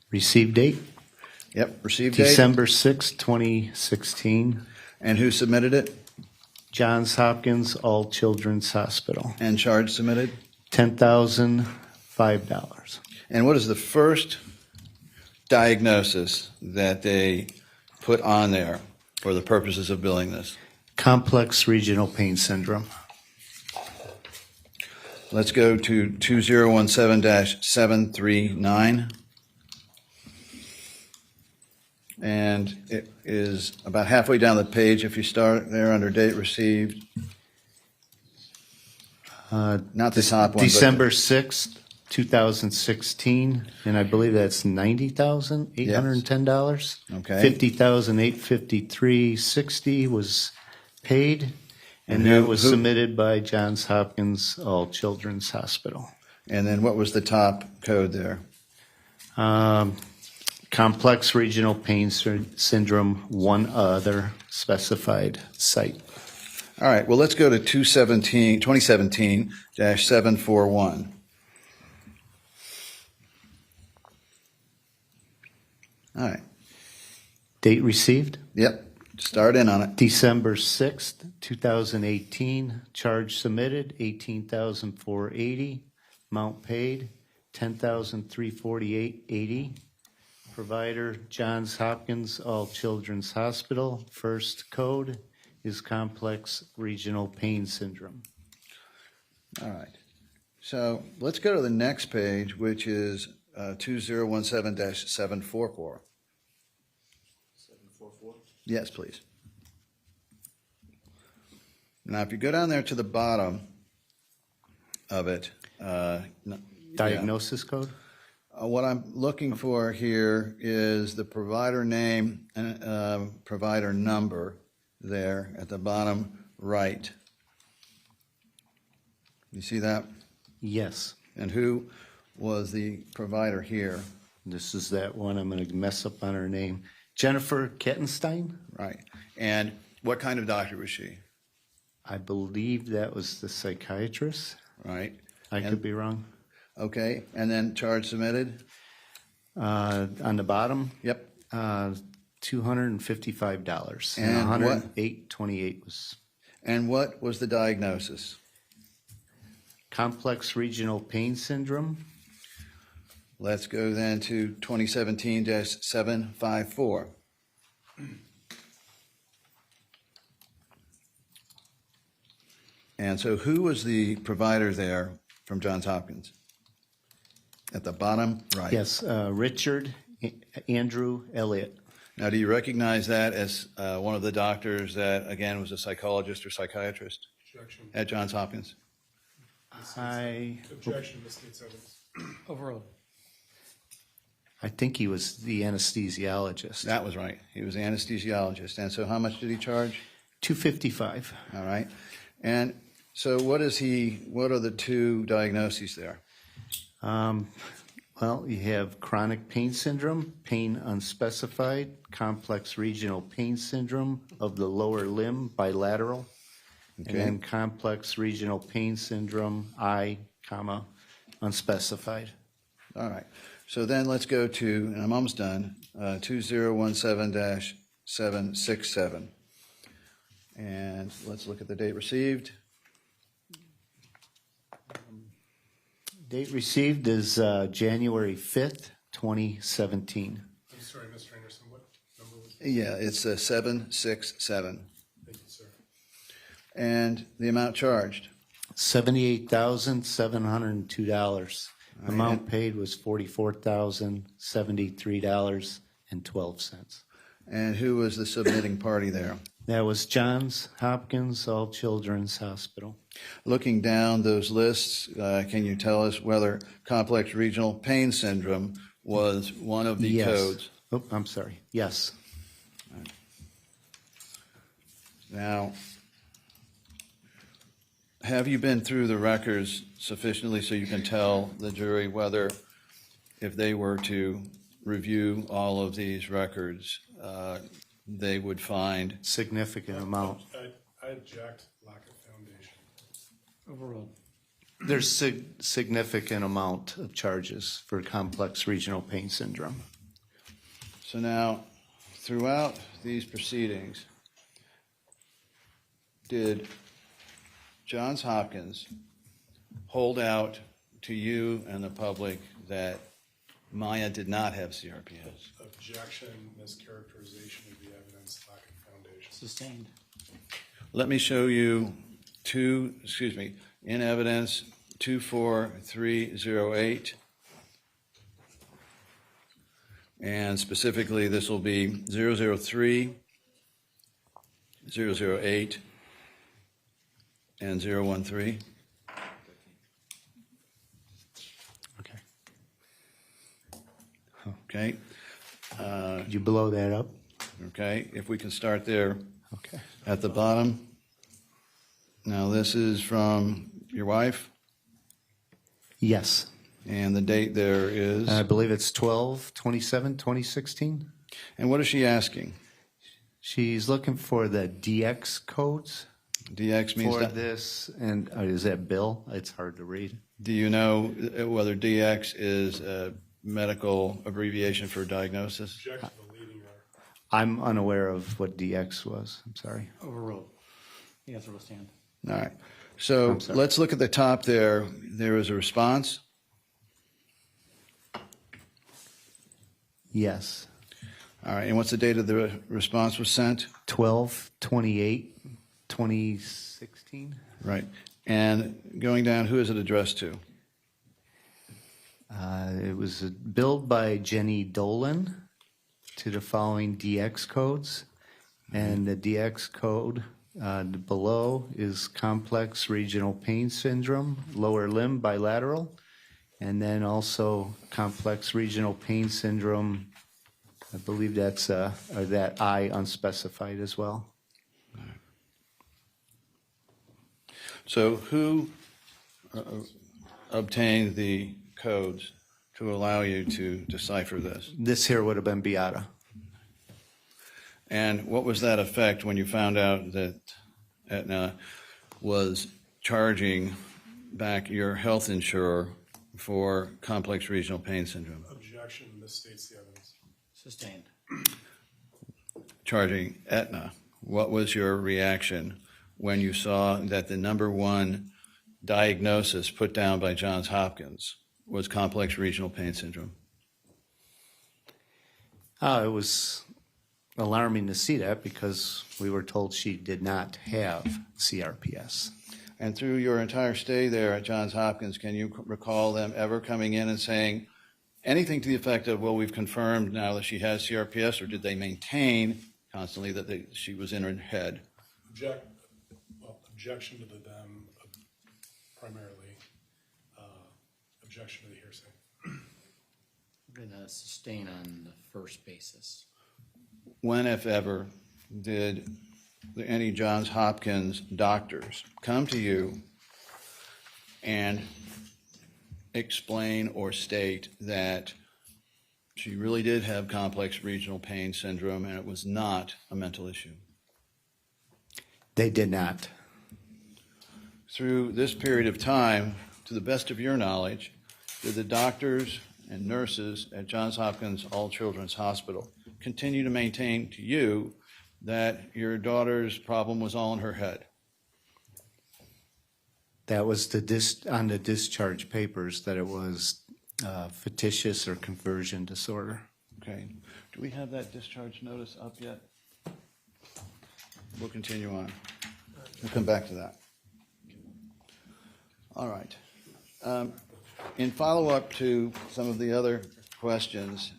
received date? Yep, received date. December 6, 2016. And who submitted it? Johns Hopkins All Children's Hospital. And charge submitted? $10,005. And what is the first diagnosis that they put on there for the purposes of billing this? Complex regional pain syndrome. Let's go to 2017-739. And it is about halfway down the page if you start there under date received. Not the top one. December 6th, 2016, and I believe that's $90,810. Okay. $50,853.60 was paid, and that was submitted by Johns Hopkins All Children's Hospital. And then what was the top code there? Complex regional pain syndrome, one other specified site. All right, well, let's go to 2017-741. All right. Date received? Yep, start in on it. December 6th, 2018. Charge submitted, $18,480. Amount paid, $10,348.80. Provider, Johns Hopkins All Children's Hospital. First code is complex regional pain syndrome. All right. So let's go to the next page, which is 2017-744. 744? Yes, please. Now, if you go down there to the bottom of it. Diagnosis code? What I'm looking for here is the provider name and provider number there at the bottom right. You see that? Yes. And who was the provider here? This is that one. I'm going to mess up on her name. Jennifer Kettenstein? Right. And what kind of doctor was she? I believe that was the psychiatrist. Right. I could be wrong. Okay. And then charge submitted? On the bottom? Yep. $255. And $108.28 was. And what was the diagnosis? Complex regional pain syndrome. Let's go then to 2017-754. And so who was the provider there from Johns Hopkins? At the bottom right. Yes, Richard Andrew Elliott. Now, do you recognize that as one of the doctors that, again, was a psychologist or psychiatrist Objection. at Johns Hopkins? Objection, misstates evidence. Overruled. I think he was the anesthesiologist. That was right. He was the anesthesiologist. And so how much did he charge? $255. All right. And so what are the two diagnoses there? Well, you have chronic pain syndrome, pain unspecified, complex regional pain syndrome of the lower limb, bilateral, Okay. and then complex regional pain syndrome, unspecified. All right. So then let's go to, and I'm almost done, 2017-767. And let's look at the date received. Date received is January 5th, 2017. I'm sorry, Mr. Yeah, it's 767. Thank you, sir. And the amount charged? $78,702. Amount paid was $44,073.12. And who was the submitting party there? That was Johns Hopkins All Children's Hospital. Looking down those lists, can you tell us whether complex regional pain syndrome was one of the Yes. codes? Oh, I'm sorry. Yes. Now, have you been through the records sufficiently so you can tell the jury whether, if they were to review all of these records, they would find significant amount? I object, lack of foundation. Overruled. There's significant amount of charges for complex regional pain syndrome. So now, throughout these proceedings, did Johns Hopkins hold out to you and the public that Maya did not have CRPS? Objection, mischaracterization of the evidence, lack of foundation. Sustained. Let me show you in evidence 24308. And specifically, this will be 003, 008, and 013. Okay. Okay. Could you blow that up? Okay, if we can start there. Okay. At the bottom. Now, this is from your wife? Yes. And the date there is? I believe it's 12/27/2016. And what is she asking? She's looking for the DX codes. DX means for that? this, and is that Bill? It's hard to read. Do you know whether DX is a medical abbreviation for diagnosis? Objection to the leading there. I'm unaware of what DX was. I'm sorry. Overruled. The answer will stand. All right. So let's look at the top there. There is a response. Yes. All right. And what's the date of the response was sent? 12/28/2016. Right. And going down, who is it addressed to? It was billed by Jenny Dolan to the following DX codes. And the DX code below is complex regional pain syndrome, lower limb bilateral, and then also complex regional pain syndrome. I believe that's that I unspecified as well. So who obtained the codes to allow you to decipher this? This here would have been Beata. And what was that effect when you found out that Aetna was charging back your health insurer for complex regional pain syndrome? Objection, misstates the evidence. Sustained. Charging Aetna. What was your reaction when you saw that the number one diagnosis put down by Johns Hopkins was complex regional pain syndrome? It was alarming to see that because we were told she did not have CRPS. And through your entire stay there at Johns Hopkins, can you recall them ever coming in and saying anything to the effect of, well, we've confirmed now that she has CRPS, or did they maintain constantly that she was in her head? Objection to them primarily. Objection to the hearsay. We're going to sustain on the first basis. When, if ever, did any Johns Hopkins doctors come to you and explain or state that she really did have complex regional pain syndrome and it was not a mental issue? They did not. Through this period of time, to the best of your knowledge, did the doctors and nurses at Johns Hopkins All Children's Hospital continue to maintain to you that your daughter's problem was all in her head? That was on the discharge papers that it was fictitious or conversion disorder. Okay. Do we have that discharge notice up yet? We'll continue on. We'll come back to that. All right. In follow-up to some of the other questions,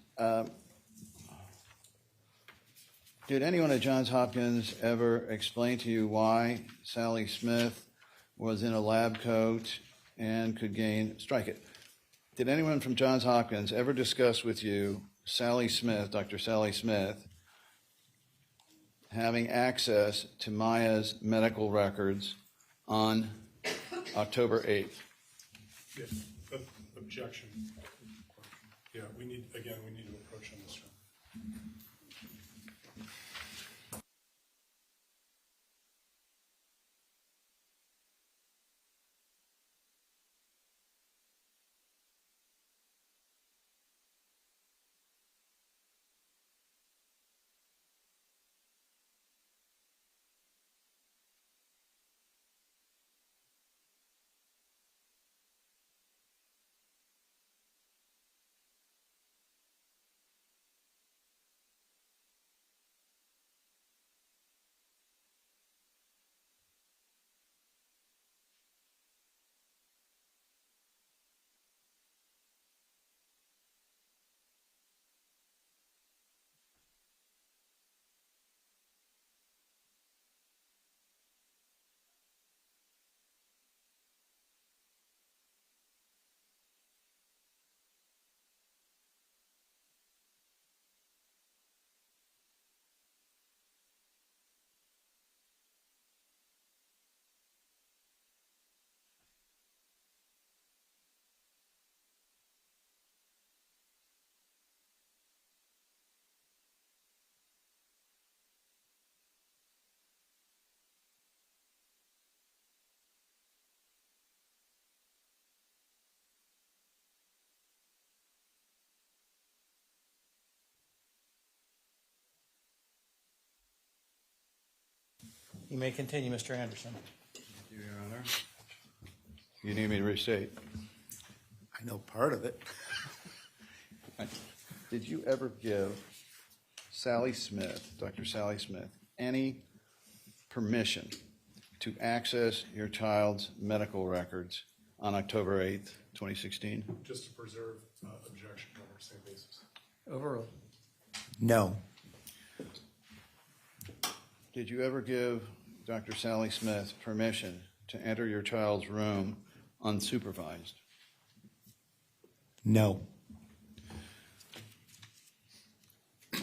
did anyone at Johns Hopkins ever explain to you why Sally Smith was in a lab coat and could gain, strike it. Did anyone from Johns Hopkins ever discuss with you Sally Smith, Dr. Sally Smith, having access to Maya's medical records on October 8th? Yeah, objection. Yeah, we need to approach on this one. You may continue, Mr. Anderson. Your Honor. You need me to restate? I know part of it. Did you ever give Sally Smith, Dr. Sally Smith, any permission to access your child's medical records on October 8th, 2016? Just to preserve objection on our same basis. Overruled. No. Did you ever give Dr. Sally Smith permission to enter your child's room unsupervised? No. Do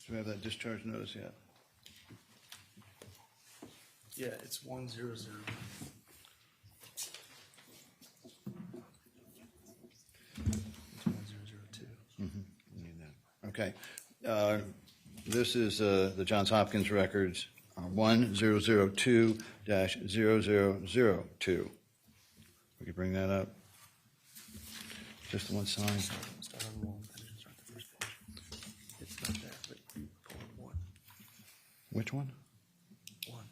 we have that discharge notice yet? Yeah, it's 100. It's 1002. We need that. Okay. This is the Johns Hopkins records 1002-0002. We could bring that up. Just the one sign. Start on 1, start the first page. It's not there, but you pull on 1. Which one? 1.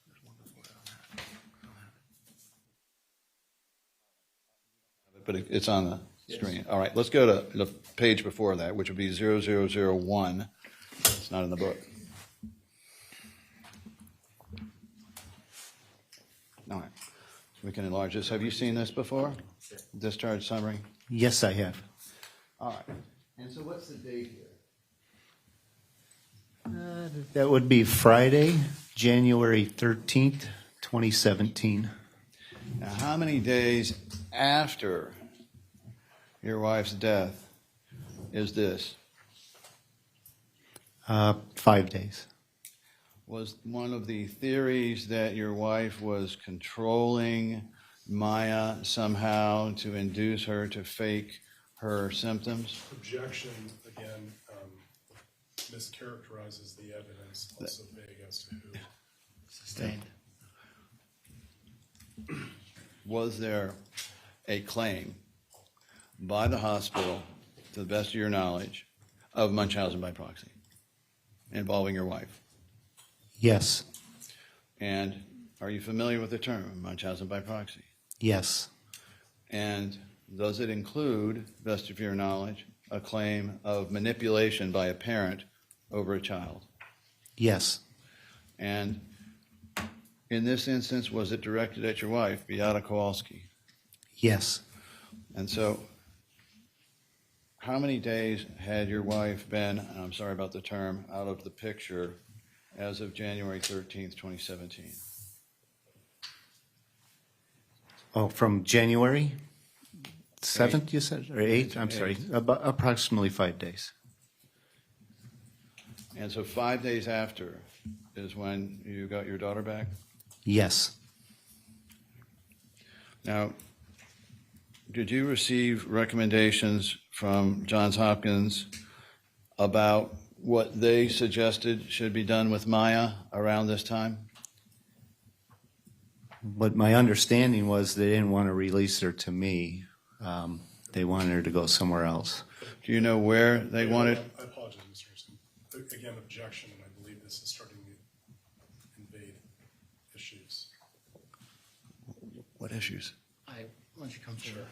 There's one before it. I don't have it. But it's on the screen. All right, let's go to the page before that, which would be 0001. It's not in the book. All right, we can enlarge this. Have you seen this before? Discharge summary? Yes, I have. All right. And so what's the date here? That would be Friday, January 13th, 2017. Now, how many days after your wife's death is this? 5 days. Was one of the theories that your wife was controlling Maya somehow to induce her to fake her symptoms? Objection, again, mischaracterizes the evidence, also vague as to who. Sustained. Was there a claim by the hospital, to the best of your knowledge, of Munchausen by proxy involving your wife? Yes. And are you familiar with the term Munchausen by proxy? Yes. And does it include, best of your knowledge, a claim of manipulation by a parent over a child? Yes. And in this instance, was it directed at your wife, Beata Kowalski? Yes. And so, how many days had your wife been, and I'm sorry about the term, out of the picture as of January 13th, 2017? Oh, from January 7th, you said, or 8th? I'm sorry, about approximately 5 days. And so 5 days after is when you got your daughter back? Yes. Now, did you receive recommendations from Johns Hopkins about what they suggested should be done with Maya around this time? But my understanding was they didn't want to release her to me. They wanted her to go somewhere else. Do you know where they wanted? I apologize, Mr. Harrison. Again, objection, and I believe this is starting to invade issues. What issues? Why don't you come forward?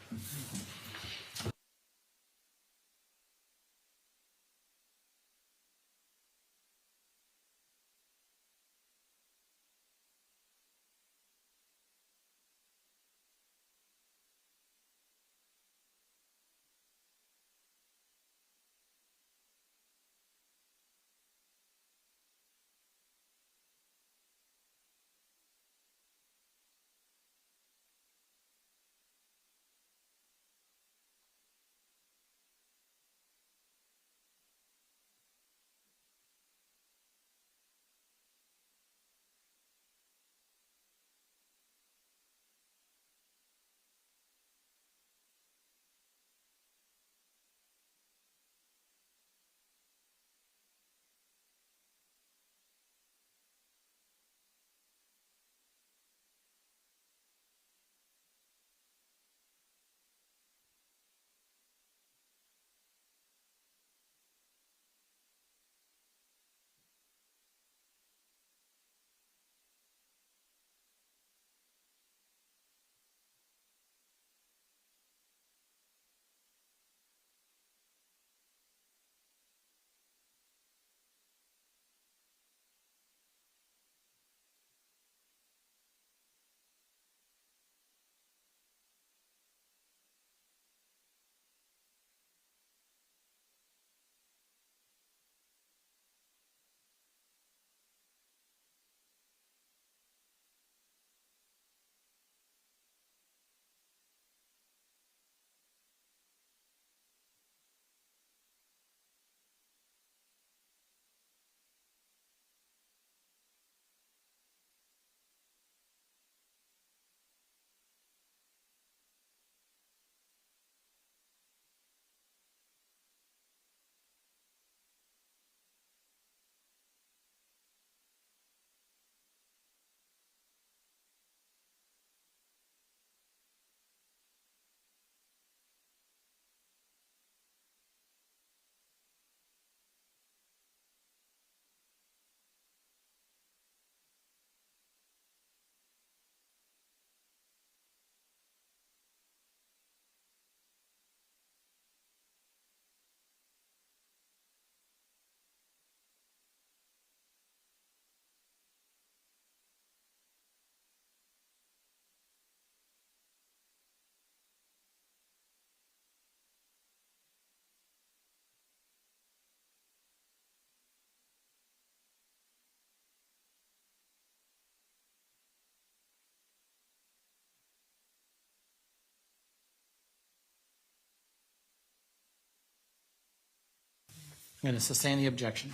I'm going to sustain the objection.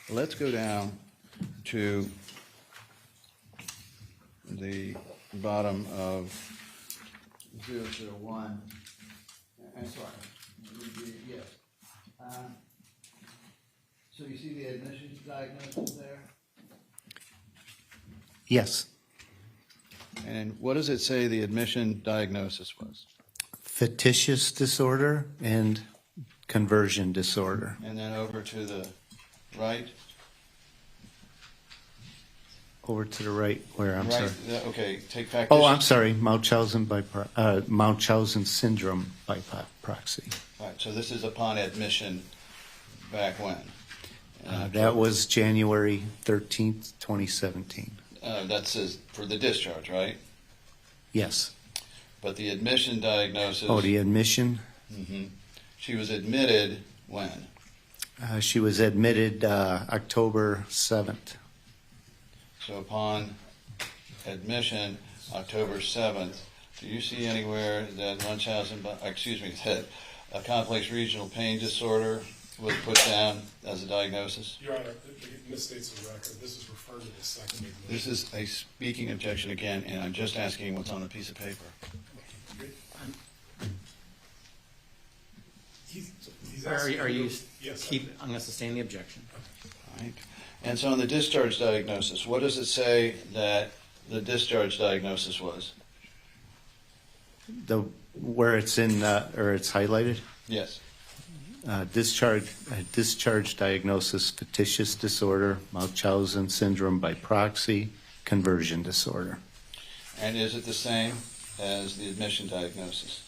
Let's go down to the bottom of 001. I'm sorry. Yes. So you see the admissions diagnosis there? Yes. And what does it say the admission diagnosis was? Fictitious disorder and conversion disorder. And then over to the right? over to the right where, I'm Right, sorry. okay, take back. Oh, I'm sorry, Munchausen syndrome by proxy. All right, so this is upon admission back when? That was January 13th, 2017. That says for the discharge, right? Yes. But the admission diagnosis. Oh, the admission? Mhm. She was admitted when? She was admitted October 7th. So upon admission, October 7th, do you see anywhere that Munchausen, that a complex regional pain disorder was put down as a diagnosis? Your Honor, it misstates the record. This is referred to the second admission. This is a speaking objection again, and I'm just asking what's on a piece of paper. Are you Yes, I'm going to sustain the objection. All right. And so on the discharge diagnosis, what does it say that the discharge diagnosis was? Where it's in, or it's highlighted? Yes. Discharge diagnosis, fictitious disorder, Munchausen syndrome by proxy, conversion disorder. And is it the same as the admission diagnosis?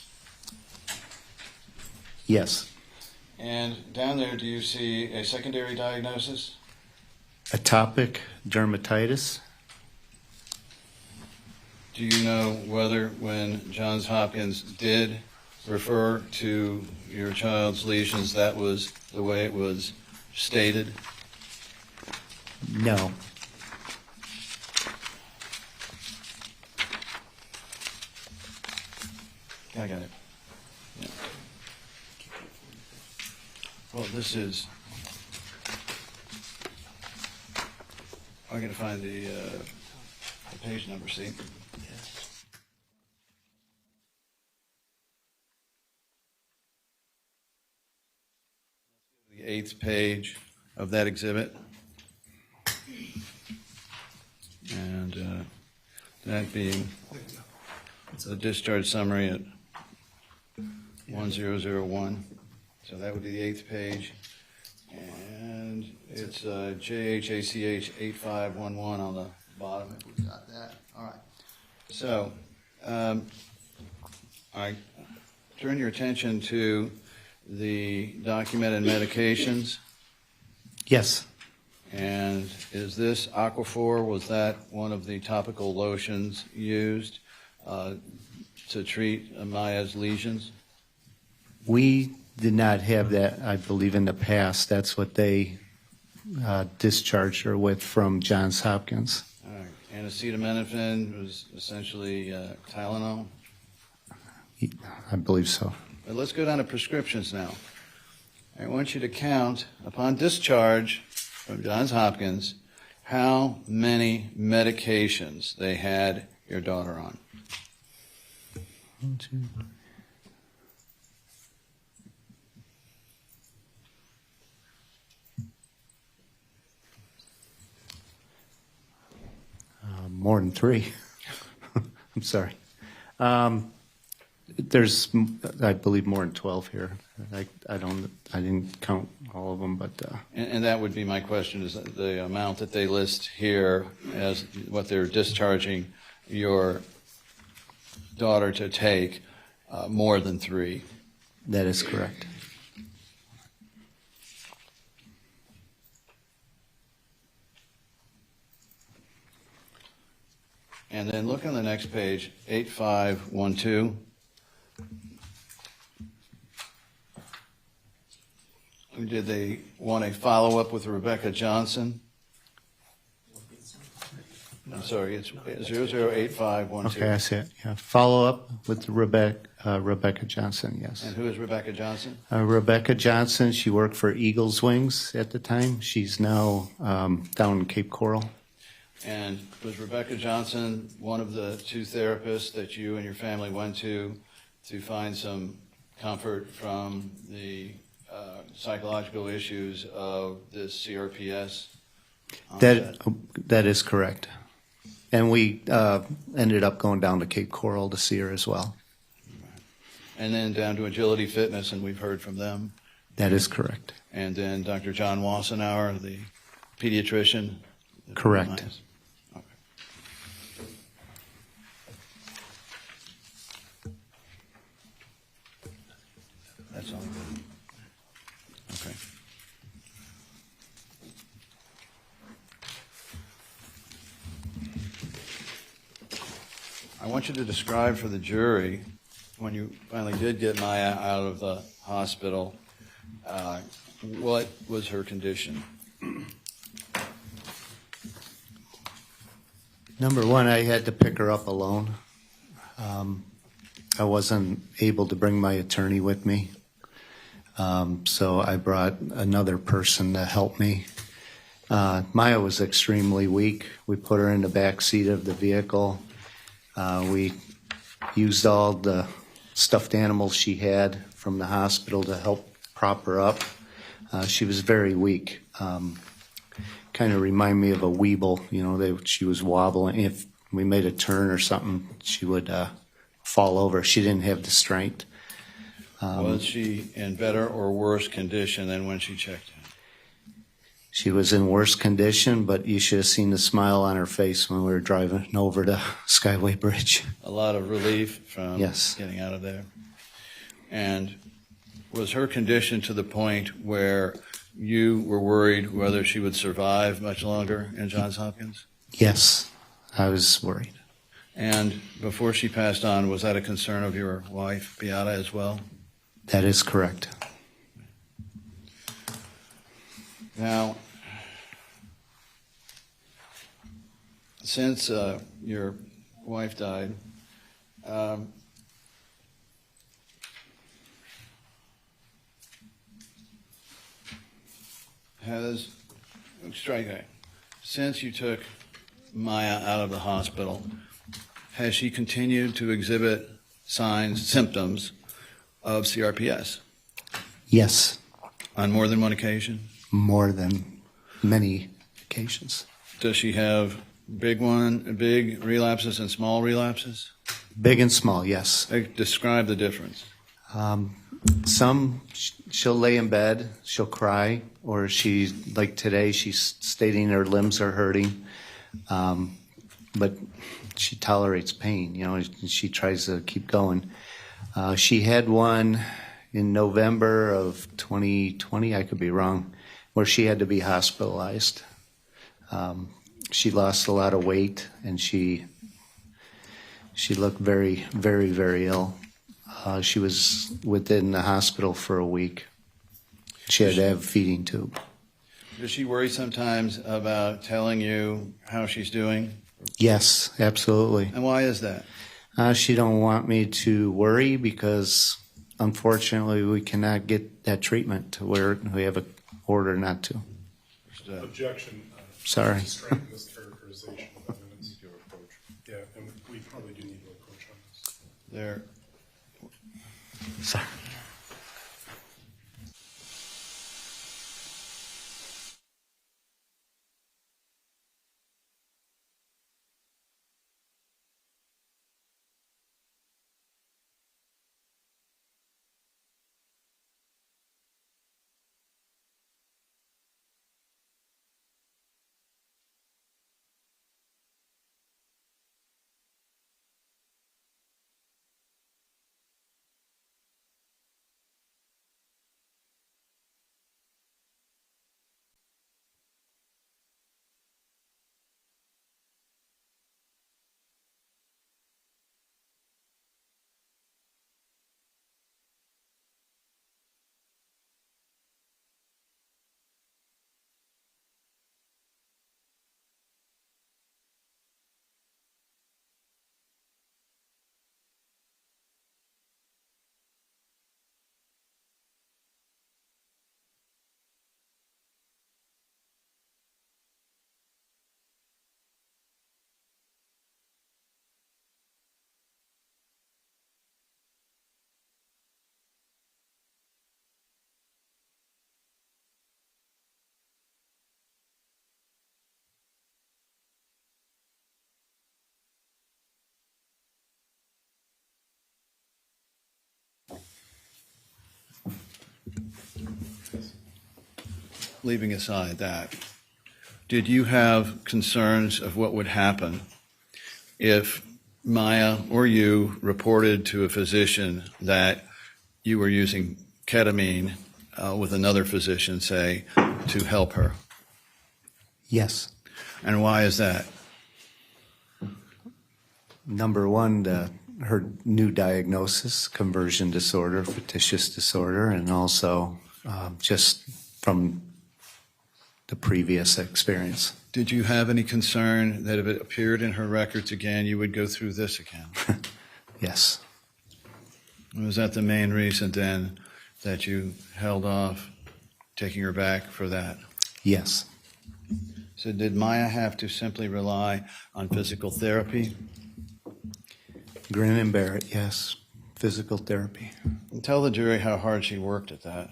Yes. And down there, do you see a secondary diagnosis? Atopic dermatitis. Do you know whether when Johns Hopkins did refer to your child's lesions, that was the way it was stated? No. I got it. Yeah. Well, this is. I got to find the page number. See. The 8th page of that exhibit, and that being the discharge summary at 1001. So that would be the 8th page, and it's JHACH 8511 on the bottom. If we got that, all right. So I turn your attention to the documented medications. Yes. And is this Aquaphor, was that one of the topical lotions used to treat Amaya's lesions? We did not have that, I believe, in the past. That's what they discharged her with from Johns Hopkins. All right. And acetaminophen was essentially Tylenol? I believe so. But let's go down to prescriptions now. I want you to count, upon discharge from Johns Hopkins, how many medications they had your daughter on. 1, 2. More than 3. I'm sorry. There's, I believe, more than 12 here. I didn't count all of them, but. And that would be my question, is the amount that they list here as what they're discharging your daughter to take, more than 3. That is correct. And then look on the next page, 8512. Did they want a follow-up with Rebecca Johnson? I'm sorry, it's 008512. Okay, I see it. Yeah. Follow up with Rebecca Johnson, yes. And who is Rebecca Johnson? Rebecca Johnson, she worked for Eagles Wings at the time. She's now down in Cape Coral. And was Rebecca Johnson one of the 2 therapists that you and your family went to find some comfort from the psychological issues of this CRPS? That is correct. And we ended up going down to Cape Coral to see her as well. And then down to Agility Fitness, and we've heard from them. That is correct. And then Dr. John Wassenauer, the pediatrician. Correct. Okay. I want you to describe for the jury, when you finally did get Maya out of the hospital, what was her condition? Number one, I had to pick her up alone. I wasn't able to bring my attorney with me, so I brought another person to help me. Maya was extremely weak. We put her in the back seat of the vehicle. We used all the stuffed animals she had from the hospital to help prop her up. She was very weak. Kind of remind me of a weeble. She was wobbling. If we made a turn or something, she would fall over. She didn't have the strength. Was she in better or worse condition than when she checked in? She was in worse condition, but you should have seen the smile on her face when we were driving over the Skyway Bridge. A lot of relief from Yes. getting out of there. And was her condition to the point where you were worried whether she would survive much longer in Johns Hopkins? Yes, I was worried. And before she passed on, was that a concern of your wife, Beata, as well? That is correct. Now, since your wife died, since you took Maya out of the hospital, has she continued to exhibit symptoms of CRPS? Yes. On more than one occasion? More than many occasions. Does she have big relapses and small relapses? Big and small, yes. Describe the difference. Some she'll lay in bed, she'll cry, or like today, she's stating her limbs are hurting, but she tolerates pain, she tries to keep going. She had one in November of 2020, I could be wrong, where she had to be hospitalized. She lost a lot of weight, and she looked very, very, very ill. She was within the hospital for a week. She had to have a feeding tube. Does she worry sometimes about telling you how she's doing? Yes, absolutely. And why is that? She don't want me to worry because, unfortunately, we cannot get that treatment to where we have an order not to. Objection. Sorry. Straight mischaracterization of evidence. Yeah, and we probably do need to approach on this. There. Sorry. Leaving aside that, did you have concerns of what would happen if Maya or you reported to a physician that you were using ketamine with another physician, say, to help her? Yes. And why is that? number one, her new diagnosis, conversion disorder, fictitious disorder, and also just from the previous experience. Did you have any concern that if it appeared in her records again, you would go through this again? Yes. Was that the main reason then that you held off taking her back for that? Yes. So did Maya have to simply rely on physical therapy? Grin and bear it, yes. Physical therapy. And tell the jury how hard she worked at that.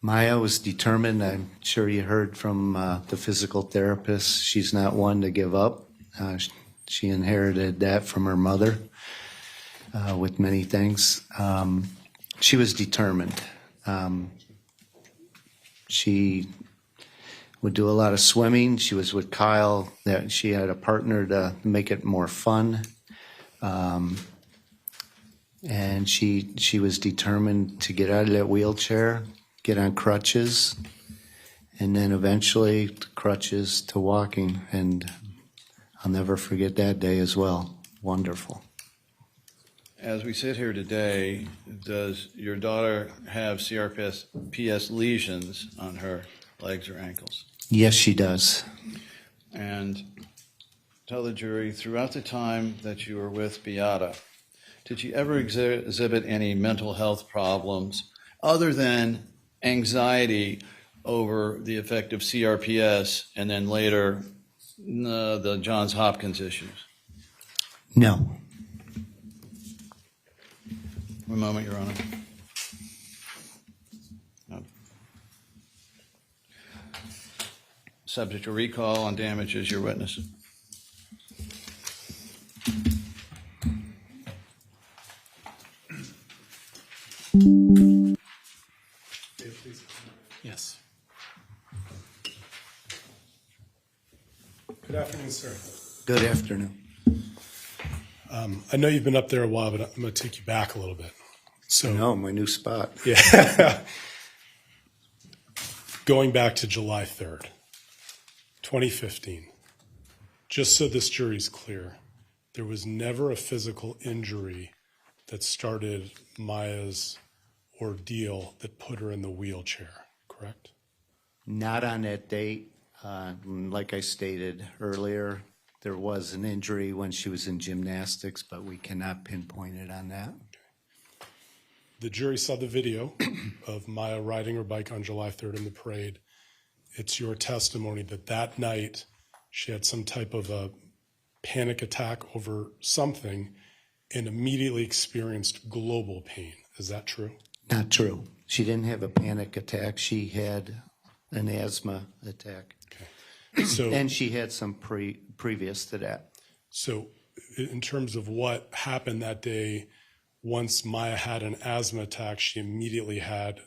Maya was determined. I'm sure you heard from the physical therapist. She's not one to give up. She inherited that from her mother with many things. She was determined. She would do a lot of swimming. She was with Kyle. That she had a partner to make it more fun. And she was determined to get out of that wheelchair, get on crutches, and then eventually crutches to walking. And I'll never forget that day as well. Wonderful. As we sit here today, does your daughter have CRPS lesions on her legs or ankles? Yes, she does. And tell the jury, throughout the time that you were with Beata, did she ever exhibit any mental health problems other than anxiety over the effect of CRPS and then later the Johns Hopkins issues? No. One moment, Your Honor. Subject to recall on damages, your witness. Yes. Good afternoon, sir. Good afternoon. I know you've been up there a while, but I'm going to take you back a little bit. So, No, my new spot. yeah. Going back to July 3rd, 2015, just so this jury's clear, there was never a physical injury that started Maya's ordeal that put her in the wheelchair, correct? Not on that date. Like I stated earlier, there was an injury when she was in gymnastics, but we cannot pinpoint it on that. The jury saw the video of Maya riding her bike on July 3rd in the parade. It's your testimony that that night she had some type of a panic attack over something and immediately experienced global pain. Is that true? Not true. She didn't have a panic attack. She had an asthma attack. Okay. So, And she had some previous to that. So in terms of what happened that day, once Maya had an asthma attack, she immediately had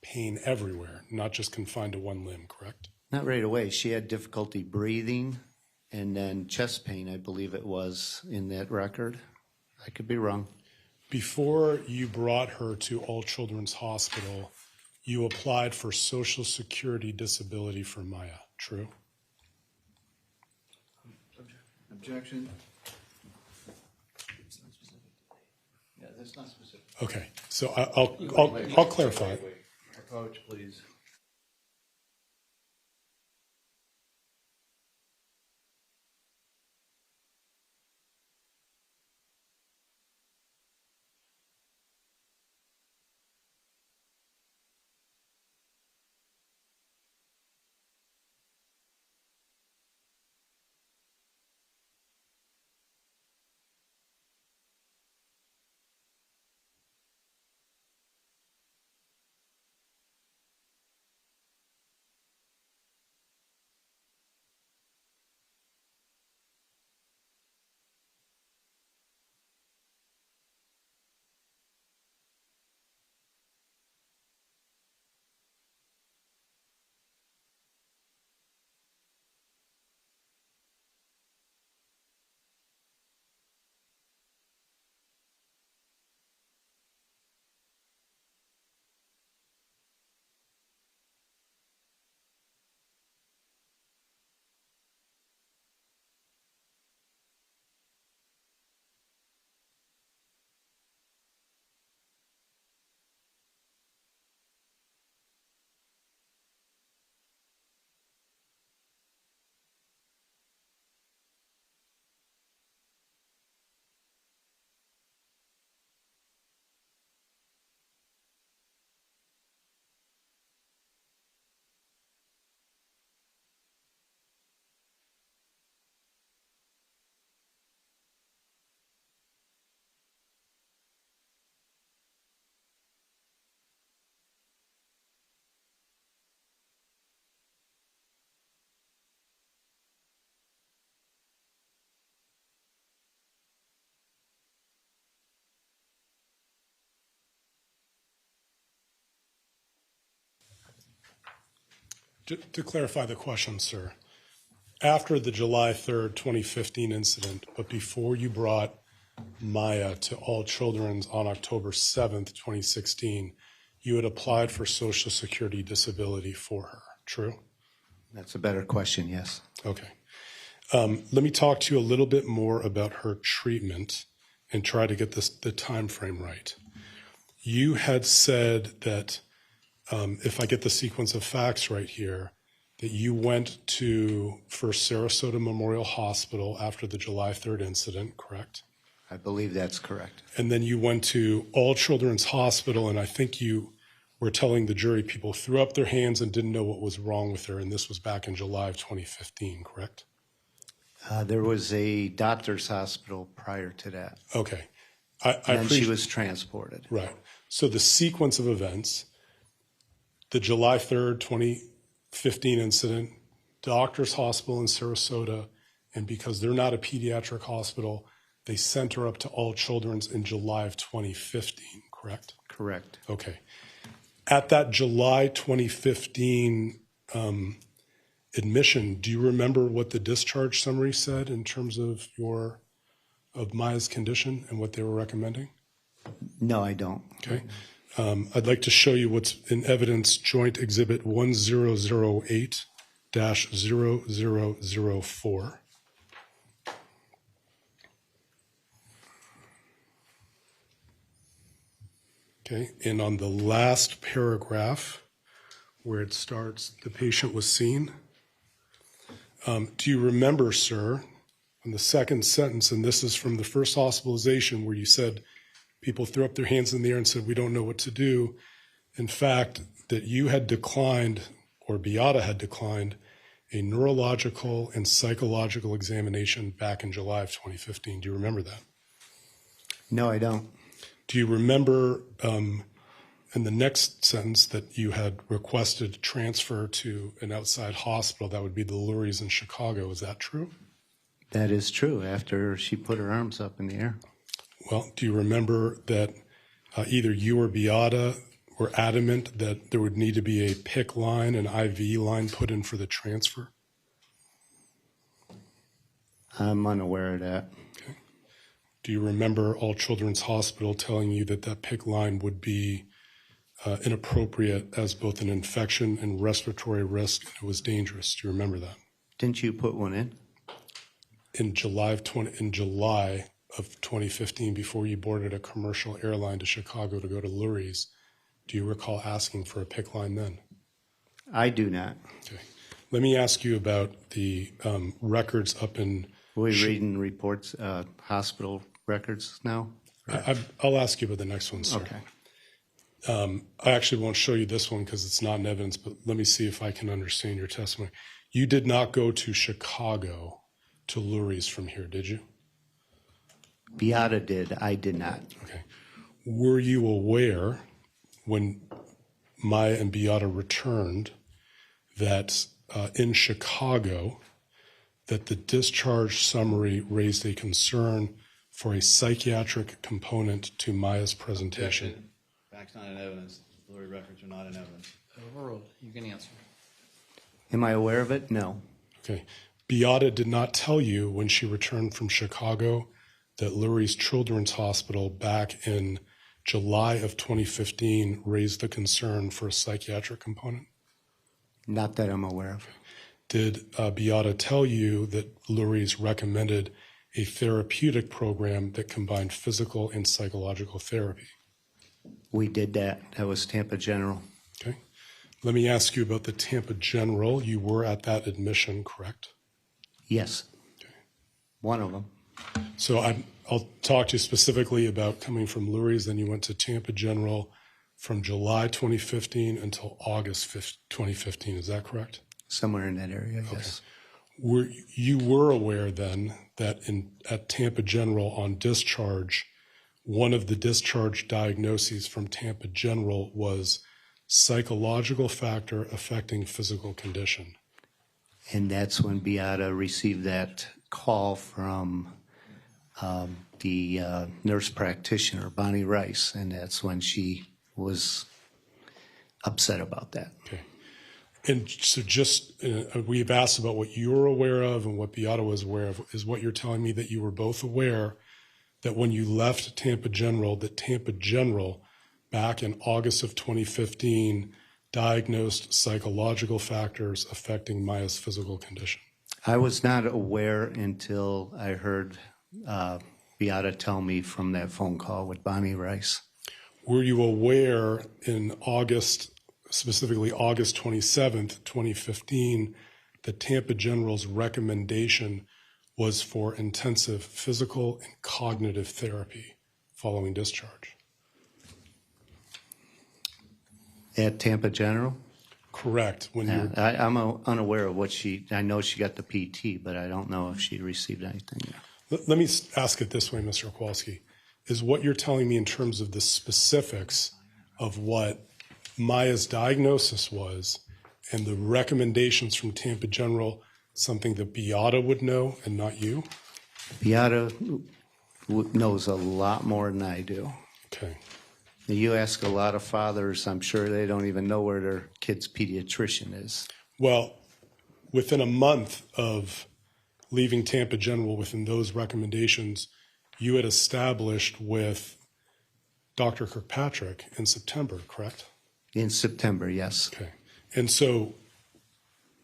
pain everywhere, not just confined to one limb, correct? Not right away. She had difficulty breathing and then chest pain, I believe it was, in that record. I could be wrong. Before you brought her to All Children's Hospital, you applied for Social Security disability for Maya, true? Objection. Yeah, that's not specific. Okay, so I'll clarify it. Approach, please. To clarify the question, sir, after the July 3rd, 2015 incident, but before you brought Maya to All Children's on October 7th, 2016, you had applied for Social Security disability for her, true? That's a better question, yes. Okay. Let me talk to you a little bit more about her treatment and try to get the time frame right. You had said that, if I get the sequence of facts right here, that you went to first Sarasota Memorial Hospital after the July 3rd incident, correct? I believe that's correct. And then you went to All Children's Hospital, and I think you were telling the jury people threw up their hands and didn't know what was wrong with her, and this was back in July of 2015, correct? There was a doctor's hospital prior to that. Okay. And she was transported. Right. So the sequence of events, the July 3rd, 2015 incident, doctor's hospital in Sarasota, and because they're not a pediatric hospital, they sent her up to All Children's in July of 2015, correct? Correct. Okay. At that July 2015 admission, do you remember what the discharge summary said in terms of Maya's condition and what they were recommending? No, I don't. Okay. I'd like to show you what's in evidence joint exhibit 1008-0004. Okay, and on the last paragraph where it starts, the patient was seen. Do you remember, sir, on the second sentence, and this is from the first hospitalization where you said people threw up their hands in the air and said, we don't know what to do. In fact, that you had declined, or Beata had declined, a neurological and psychological examination back in July of 2015. Do you remember that? No, I don't. Do you remember in the next sentence that you had requested transfer to an outside hospital? That would be the Lurie's in Chicago. Is that true? That is true, after she put her arms up in the air. Well, do you remember that either you or Beata were adamant that there would need to be a PIC line, an IV line put in for the transfer? I'm unaware of that. Okay. Do you remember All Children's Hospital telling you that that PIC line would be inappropriate as both an infection and respiratory risk, and it was dangerous? Do you remember that? Didn't you put one in? In July of 2015, before you boarded a commercial airline to Chicago to go to Lurie's, do you recall asking for a PIC line then? I do not. Okay. Let me ask you about the records up in... We're reading reports, hospital records now? I'll ask you about the next one, sir. Okay. I actually won't show you this one because it's not in evidence, but let me see if I can understand your testimony. You did not go to Chicago to Lurie's from here, did you? Beata did. I did not. Okay. Were you aware when Maya and Beata returned that in Chicago that the discharge summary raised a concern for a psychiatric component to Maya's presentation? Facts not in evidence. Lurie records are not in evidence. Overruled. You can answer. Am I aware of it? No. Okay. Beata did not tell you when she returned from Chicago that Lurie's Children's Hospital back in July of 2015 raised the concern for a psychiatric component? Not that I'm aware of. Did Beata tell you that Lurie's recommended a therapeutic program that combined physical and psychological therapy? We did that. That was Tampa General. Okay. Let me ask you about the Tampa General. You were at that admission, correct? Yes. Okay. One of them. So I'll talk to you specifically about coming from Lurie's. Then you went to Tampa General from July 2015 until August 2015. Is that correct? Somewhere in that area, yes. You were aware then that at Tampa General on discharge, one of the discharge diagnoses from Tampa General was psychological factor affecting physical condition. And that's when Beata received that call from the nurse practitioner, Bonnie Rice, and that's when she was upset about that. Okay. And so we've asked about what you were aware of and what Beata was aware of. Is what you're telling me that you were both aware that when you left Tampa General, that Tampa General back in August of 2015 diagnosed psychological factors affecting Maya's physical condition? I was not aware until I heard Beata tell me from that phone call with Bonnie Rice. Were you aware in August, specifically August 27th, 2015, that Tampa General's recommendation was for intensive physical and cognitive therapy following discharge? At Tampa General? Correct. When you were, I'm unaware of what I know she got the PT, but I don't know if she received anything yet. let me ask it this way, Mr. Kowalski. Is what you're telling me in terms of the specifics of what Maya's diagnosis was and the recommendations from Tampa General something that Beata would know and not you? Beata knows a lot more than I do. Okay. You ask a lot of fathers, I'm sure they don't even know where their kid's pediatrician is. Well, within a month of leaving Tampa General within those recommendations, you had established with Dr. Kirkpatrick in September, correct? In September, yes. Okay. And so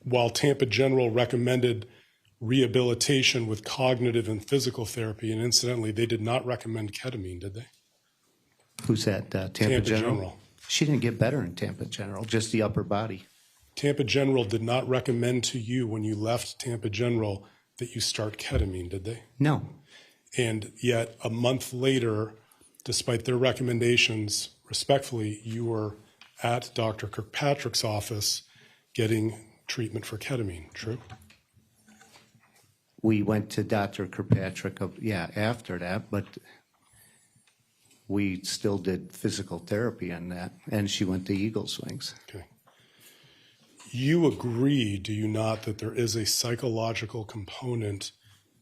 while Tampa General recommended rehabilitation with cognitive and physical therapy, and incidentally, they did not recommend ketamine, did they? Who's that? Tampa General? She didn't get better in Tampa General, just the upper body. Tampa General did not recommend to you when you left Tampa General that you start ketamine, did they? No. And yet a month later, despite their recommendations, respectfully, you were at Dr. Kirkpatrick's office getting treatment for ketamine, true? We went to Dr. Kirkpatrick, after that, but we still did physical therapy on that, and she went to Eagles Wings. Okay. You agree, do you not, that there is a psychological component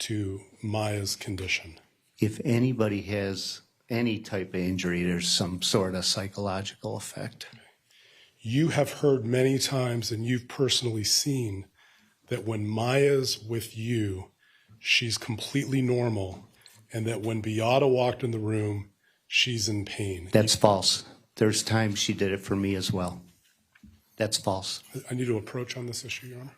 to Maya's condition? If anybody has any type of injury, there's some sort of psychological effect. You have heard many times, and you've personally seen, that when Maya's with you, she's completely normal, and that when Beata walked in the room, she's in pain. That's false. There's times she did it for me as well. That's false. I need to approach on this issue, Your Honor.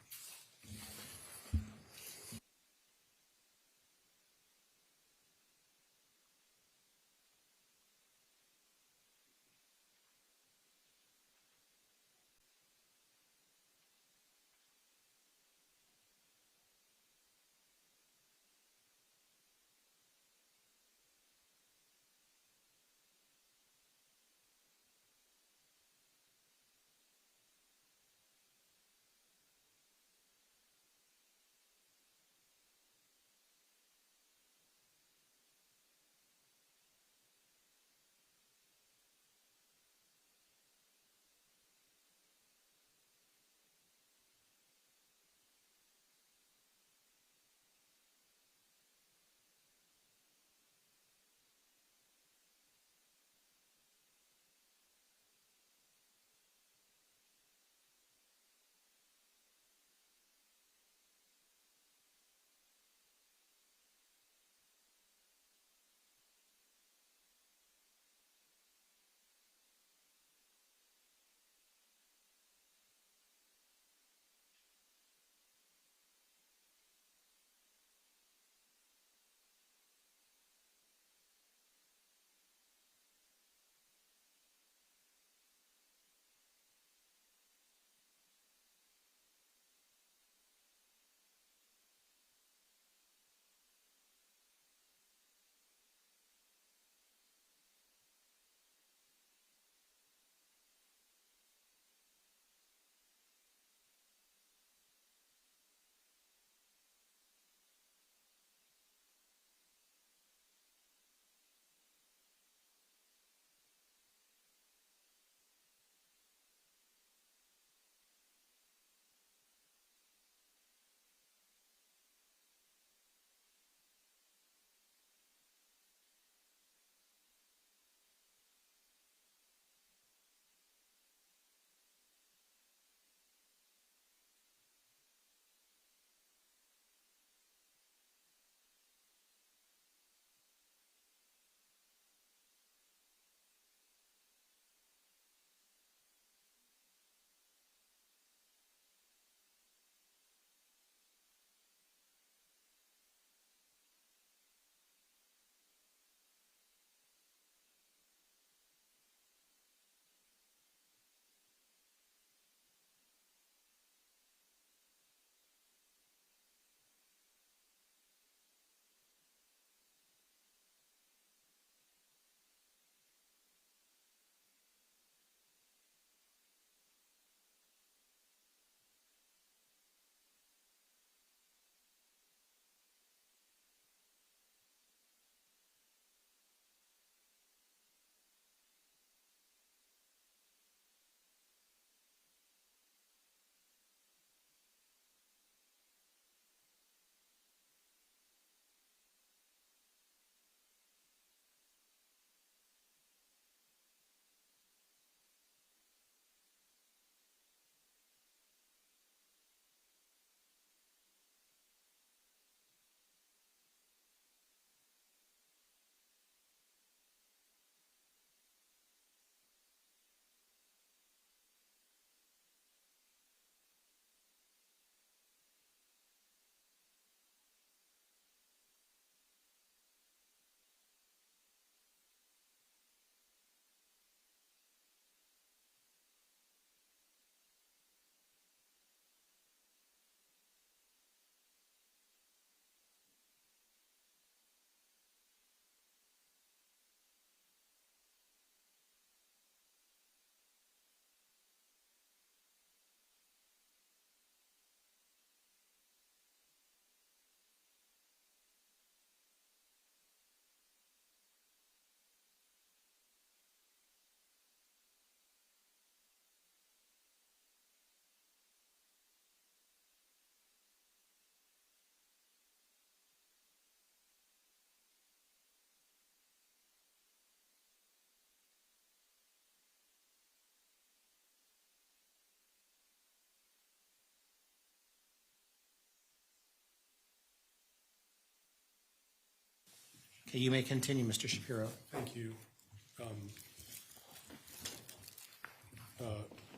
Okay, you may continue, Mr. Shapiro. Thank you.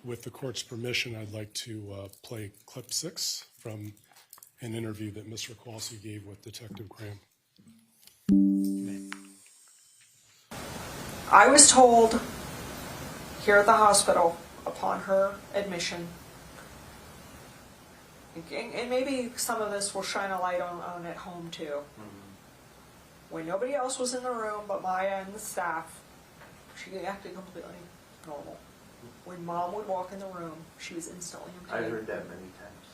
With the court's permission, I'd like to play clip 6 from an interview that Mr. Kowalski gave with Detective Graham. I was told here at the hospital upon her admission, and maybe some of this will shine a light on at home too. When nobody else was in the room but Maya and the staff, she acted completely normal. When Mom would walk in the room, she was instantly in I pain. heard that many times.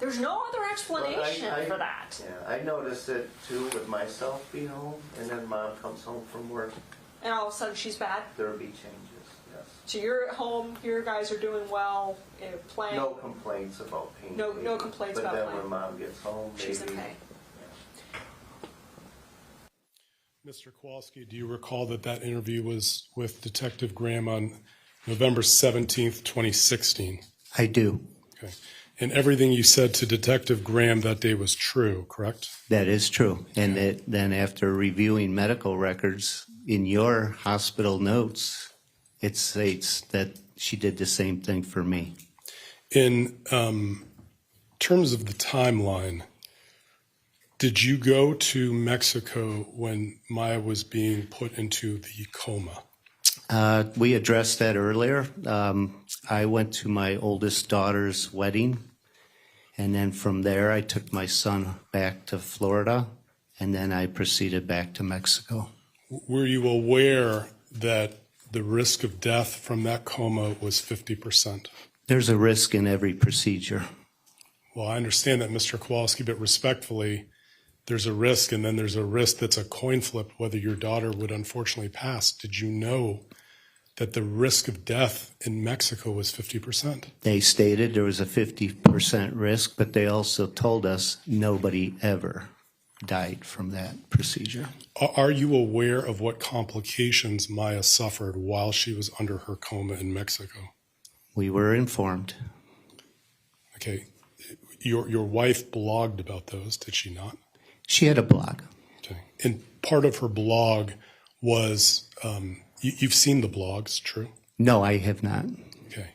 There's no other explanation Well, for that. Yeah, I noticed it too with myself being home, and then Mom comes home from work. And all of a sudden she's bad. There'll be changes, yes. So you're at home, your guys are doing well, playing. No complaints about pain. No complaints about But pain. then when Mom gets home, She's in maybe- pain. Mr. Kowalski, do you recall that interview was with Detective Graham on November 17th, 2016? I do. Okay. And everything you said to Detective Graham that day was true, correct? That is true. And then after reviewing medical records in your hospital notes, it states that she did the same thing for me. In terms of the timeline, did you go to Mexico when Maya was being put into the coma? We addressed that earlier. I went to my oldest daughter's wedding, and then from there I took my son back to Florida, and then I proceeded back to Mexico. Were you aware that the risk of death from that coma was 50%? There's a risk in every procedure. Well, I understand that, Mr. Kowalski, but respectfully, there's a risk, and then there's a risk that's a coin flip whether your daughter would unfortunately pass. Did you know that the risk of death in Mexico was 50%? They stated there was a 50% risk, but they also told us nobody ever died from that procedure. Are you aware of what complications Maya suffered while she was under her coma in Mexico? We were informed. Okay. Your wife blogged about those, did she not? She had a blog. Okay. And part of her blog was, you've seen the blogs, true? No, I have not. Okay.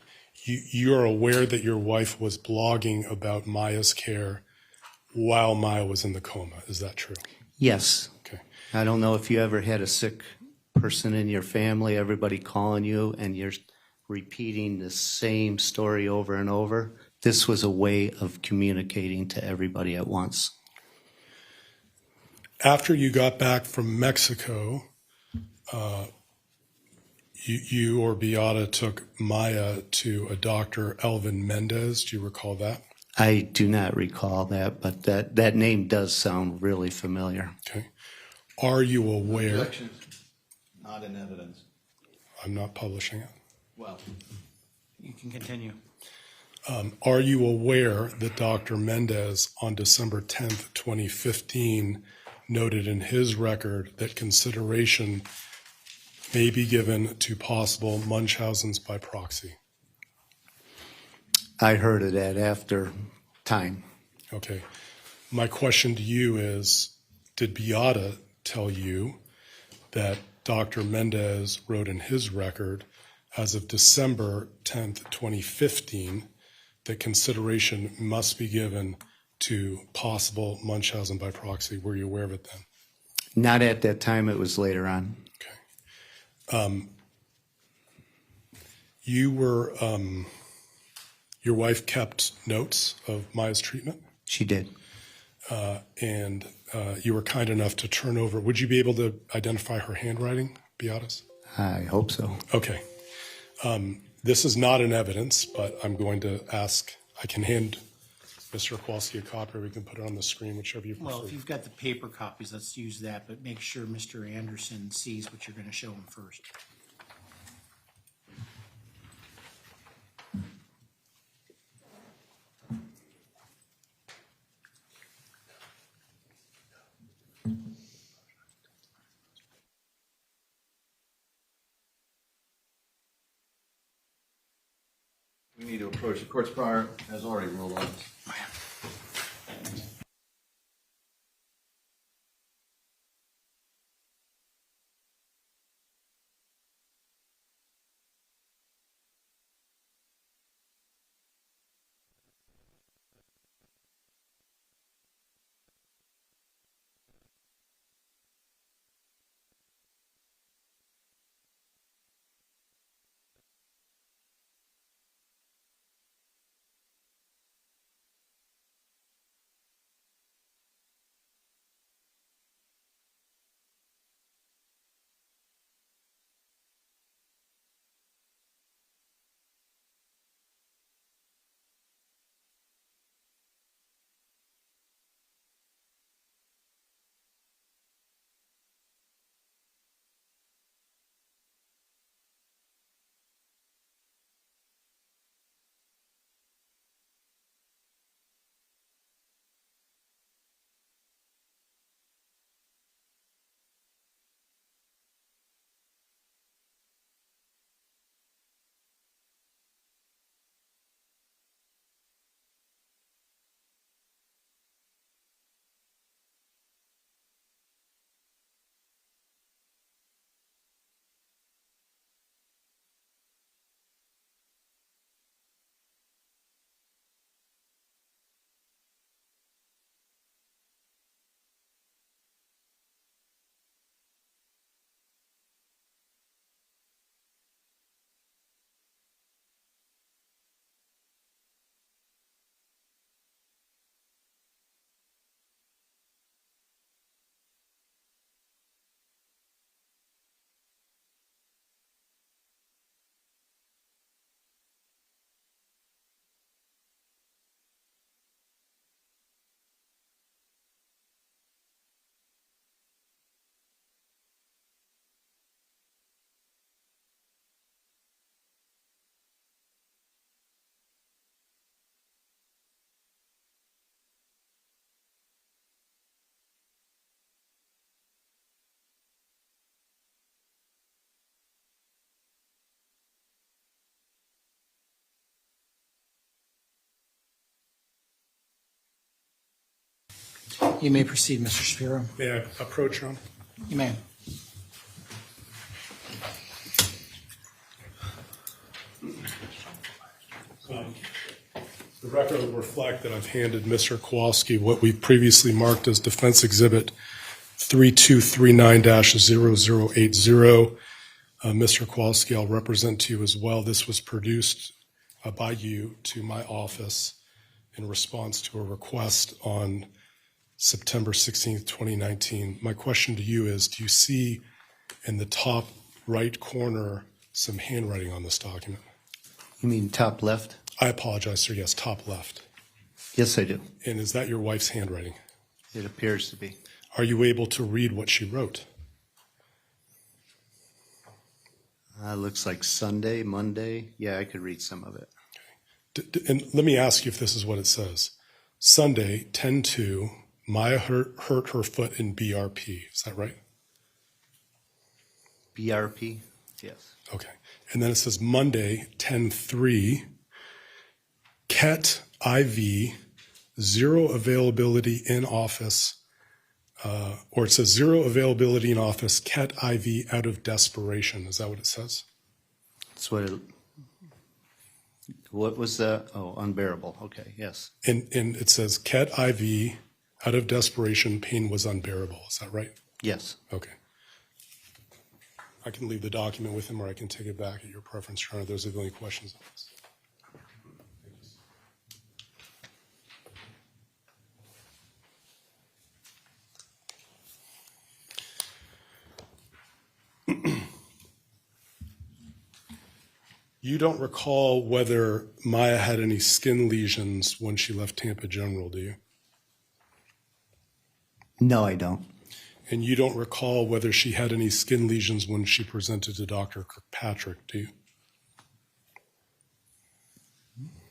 You're aware that your wife was blogging about Maya's care while Maya was in the coma. Is that true? Yes. Okay. I don't know if you ever had a sick person in your family, everybody calling you, and you're repeating the same story over and over. This was a way of communicating to everybody at once. After you got back from Mexico, you or Beata took Maya to a Dr. Elvin Mendez. Do you recall that? I do not recall that, but that name does sound really familiar. Okay. Are you aware? Objections, not in evidence. I'm not publishing it. Well, You can continue. Are you aware that Dr. Mendez on December 10th, 2015, noted in his record that consideration may be given to possible Munchausen's by proxy? I heard of that after time. Okay. My question to you is, did Beata tell you that Dr. Mendez wrote in his record as of December 10th, 2015, that consideration must be given to possible Munchausen by proxy? Were you aware of it then? Not at that time, it was later on. You were, your wife kept notes of Maya's treatment? She did. And you were kind enough to turn over. Would you be able to identify her handwriting, Beatas? I hope so. Okay. This is not in evidence, but I'm going to ask, I can hand Mr. Kowalski a copy, or we can put it on the screen, whichever you prefer. Well, if you've got the paper copies, let's use that, but make sure Mr. Anderson sees what you're going to show him first. we need to approach the court's prior has already ruled on this. You may proceed, Mr. Shapiro. May I approach, Your Honor? You may. The record will reflect that I've handed Mr. Kowalski what we previously marked as Defense Exhibit 3239-0080. Mr. Kowalski, I'll represent to you as well. This was produced by you to my office in response to a request on September 16th, 2019. My question to you is, do you see in the top right corner some handwriting on this document? You mean top left? I apologize, sir. Yes, top left. Yes, I do. And is that your wife's handwriting? It appears to be. Are you able to read what she wrote? Looks like Sunday, Monday. Yeah, I could read some of it. And let me ask you if this is what it says. Sunday, 10/2, Maya hurt her foot in BRP. Is that right? BRP? Yes. Okay. And then it says Monday, 10/3, Ket IV, 0 availability in office, or it says 0 availability in office, Ket IV out of desperation. Is that what it says? That's what it. What was that? Oh, unbearable. Okay, yes. And it says Ket IV out of desperation, pain was unbearable. Is that right? Yes. Okay. I can leave the document with him, or I can take it back at your preference, Your Honor. Those are the only questions on this. You don't recall whether Maya had any skin lesions when she left Tampa General, do you? No, I don't. And you don't recall whether she had any skin lesions when she presented to Dr. Kirkpatrick, do you?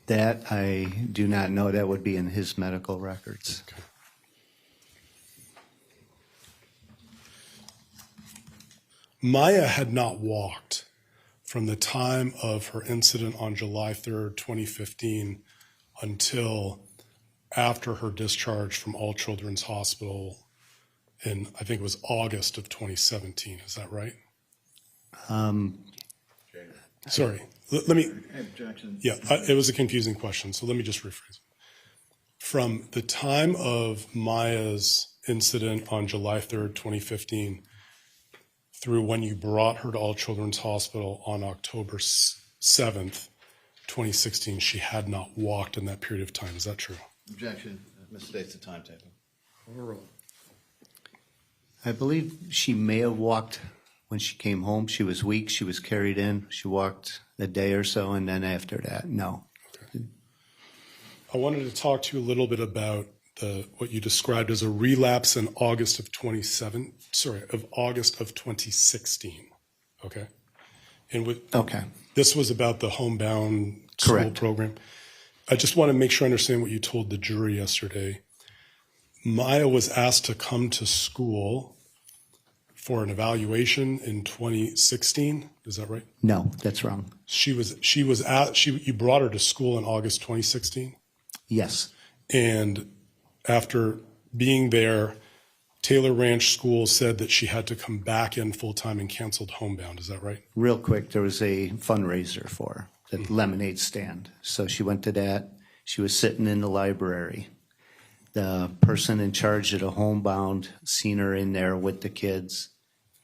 That I do not know. That would be in his medical records. Okay. Maya had not walked from the time of her incident on July 3rd, 2015, until after her discharge from All Children's Hospital in, I think it was August of 2017. Is that right? Sorry. Let me. Objection. Yeah, it was a confusing question, so let me just rephrase. From the time of Maya's incident on July 3rd, 2015, through when you brought her to All Children's Hospital on October 7th, 2016, she had not walked in that period of time. Is that true? Objection. Misstates the timetable. I believe she may have walked when she came home. She was weak. She was carried in. She walked a day or so, and then after that, no. Okay. I wanted to talk to you a little bit about what you described as a relapse in August of 2016. Okay. And okay. This was about the homebound school program. I just want to make sure I understand what you told the jury yesterday. Maya was asked to come to school for an evaluation in 2016. Is that right? No, that's wrong. You brought her to school in August 2016? Yes. And after being there, Taylor Ranch School said that she had to come back in full-time and canceled homebound. Is that right? Real quick, there was a fundraiser for her, the lemonade stand. So she went to that. She was sitting in the library. The person in charge of the homebound seen her in there with the kids,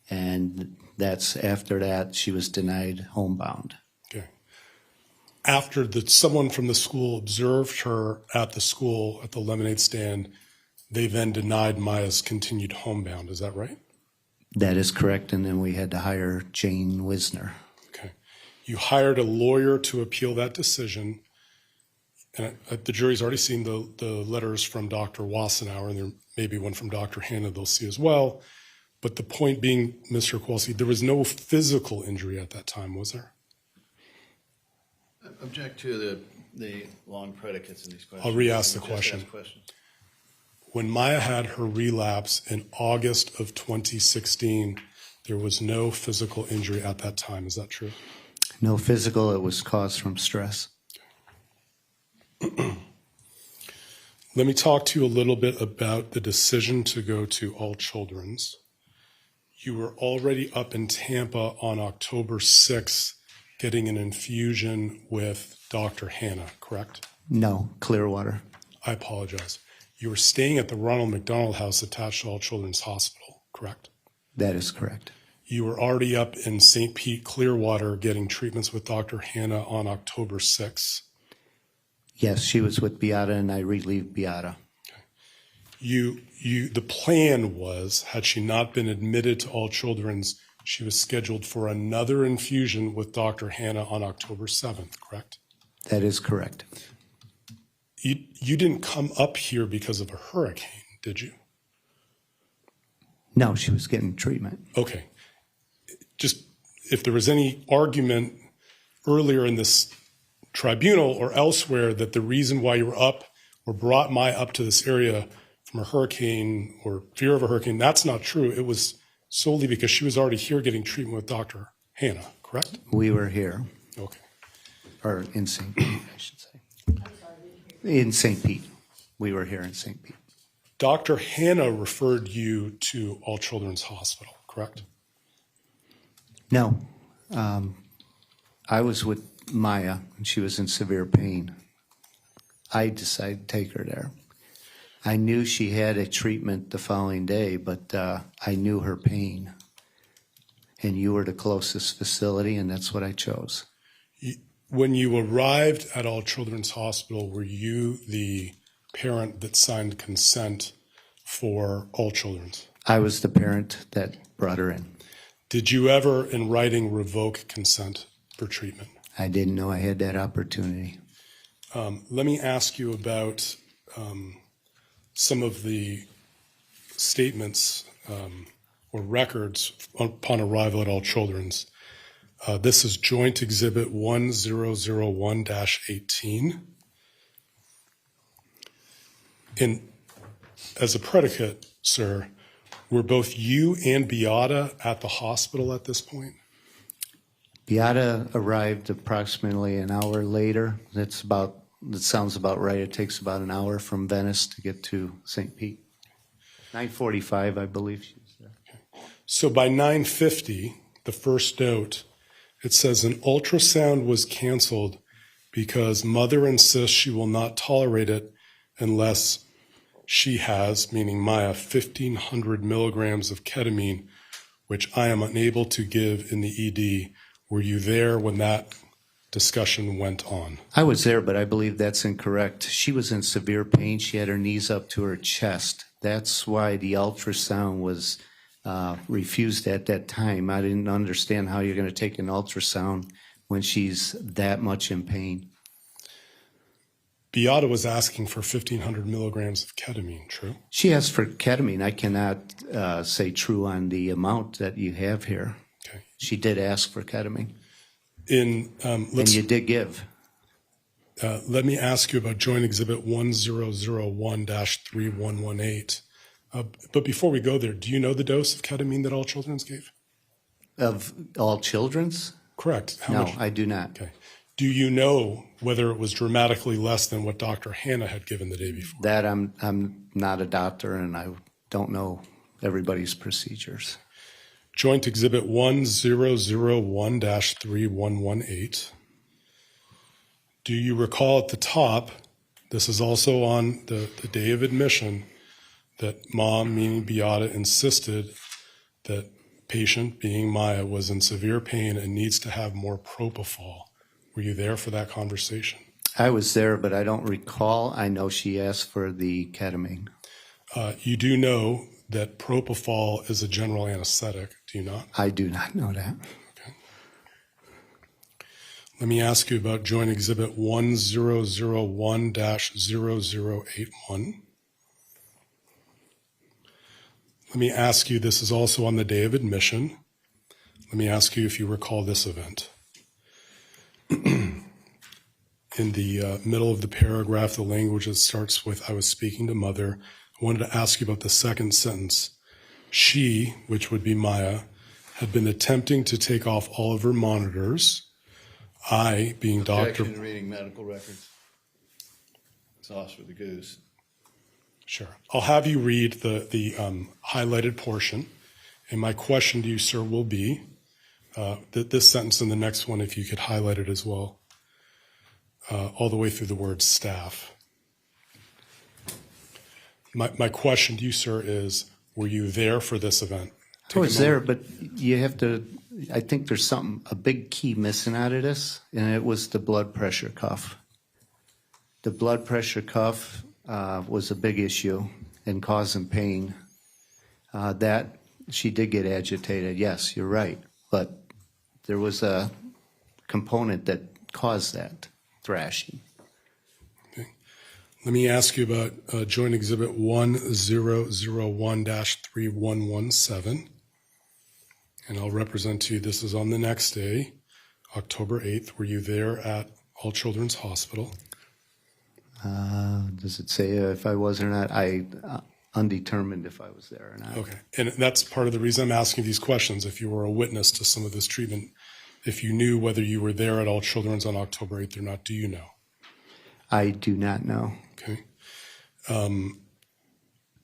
and after that she was denied homebound. Okay. After someone from the school observed her at the school at the lemonade stand, they then denied Maya's continued homebound. Is that right? That is correct, and then we had to hire Jane Wisner. Okay. You hired a lawyer to appeal that decision, and the jury's already seen the letters from Dr. Wassenauer, and there may be one from Dr. Hanna they'll see as well. But the point being, Mr. Kowalski, there was no physical injury at that time, was there? Object to the long predicates in these questions. I'll re-ask the question. When Maya had her relapse in August of 2016, there was no physical injury at that time. Is that true? No physical. It was caused from stress. Let me talk to you a little bit about the decision to go to All Children's. You were already up in Tampa on October 6th getting an infusion with Dr. Hannah, correct? No, Clearwater. I apologize. You were staying at the Ronald McDonald House attached to All Children's Hospital, correct? That is correct. You were already up in St. Pete, Clearwater, getting treatments with Dr. Hannah on October 6th. Yes, she was with Beata and I relieved Beata. The plan was, had she not been admitted to All Children's, she was scheduled for another infusion with Dr. Hannah on October 7th, correct? That is correct. You didn't come up here because of a hurricane, did you? No, she was getting treatment. Okay. Just if there was any argument earlier in this tribunal or elsewhere that the reason why you were up or brought Maya up to this area from a hurricane or fear of a hurricane, that's not true. It was solely because she was already here getting treatment with Dr. Hannah, correct? We were here. Okay. Or in St. Pete, I should say. In St. Pete. We were here in St. Pete. Dr. Hannah referred you to All Children's Hospital, correct? No. I was with Maya, and she was in severe pain. I decided to take her there. I knew she had a treatment the following day, but I knew her pain. And you were the closest facility, and that's what I chose. When you arrived at All Children's Hospital, were you the parent that signed consent for All Children's? I was the parent that brought her in. Did you ever, in writing, revoke consent for treatment? I didn't know I had that opportunity. Let me ask you about some of the statements or records upon arrival at All Children's. This is Joint Exhibit 1001-18. And as a predicate, sir, were both you and Beata at the hospital at this point? Beata arrived approximately an hour later. That sounds about right. It takes about an hour from Venice to get to St. Pete. 9:45, I believe she was there. So by 9:50, the first note, it says an ultrasound was canceled because mother insists she will not tolerate it unless she has, meaning Maya, 1,500 milligrams of ketamine, which I am unable to give in the ED. Were you there when that discussion went on? I was there, but I believe that's incorrect. She was in severe pain. She had her knees up to her chest. That's why the ultrasound was refused at that time. I didn't understand how you're going to take an ultrasound when she's that much in pain. Beata was asking for 1,500 milligrams of ketamine, true? She asked for ketamine. I cannot say true on the amount that you have here. Okay. She did ask for ketamine. And you did give. Let me ask you about Joint Exhibit 1001-3118. But before we go there, do you know the dose of ketamine that All Children's gave? Of All Children's? Correct. How No, much? I do not. Okay. Do you know whether it was dramatically less than what Dr. Hannah had given the day before? That I'm not a doctor, and I don't know everybody's procedures. Joint Exhibit 1001-3118. Do you recall at the top, this is also on the day of admission, that mom, meaning Beata, insisted that patient, being Maya, was in severe pain and needs to have more propofol. Were you there for that conversation? I was there, but I don't recall. I know she asked for the ketamine. You do know that propofol is a general anesthetic, do you not? I do not know that. Okay. Let me ask you about Joint Exhibit 1001-0081. Let me ask you, this is also on the day of admission. Let me ask you if you recall this event. In the middle of the paragraph, the language that starts with, I was speaking to mother. I wanted to ask you about the second sentence. She, which would be Maya, had been attempting to take off all of her monitors. I, being Dr. Objection to reading medical records. Sauce for the goose. Sure. I'll have you read the highlighted portion. And my question to you, sir, will be that this sentence and the next one, if you could highlight it as well, all the way through the word staff. My question to you, sir, is, were you there for this event? I was there, but you have to, I think there's a big key missing out of this, and it was the blood pressure cuff. The blood pressure cuff was a big issue and causing pain. That she did get agitated, yes, you're right, but there was a component that caused that thrashing. Okay. Let me ask you about Joint Exhibit 1001-3117. And I'll represent to you, this is on the next day, October 8th. Were you there at All Children's Hospital? Does it say if I was or not? Undetermined if I was there or not. Okay. And that's part of the reason I'm asking these questions. If you were a witness to some of this treatment, if you knew whether you were there at All Children's on October 8th or not, do you know? I do not know. Okay.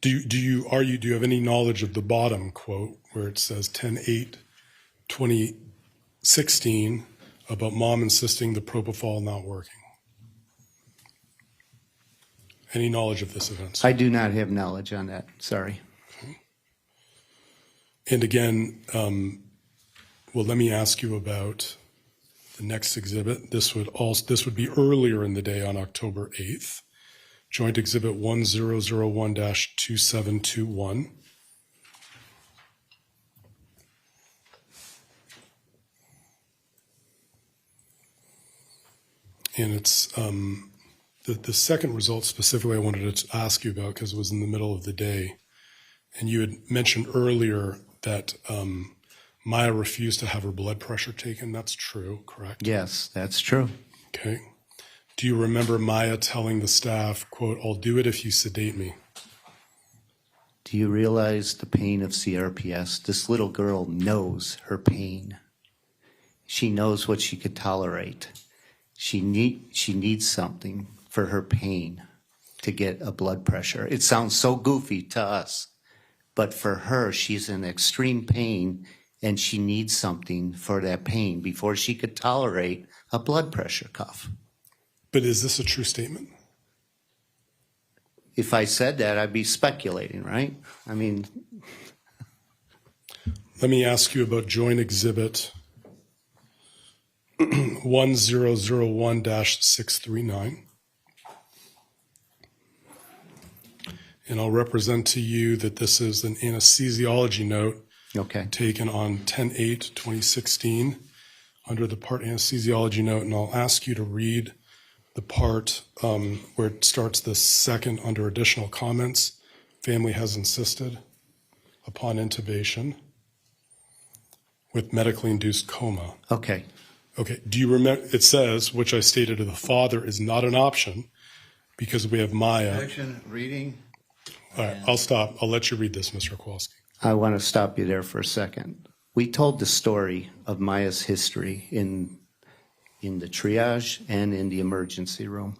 Do you have any knowledge of the bottom quote where it says 10/8/2016 about mom insisting the propofol not working? Any knowledge of this event? I do not have knowledge on that. Sorry. Okay. And again, well, let me ask you about the next exhibit. This would be earlier in the day on October 8th. Joint Exhibit 1001-2721. And it's the second result specifically I wanted to ask you about because it was in the middle of the day. And you had mentioned earlier that Maya refused to have her blood pressure taken. That's true, correct? Yes, that's true. Okay. Do you remember Maya telling the staff, quote, "I'll do it if you sedate me"? Do you realize the pain of CRPS? This little girl knows her pain. She knows what she could tolerate. She needs something for her pain to get a blood pressure. It sounds so goofy to us, but for her, she's in extreme pain and she needs something for that pain before she could tolerate a blood pressure cuff. But is this a true statement? If I said that, I'd be speculating, right? I mean, let me ask you about Joint Exhibit 1001-639. And I'll represent to you that this is an anesthesiology note taken on 10/8/2016 under the part anesthesiology note. And I'll ask you to read the part where it starts the second under additional comments. Family has insisted upon intubation with medically induced coma. Okay. Okay. Do you remember? It says, which I stated to the father, is not an option because we have Maya. Objection, reading. All right. I'll stop. I'll let you read this, Mr. Kowalski. I want to stop you there for a second. We told the story of Maya's history in the triage and in the emergency room.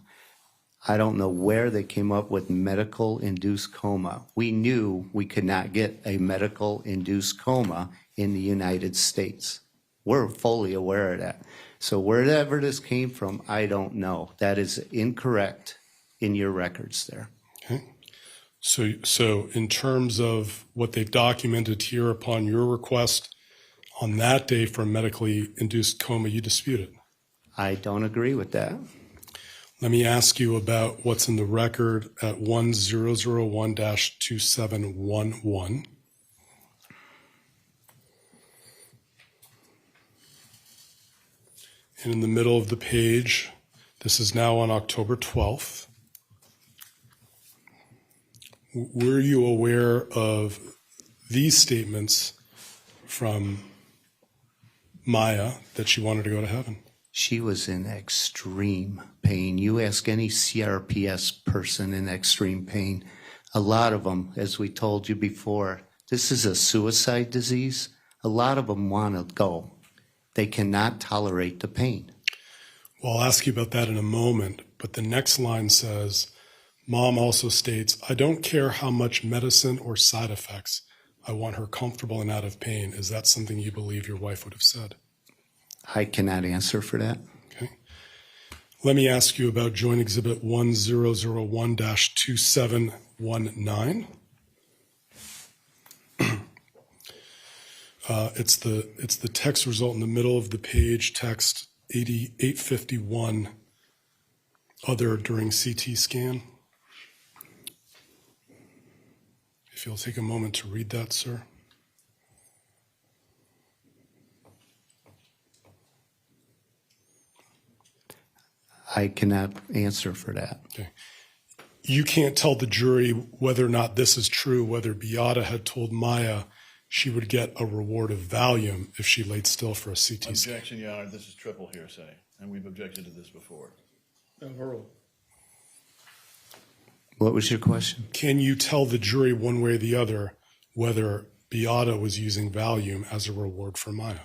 I don't know where they came up with medical-induced coma. We knew we could not get a medical-induced coma in the United States. We're fully aware of that. So wherever this came from, I don't know. That is incorrect in your records there. Okay. So in terms of what they've documented here upon your request on that day for a medically induced coma, you dispute it? I don't agree with that. Let me ask you about what's in the record at 1001-2711. And in the middle of the page, this is now on October 12th. Were you aware of these statements from Maya that she wanted to go to heaven? She was in extreme pain. You ask any CRPS person in extreme pain, a lot of them, as we told you before, this is a suicide disease. A lot of them want to go. They cannot tolerate the pain. Well, I'll ask you about that in a moment, but the next line says, Mom also states, I don't care how much medicine or side effects. I want her comfortable and out of pain. Is that something you believe your wife would have said? I cannot answer for that. Okay. Let me ask you about Joint Exhibit 1001-2719. It's the text result in the middle of the page, text 8851, other during CT scan. If you'll take a moment to read that, sir. I cannot answer for that. Okay. You can't tell the jury whether or not this is true, whether Beata had told Maya she would get a reward of Valium if she laid still for a CT scan. Objection, Your Honor. This is triple hearsay, and we've objected to this before. What was your question? Can you tell the jury one way or the other whether Beata was using Valium as a reward for Maya?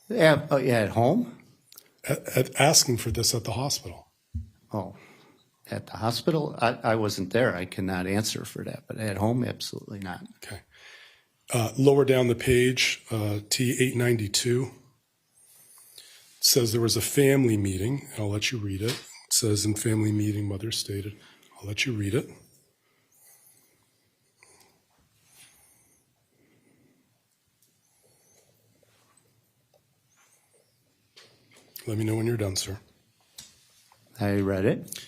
At home? At asking for this at the hospital. Oh, at the hospital? I wasn't there. I cannot answer for that. But at home, absolutely not. Okay. Lower down the page, T892, says there was a family meeting. I'll let you read it. It says in family meeting, mother stated. I'll let you read it. Let me know when you're done, sir. I read it.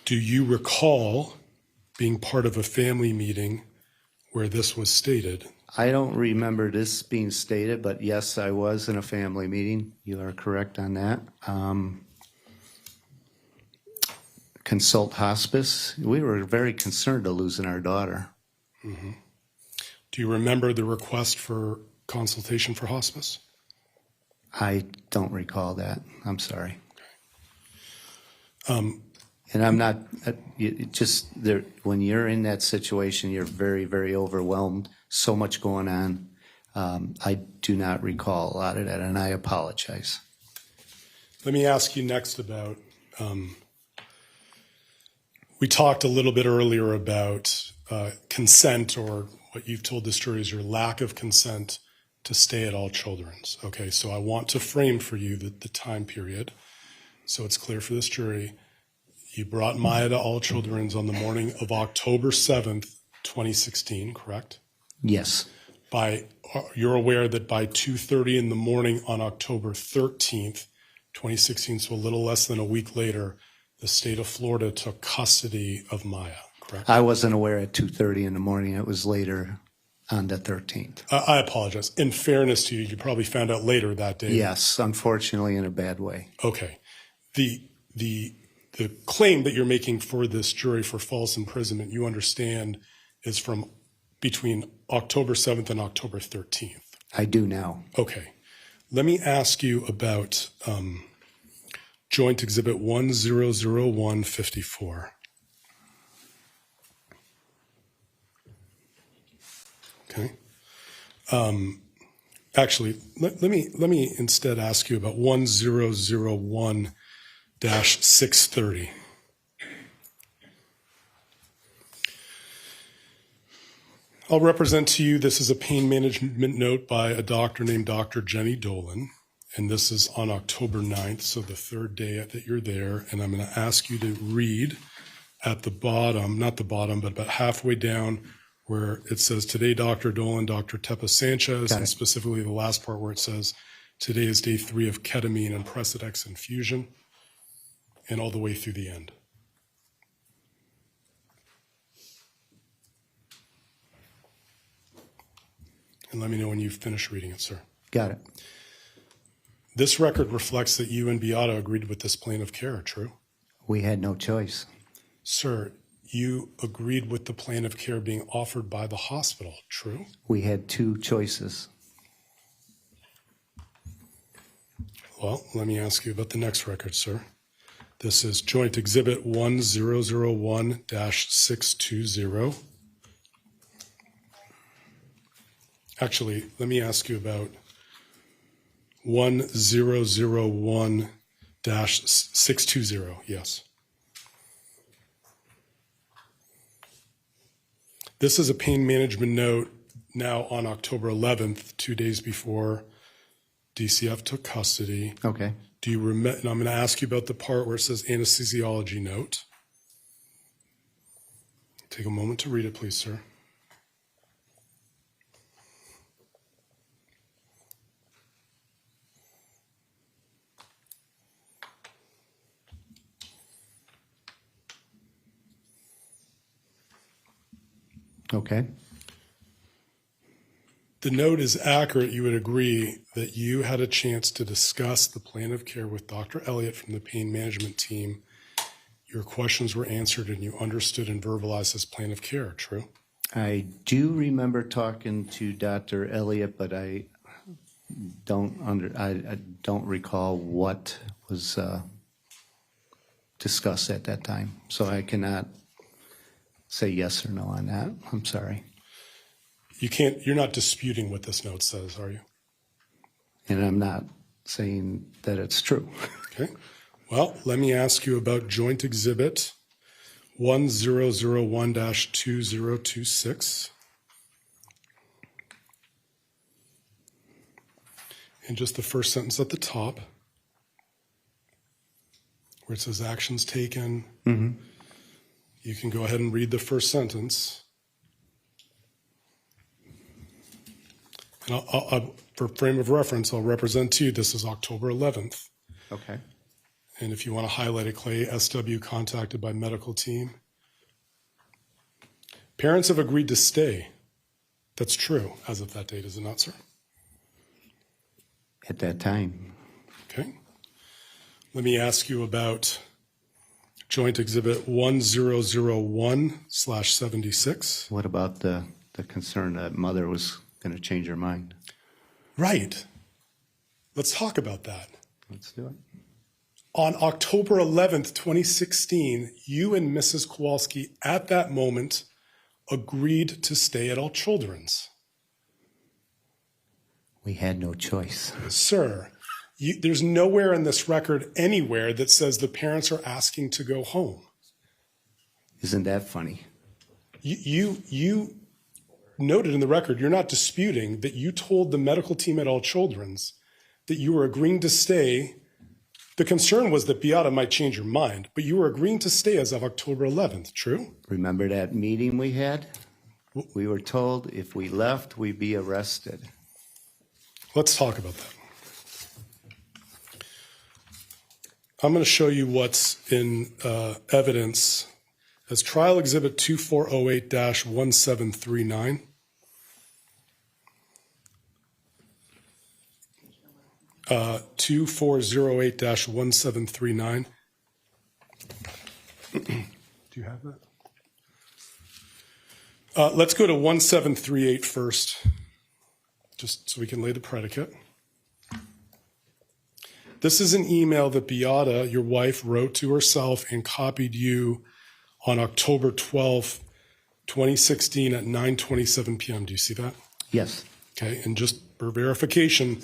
Do you recall being part of a family meeting where this was stated? I don't remember this being stated, but yes, I was in a family meeting. You are correct on that. Consult hospice. We were very concerned of losing our daughter. Mm-hmm. Do you remember the request for consultation for hospice? I don't recall that. I'm sorry. Okay. And I'm not, just there, when you're in that situation, you're very, very overwhelmed. So much going on. I do not recall a lot of that, and I apologize. Let me ask you next about, we talked a little bit earlier about consent, or what you've told this jury is your lack of consent to stay at All Children's. Okay, so I want to frame for you the time period so it's clear for this jury. You brought Maya to All Children's on the morning of October 7th, 2016, correct? Yes. You're aware that by 2:30 in the morning on October 13th, 2016, so a little less than a week later, the state of Florida took custody of Maya, correct? I wasn't aware at 2:30 in the morning. It was later on the 13th. I apologize. In fairness to you, you probably found out later that day. Yes, unfortunately in a bad way. Okay. The claim that you're making for this jury for false imprisonment, you understand, is from between October 7th and October 13th. I do now. Okay. Let me ask you about Joint Exhibit 100154. Okay. Actually, let me instead ask you about 1001-630. I'll represent to you, this is a pain management note by a doctor named Dr. Jenny Dolan, and this is on October 9th, so the third day that you're there, and I'm going to ask you to read at the bottom, not the bottom, but about halfway down where it says, today, Dr. Dolan, Dr. Tepa Sanchez, and specifically the last part where it says, today is day 3 of ketamine and Precedex infusion, and all the way through the end. And let me know when you've finished reading it, sir. Got it. This record reflects that you and Beata agreed with this plan of care, true? We had no choice. Sir, you agreed with the plan of care being offered by the hospital, true? We had two choices. Well, let me ask you about the next record, sir. This is Joint Exhibit 1001-620. Actually, let me ask you about 1001-620, yes. This is a pain management note now on October 11th, 2 days before DCF took custody. Okay. Do you remember? And I'm going to ask you about the part where it says anesthesiology note. Take a moment to read it, please, sir. Okay. The note is accurate. You would agree that you had a chance to discuss the plan of care with Dr. Elliott from the pain management team. Your questions were answered and you understood and verbalized this plan of care, true? I do remember talking to Dr. Elliott, but I don't recall what was discussed at that time. So I cannot say yes or no on that. I'm sorry. You're not disputing what this note says, are you? And I'm not saying that it's true. Okay. Well, let me ask you about Joint Exhibit 1001-2026. And just the first sentence at the top, where it says actions taken. Mm-hmm. You can go ahead and read the first sentence. And for frame of reference, I'll represent to you, this is October 11th. Okay. And if you want to highlight it, Clay, SW contacted by medical team. Parents have agreed to stay. That's true as of that date, is it not, sir? At that time. Okay. Let me ask you about Joint Exhibit 1001/76. What about the concern that mother was going to change her mind? Right. Let's talk about that. Let's do it. On October 11th, 2016, you and Mrs. Kowalski at that moment agreed to stay at All Children's. We had no choice. Sir, there's nowhere in this record anywhere that says the parents are asking to go home. Isn't that funny? You noted in the record, you're not disputing that you told the medical team at All Children's that you were agreeing to stay. The concern was that Beata might change your mind, but you were agreeing to stay as of October 11th, true? Remember that meeting we had? We were told if we left, we'd be arrested. Let's talk about that. I'm going to show you what's in evidence as Trial Exhibit 2408-1739. Uh, 2408-1739. Do you have that? Let's go to 1738 first, just so we can lay the predicate. This is an email that Beata, your wife, wrote to herself and copied you on October 12th, 2016 at 9:27 p.m. Do you see that? Yes. Okay, and just for verification,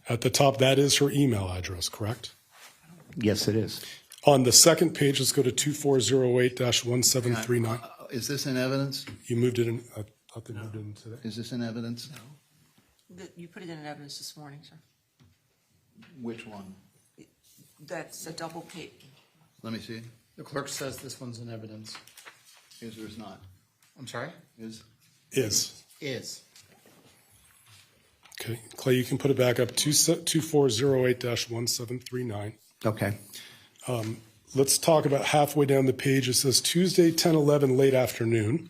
at the top, that is her email address, correct? Yes, it is. On the second page, let's go to 2408-1739. Is this in evidence? You moved it in, I thought they moved it in today. Is this in evidence? You put it in evidence this morning, sir. Which one? That's a double page. Let me see. The clerk says this one's in evidence. Is or is not? I'm sorry? Is. Is. Okay, Clay, you can put it back up, 2408-1739. Okay. Let's talk about halfway down the page. It says Tuesday, 10/11, late afternoon.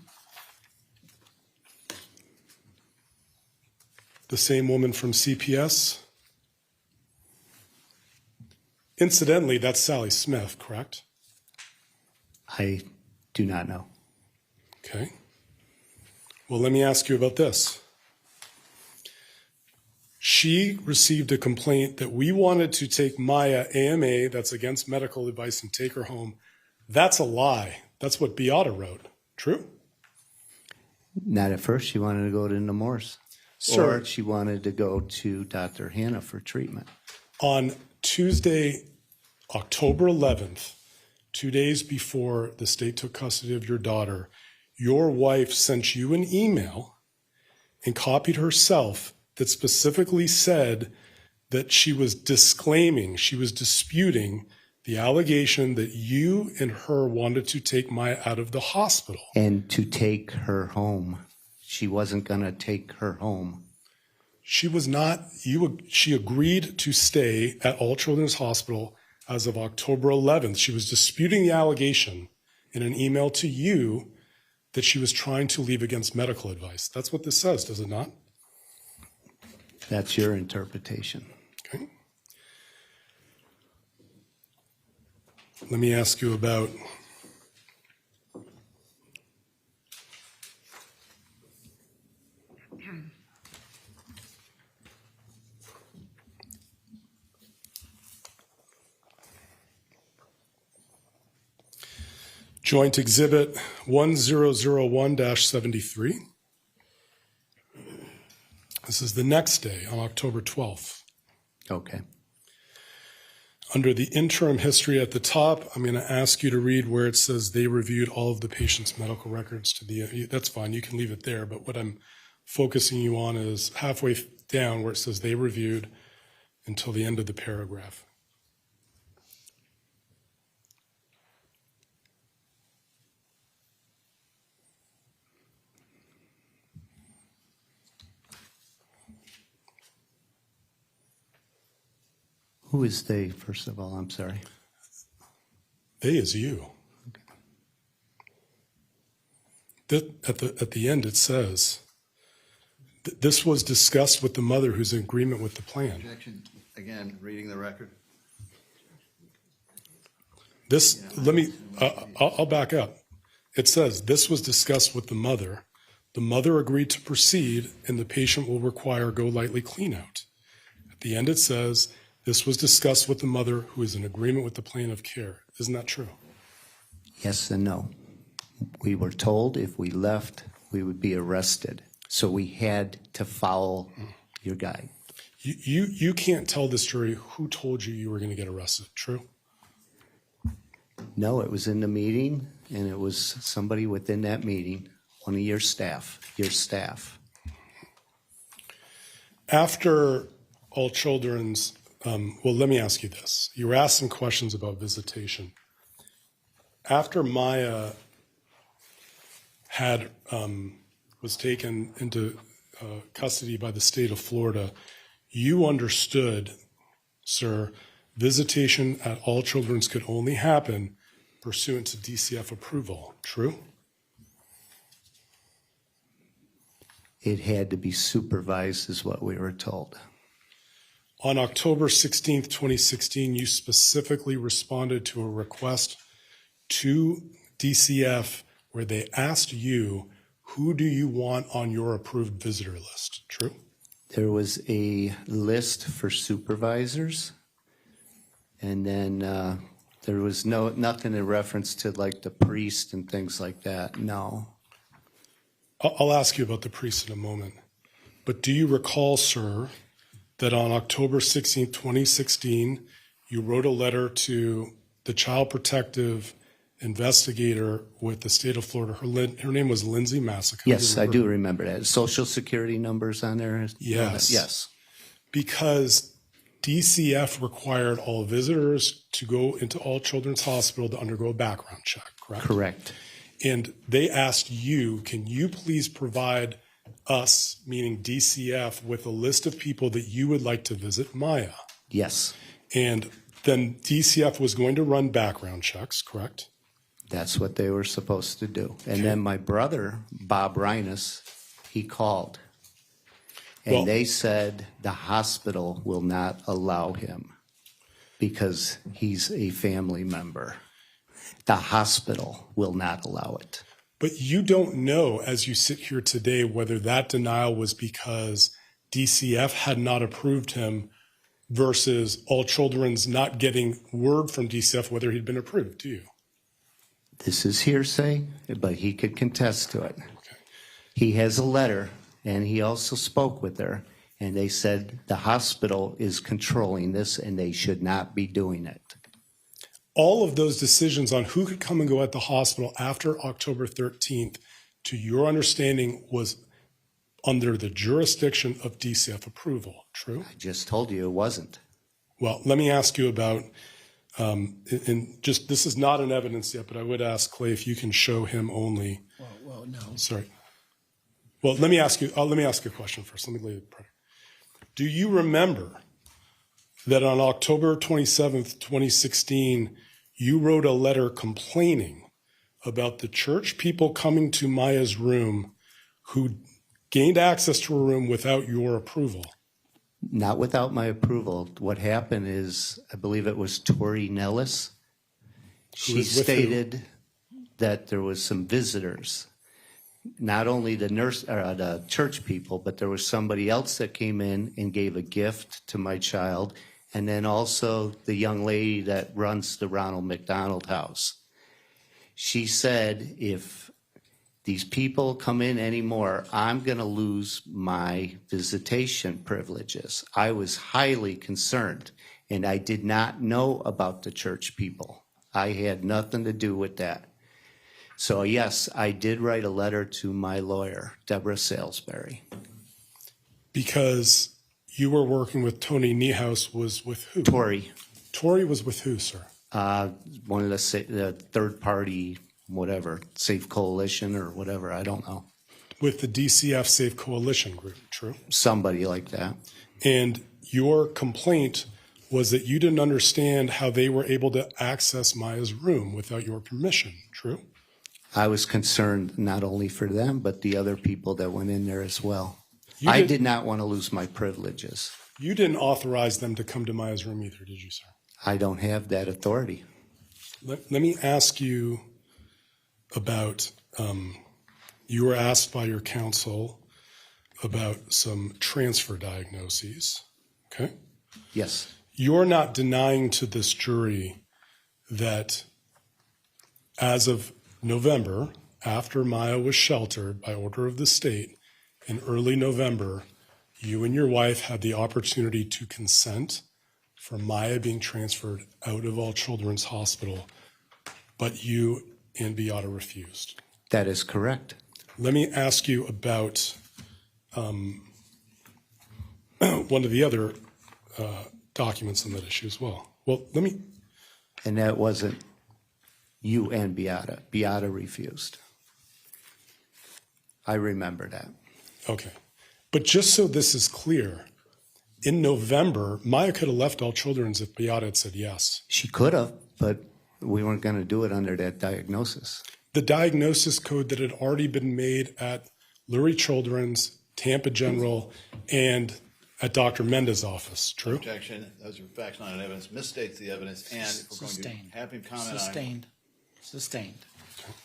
The same woman from CPS. Incidentally, that's Sally Smith, correct? I do not know. Okay. Well, let me ask you about this. She received a complaint that we wanted to take Maya AMA, that's against medical advice, and take her home. That's a lie. That's what Beata wrote. True? Not at first. She wanted to go to Nemours. Sir. Or she wanted to go to Dr. Hannah for treatment. On Tuesday, October 11th, 2 days before the state took custody of your daughter, your wife sent you an email and copied herself that specifically said that she was disclaiming, she was disputing the allegation that you and her wanted to take Maya out of the hospital. And to take her home. She wasn't going to take her home. She was not, she agreed to stay at All Children's Hospital as of October 11th. She was disputing the allegation in an email to you that she was trying to leave against medical advice. That's what this says, does it not? That's your interpretation. Okay. Let me ask you about Joint Exhibit 1001-73. This is the next day, on October 12th. Okay. Under the interim history at the top, I'm going to ask you to read where it says they reviewed all of the patient's medical records to the, that's fine, you can leave it there, but what I'm focusing you on is halfway down where it says they reviewed until the end of the paragraph. Who is they, first of all? I'm sorry. They is you. Okay. At the end it says, this was discussed with the mother who's in agreement with the plan. Objection, again, reading the record. This, I'll back up. It says, this was discussed with the mother. The mother agreed to proceed and the patient will require go lightly clean out. At the end it says, this was discussed with the mother who is in agreement with the plan of care. Isn't that true? Yes and no. We were told if we left, we would be arrested. So we had to follow your guide. You can't tell this jury who told you you were going to get arrested, true? No, it was in the meeting, and it was somebody within that meeting, one of your staff. After All Children's, well, let me ask you this. You were asked some questions about visitation. After Maya was taken into custody by the state of Florida, you understood, sir, visitation at All Children's could only happen pursuant to DCF approval. True? It had to be supervised, is what we were told. On October 16th, 2016, you specifically responded to a request to DCF where they asked you, who do you want on your approved visitor list? True? There was a list for supervisors, and then there was nothing in reference to like the priest and things like that. No. I'll ask you about the priest in a moment. But do you recall, sir, that on October 16th, 2016, you wrote a letter to the child protective investigator with the state of Florida? Her name was Lindsay Massica. Yes, I do remember that. Social Security numbers on there? Yes. Yes. Because DCF required all visitors to go into All Children's Hospital to undergo a background check, correct? Correct. And they asked you, can you please provide us, meaning DCF, with a list of people that you would like to visit Maya? Yes. And then DCF was going to run background checks, correct? That's what they were supposed to do. And then my brother, Bob Reines, he called. And they said the hospital will not allow him because he's a family member. The hospital will not allow it. But you don't know, as you sit here today, whether that denial was because DCF had not approved him versus All Children's not getting word from DCF whether he'd been approved, do you? This is hearsay, but he could contest to it. Okay. He has a letter, and he also spoke with her, and they said the hospital is controlling this, and they should not be doing it. All of those decisions on who could come and go at the hospital after October 13th to your understanding, was under the jurisdiction of DCF approval, true? I just told you it wasn't. Well, let me ask you about, and just, this is not in evidence yet, but I would ask Clay if you can show him only. Well, no. Sorry. Well, let me ask you a question first. Let me lay the prayer. Do you remember that on October 27th, 2016, you wrote a letter complaining about the church people coming to Maya's room who gained access to her room without your approval? Not without my approval. What happened is, I believe it was Tori Nellis. She stated that there was some visitors, not only the church people, but there was somebody else that came in and gave a gift to my child, and then also the young lady that runs the Ronald McDonald House. She said, if these people come in anymore, I'm going to lose my visitation privileges. I was highly concerned, and I did not know about the church people. I had nothing to do with that. So yes, I did write a letter to my lawyer, Deborah Salisbury. Because you were working with Tony Niehaus, was with who? Tori. Tori was with who, sir? One of the third party, whatever, Safe Coalition or whatever, I don't know. With the DCF Safe Coalition group, true? Somebody like that. And your complaint was that you didn't understand how they were able to access Maya's room without your permission, true? I was concerned not only for them, but the other people that went in there as well. I did not want to lose my privileges. You didn't authorize them to come to Maya's room either, did you, sir? I don't have that authority. Let me ask you about, you were asked by your counsel about some transfer diagnoses, okay? Yes. You're not denying to this jury that as of November, after Maya was sheltered by order of the state, in early November, you and your wife had the opportunity to consent for Maya being transferred out of All Children's Hospital, but you and Beata refused. That is correct. Let me ask you about one of the other documents on that issue as well. Well, let me... And that wasn't you and Beata. Beata refused. I remember that. Okay. But just so this is clear, in November, Maya could have left All Children's if Beata had said yes. She could have, but we weren't going to do it under that diagnosis. The diagnosis code that had already been made at Lurie Children's, Tampa General, and at Dr. Menda's office, true? Objection. Those are facts, not evidence. Misstates the evidence, and if we're going to have him comment on... Sustained.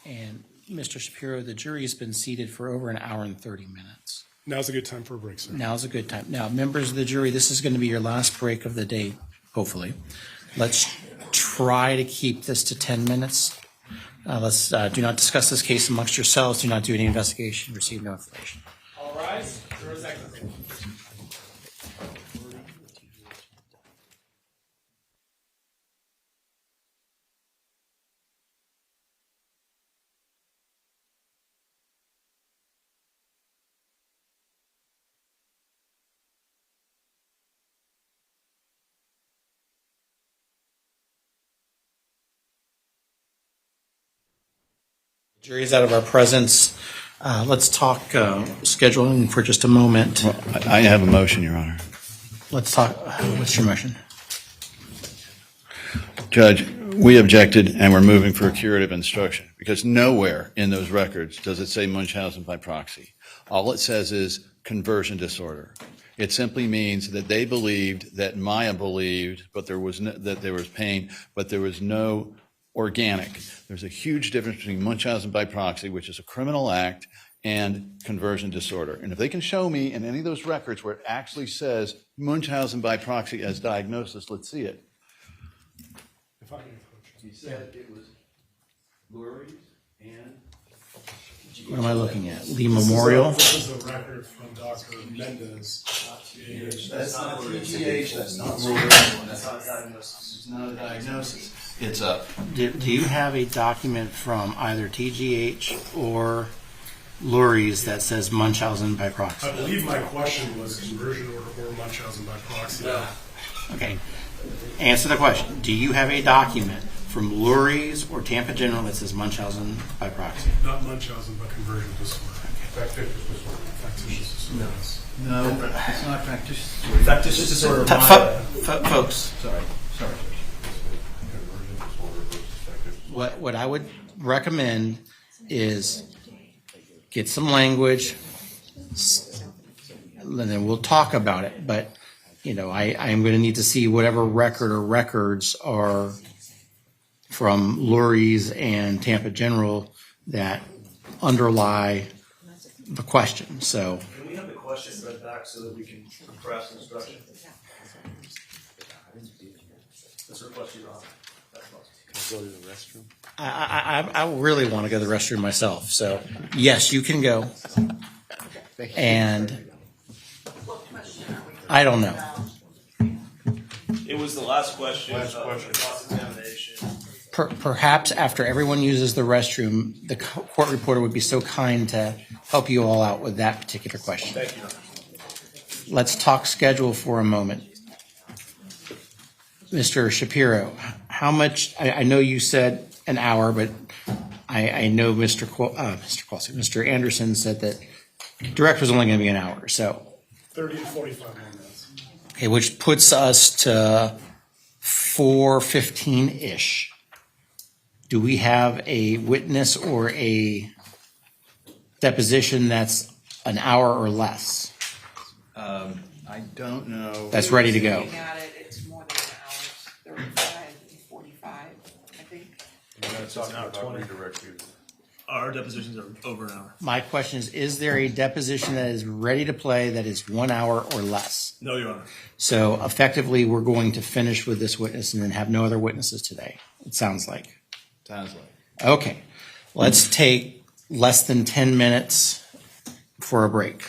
And Mr. Shapiro, the jury has been seated for over an hour and 30 minutes. Now's a good time for a break, sir. Now's a good time. Now, members of the jury, this is going to be your last break of the day, hopefully. Let's try to keep this to 10 minutes. Let's do not discuss this case amongst yourselves. Do not do any investigation. Receive no information. All rise. For a second. Jury's out of our presence. Let's talk scheduling for just a moment. Well, I have a motion, Your Honor. Let's talk. What's your motion? Judge, we objected and we're moving for a curative instruction because nowhere in those records does it say Munchausen by proxy. All it says is conversion disorder. It simply means that they believed that Maya believed, but there was that there was pain, but there was no organic. There's a huge difference between Munchausen by proxy, which is a criminal act, and conversion disorder. And if they can show me in any of those records where it actually says Munchausen by proxy as diagnosis, let's see it. You said it was Lurie's and... What am I looking at? Lee Memorial? This is a record from Dr. Menda's. That's not TGH, that's not Lurie, that's not a diagnosis. It's not a diagnosis. It's a... Do you have a document from either TGH or Lurie's that says Munchausen by proxy. I believe my question was conversion order or Munchausen by proxy. Okay. Answer the question. Do you have a document from Lurie's or Tampa General that says Munchausen by proxy? Not Munchausen, but conversion disorder. Factitious disorder. No, it's not factitious. Factitious disorder. Folks, Sorry. what I would recommend is get some language, and then we'll talk about it. But, you know, I am going to need to see whatever record or records are from Lurie's and Tampa General that underlie the question. So Can we have the question read back so that we can craft instruction? Let's request you, Ron. Go to the restroom. I really want to go to the restroom myself. So yes, you can go. And I don't know. It was the last question. Cross-examination. Perhaps after everyone uses the restroom, the court reporter would be so kind to help you all out with that particular question. Thank you. Let's talk schedule for a moment. Mr. Shapiro, how much, I know you said an hour, but I know Mr. Anderson said that direct was only going to be an hour, so. 30 to 45 minutes. Okay, which puts us to 4:15-ish. Do we have a witness or a deposition that's an hour or less? I don't know. That's ready to go. Looking at it, it's more than an hour, 35, 45, I think. We're not talking about redirect. Our depositions are over an hour. My question is there a deposition that is ready to play that is 1 hour or less? No, Your Honor. So effectively, we're going to finish with this witness and then have no other witnesses today, it sounds like. Sounds like. Okay, let's take less than 10 minutes for a break.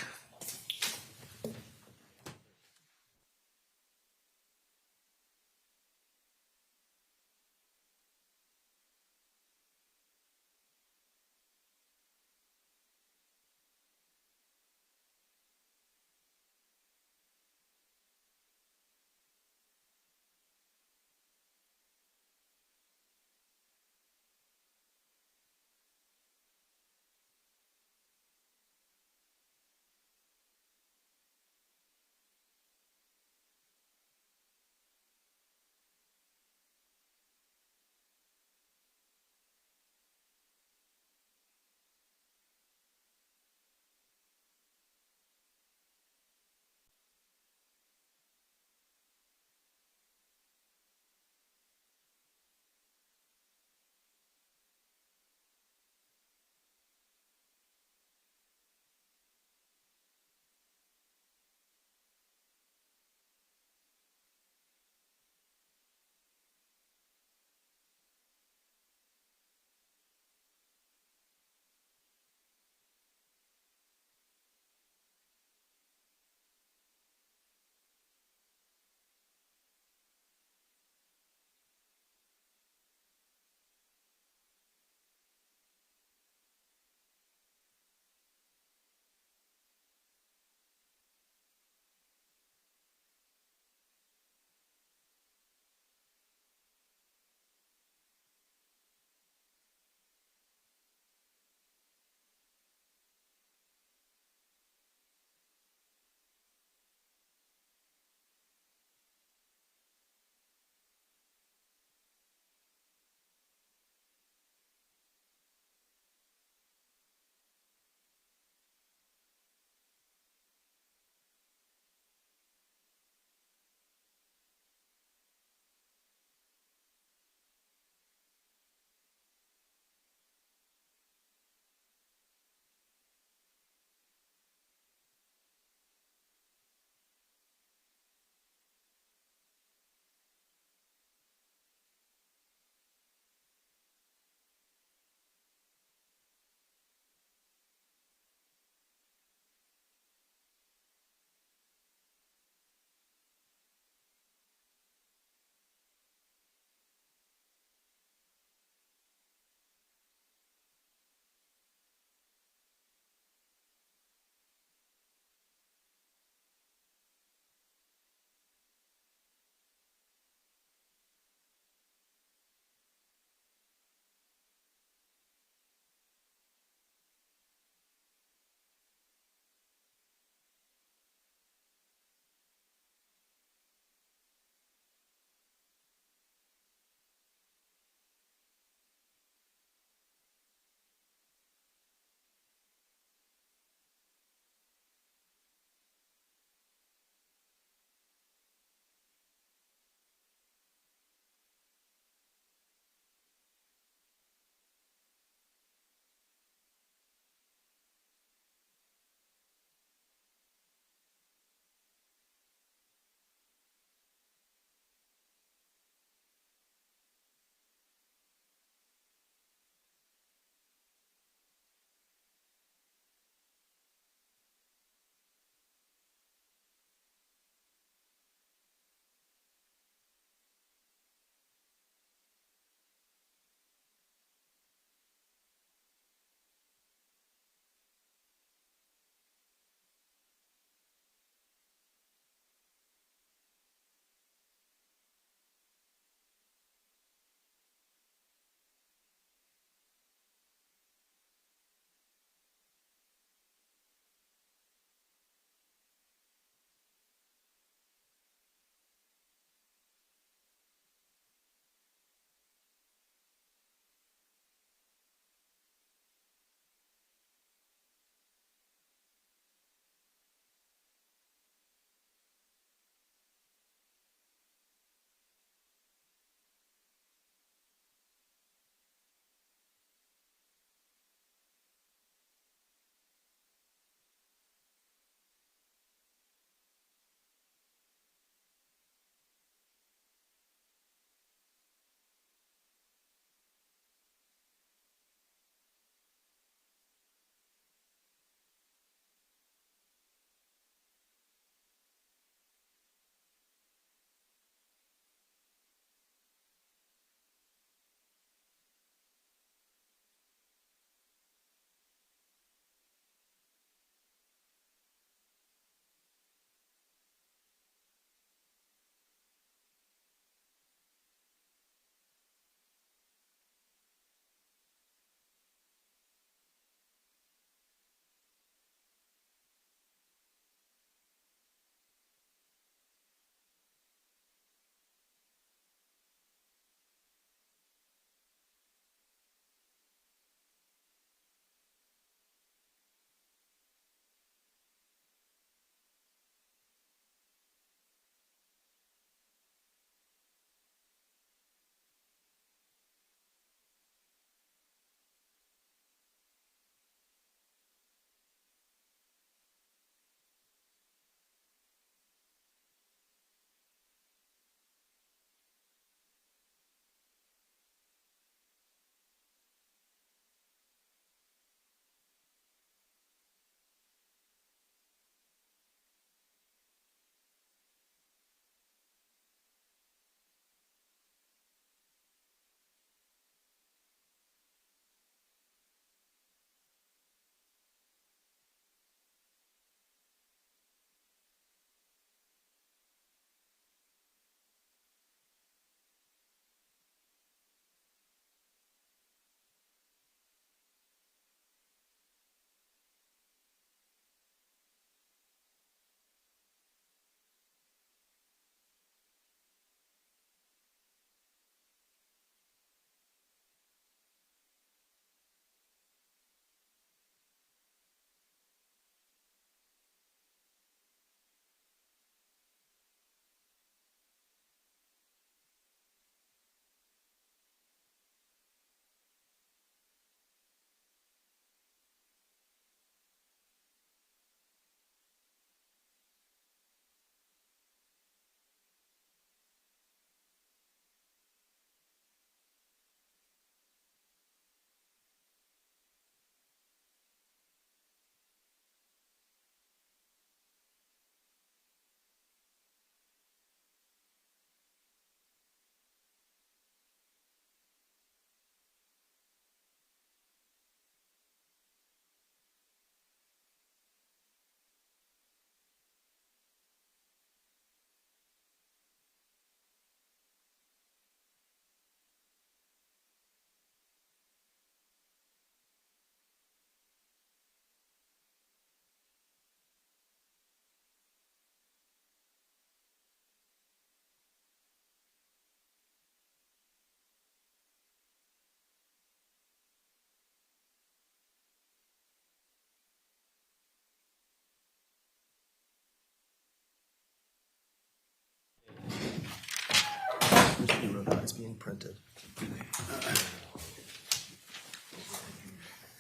it's being printed.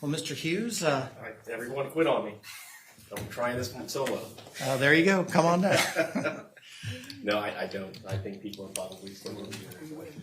Well, Mr. Hughes, All right, everyone quit on me. I'm trying this solo. there you go. Come on down. No, I don't. I think people are probably still going to do it.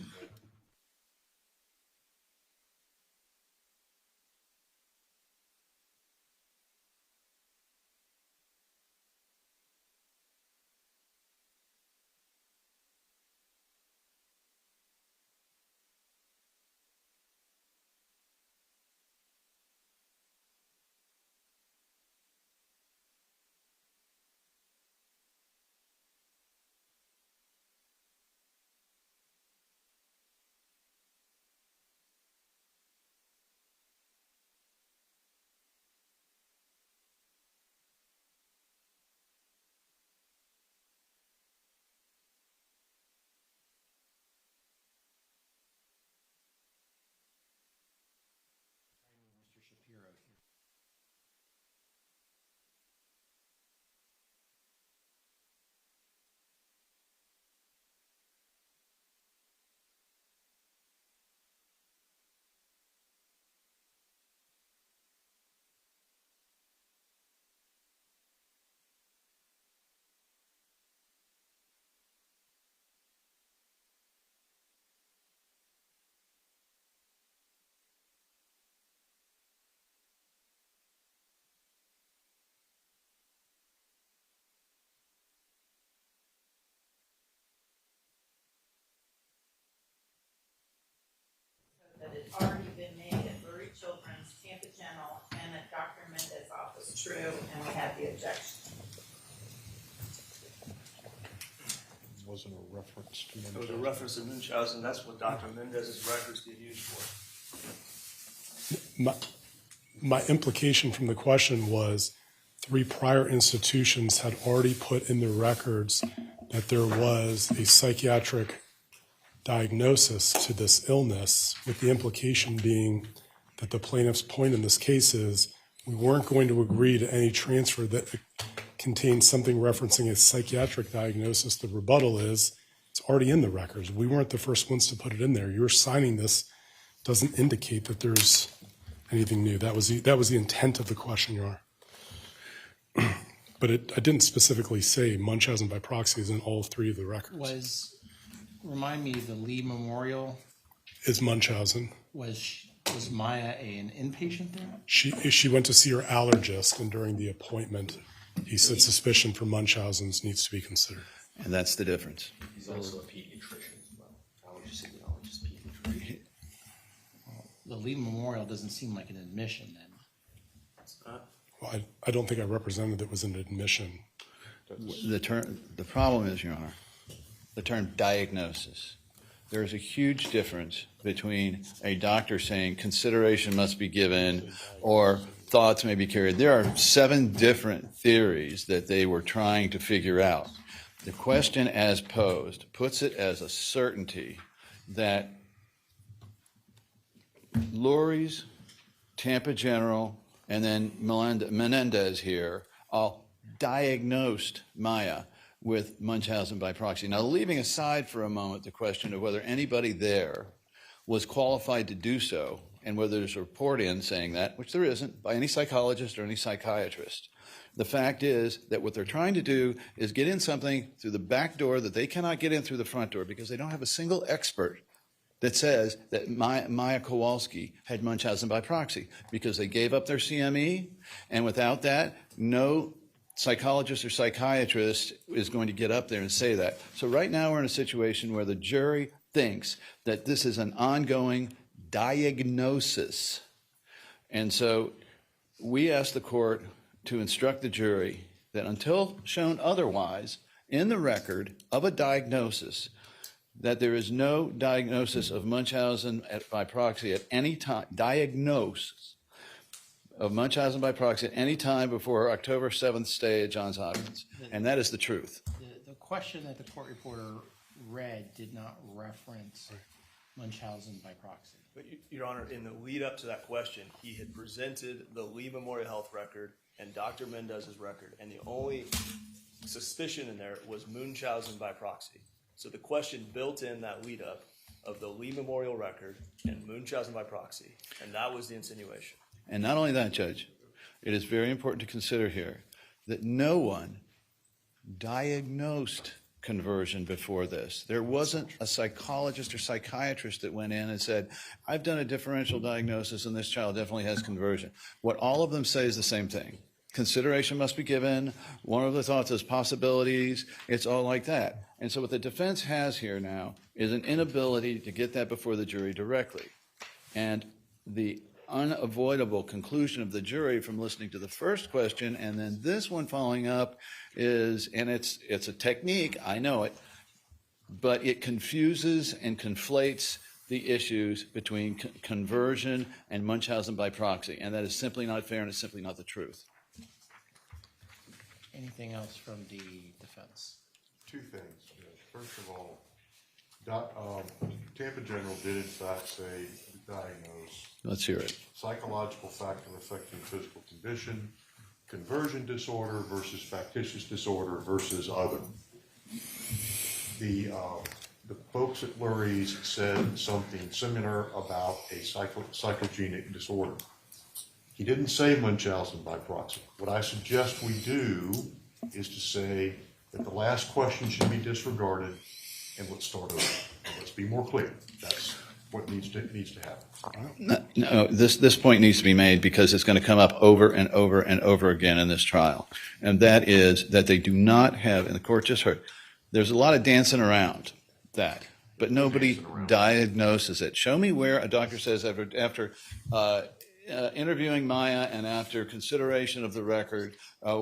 That it's already been made at Lurie Children's, Tampa General, and at Dr. Mendez's office true, and we had the objection. Wasn't a reference to It was a reference to Munchausen. That's what Dr. Mendez's records get used for. My implication from the question was 3 prior institutions had already put in their records that there was a psychiatric diagnosis to this illness, with the implication being that the plaintiff's point in this case is we weren't going to agree to any transfer that contains something referencing a psychiatric diagnosis. The rebuttal is it's already in the records. We weren't the first ones to put it in there. You're signing this doesn't indicate that there's anything new. That was the intent of the question, Your Honor. But I didn't specifically say Munchausen by proxy is in all 3 of the records. Remind me, the Lee Memorial Is Munchausen. was Maya an inpatient there? She went to see her allergist, and during the appointment, he said suspicion for Munchausen's needs to be considered. And that's the difference. He's also a pediatrician as well. Allergist, pediatrician. The Lee Memorial doesn't seem like an admission then. Well, I don't think I represented it was an admission. The problem is, Your Honor, the term diagnosis. There is a huge difference between a doctor saying consideration must be given or thoughts may be carried. There are 7 different theories that they were trying to figure out. The question as posed puts it as a certainty that Lurie's, Tampa General, and then Menendez here all diagnosed Maya with Munchausen by proxy. Now, leaving aside for a moment the question of whether anybody there was qualified to do so and whether there's a report in saying that, which there isn't, by any psychologist or any psychiatrist. The fact is that what they're trying to do is get in something through the back door that they cannot get in through the front door because they don't have a single expert that says that Beata Kowalski had Munchausen by proxy because they gave up their CME, and without that, no psychologist or psychiatrist is going to get up there and say that. So right now we're in a situation where the jury thinks that this is an ongoing diagnosis. And so we ask the court to instruct the jury that until shown otherwise in the record of a diagnosis, that there is no diagnosis of Munchausen by proxy at any time, diagnosis of Munchausen by proxy at any time before October 7th stay at Johns Hopkins. And that is the truth. The question that the court reporter read did not reference Munchausen by proxy. But, Your Honor, in the lead up to that question, he had presented the Lee Memorial Health record and Dr. Mendez's record, and the only suspicion in there was Munchausen by proxy. So the question built in that lead up of the Lee Memorial record and Munchausen by proxy. And that was the insinuation. And not only that, Judge, it is very important to consider here that no one diagnosed conversion before this. There wasn't a psychologist or psychiatrist that went in and said, I've done a differential diagnosis and this child definitely has conversion. What all of them say is the same thing. Consideration must be given. One of the thoughts is possibilities. It's all like that. And so what the defense has here now is an inability to get that before the jury directly. And the unavoidable conclusion of the jury from listening to the first question and then this one following up is, and it's a technique, I know it, but it confuses and conflates the issues between conversion and Munchausen by proxy, and that is simply not fair and it's simply not the truth. Anything else from the defense? Two things, Judge. First of all, Tampa General did in fact say diagnose. Let's hear it. Psychological factor affecting physical condition, conversion disorder versus factitious disorder versus other. The folks at Lurie's said something similar about a psychogenic disorder. He didn't say Munchausen by proxy. What I suggest we do is to say that the last question should be disregarded and let's start over. And let's be more clear. That's what needs to happen. No, this point needs to be made because it's going to come up over and over and over again in this trial. And that is that they do not have, and the court just heard, there's a lot of dancing around that, but nobody diagnoses it. Show me where a doctor says after interviewing Maya and after consideration of the record,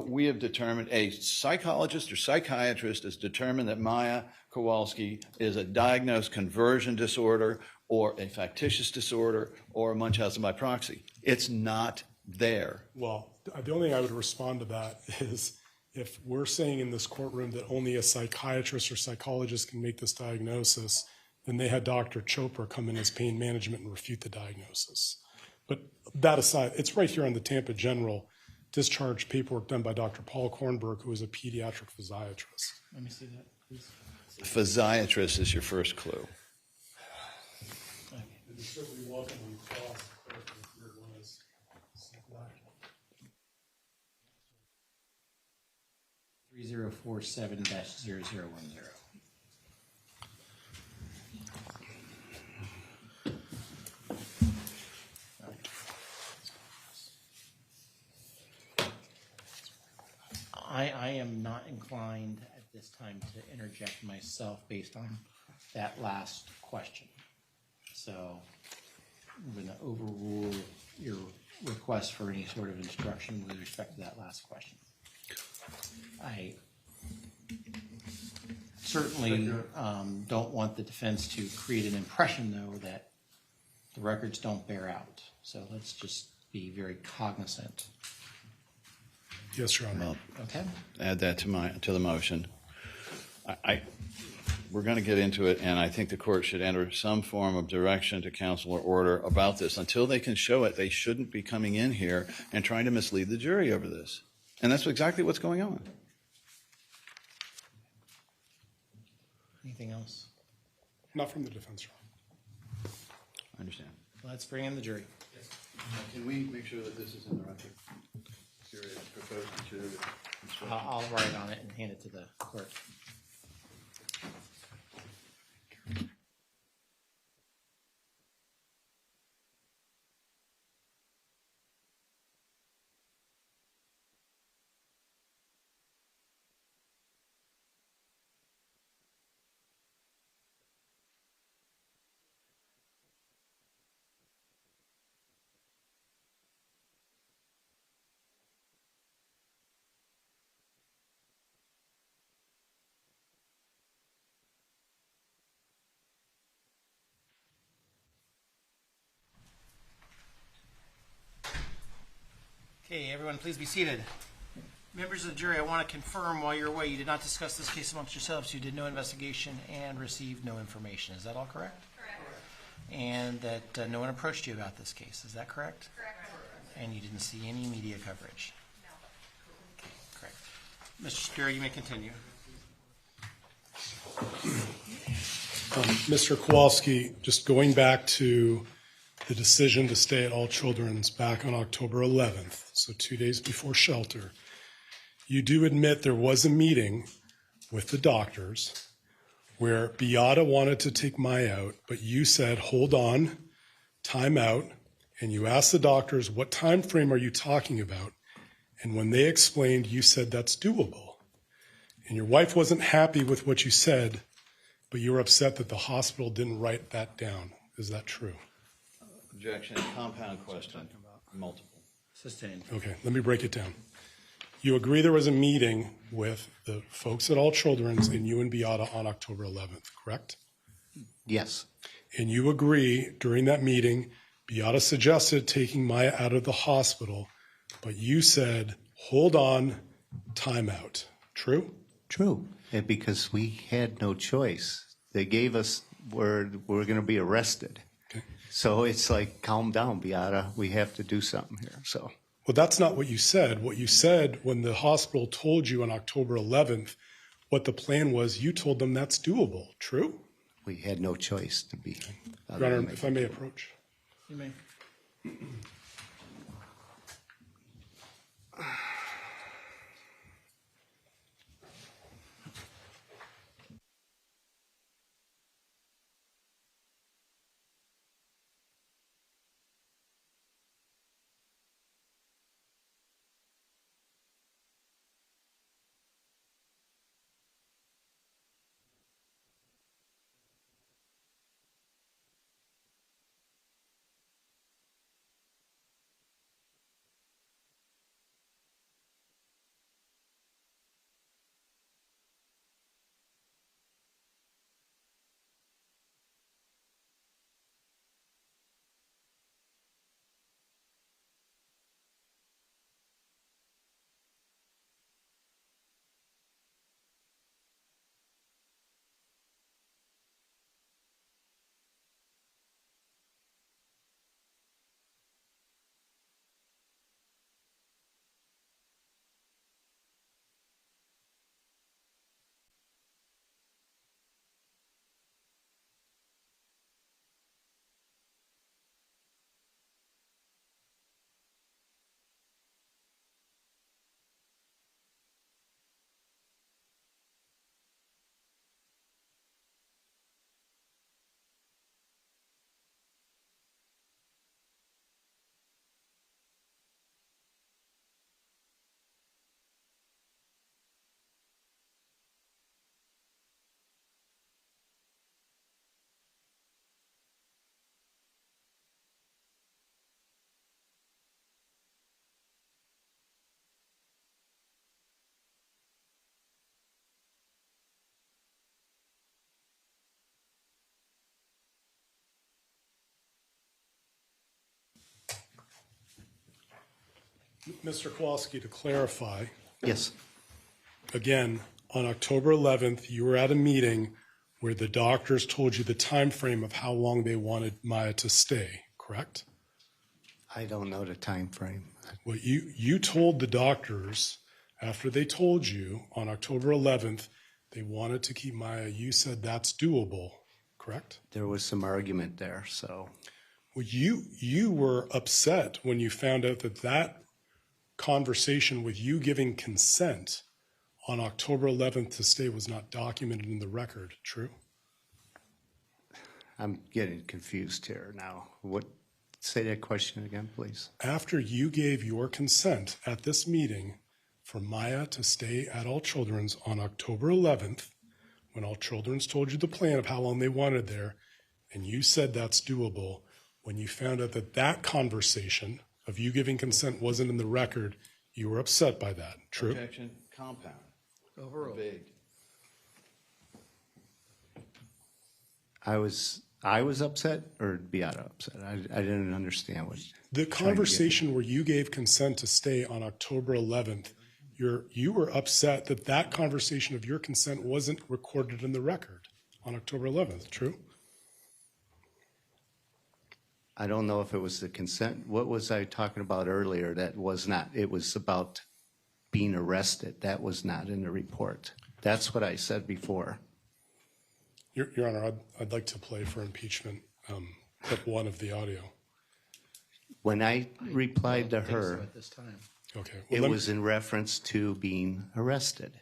we have determined, a psychologist or psychiatrist has determined that Maya Kowalski is a diagnosed conversion disorder or a factitious disorder or a Munchausen by proxy. It's not there. Well, the only thing I would respond to that is if we're saying in this courtroom that only a psychiatrist or psychologist can make this diagnosis, then they had Dr. Chopra come in as pain management and refute the diagnosis. But that aside, it's right here on the Tampa General discharge paperwork done by Dr. Paul Kornberg, who is a pediatric physiatrist. Let me see that, please. Physiatrist is your first clue. It is certainly welcome when you cross here it was. 3047-0010. I am not inclined at this time to interject myself based on that last question. So I'm going to overrule your request for any sort of instruction with respect to that last question. I certainly don't want the defense to create an impression, though, that the records don't bear out. So let's just be very cognizant. Yes, Your Honor. Well, okay. Add that to the motion. We're going to get into it, and I think the court should enter some form of direction to counsel or order about this. Until they can show it, they shouldn't be coming in here and trying to mislead the jury over this. And that's exactly what's going on. Anything else? Not from the defense, Your Honor. I understand. Let's bring in the jury. Can we make sure that this is in the record? I'll write on it and hand it to the clerk. Okay, everyone, please be seated. Members of the jury, I want to confirm while you're away, you did not discuss this case amongst yourselves. You did no investigation and received no information. Is that all correct? Correct. And that no one approached you about this case. Is that correct? Correct. And you didn't see any media coverage? No. Okay, correct. Mr. Shapiro, you may continue. Mr. Kowalski, just going back to the decision to stay at All Children's back on October 11th, so 2 days before shelter, you do admit there was a meeting with the doctors where Beata wanted to take Maya out, but you said, hold on, time out, and you asked the doctors, what time frame are you talking about? And when they explained, you said that's doable. And your wife wasn't happy with what you said, but you were upset that the hospital didn't write that down. Is that true? Objection, compound question, multiple. Sustained. Okay, let me break it down. You agree there was a meeting with the folks at All Children's and you and Beata on October 11th, correct? Yes. And you agree during that meeting, Beata suggested taking Maya out of the hospital, but you said, hold on, time out. True? True. And because we had no choice. They gave us, we're going to be arrested. Okay. So it's like, calm down, Beata. We have to do something here. So. Well, that's not what you said. What you said when the hospital told you on October 11th what the plan was, you told them that's doable. True? We had no choice to be. Your Honor, if I may approach. You may. Mr. Kowalski, to clarify, Yes. again, on October 11th, you were at a meeting where the doctors told you the time frame of how long they wanted Maya to stay, correct? I don't know the time frame. Well, you told the doctors, after they told you on October 11th, they wanted to keep Maya, you said that's doable, correct? There was some argument there, so. Well, you were upset when you found out that that conversation with you giving consent on October 11th to stay was not documented in the record, true? I'm getting confused here now. Say that question again, please. After you gave your consent at this meeting for Maya to stay at All Children's on October 11th, when All Children's told you the plan of how long they wanted there, and you said that's doable, when you found out that that conversation of you giving consent wasn't in the record, you were upset by that, true? Objection, compound. Overruled. Vague. I was upset or Beata upset? I didn't understand what. The conversation where you gave consent to stay on October 11th, you were upset that that conversation of your consent wasn't recorded in the record on October 11th, true? I don't know if it was the consent. What was I talking about earlier? That was not. It was about being arrested. That was not in the report. That's what I said before. Your Honor, I'd like to play for impeachment clip 1 of the audio. When I replied to don't think so her, at this time. Okay. it was in reference to being arrested.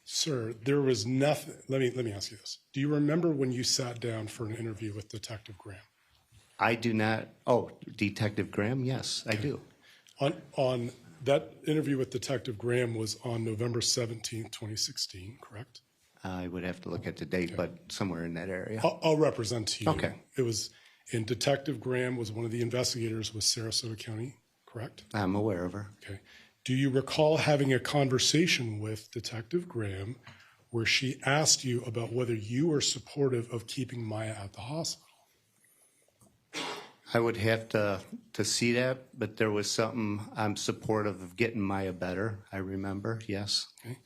Sir, there was nothing. Let me ask you this. Do you remember when you sat down for an interview with Detective Graham? I do not. Oh, Detective Graham? Yes, I do. On that interview with Detective Graham was on November 17th, 2016, correct? I would have to look at the date, but somewhere in that area. I'll represent to you. Okay. It was, and Detective Graham was one of the investigators with Sarasota County, correct? I'm aware of her. Okay. Do you recall having a conversation with Detective Graham where she asked you about whether you were supportive of keeping Maya at the hospital? I would have to see that, but there was something, I'm supportive of getting Maya better, I remember, yes. Okay.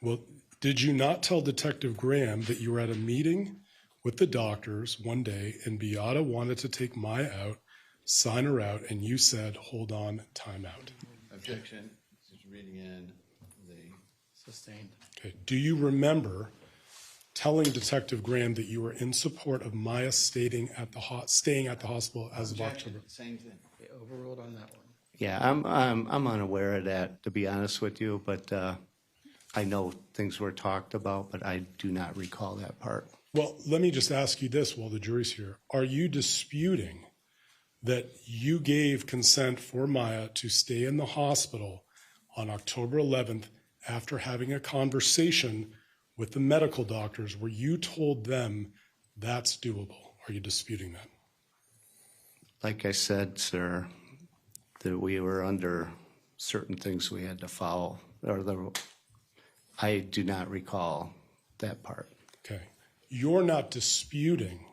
Well, did you not tell Detective Graham that you were at a meeting with the doctors one day and Beata wanted to take Maya out, sign her out, and you said, hold on, time out? Objection. This is reading in the... Sustained. Okay. Do you remember telling Detective Graham that you were in support of Maya staying at the hospital as of October? Same thing. They overruled on that one. Yeah, I'm unaware of that, to be honest with you, but I know things were talked about, but I do not recall that part. Well, let me just ask you this while the jury's here. Are you disputing that you gave consent for Maya to stay in the hospital on October 11th after having a conversation with the medical doctors where you told them that's doable? Are you disputing that? Like I said, sir, that we were under certain things we had to follow. I do not recall that part. Okay. You're not disputing,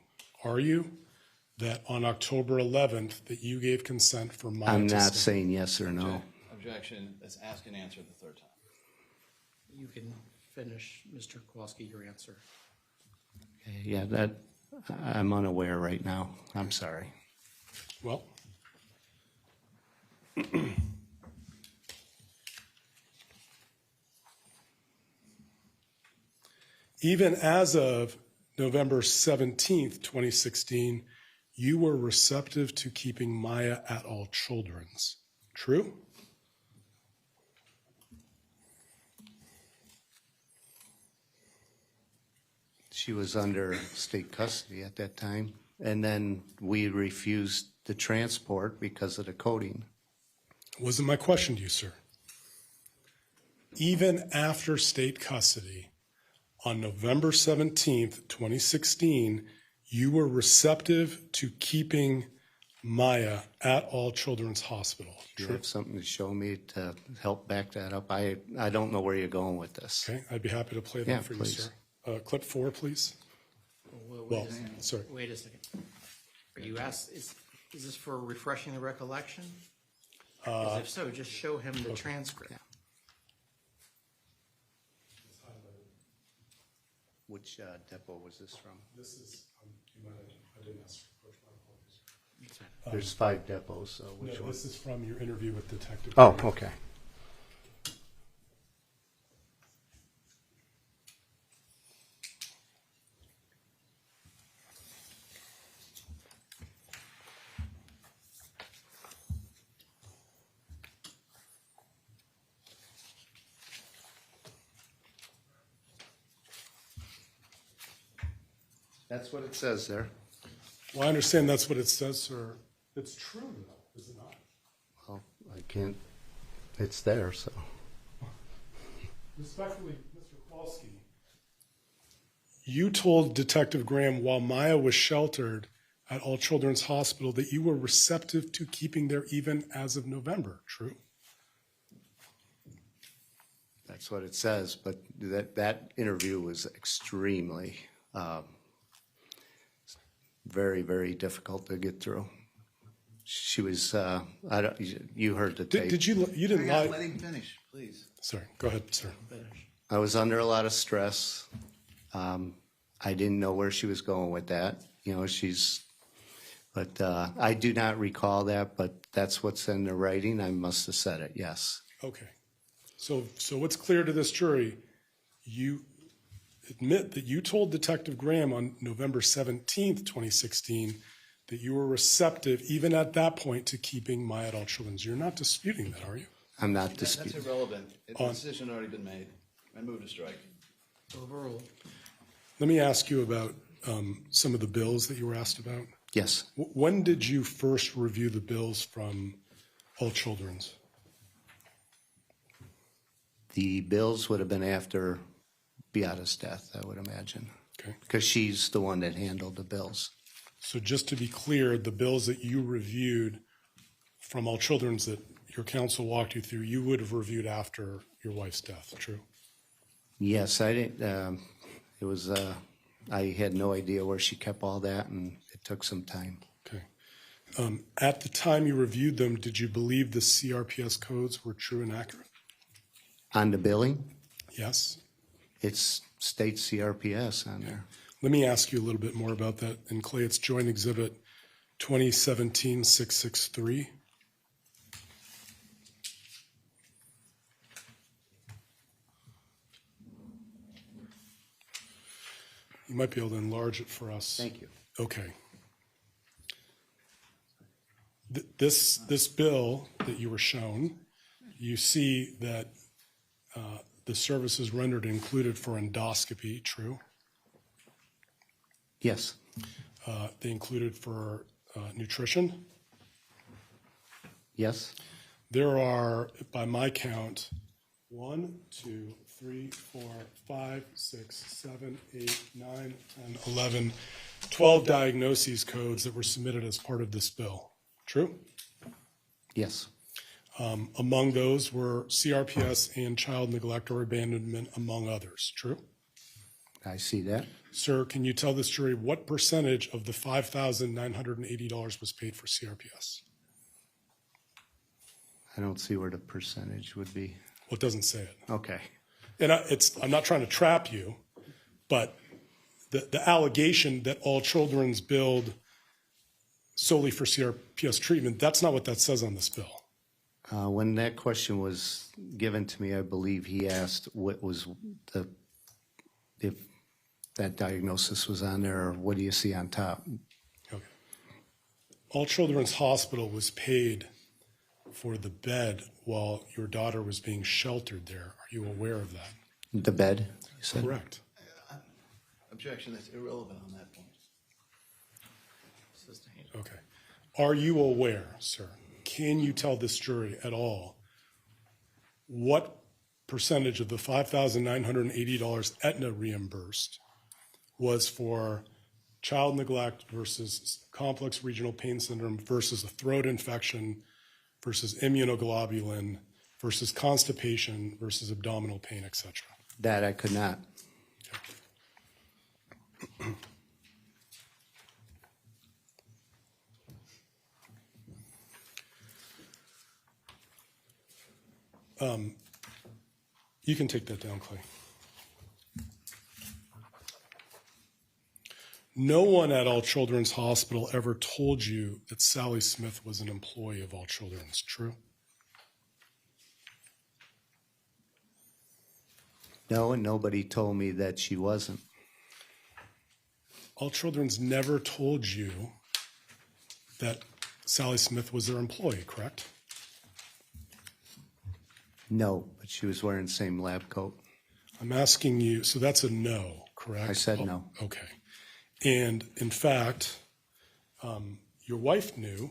are you, that on October 11th that you gave consent for Maya I'm to not stay? saying yes or no. Objection. Let's ask and answer the third time. You can finish, Mr. Kowalski, your answer. Okay, yeah, that I'm unaware right now. I'm sorry. Well, even as of November 17th, 2016, you were receptive to keeping Maya at all children's. True? She was under state custody at that time, and then we refused the transport because of the coding. Wasn't my question to you, sir. Even after state custody, on November 17th, 2016, you were receptive to keeping Maya at All Children's Hospital. Do you have something to show me to help back that up? I don't know where you're going with this. Okay, I'd be happy to play that Yeah, for please. you, sir. Clip 4, please. Well, sorry. Wait a second. Are you asked, is this for refreshing the recollection? 'Cause if so, just show him the transcript. Which depot was this from? This is, I didn't ask for my apologies. There's 5 depots, so which No, one? this is from your interview with Detective. Oh, Graham. okay. That's what it says there. Well, I understand that's what it says, sir. It's true, though, is it not? Well, I can't, it's there, so. Respectfully, Mr. Kowalski, you told Detective Graham while Maya was sheltered at All Children's Hospital that you were receptive to keeping there even as of November, true? That's what it says, but that interview was extremely, very, very difficult to get through. She was, you heard the tape. Did you didn't lie? Let him finish, please. Sorry, go ahead, sir. I was under a lot of stress. I didn't know where she was going with that. You know, but I do not recall that, but that's what's in the writing. I must have said it, yes. Okay. So what's clear to this jury, admit that you told Detective Graham on November 17th, 2016, that you were receptive, even at that point, to keeping my adult children's. You're not disputing that, are you? I'm not That's disputing. irrelevant. The decision already been made. I move to strike. Overruled. Let me ask you about some of the bills that you were asked about. Yes. When did you first review the bills from All Children's? The bills would have been after Beata's death, I would imagine. Okay. Because she's the one that handled the bills. So just to be clear, the bills that you reviewed from All Children's that your counsel walked you through, you would have reviewed after your wife's death, true? Yes, I didn't, it was, I had no idea where she kept all that, and it took some time. Okay. At the time you reviewed them, did you believe the CRPS codes were true and accurate? On the billing, Yes. it's state CRPS on there. Let me ask you a little bit more about that. And Clay, it's Joint Exhibit 2017-663. You might be able to enlarge it for us. Thank you. Okay. This bill that you were shown, you see that the services rendered included for endoscopy, true? Yes. They included for nutrition. Yes. There are, by my count, 1, 2, 3, 4, 5, 6, 7, 8, 9, 10, 11, 12 diagnoses codes that were submitted as part of this bill. True? Yes. Among those were CRPS and child neglect or abandonment, among others. True? I see that. Sir, can you tell this jury what percentage of the $5,980 was paid for CRPS? I don't see where the percentage would be. Well, it doesn't say it. Okay. And I'm not trying to trap you, but the allegation that All Children's billed solely for CRPS treatment, that's not what that says on this bill. When that question was given to me, I believe he asked what was if that diagnosis was on there, or what do you see on top? Okay. All Children's Hospital was paid for the bed while your daughter was being sheltered there. Are you aware of that? The bed, you said? Correct. Objection, that's irrelevant on that point. Okay. Are you aware, sir, can you tell this jury at all what percentage of the $5,980 Aetna reimbursed was for child neglect versus complex regional pain syndrome versus a throat infection versus immunoglobulin versus constipation versus abdominal pain, etc.? That I could not. You can take that down, Clay. No one at All Children's Hospital ever told you that Sally Smith was an employee of All Children's, true? No, and nobody told me that she wasn't. All Children's never told you that Sally Smith was their employee, correct? No, but she was wearing the same lab coat. I'm asking you, so that's a no, correct? I said no. Okay. And in fact, your wife knew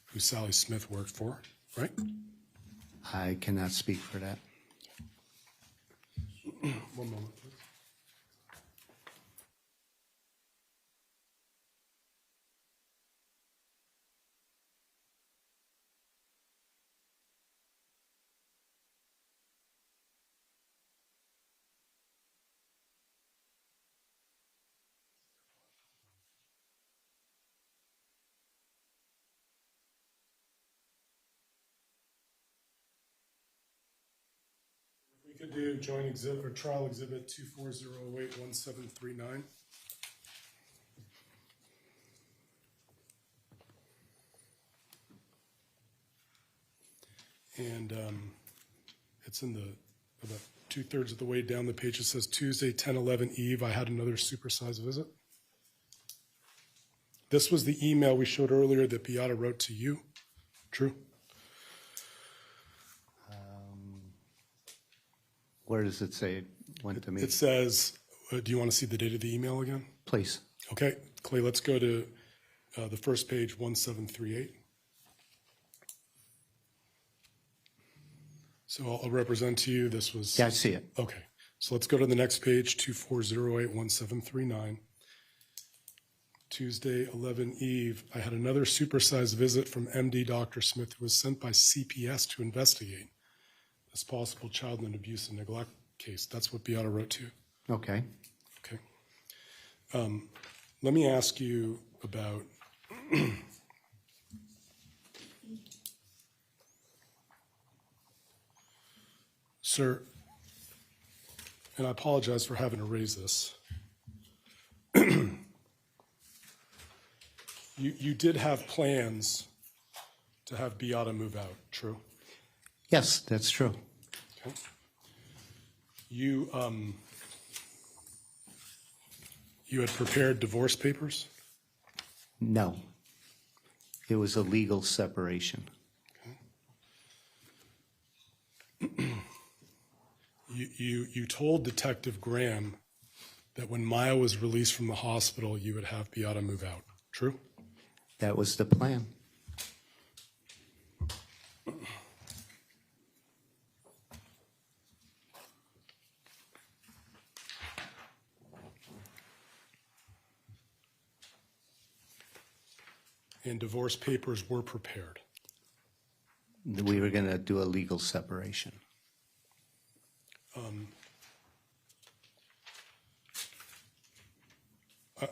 who Sally Smith worked for, right? I cannot speak for that. One moment, please. We could do joint exhibit or trial exhibit 240081739. And it's in the about 2/3 of the way down the page, it says Tuesday, 10/11 Eve, I had another supersized visit. This was the email we showed earlier that Beata wrote to you. True? Where does it say it went to me? It says, do you want to see the date of the email again? Please. Okay, Clay, let's go to the first page, 1738. So I'll represent to you, this was... Yeah, I see it. Okay, so let's go to the next page, 24081739. Tuesday, 11 Eve, I had another supersized visit from MD Dr. Smith, who was sent by CPS to investigate this possible child and abuse and neglect case. That's what Beata wrote to you. Okay. Okay. Let me ask you about sir, and I apologize for having to raise this. You did have plans to have Beata move out, true? Yes, that's true. Okay. You had prepared divorce papers? No. It was a legal separation. You told Detective Graham that when Maya was released from the hospital, you would have Beata move out, true? That was the plan. And divorce papers were prepared. We were going to do a legal separation.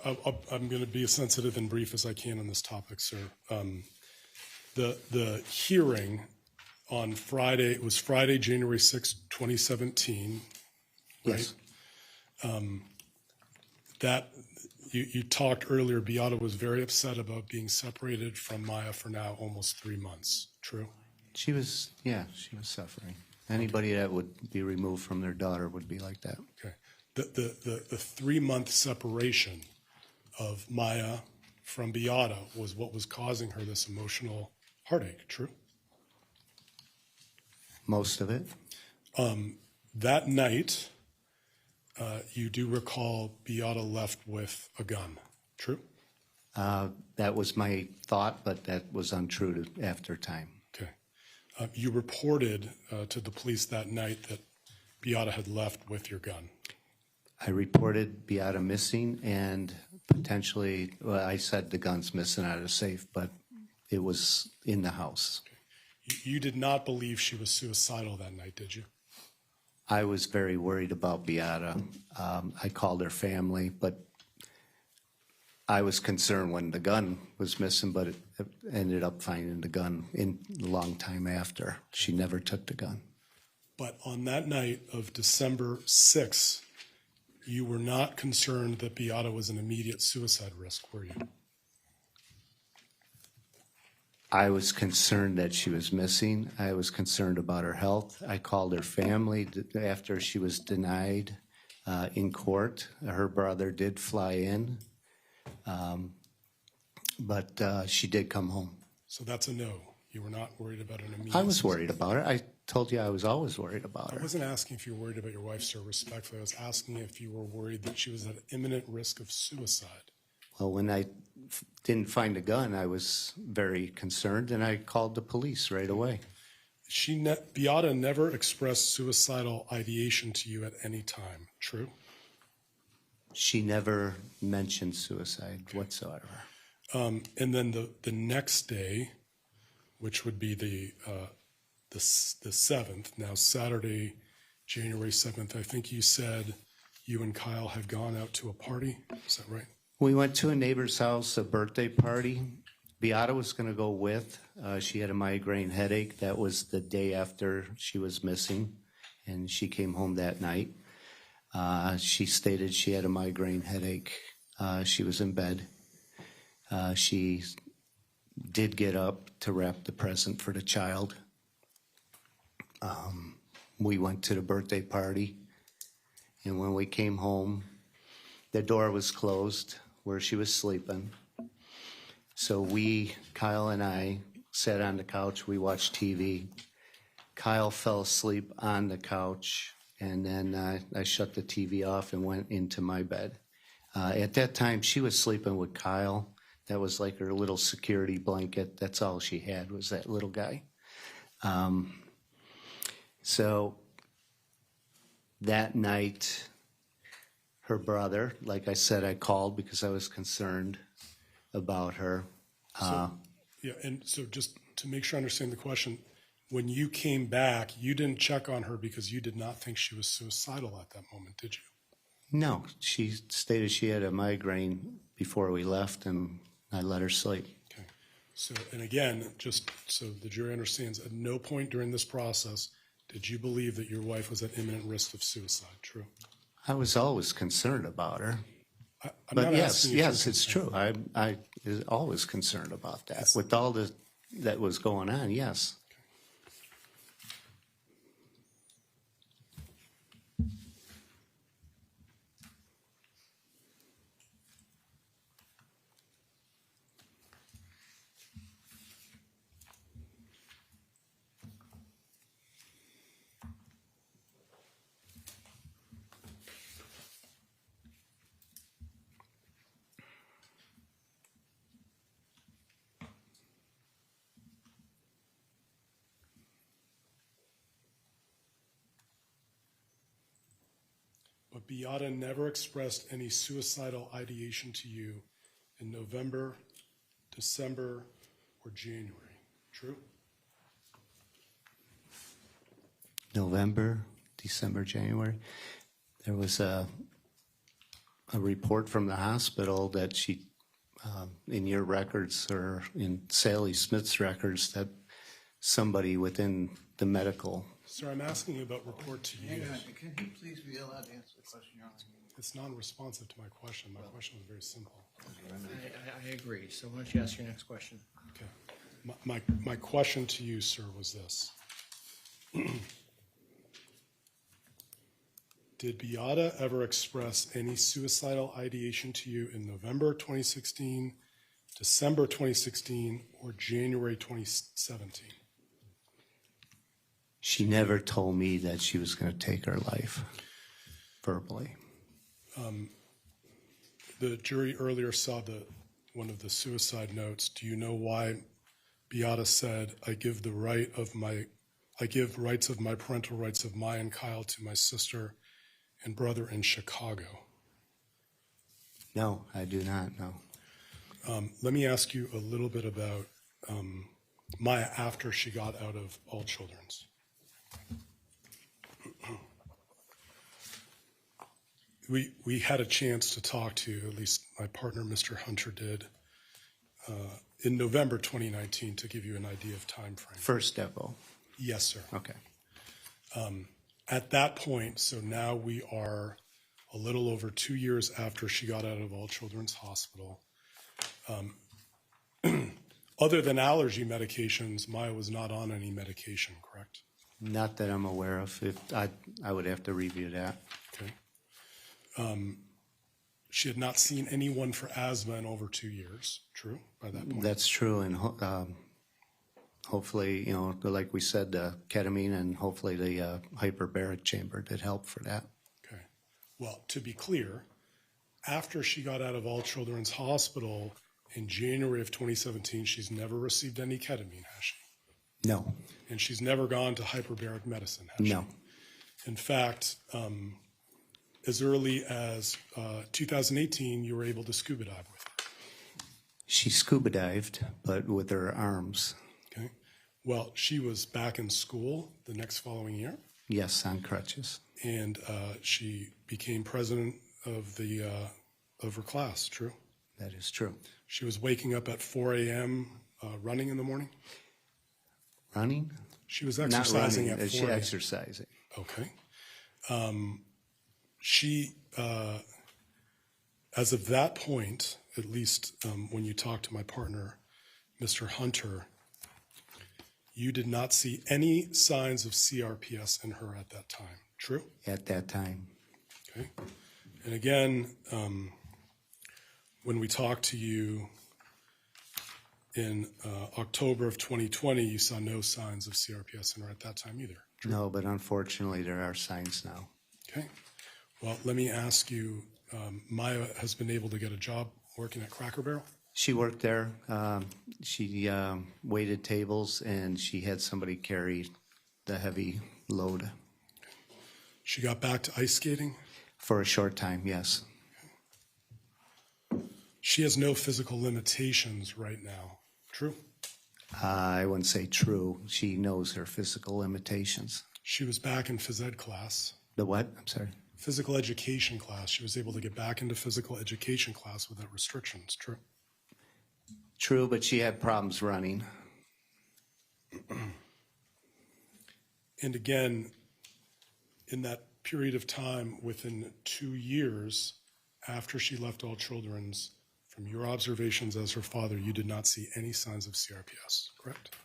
I'm going to be as sensitive and brief as I can on this topic, sir. The hearing on Friday, it was Friday, January 6, 2017, right? Yes. That you talked earlier, Beata was very upset about being separated from Maya for now almost 3 months, true? She was suffering. Anybody that would be removed from their daughter would be like that. Okay. The 3-month separation of Maya from Beata was what was causing her this emotional heartache, true? Most of it. That night, you do recall Beata left with a gun, true? That was my thought, but that was untrue after time. Okay. You reported to the police that night that Beata had left with your gun. I reported Beata missing and potentially, well, I said the gun's missing out of the safe, but it was in the house. You did not believe she was suicidal that night, did you? I was very worried about Beata. I called her family, but I was concerned when the gun was missing, but it ended up finding the gun in a long time after. She never took the gun. But on that night of December 6th, you were not concerned that Beata was an immediate suicide risk, were you? I was concerned that she was missing. I was concerned about her health. I called her family after she was denied in court. Her brother did fly in, but she did come home. So that's a no. You were not worried about an immediate I was worried about her. I told you I was always worried about I her. wasn't asking if you were worried about your wife, sir, respectfully. I was asking if you were worried that she was at imminent risk of suicide. Well, when I didn't find a gun, I was very concerned, and I called the police right away. Beata never expressed suicidal ideation to you at any time, true? She never mentioned suicide whatsoever. And then the next day, which would be the 7th, now Saturday, January 7th, I think you said you and Kyle had gone out to a party. Is that right? We went to a neighbor's house, a birthday party. Beata was going to go with. She had a migraine headache. That was the day after she was missing, and she came home that night. She stated she had a migraine headache. She was in bed. She did get up to wrap the present for the child. we went to the birthday party. And when we came home, the door was closed where she was sleeping. So Kyle and I, sat on the couch. We watched TV. Kyle fell asleep on the couch, and then I shut the TV off and went into my bed. At that time, she was sleeping with Kyle. That was like her little security blanket. That's all she had was that little guy. So that night, her brother, like I said, I called because I was concerned about her. Yeah, and so just to make sure I understand the question, when you came back, you didn't check on her because you did not think she was suicidal at that moment, did you? No, she stated she had a migraine before we left, and I let her sleep. Okay. So, and again, just so the jury understands, at no point during this process did you believe that your wife was at imminent risk of suicide, true? I was always concerned about her. I'm But not yes, asking you yes, for it's concern. true. I was always concerned about that. With all that was going on, yes. But Beata never expressed any suicidal ideation to you in November, December, or January, true? November, December, January. There was a report from the hospital that she, in your records or in Sally Smith's records, that somebody within the medical. Sir, I'm asking you about report to you. Hang on, can you please be allowed to answer the question, Your Honor? It's non-responsive to my question. My question was very simple. I agree. So why don't you ask your next question? Okay. My question to you, sir, was this. Did Beata ever express any suicidal ideation to you in November 2016, December 2016, or January 2017? She never told me that she was going to take her life, verbally. The jury earlier saw one of the suicide notes. Do you know why Beata said, I give rights of my parental rights of Maya and Kyle to my sister and brother in Chicago? No, I do not know. Let me ask you a little bit about Maya after she got out of All Children's. We had a chance to talk to, at least my partner, Mr. Hunter, did, in November 2019 to give you an idea of time frame. First depot. Yes, sir. Okay. At that point, so now we are a little over 2 years after she got out of All Children's Hospital. Other than allergy medications, Maya was not on any medication, correct? Not that I'm aware of. I would have to review that. Okay. She had not seen anyone for asthma in over 2 years, true, by that point? That's true, and hopefully, like we said, the ketamine and hopefully the hyperbaric chamber did help for that. Okay. Well, to be clear, after she got out of All Children's Hospital in January of 2017, she's never received any ketamine, has she? No. And she's never gone to hyperbaric medicine, has No. she? In fact, as early as 2018, you were able to scuba dive with her. She scuba dived, but with her arms. Okay. Well, she was back in school the next following year. Yes, on crutches. And she became president of her class, true? That is true. She was waking up at 4 a.m. Running in the morning? Running? She was exercising Not running, at 4 she a.m. exercising. Okay. She, as of that point, at least when you talk to my partner, Mr. Hunter, You did not see any signs of CRPS in her at that time, true? At that time. Okay. And again, when we talked to you in October of 2020, you saw no signs of CRPS in her at that time either. True? No, but unfortunately there are signs now. Okay. Well, let me ask you, Maya has been able to get a job working at Cracker Barrel? She worked there. She waited tables, and she had somebody carry the heavy load. She got back to ice skating? For a short time, yes. She has no physical limitations right now, true? I wouldn't say true. She knows her physical limitations. She was back in phys ed class. The what? I'm sorry. Physical education class. She was able to get back into physical education class without restrictions, true? True, but she had problems running. And again, in that period of time, within 2 years after she left All Children's, from your observations as her father, you did not see any signs of CRPS, correct?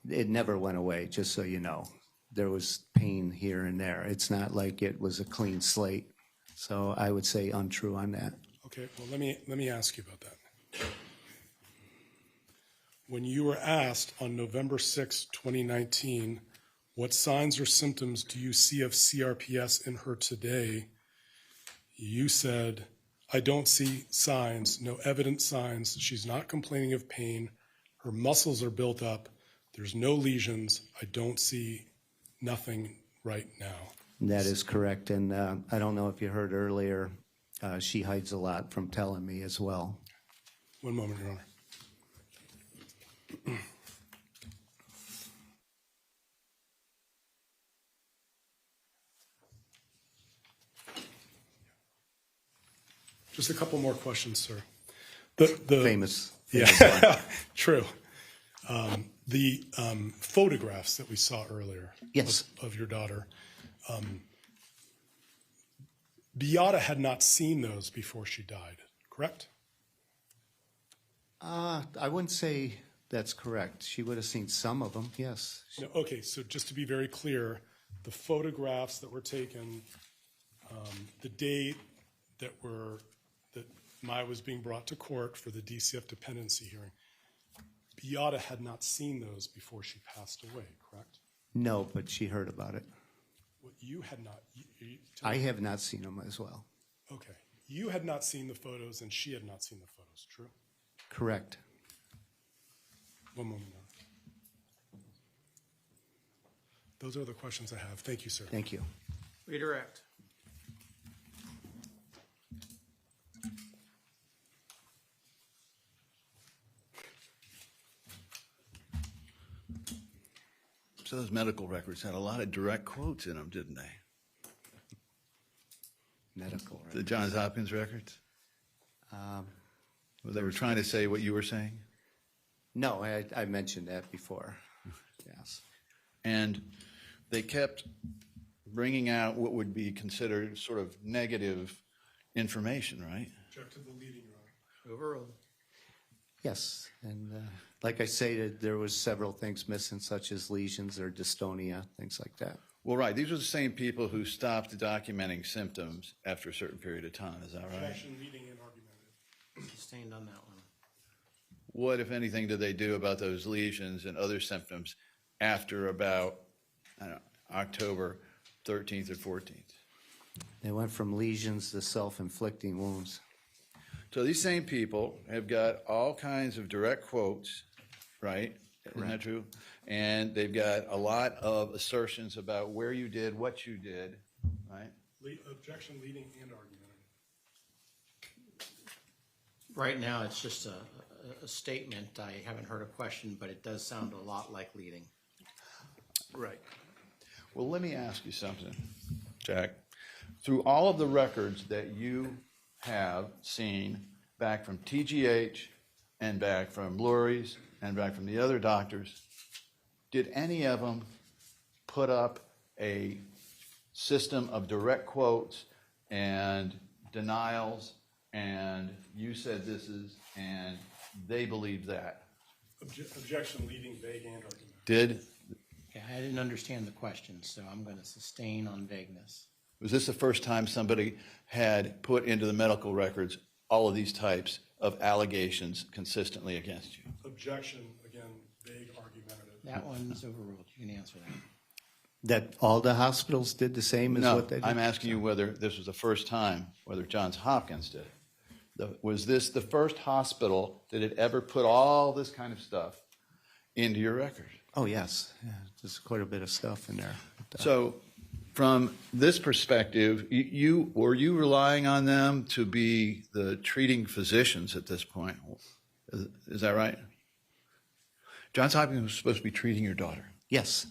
It never went away, just so you know. There was pain here and there. It's not like it was a clean slate. So I would say untrue on that. Okay, well, let me ask you about that. When you were asked on November 6, 2019, what signs or symptoms do you see of CRPS in her today? You said, I don't see signs, no evident signs. She's not complaining of pain. Her muscles are built up. There's no lesions. I don't see nothing right now. That is correct. And I don't know if you heard earlier, she hides a lot from telling me as well. One moment, Your Honor. Just a couple more questions, sir. The famous yeah, true. The photographs that we saw earlier yes. of your daughter, Beata had not seen those before she died, correct? I wouldn't say that's correct. She would have seen some of them, yes. No, okay, so just to be very clear, the photographs that were taken, the date that Maya was being brought to court for the DCF dependency hearing, Beata had not seen those before she passed away, correct? No, but she heard about it. Well, you had not. I have not seen them as well. Okay. You had not seen the photos and she had not seen the photos, true? Correct. One moment now. Those are the questions I have. Thank you, sir. Thank you. Redirect. So those medical records had a lot of direct quotes in them, didn't they? Medical records. The Johns Hopkins records? Well, they were trying to say what you were saying? No, I mentioned that before. Yes. And they kept bringing out what would be considered sort of negative information, right? Object to the leading, Your Honor. Overruled. Yes, and like I stated, there was several things missing, such as lesions or dystonia, things like that. Well, right. These were the same people who stopped documenting symptoms after a certain period of time. Is that right? Objection, leading, and argumentative. Sustained on that one. What, if anything, did they do about those lesions and other symptoms after about, I don't know, October 13th or 14th? They went from lesions to self-inflicting wounds. So these same people have got all kinds of direct quotes, right? Isn't that true? And they've got a lot of assertions about where you did, what you did, right? Objection, leading, and argumentative. Right now, it's just a statement. I haven't heard a question, but it does sound a lot like leading. Right. Well, let me ask you something, Jack. Through all of the records that you have seen back from TGH and back from Lurie's and back from the other doctors, did any of them put up a system of direct quotes and denials and you said this is and they believe that? Objection leaving vague and argumentative. Did, Okay, I didn't understand the question, so I'm going to sustain on vagueness. was this the first time somebody had put into the medical records all of these types of allegations consistently against you? Objection, again, vague, argumentative. That one's overruled. You can answer that. That all the hospitals did the same as No, what they did? I'm asking you whether this was the first time, whether Johns Hopkins did it. Was this the first hospital that had ever put all this kind of stuff into your record? Oh, yes. Yeah, there's quite a bit of stuff in there. So from this perspective, were you relying on them to be the treating physicians at this point? Is that right? Johns Hopkins was supposed to be treating your daughter. Yes.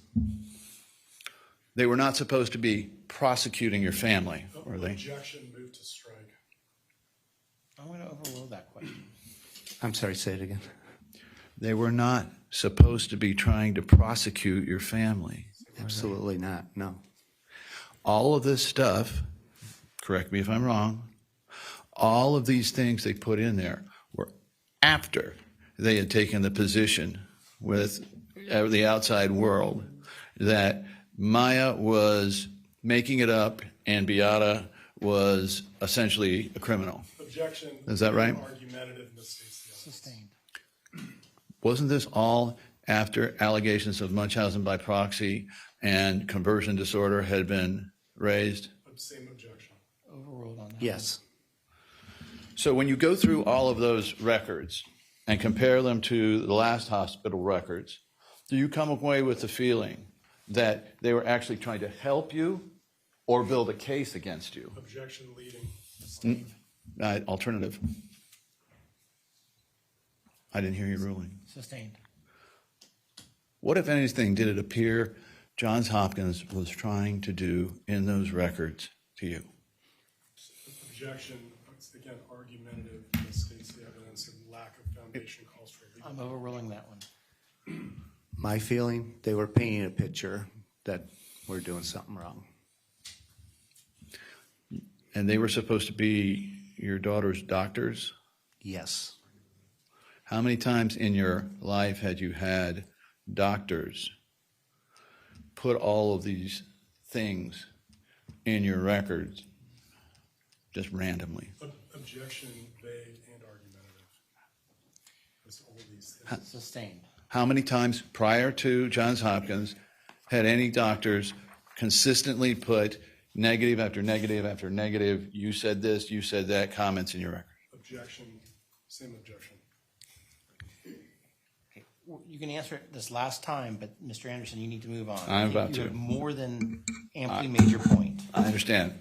They were not supposed to be prosecuting your family, were they? Objection, move to strike. I'm going to overrule that question. I'm sorry, say it again. They were not supposed to be trying to prosecute your family. Absolutely not, no. All of this stuff, correct me if I'm wrong, all of these things they put in there were after they had taken the position with the outside world that Maya was making it up and Beata was essentially a criminal. Objection. Is that right? Argumentative misstates the evidence. Sustained. Wasn't this all after allegations of Munchausen by proxy and conversion disorder had been raised? Same objection. Overruled on that. Yes. So when you go through all of those records and compare them to the last hospital records, do you come away with the feeling that they were actually trying to help you or build a case against you? Objection leading. Alternative. I didn't hear your ruling. Sustained. What, if anything, did it appear Johns Hopkins was trying to do in those records to you? Objection, again, argumentative misstates the evidence and lack of foundation calls for legal. I'm overruling that one. My feeling, they were painting a picture that we're doing something wrong. And they were supposed to be your daughter's doctors? Yes. How many times in your life had you had doctors put all of these things in your records just randomly? Objection, vague, and argumentative. That's all these things. Sustained. How many times prior to Johns Hopkins had any doctors consistently put negative after negative after negative, you said this, you said that, comments in your record? Objection, same objection. Okay. You can answer it this last time, but Mr. Anderson, you need to move on. I'm about You to. have more than amply made your point. I understand.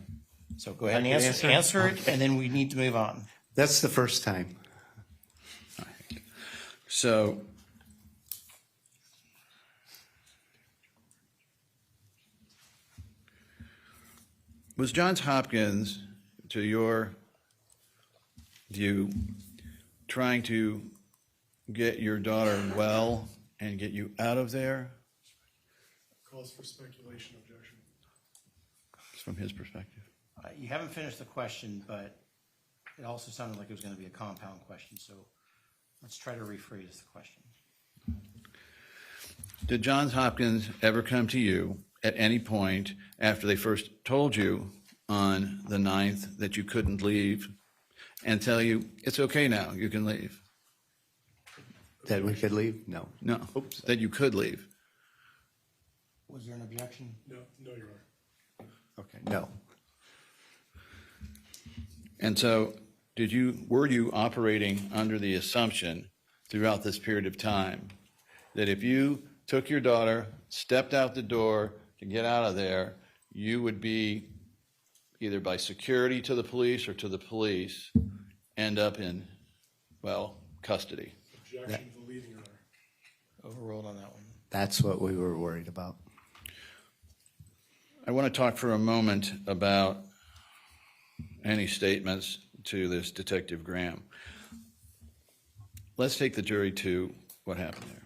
So go ahead and answer it, and then we need to move on. That's the first time. So was Johns Hopkins, to your view, trying to get your daughter well and get you out of there? Calls for speculation, objection. From his perspective. You haven't finished the question, but it also sounded like it was going to be a compound question, so let's try to rephrase the question. Did Johns Hopkins ever come to you at any point after they first told you on the 9th that you couldn't leave and tell you, it's okay now, you can leave? That we could leave? No. No, that you could leave. Was there an objection? No, Your Honor. Okay, no. And so were you operating under the assumption throughout this period of time that if you took your daughter, stepped out the door to get out of there, you would be either by security to the police or to the police end up in, well, custody? Objection to leading, Your Honor. Overruled on that one. That's what we were worried about. I want to talk for a moment about any statements to this Detective Graham. Let's take the jury to what happened there.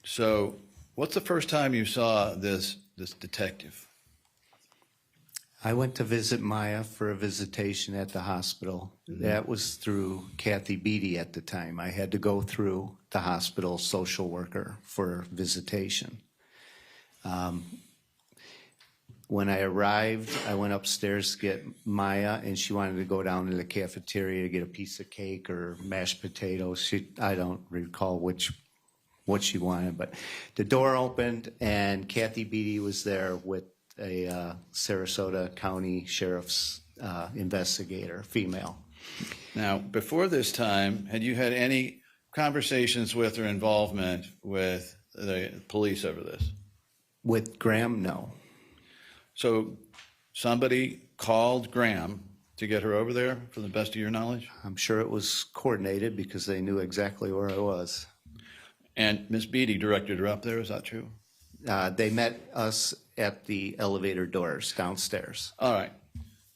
So, what's the first time you saw this detective? I went to visit Maya for a visitation at the hospital. That was through Kathy Beatty at the time. I had to go through the hospital social worker for visitation. When I arrived, I went upstairs to get Maya, and she wanted to go down to the cafeteria to get a piece of cake or mashed potatoes. I don't recall what she wanted, but the door opened, and Kathy Beatty was there with a Sarasota County Sheriff's investigator, female. Now, before this time, had you had any conversations with or involvement with the police over this? With Graham, no. So somebody called Graham to get her over there, from the best of your knowledge? I'm sure it was coordinated because they knew exactly where I was. And Miss Beatty directed her up there, is that true? They met us at the elevator doors downstairs. All right.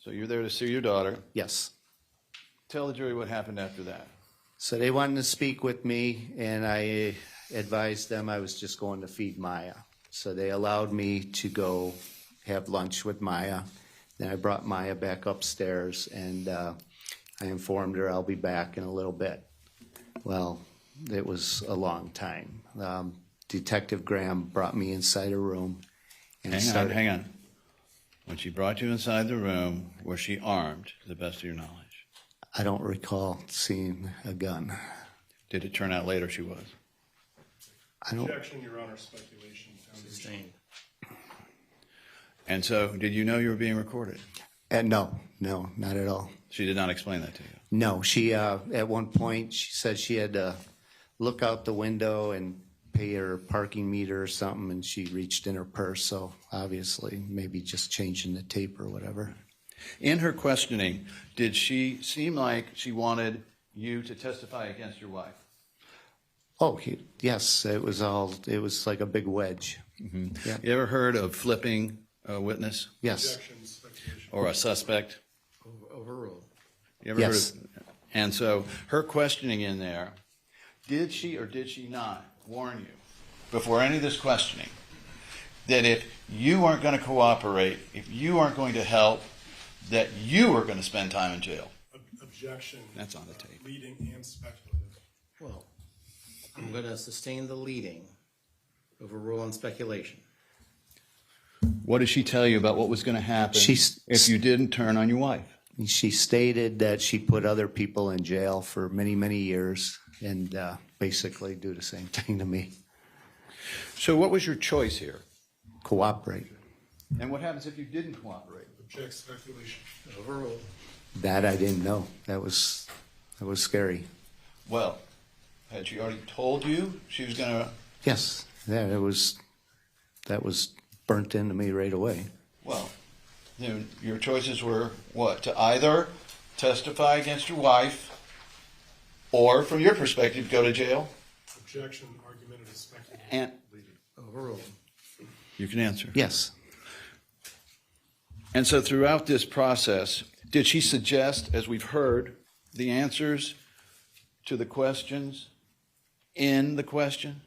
So you're there to see your daughter. Yes. Tell the jury what happened after that. So they wanted to speak with me, and I advised them I was just going to feed Maya. So they allowed me to go have lunch with Maya. Then I brought Maya back upstairs, and I informed her I'll be back in a little bit. Well, it was a long time. Detective Graham brought me inside a room. And Hang on. When she brought you inside the room, was she armed, to the best of your knowledge? I don't recall seeing a gun. Did it turn out later she was? I don't. Objection, Your Honor, speculation. Sustained. And so, did you know you were being recorded? No, not at all. She did not explain that to you? No, she, at one point, she said she had to look out the window and pay her parking meter or something, and she reached in her purse, so obviously, maybe just changing the tape or whatever. In her questioning, did she seem like she wanted you to testify against your wife? Oh, yes, it was like a big wedge. Mm-hmm. Yeah. You ever heard of flipping a witness? Yes. Objection, speculation. Or a suspect? Overruled. You ever Yes. heard of? And so her questioning in there, did she or did she not warn you before any of this questioning that if you weren't going to cooperate, if you weren't going to help, that you were going to spend time in jail? Objection. That's on the tape. Leading and speculative. Well, I'm going to sustain the leading, overrule on speculation. What did she tell you about what was going to happen if you didn't turn on your wife? She stated that she put other people in jail for many, many years and basically do the same thing to me. So what was your choice here? Cooperate. And what happens if you didn't cooperate? Object, speculation. Overruled. That I didn't know. That was scary. Well, had she already told you she was going to? Yes, yeah, that was burnt into me right away. Well, then your choices were what? To either testify against your wife, or from your perspective, go to jail? Objection, argumentative, speculative. And Overruled. you can answer. Yes. And so throughout this process, did she suggest, as we've heard, the answers to the questions in the question?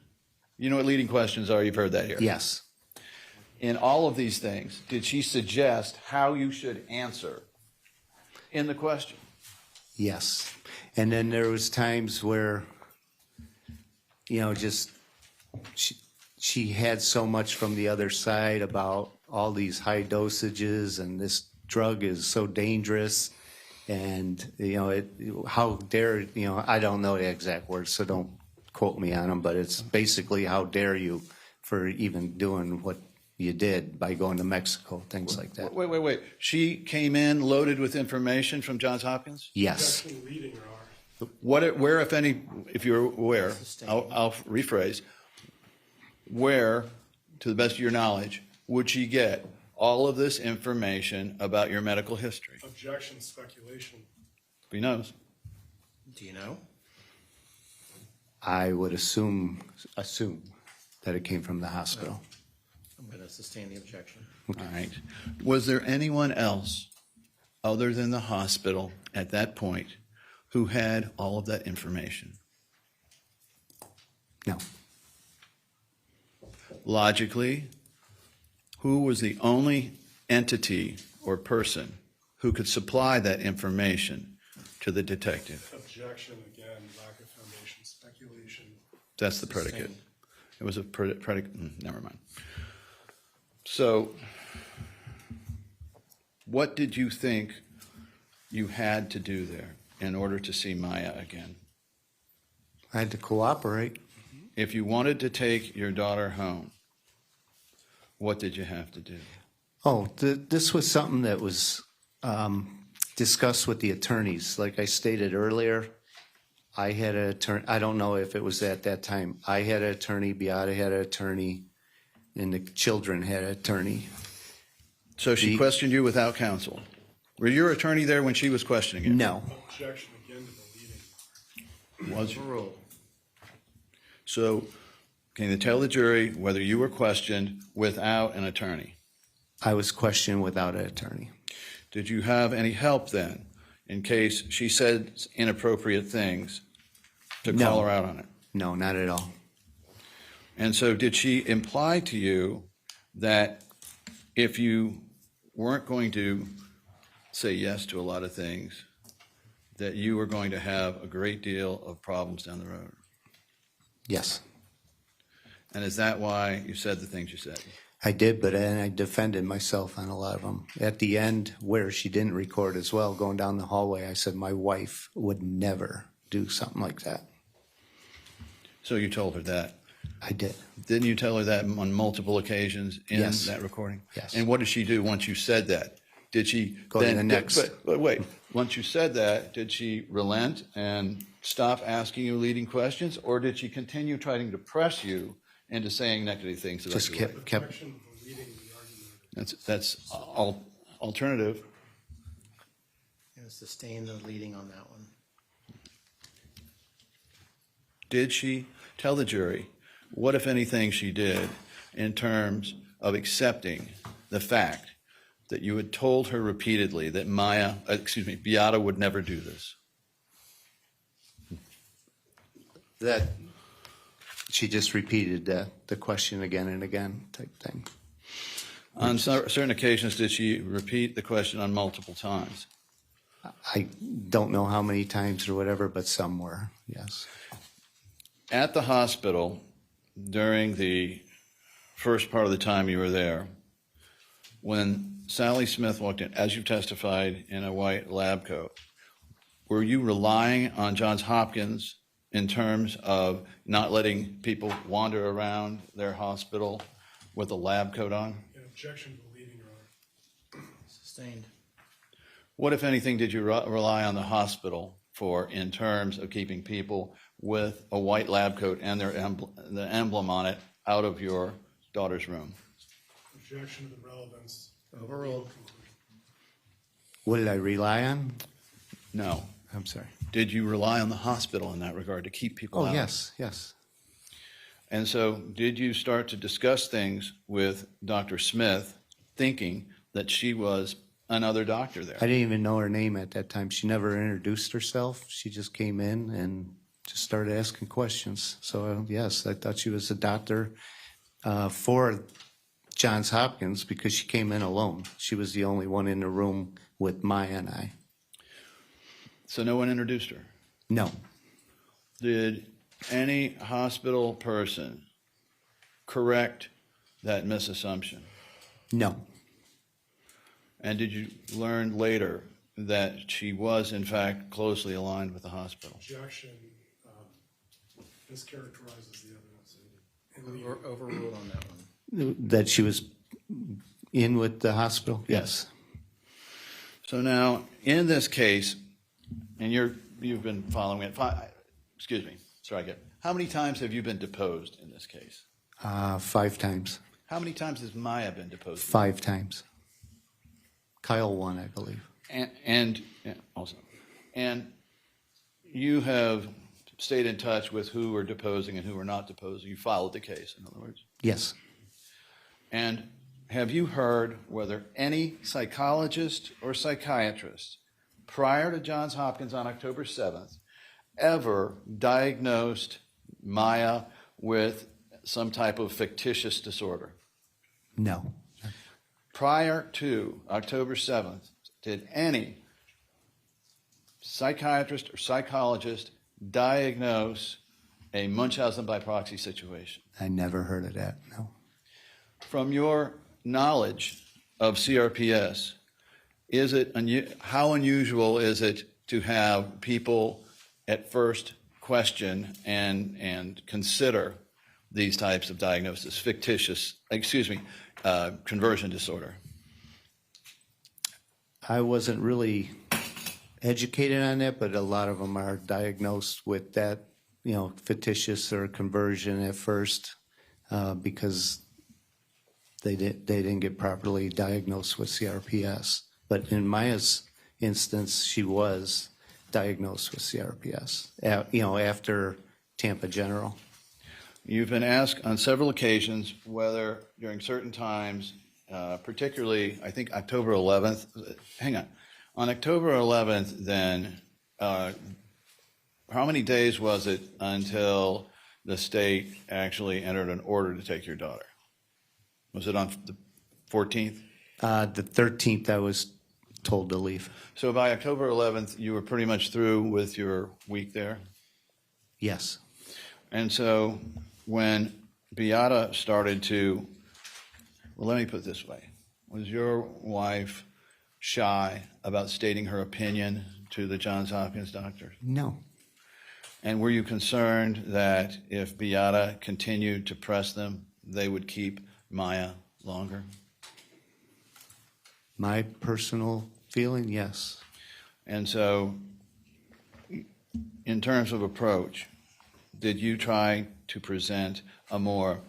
You know what leading questions are, you've heard that here. Yes. In all of these things, did she suggest how you should answer in the question? Yes. And then there was times where, just she had so much from the other side about all these high dosages and this drug is so dangerous. And, how dare, I don't know the exact words, so don't quote me on them, but it's basically how dare you for even doing what you did by going to Mexico, things like that. Wait. She came in loaded with information from Johns Hopkins? Yes. Objection, leading, Your Honor. Where, if any, if you're aware, I'll rephrase, where, to the best of your knowledge, would she get all of this information about your medical history? Objection, speculation. He knows. Do you know? I would assume that it came from the hospital. I'm going to sustain the objection. All right. Was there anyone else other than the hospital at that point who had all of that information? No. Logically, who was the only entity or person who could supply that information to the detective? Objection, again, lack of foundation, speculation. That's the predicate. It was a predicate, never mind. So, what did you think you had to do there in order to see Maya again? I had to cooperate. If you wanted to take your daughter home, what did you have to do? Oh, this was something that was discussed with the attorneys. Like I stated earlier, I had an attorney. I don't know if it was at that time. I had an attorney, Beata had an attorney, and the children had an attorney. So she questioned you without counsel. Were your attorney there when she was questioning you? No. Objection, again, to the leading. Was you? So, can you tell the jury whether you were questioned without an attorney? I was questioned without an attorney. Did you have any help then, in case she said inappropriate things, to call her out on it? No, not at all. And so did she imply to you that if you weren't going to say yes to a lot of things, that you were going to have a great deal of problems down the road? Yes. And is that why you said the things you said? I did, but then I defended myself on a lot of them. At the end, where she didn't record as well, going down the hallway, I said my wife would never do something like that. So you told her that? I did. Didn't you tell her that on multiple occasions in Yes. that recording? Yes. And what did she do once you said that? Did she Go to the next. But wait, once you said that, did she relent and stop asking you leading questions, or did she continue trying to press you into saying negative things about Just your wife? kept. Objection to the leading the argument. That's alternative. And sustain the leading on that one. Did she tell the jury what, if anything, she did in terms of accepting the fact that you had told her repeatedly that Beata would never do this? That she just repeated the question again and again type thing. On certain occasions, did she repeat the question on multiple times? I don't know how many times or whatever, but some were, yes. At the hospital, during the first part of the time you were there, when Sally Smith walked in, as you testified, in a white lab coat, were you relying on Johns Hopkins in terms of not letting people wander around their hospital with a lab coat on? Objection to the leading, Your Honor. Sustained. What, if anything, did you rely on the hospital for in terms of keeping people with a white lab coat and the emblem on it out of your daughter's room? Objection to the relevance. Overruled. What did I rely on? No. I'm sorry. Did you rely on the hospital in that regard to keep people out? Oh, yes, yes. And so did you start to discuss things with Dr. Smith thinking that she was another doctor there? I didn't even know her name at that time. She never introduced herself. She just came in and just started asking questions. So, yes, I thought she was a doctor for Johns Hopkins because she came in alone. She was the only one in the room with Maya and I. So no one introduced her? No. Did any hospital person correct that misassumption? No. And did you learn later that she was, in fact, closely aligned with the hospital? Objection mischaracterizes the evidence. Overruled on that one. That she was in with the hospital? Yes. So now, in this case, and you've been following it. Excuse me. Sorry, how many times have you been deposed in this case? 5 times. How many times has Maya been deposed? 5 times. Kyle won, I believe. And you have stayed in touch with who were deposing and who were not deposing. You followed the case, in other words. Yes. And have you heard whether any psychologist or psychiatrist prior to Johns Hopkins on October 7th ever diagnosed Maya with some type of fictitious disorder? No. prior to October 7th, did any psychiatrist or psychologist diagnose a Munchausen by proxy situation? I never heard of that, no. From your knowledge of CRPS, how unusual is it to have people at first question and consider these types of diagnoses, conversion disorder? I wasn't really educated on that, but a lot of them are diagnosed with that, fictitious or conversion at first, because they didn't get properly diagnosed with CRPS. But in Maya's instance, she was diagnosed with CRPS, after Tampa General. You've been asked on several occasions whether during certain times, particularly, I think October 11th, on October 11th, then, how many days was it until the state actually entered an order to take your daughter? Was it on the 14th? The 13th, I was told to leave. So by October 11th, you were pretty much through with your week there? Yes. And so when Beata started to, well, let me put it this way. Was your wife shy about stating her opinion to the Johns Hopkins doctors? No. And were you concerned that if Beata continued to press them, they would keep Maya longer? My personal feeling, yes. And so, in terms of approach, did you try to present a more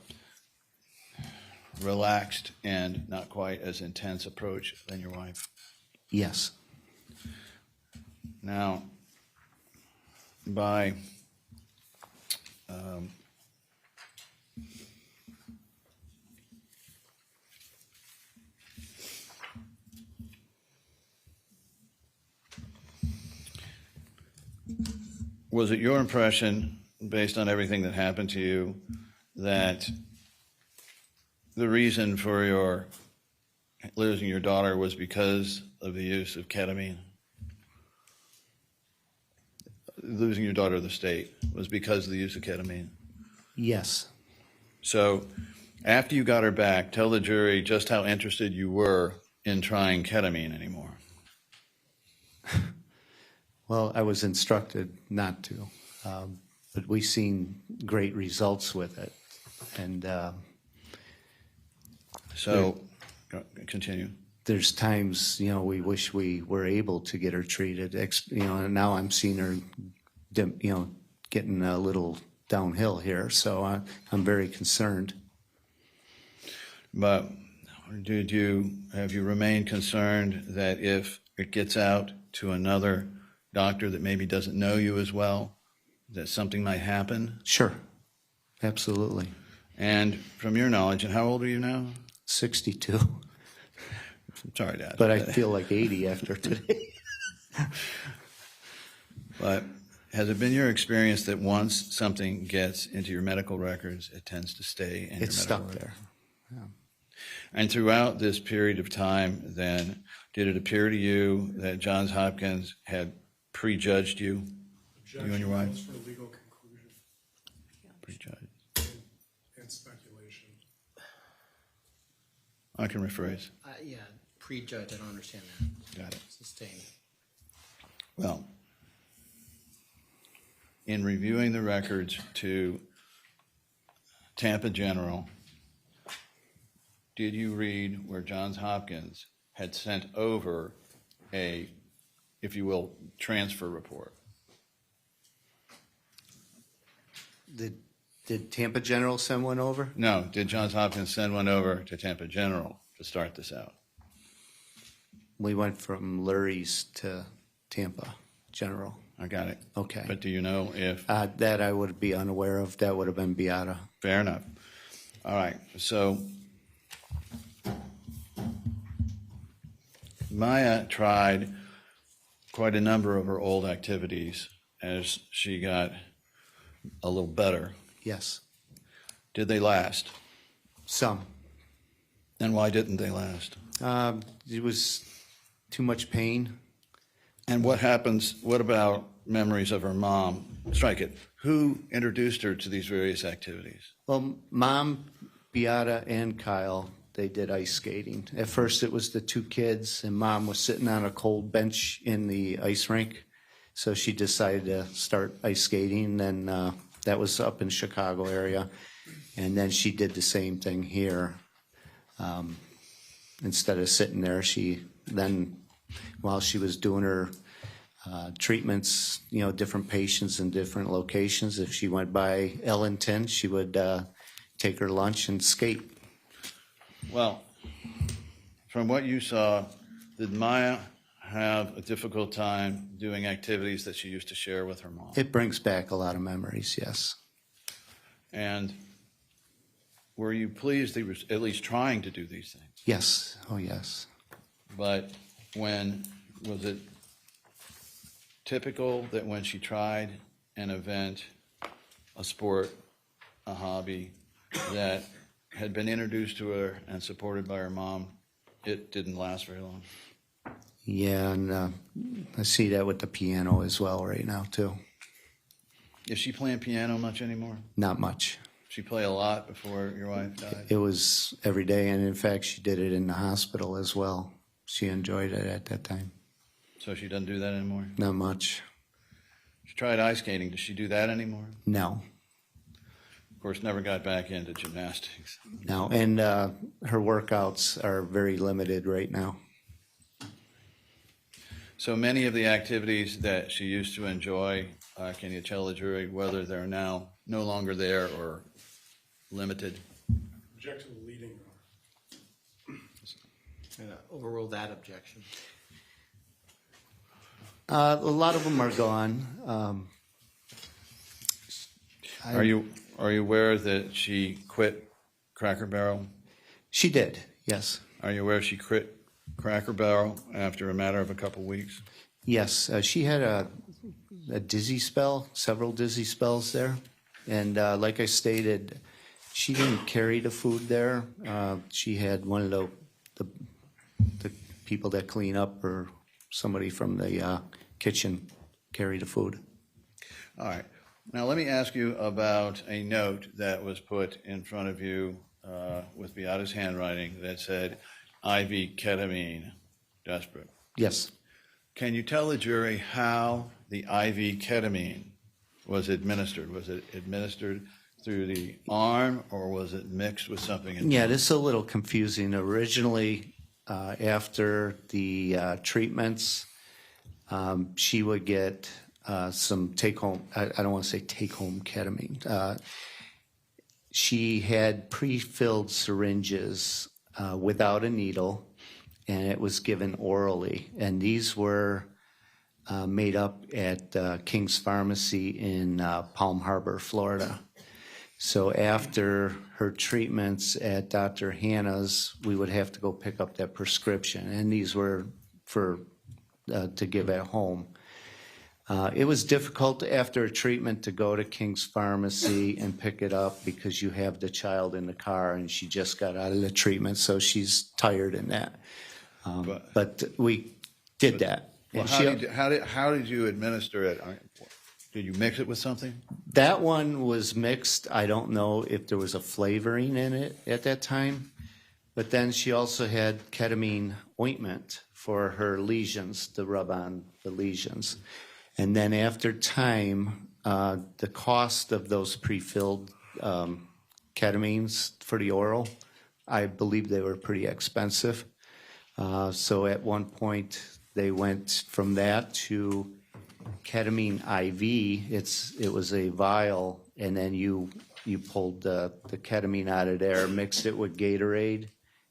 relaxed and not quite as intense approach than your wife? Yes. Now, by was it your impression, based on everything that happened to you, that the reason for your losing your daughter was because of the use of ketamine? Losing your daughter to the state was because of the use of ketamine? Yes. So after you got her back, tell the jury just how interested you were in trying ketamine anymore. Well, I was instructed not to, but we've seen great results with it. And so, continue. There's times, we wish we were able to get her treated. And now I'm seeing her, getting a little downhill here. So I'm very concerned. But have you remained concerned that if it gets out to another doctor that maybe doesn't know you as well, that something might happen? Sure. Absolutely. And from your knowledge, and how old are you now? 62. Sorry, Dad. But I feel like 80 after today. But has it been your experience that once something gets into your medical records, it tends to stay in It's your medical stuck there. Yeah. And throughout this period of time, then, did it appear to you that Johns Hopkins had prejudged you, you and your wife? For legal conclusion. Prejudged. And speculation. I can rephrase. Yeah, prejudge, I don't understand that. Got it. Sustained. Well, in reviewing the records to Tampa General, did you read where Johns Hopkins had sent over a, if you will, transfer report? Did Tampa General send one over? No. Did Johns Hopkins send one over to Tampa General to start this out? We went from Lurie's to Tampa General. I got it. Okay. But do you know if... that I would be unaware of. That would have been Beata. Fair enough. All right. So Maya tried quite a number of her old activities as she got a little better. Yes. Did they last? Some. And why didn't they last? It was too much pain. And what about memories of her mom? Strike it. Who introduced her to these various activities? Well, Mom, Beata, and Kyle, they did ice skating. At first, it was the two kids, and Mom was sitting on a cold bench in the ice rink. So she decided to start ice skating, and that was up in Chicago area. And then she did the same thing here. Instead of sitting there, while she was doing her treatments, different patients in different locations, if she went by Ellington, she would take her lunch and skate. Well, from what you saw, did Maya have a difficult time doing activities that she used to share with her mom? It brings back a lot of memories, yes. And were you pleased they were at least trying to do these things? Yes. Oh, yes. But was it typical that when she tried an event, a sport, a hobby that had been introduced to her and supported by her mom, it didn't last very long? Yeah, and I see that with the piano as well right now, too. Is she playing piano much anymore? Not much. She play a lot before your wife died? It was every day, and in fact, she did it in the hospital as well. She enjoyed it at that time. So she doesn't do that anymore? Not much. She tried ice skating. Does she do that anymore? No. Of course, never got back into gymnastics. No, and her workouts are very limited right now. So many of the activities that she used to enjoy, can you tell the jury whether they're now no longer there or limited? Objection to leading. Overrule that objection. A lot of them are gone. Are you aware that she quit Cracker Barrel? She did, yes. Are you aware she quit Cracker Barrel after a matter of a couple weeks? Yes, she had a dizzy spell, several dizzy spells there. And like I stated, she didn't carry the food there. She had one of the people that clean up or somebody from the kitchen carry the food. All right. Now let me ask you about a note that was put in front of you with Beata's handwriting that said IV ketamine, desperate. Yes. Can you tell the jury how the IV ketamine was administered? Was it administered through the arm or was it mixed with something? Yeah, this is a little confusing. Originally, after the treatments, she would get some take-home, I don't want to say take-home ketamine. She had pre-filled syringes without a needle, and it was given orally. And these were made up at King's Pharmacy in Palm Harbor, Florida. So after her treatments at Dr. Hannah's, we would have to go pick up that prescription, and these were for to give at home. It was difficult after a treatment to go to King's Pharmacy and pick it up because you have the child in the car and she just got out of the treatment, so she's tired in that. But we did that. Well, how did you administer it? Did you mix it with something? That one was mixed. I don't know if there was a flavoring in it at that time. But then she also had ketamine ointment for her lesions, to rub on the lesions. And then after time, the cost of those pre-filled ketamines for the oral, I believe they were pretty expensive. So at one point, they went from that to ketamine IV. It was a vial, and then you pulled the ketamine out of there, mixed it with Gatorade,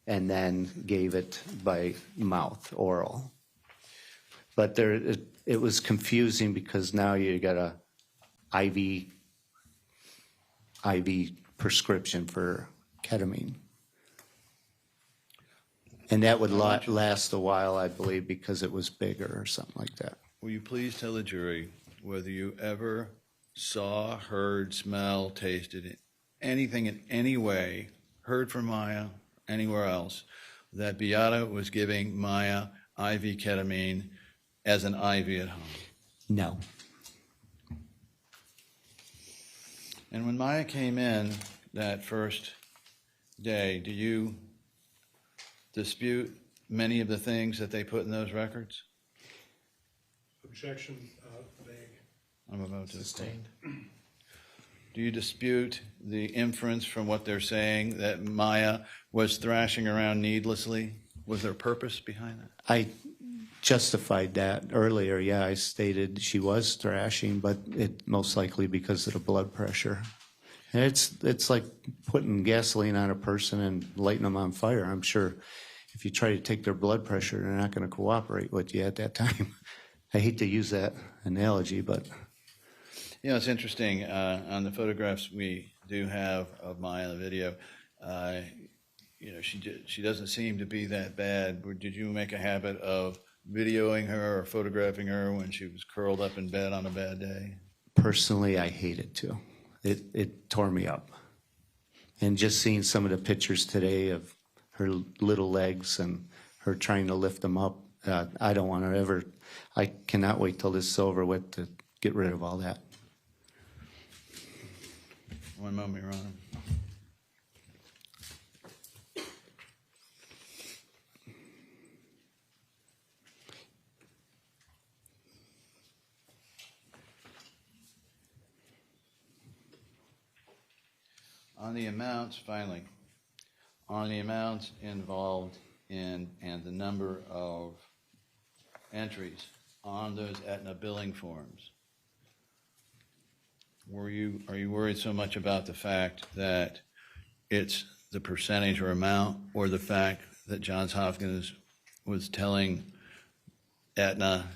and then gave it by mouth, oral. But it was confusing because now you got a IV prescription for ketamine. And that would last a while, I believe, because it was bigger or something like that. Will you please tell the jury whether you ever saw, heard, smelled, tasted anything in any way, heard from Maya, anywhere else, that Beata was giving Maya IV ketamine as an IV at home? No. And when Maya came in that first day, do you dispute many of the things that they put in those records? Objection, vague. I'm about to. Sustained. Do you dispute the inference from what they're saying that Maya was thrashing around needlessly? Was there purpose behind that? I justified that earlier. Yeah, I stated she was thrashing, but it most likely because of the blood pressure. And it's like putting gasoline on a person and lighting them on fire. I'm sure if you try to take their blood pressure, they're not going to cooperate with you at that time. I hate to use that analogy, but You know, it's interesting. On the photographs we do have of Maya in the video, you know, she doesn't seem to be that bad. Did you make a habit of videoing her or photographing her when she was curled up in bed on a bad day? personally, I hated to. It tore me up. And just seeing some of the pictures today of her little legs and her trying to lift them up, I don't want to ever, I cannot wait till this is over with to get rid of all that. One moment, Your Honor. On the amounts, finally, on the amounts involved in and the number of entries on those Aetna billing forms, are you worried so much about the fact that it's the percentage or amount, or the fact that Johns Hopkins was telling Aetna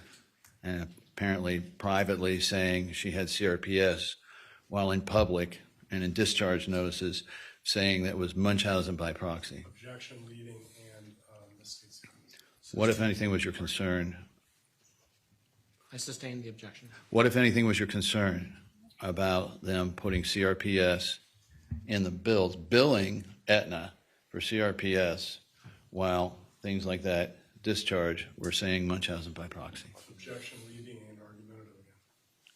and apparently privately saying she had CRPS, while in public and in discharge notices saying that was Munchausen by proxy? Objection, leading, and misstates. What, if anything, was your concern? I sustain the objection. What, if anything, was your concern about them putting CRPS in the bills, billing Aetna for CRPS, while things like that, discharge, were saying Munchausen by proxy? Objection, leading, and argumentative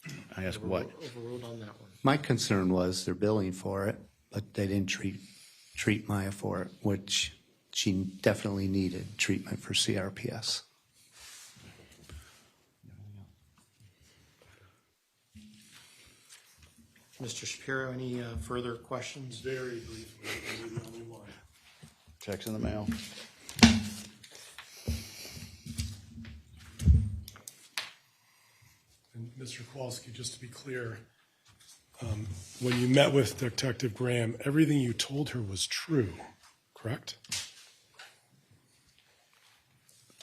again. I ask what? Overruled on that one. My concern was they're billing for it, but they didn't treat Maya for it, which she definitely needed treatment for CRPS. Mr. Shapiro, any further questions? Very briefly, maybe the only one. Checks in the mail. And Mr. Kowalski, just to be clear, when you met with Detective Graham, everything you told her was true, correct?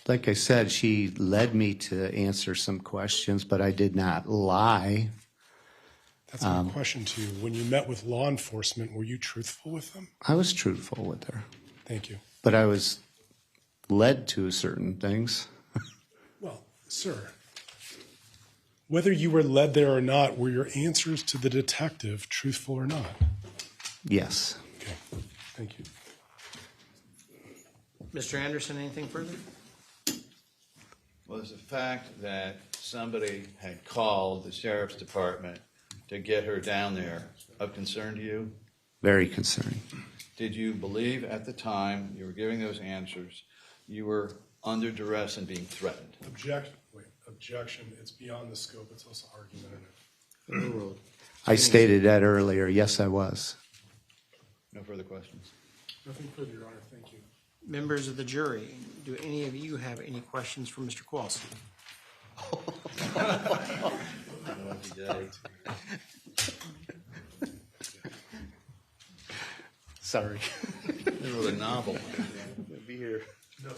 Like I said, she led me to answer some questions, but I did not lie. That's my question to you. When you met with law enforcement, were you truthful with them? I was truthful with her, Thank you. but I was led to certain things. Well, sir, whether you were led there or not, were your answers to the detective truthful or not? Yes. Okay, thank you. Mr. Anderson, anything further? Was the fact that somebody had called the sheriff's department to get her down there of concern to you? Very concerning. Did you believe at the time you were giving those answers you were under duress and being threatened? Objection. It's beyond the scope. It's also argumentative. Overruled. I stated that earlier. Yes, I was. No further questions. Nothing further, Your Honor. Thank you. Members of the jury, do any of you have any questions for Mr. Kowalski? Sorry. They wrote a novel. Be here. No.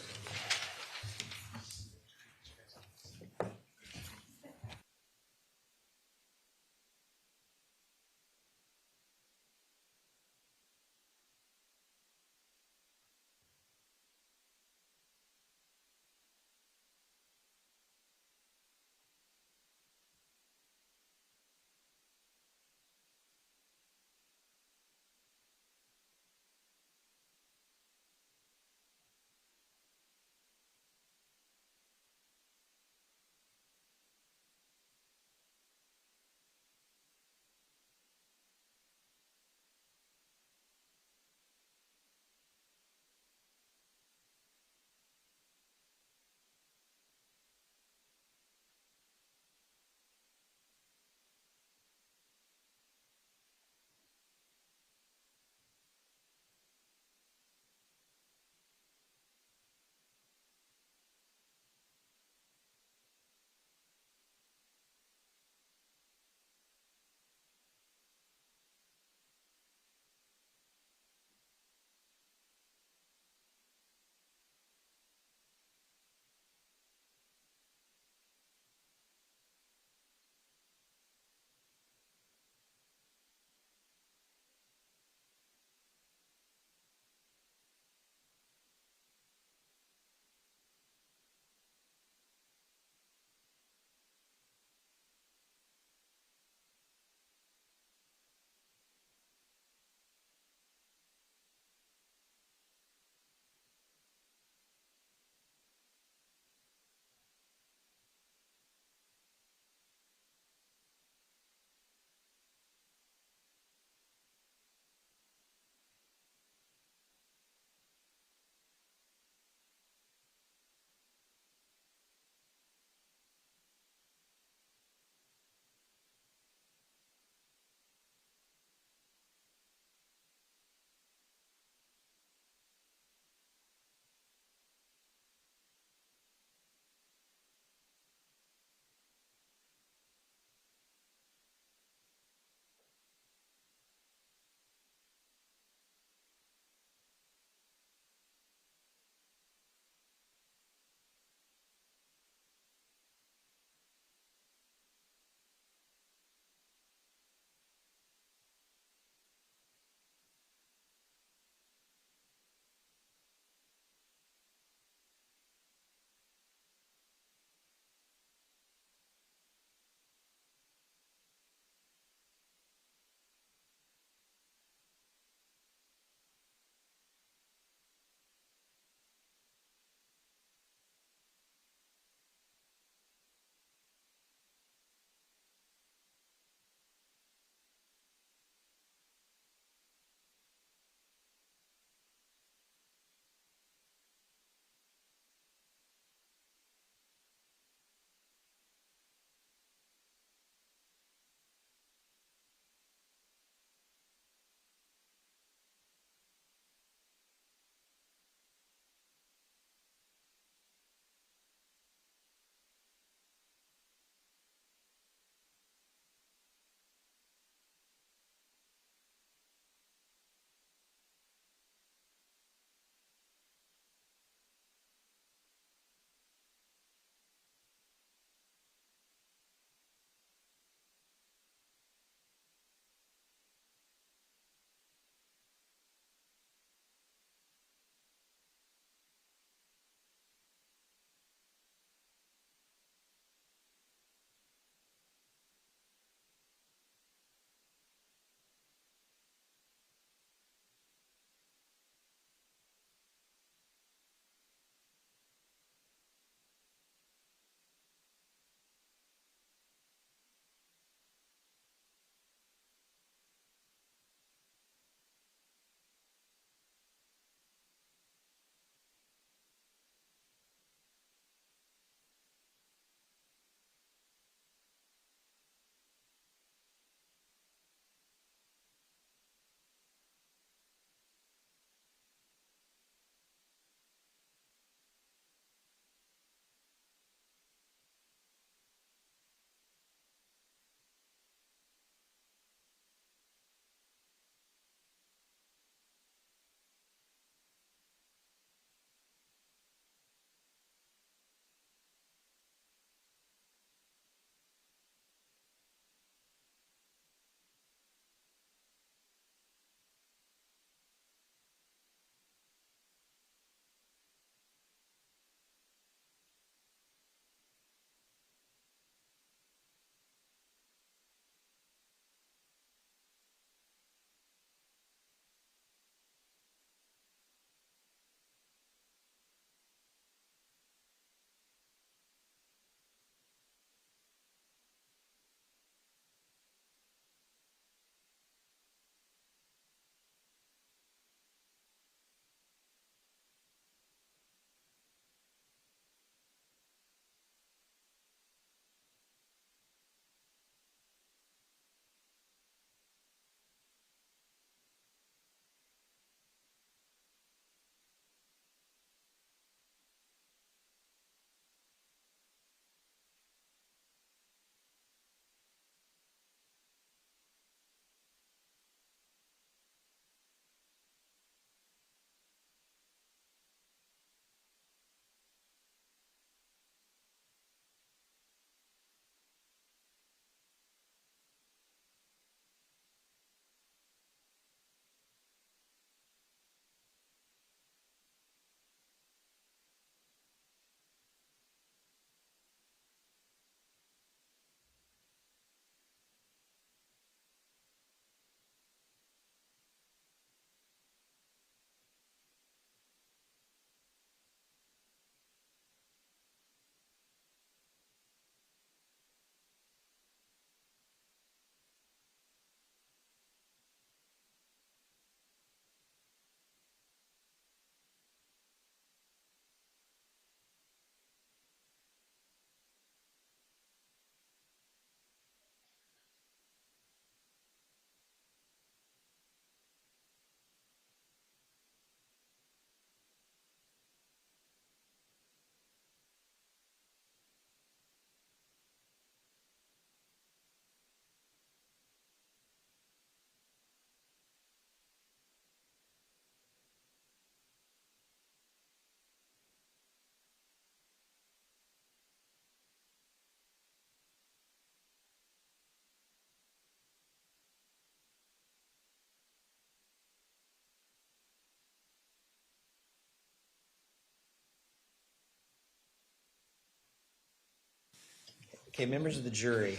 Okay, members of the jury,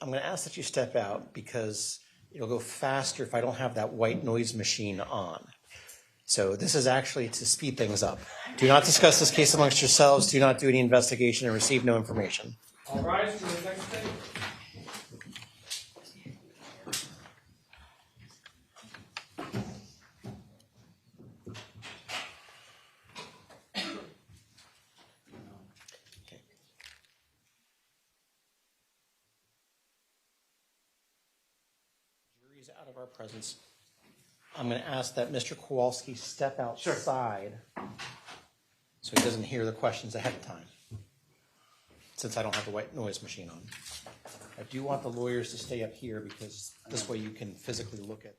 I'm going to ask that you step out because it'll go faster if I don't have that white noise machine on. So this is actually to speed things up. Do not discuss this case amongst yourselves. Do not do any investigation and receive no information. All rise for the next thing. Jury's out of our presence. I'm going to ask that Mr. Kowalski step outside so he doesn't hear the questions ahead of time, since I don't have the white noise machine on. I do want the lawyers to stay up here because this way you can physically look at